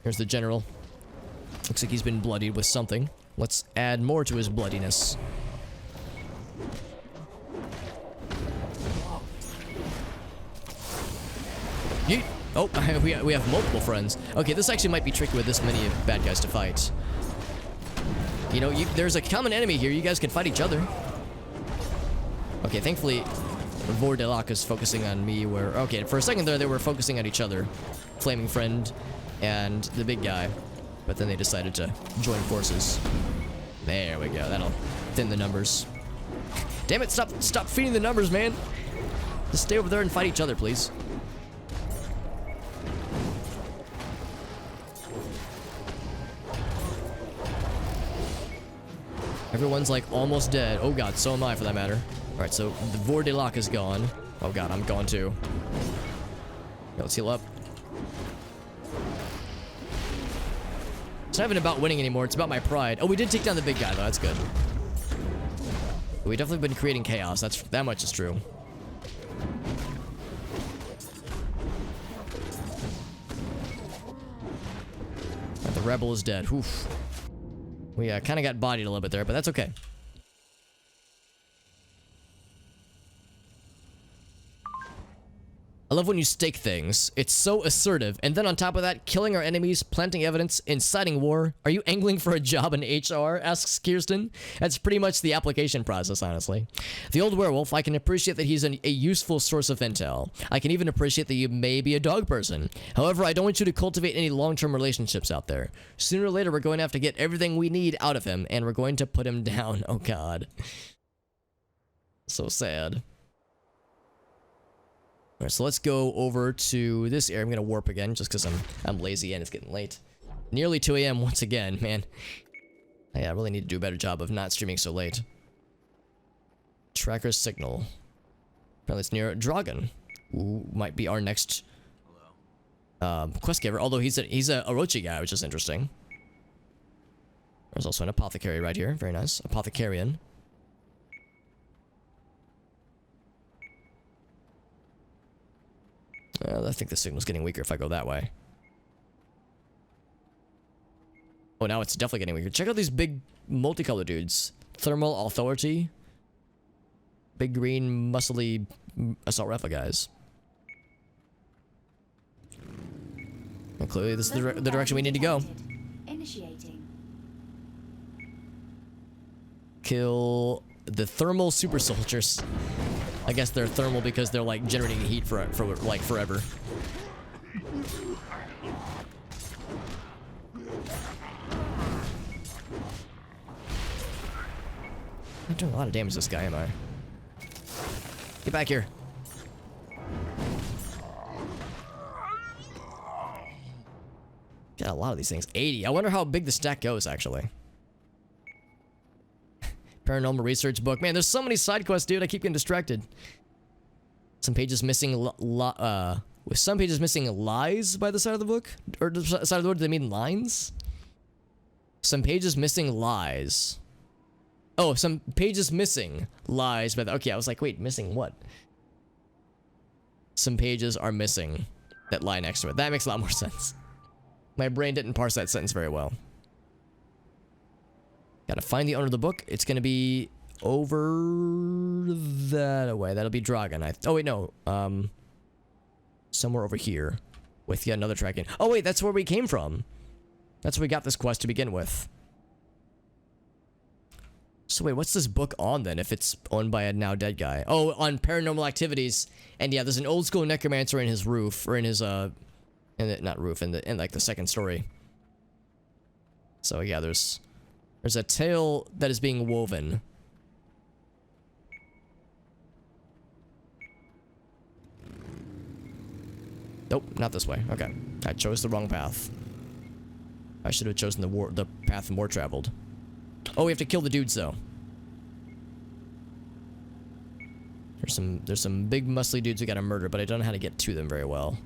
Here's the general. Looks like he's been bloodied with something. Let's add more to his bloodiness. Yeet. Oh, we have multiple friends. Okay, this actually might be tricky with this many bad guys to fight. You know, there's a common enemy here. You guys can fight each other. Okay, thankfully, Vourdelak is focusing on me where... Okay, for a second there, they were focusing on each other. Flaming Friend and the big guy. But then they decided to join forces. There we go. That'll thin the numbers. Damn it, stop feeding the numbers, man. Just stay over there and fight each other, please. Everyone's like almost dead. Oh god, so am I for that matter. Alright, so the Vourdelak is gone. Oh god, I'm gone too. Yeah, let's heal up. It's not even about winning anymore, it's about my pride. Oh, we did take down the big guy though, that's good. We've definitely been creating chaos, that much is true. Right, the rebel is dead. Oof. We kind of got bodied a little bit there, but that's okay. I love when you stake things. It's so assertive. And then on top of that, killing our enemies, planting evidence, inciting war. Are you angling for a job in HR? Asks Kirsten. That's pretty much the application process, honestly. The old werewolf, I can appreciate that he's a useful source of intel. I can even appreciate that you may be a dog person. However, I don't want you to cultivate any long-term relationships out there. Sooner or later, we're going to have to get everything we need out of him, and we're going to put him down. Oh, God. So sad. Alright, so let's go over to this area. I'm gonna warp again just because I'm lazy and it's getting late. Nearly 2 a.m. once again, man. I really need to do a better job of not streaming so late. Tracker signal. Apparently it's near Dragon, who might be our next quest giver. Although he's a Orochi guy, which is interesting. There's also an apothecary right here. Very nice. Apothecarian. I think the signal's getting weaker if I go that way. Oh, now it's definitely getting weaker. Check out these big multicolored dudes. Thermal Authority. Big green, muscly assault rifle guys. Well, clearly this is the direction we need to go. Initiating. Kill the thermal super soldiers. I guess they're thermal because they're like generating heat for like forever. I'm doing a lot of damage to this guy, am I? Get back here. Got a lot of these things. 80. I wonder how big the stack goes, actually. Paranormal research book. Man, there's so many side quests, dude. I keep getting distracted. Some pages missing with some pages missing lies by the side of the book? Or the side of the book, do they mean lines? Some pages missing lies. Oh, some pages missing lies by the... Okay, I was like, wait, missing what? Some pages are missing that lie next to it. That makes a lot more sense. My brain didn't parse that sentence very well. Gotta find the owner of the book. It's gonna be over that way. That'll be Dragon. Oh wait, no. Somewhere over here with yet another tracking. Oh wait, that's where we came from. That's where we got this quest to begin with. So wait, what's this book on then? If it's owned by a now dead guy? Oh, on paranormal activities. And yeah, there's an old school necromancer in his roof, or in his not roof, in like the second story. So yeah, there's There's a tale that is being woven. Nope, not this way. Okay. I chose the wrong path. I should have chosen the path more traveled. Oh, we have to kill the dudes though. There's some big muscly dudes we gotta murder, but I don't know how to get to them very well.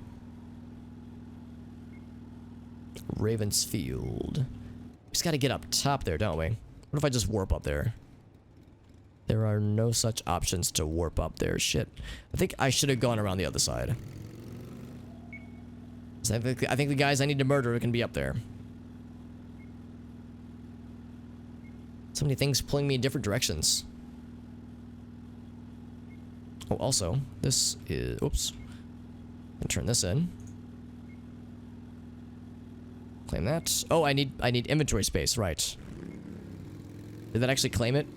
Ravensfield. We just gotta get up top there, don't we? What if I just warp up there? There are no such options to warp up there. Shit. I think I should have gone around the other side. I think the guys I need to murder can be up there. So many things pulling me in different directions. Oh, also, this is... Oops. And turn this in. Claim that. Oh, I need inventory space, right. Did that actually claim it?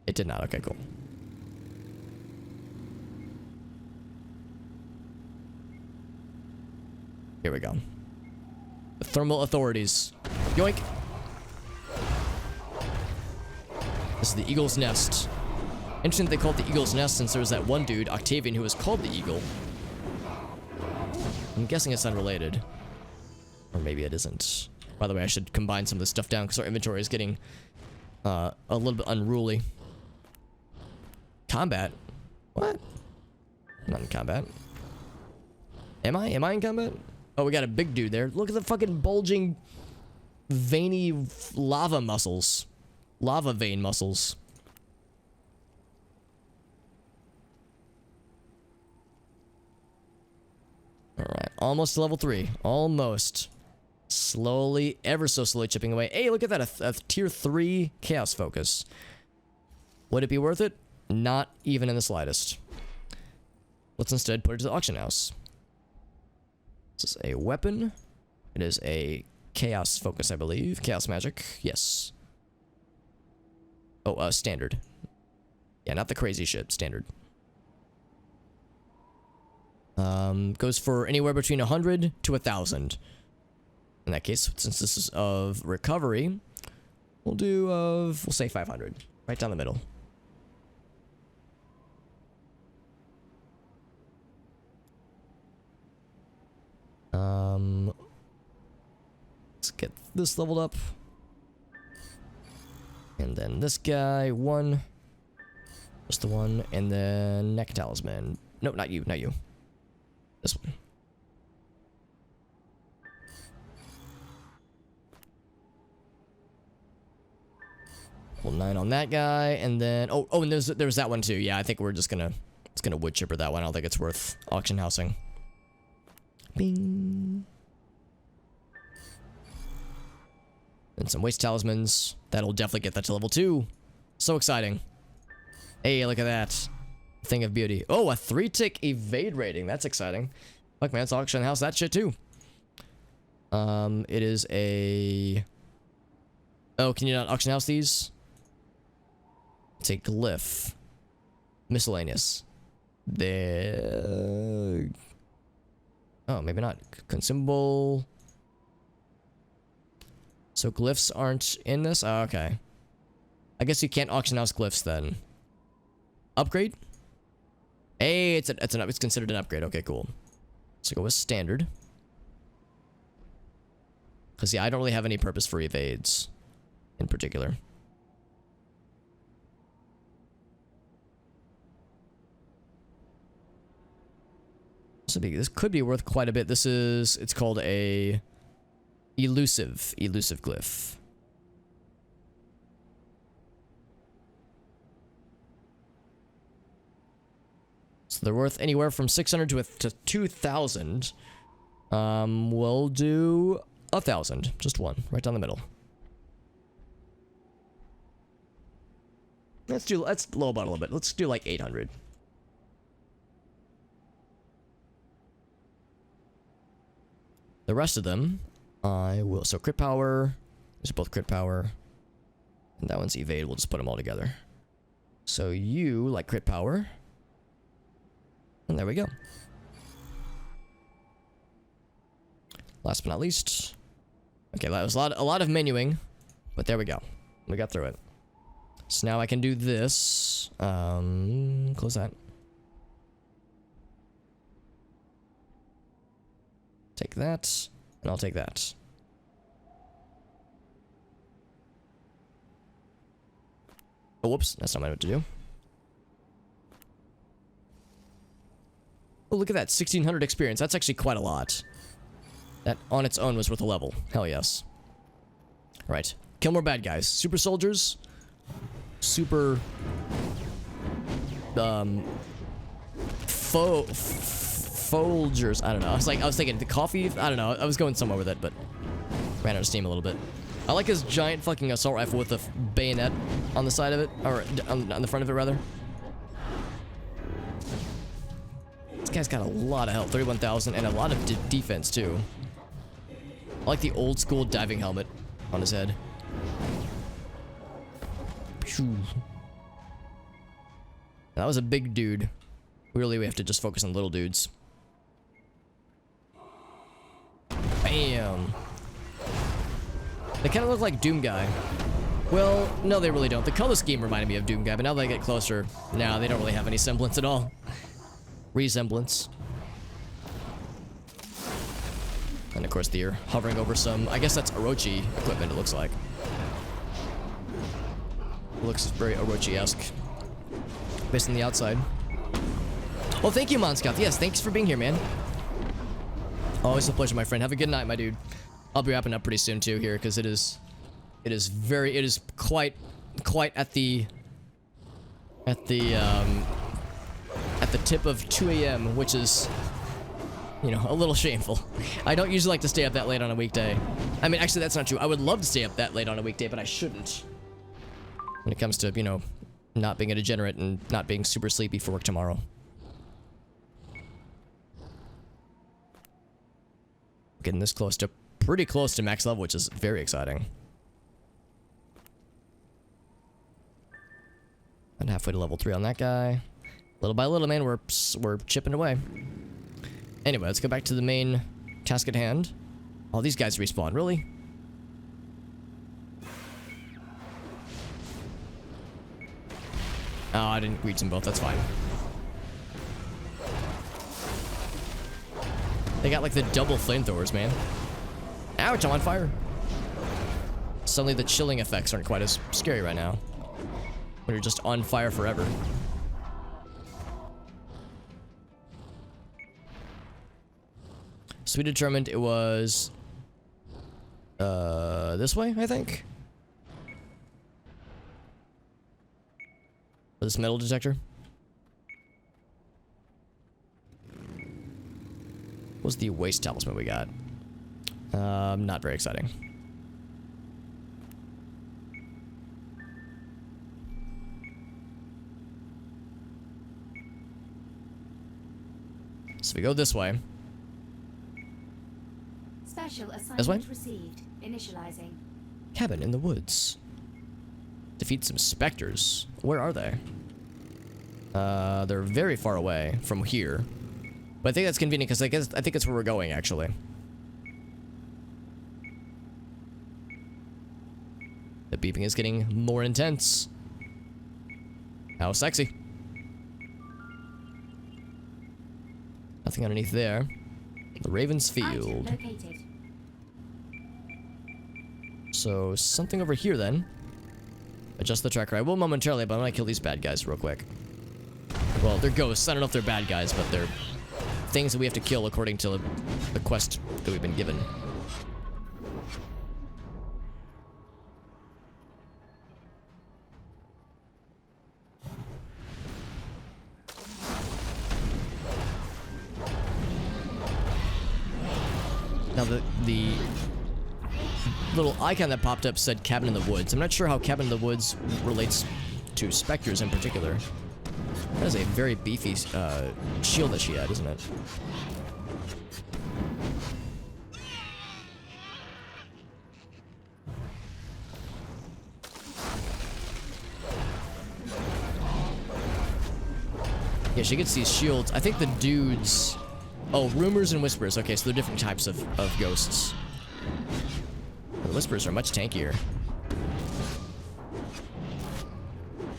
It did not. Okay, cool. Here we go. The thermal authorities. Yoink! This is the Eagle's Nest. Interesting they called it the Eagle's Nest since there was that one dude, Octavian, who was called the Eagle. I'm guessing it's unrelated. Or maybe it isn't. By the way, I should combine some of this stuff down because our inventory is getting a little bit unruly. Combat? What? I'm not in combat. Am I? Am I in combat? Oh, we got a big dude there. Look at the fucking bulging, veiny lava muscles. Lava vein muscles. Alright, almost to level 3. Almost. Slowly, ever so slowly chipping away. Hey, look at that, a tier 3 chaos focus. Would it be worth it? Not even in the slightest. Let's instead put it to the auction house. This is a weapon. It is a chaos focus, I believe. Chaos magic. Yes. Oh, standard. Yeah, not the crazy shit. Standard. Goes for anywhere between 100 to 1,000. In that case, since this is of recovery, we'll do we'll say 500. Right down the middle. Let's get this leveled up. And then this guy, 1. Just the 1. And then neck talisman. No, not you, not you. This one. Well, 9 on that guy, and then and there's that one too. Yeah, I think we're just gonna wood chipper that one. I don't think it's worth auction housing. Bing. And some waste talismans. That'll definitely get that to level 2. So exciting. Hey, look at that. Thing of beauty. Oh, a 3-tick evade rating. That's exciting. Look, man, let's auction house that shit too. It is a... Oh, can you not auction house these? It's a glyph. Miscellaneous. There... Oh, maybe not. Consumable. So glyphs aren't in this? Oh, okay. I guess you can't auction house glyphs then. Upgrade? Hey, it's considered an upgrade. Okay, cool. So go with standard. Because, yeah, I don't really have any purpose for evades. In particular. This could be worth quite a bit. It's called a elusive glyph. So they're worth anywhere from 600 to 2,000. We'll do 1,000, just one, right down the middle. Let's low bot a little bit. Let's do like 800. The rest of them, I will. So crit power. These are both crit power. And that one's evade. We'll just put them all together. So you like crit power. And there we go. Last but not least, Okay, that was a lot of menuing, but there we go. We got through it. So now I can do this. Close that. Take that, and I'll take that. Oh, whoops, that's not what I meant to do. Oh, look at that, 1600 experience. That's actually quite a lot. That on its own was worth a level. Hell yes. Right. Kill more bad guys. Super soldiers. Super... Folgers. I don't know. I was thinking the coffee. I don't know. I was going somewhere with it, but ran out of steam a little bit. I like his giant fucking assault rifle with a bayonet on the side of it, or on the front of it rather. This guy's got a lot of health, 31,000, and a lot of defense too. I like the old school diving helmet on his head. Phew. That was a big dude. Really, we have to just focus on little dudes. Bam. They kind of look like Doom Guy. Well, no, they really don't. The color scheme reminded me of Doom Guy, but now that I get closer, now they don't really have any semblance at all. Resemblance. And of course, they're hovering over some, I guess that's Orochi equipment, it looks like. It looks very Orochi-esque. Based on the outside. Well, thank you, Monscout. Yes, thanks for being here, man. Always a pleasure, my friend. Have a good night, my dude. I'll be wrapping up pretty soon too here, because it is quite at the tip of 2 a.m., which is, you know, a little shameful. I don't usually like to stay up that late on a weekday. I mean, actually, that's not true. I would love to stay up that late on a weekday, but I shouldn't. When it comes to, you know, not being a degenerate and not being super sleepy for work tomorrow. Getting this close to, pretty close to max level, which is very exciting. And halfway to level 3 on that guy. Little by little, man, we're chipping away. Anyway, let's go back to the main task at hand. All these guys respawn, really? Oh, I didn't reach them both, that's fine. They got like the double flamethrowers, man. Ouch, I'm on fire. Suddenly the chilling effects aren't quite as scary right now. When you're just on fire forever. So we determined it was this way, I think. For this metal detector. What was the waste talisman we got? Not very exciting. So we go this way. Special assignment This way? received. Initializing. Cabin in the woods. Defeat some specters. Where are they? They're very far away from here. But I think that's convenient because I think it's where we're going, actually. The beeping is getting more intense. How sexy. Nothing underneath there. The Raven's Field. Located. So, something over here then. Adjust the tracker. I will momentarily, but I'm gonna kill these bad guys real quick. Well, they're ghosts. I don't know if they're bad guys, but they're things that we have to kill according to the quest that we've been given. Now the little icon that popped up said Cabin in the Woods. I'm not sure how Cabin in the Woods relates to specters in particular. That is a very beefy shield that she had, isn't it? Yeah, she gets these shields. I think the dudes... Oh, rumors and whispers. Okay, so they're different types of ghosts. The Whispers are much tankier.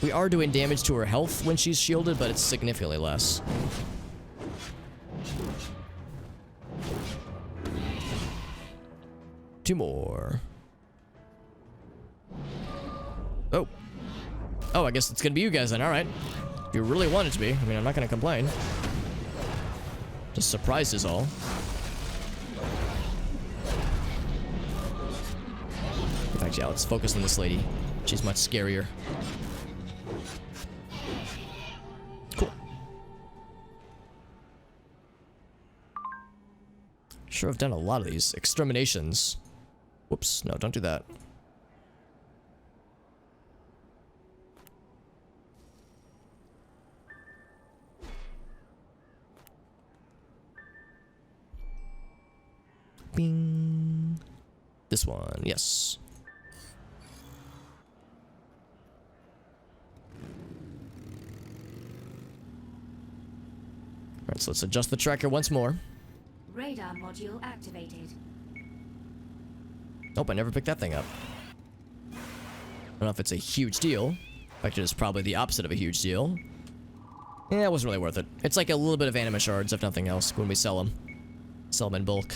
We are doing damage to her health when she's shielded, but it's significantly less. Two more. Oh. Oh, I guess it's gonna be you guys then, alright. If you really want it to be. I mean, I'm not gonna complain. Just surprised is all. In fact, yeah, let's focus on this lady. She's much scarier. Cool. Sure, I've done a lot of these exterminations. Whoops, no, don't do that. Bing. This one, yes. Alright, so let's adjust the tracker once more. Radar module activated. Nope, I never picked that thing up. I don't know if it's a huge deal. In fact, it is probably the opposite of a huge deal. Yeah, it wasn't really worth it. It's like a little bit of anima shards, if nothing else, when we sell them. Sell them in bulk.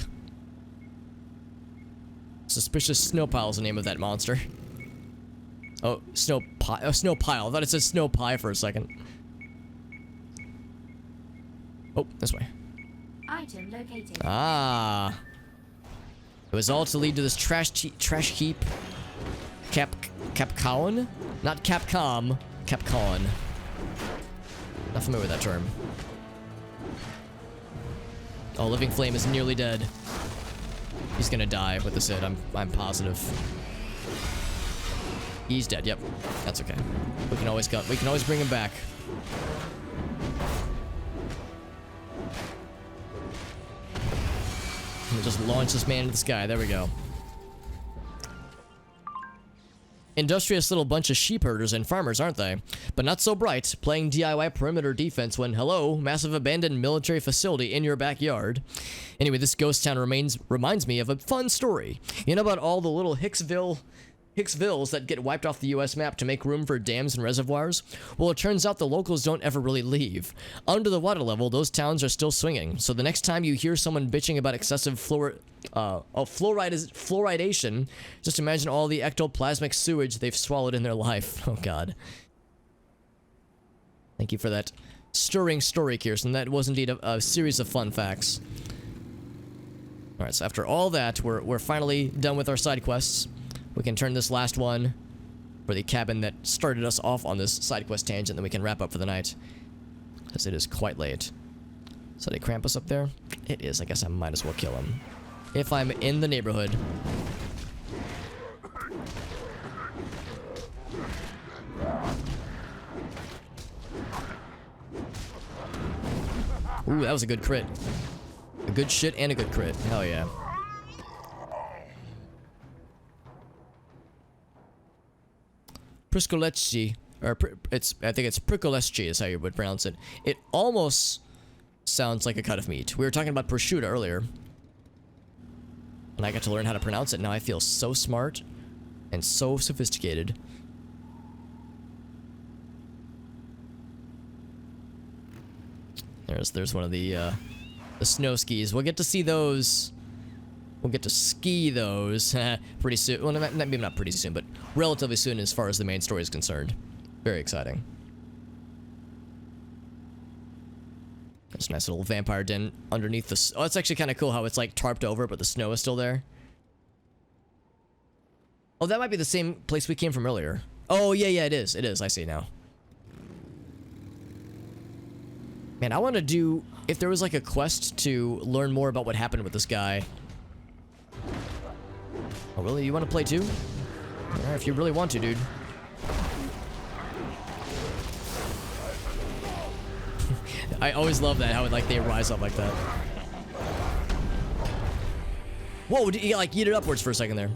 Suspicious Snow Pile is the name of that monster. Oh, Snow Pile. Oh, Snow Pile. I thought it said Snow Pie for a second. Oh, this way. Item located. Ah. It was all to lead to this trash heap. Capcom? Not Capcom. Capcom. Not familiar with that term. Oh, Living Flame is nearly dead. He's gonna die with this hit, I'm positive. He's dead, yep. That's okay. We can always bring him back. We'll just launch this man into the sky. There we go. Industrious little bunch of sheep herders and farmers, aren't they? But not so bright, playing DIY perimeter defense when, hello, massive abandoned military facility in your backyard. Anyway, this ghost town reminds me of a fun story. You know about all the little Hicksvilles that get wiped off the US map to make room for dams and reservoirs? Well, it turns out the locals don't ever really leave. Under the water level, those towns are still swinging. So the next time you hear someone bitching about excessive fluoridation, just imagine all the ectoplasmic sewage they've swallowed in their life. Oh god. Thank you for that stirring story, Kirsten. That was indeed a series of fun facts. Alright, so after all that, we're finally done with our side quests. We can turn this last one for the cabin that started us off on this side quest tangent, then we can wrap up for the night. Because it is quite late. So did Krampus up there? It is. I guess I might as well kill him. If I'm in the neighborhood. Ooh, that was a good crit. A good shit and a good crit. Hell yeah. Priskoletschi, or I think it's Prikoleschi is how you would pronounce it. It almost sounds like a cut of meat. We were talking about prosciutto earlier. And I got to learn how to pronounce it. Now I feel so smart and so sophisticated. There's one of the snow skis. We'll get to see those. We'll get to ski those pretty soon. Well, maybe not pretty soon, but relatively soon as far as the main story is concerned. Very exciting. There's a nice little vampire den underneath the... Oh, it's actually kind of cool how it's like tarped over, but the snow is still there. Oh, that might be the same place we came from earlier. Oh, yeah, it is. It is. I see now. Man, I want to do... If there was like a quest to learn more about what happened with this guy... Oh, really? You want to play too? Alright, if you really want to, dude. I always love that, how it, like, they rise up like that. Whoa, you like yeeted upwards for a second there.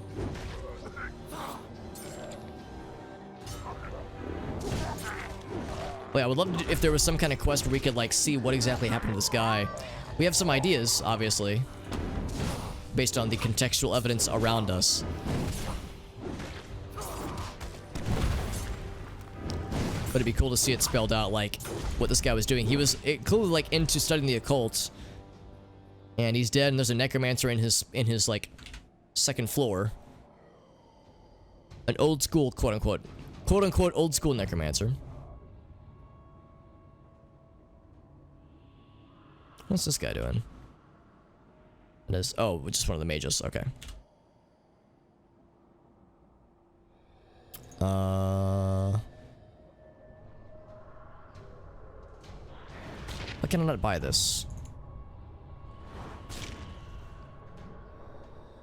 Well, yeah, I would love to, if there was some kind of quest where we could, like, see what exactly happened to this guy. We have some ideas, obviously. based on the contextual evidence around us. But it'd be cool to see it spelled out, like, what this guy was doing. He was clearly, like, into studying the occult. And he's dead, and there's a necromancer in his like, second floor. An old school, quote-unquote old school necromancer. What's this guy doing? It is, oh, just one of the mages, okay. Why can I not buy this?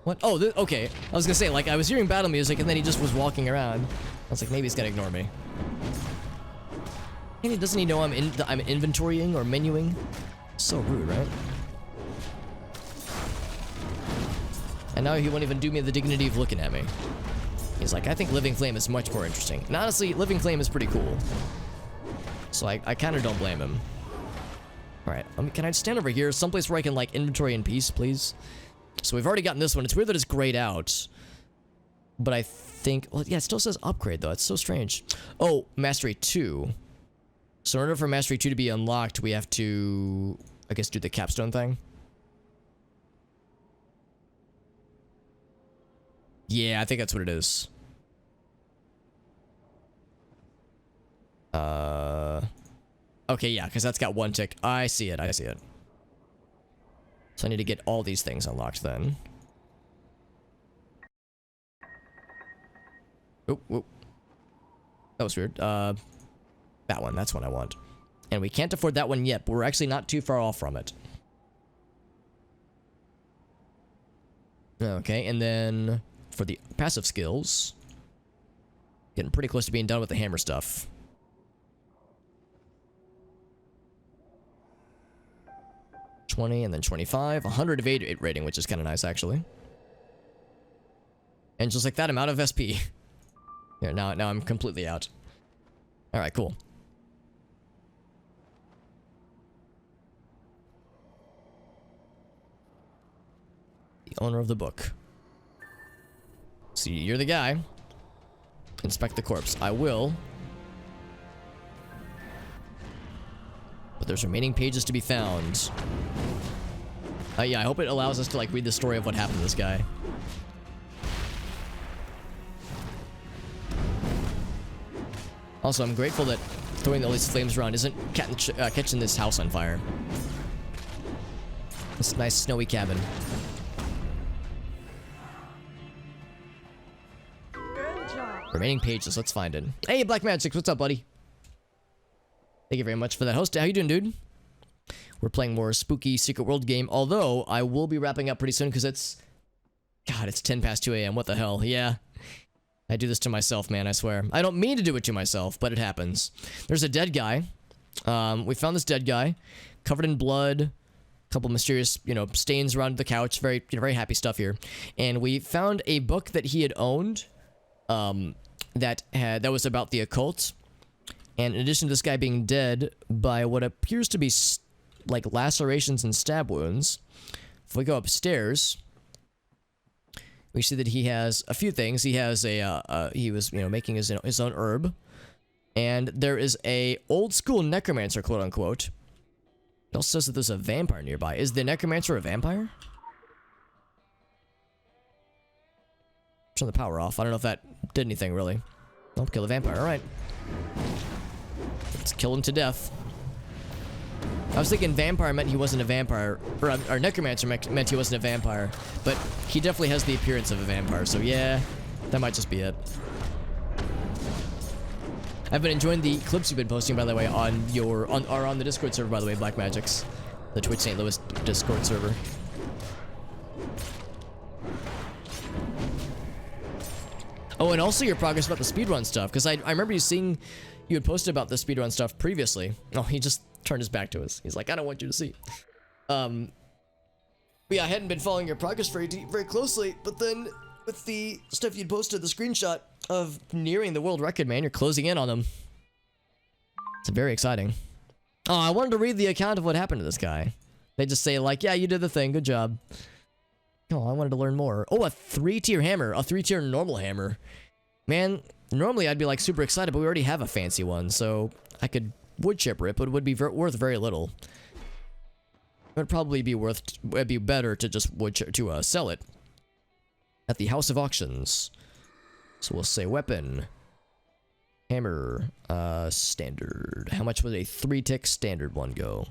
What? Oh, okay. I was gonna say, like, I was hearing battle music and then he just was walking around. I was like, maybe he's gonna ignore me. And doesn't he know I'm inventorying or menuing? So rude, right? And now he won't even do me the dignity of looking at me. He's like, I think Living Flame is much more interesting. And honestly, Living Flame is pretty cool. So I kind of don't blame him. Alright, can I stand over here? Someplace where I can, like, inventory in peace, please? So we've already gotten this one. It's weird that it's grayed out. But I think... Well, yeah, it still says upgrade, though. It's so strange. Oh, Mastery 2. So in order for Mastery 2 to be unlocked, we have to... I guess do the capstone thing. Yeah, I think that's what it is. Okay, yeah, because that's got one tick. I see it, I see it. So I need to get all these things unlocked then. Oh, oh. That was weird. That one, that's what I want. And we can't afford that one yet, but we're actually not too far off from it. Okay, and then for the passive skills, getting pretty close to being done with the hammer stuff. And then 25, 100 of 8 rating, which is kind of nice, actually. And just like that, I'm out of SP. Yeah, now I'm completely out. Alright, cool. The owner of the book. See, you're the guy. Inspect the corpse. I will. But there's remaining pages to be found. Yeah, I hope it allows us to, like, read the story of what happened to this guy. Also, I'm grateful that throwing all these flames around isn't catching this house on fire. This nice snowy cabin. Good job. Remaining pages, let's find it. Hey, Black Magic, what's up, buddy? Thank you very much for that host. How you doing, dude? We're playing more spooky Secret World game, although I will be wrapping up pretty soon because it's... God, it's 10 past 2 a.m. What the hell? Yeah. I do this to myself, man, I swear. I don't mean to do it to myself, but it happens. There's a dead guy. We found this dead guy, covered in blood, a couple mysterious, you know, stains around the couch. Very, you know, very happy stuff here. And we found a book that he had owned, that was about the occult. And in addition to this guy being dead by what appears to be like lacerations and stab wounds, if we go upstairs, we see that he has a few things. He has he was, you know, making his own herb, and there is a old school necromancer, quote unquote. It also says that there's a vampire nearby. Is the necromancer a vampire? Turn the power off. I don't know if that did anything really. I'll kill the vampire. All right. Let's kill him to death. I was thinking vampire meant he wasn't a vampire, or necromancer meant he wasn't a vampire, but he definitely has the appearance of a vampire, so yeah, that might just be it. I've been enjoying the clips you've been posting, by the way, on the Discord server, by the way, Black Magic's, the Twitch St. Louis Discord server. Oh, and also your progress about the speedrun stuff, because I remember you had posted about the speedrun stuff previously. Oh, he just turned his back to us. He's like, I don't want you to see. But yeah, I hadn't been following your progress very closely, but then with the stuff you'd posted, the screenshot of nearing the world record, man, you're closing in on them. It's very exciting. Oh, I wanted to read the account of what happened to this guy. They just say like, yeah, you did the thing, good job. Oh, I wanted to learn more. Oh, a 3-tier hammer. A 3-tier normal hammer. Man, normally I'd be like super excited, but we already have a fancy one, so I could wood chipper it, but it would be worth very little. It would probably be it'd be better to just sell it at the House of Auctions. So we'll say weapon. Hammer, standard. How much would a 3-tick standard one go?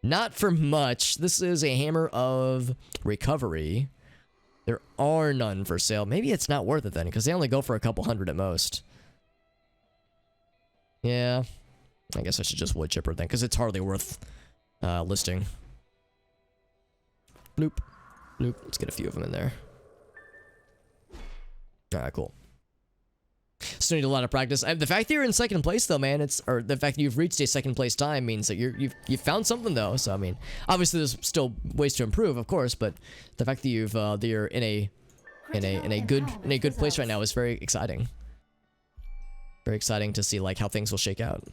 Not for much. This is a hammer of recovery. There are none for sale. Maybe it's not worth it then, because they only go for a couple hundred at most. Yeah. I guess I should just wood chipper then, because it's hardly worth listing. Bloop. Bloop. Let's get a few of them in there. Alright, cool. Still need a lot of practice. The fact that you're in second place, though, man, or the fact that you've reached a second place time means that you've found something, though. So I mean, obviously there's still ways to improve, of course, but the fact that you're in a good place right now is very exciting. Very exciting to see like how things will shake out.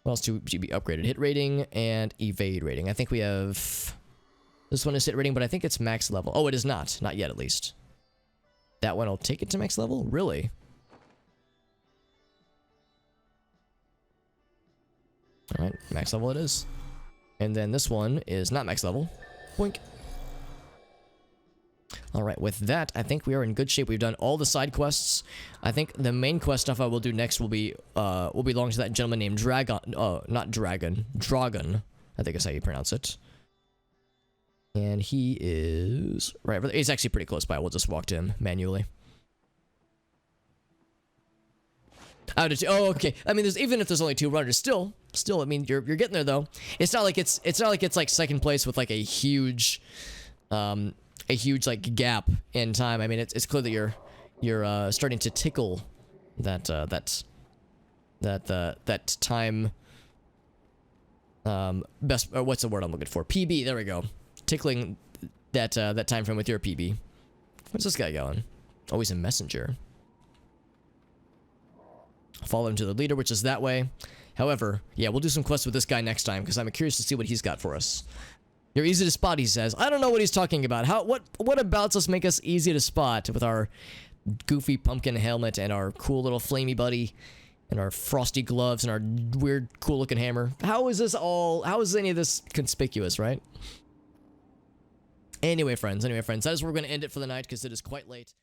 What else should be upgraded? Hit rating and evade rating. I think we have this one is hit rating, but I think it's max level. Oh, it is not yet at least. That one will take it to max level? Really? Alright, max level it is. And then this one is not max level. Boink. Alright, with that, I think we are in good shape. We've done all the side quests. I think the main quest stuff I will do next will belong to that gentleman named Dragon. Not Dragon. Dragon. I think is how you pronounce it. And he is right. He's actually pretty close by. We'll just walk to him manually. Oh, okay. I mean, even if there's only 2 runners, still. I mean, you're getting there though. It's not like it's like second place with like a huge like gap in time. I mean, it's clear that you're starting to tickle that time. Best. Or what's the word I'm looking for? PB. There we go. Tickling that time frame with your PB. Where's this guy going? Oh, he's a messenger. Follow him to the leader, which is that way. However, yeah, we'll do some quests with this guy next time because I'm curious to see what he's got for us. You're easy to spot, he says. I don't know what he's talking about. What about us make us easy to spot with our goofy pumpkin helmet and our cool little flamey buddy and our frosty gloves and our weird cool looking hammer? How is any of this conspicuous, right? Anyway, friends, that is where we're going to end it for the night because it is quite late.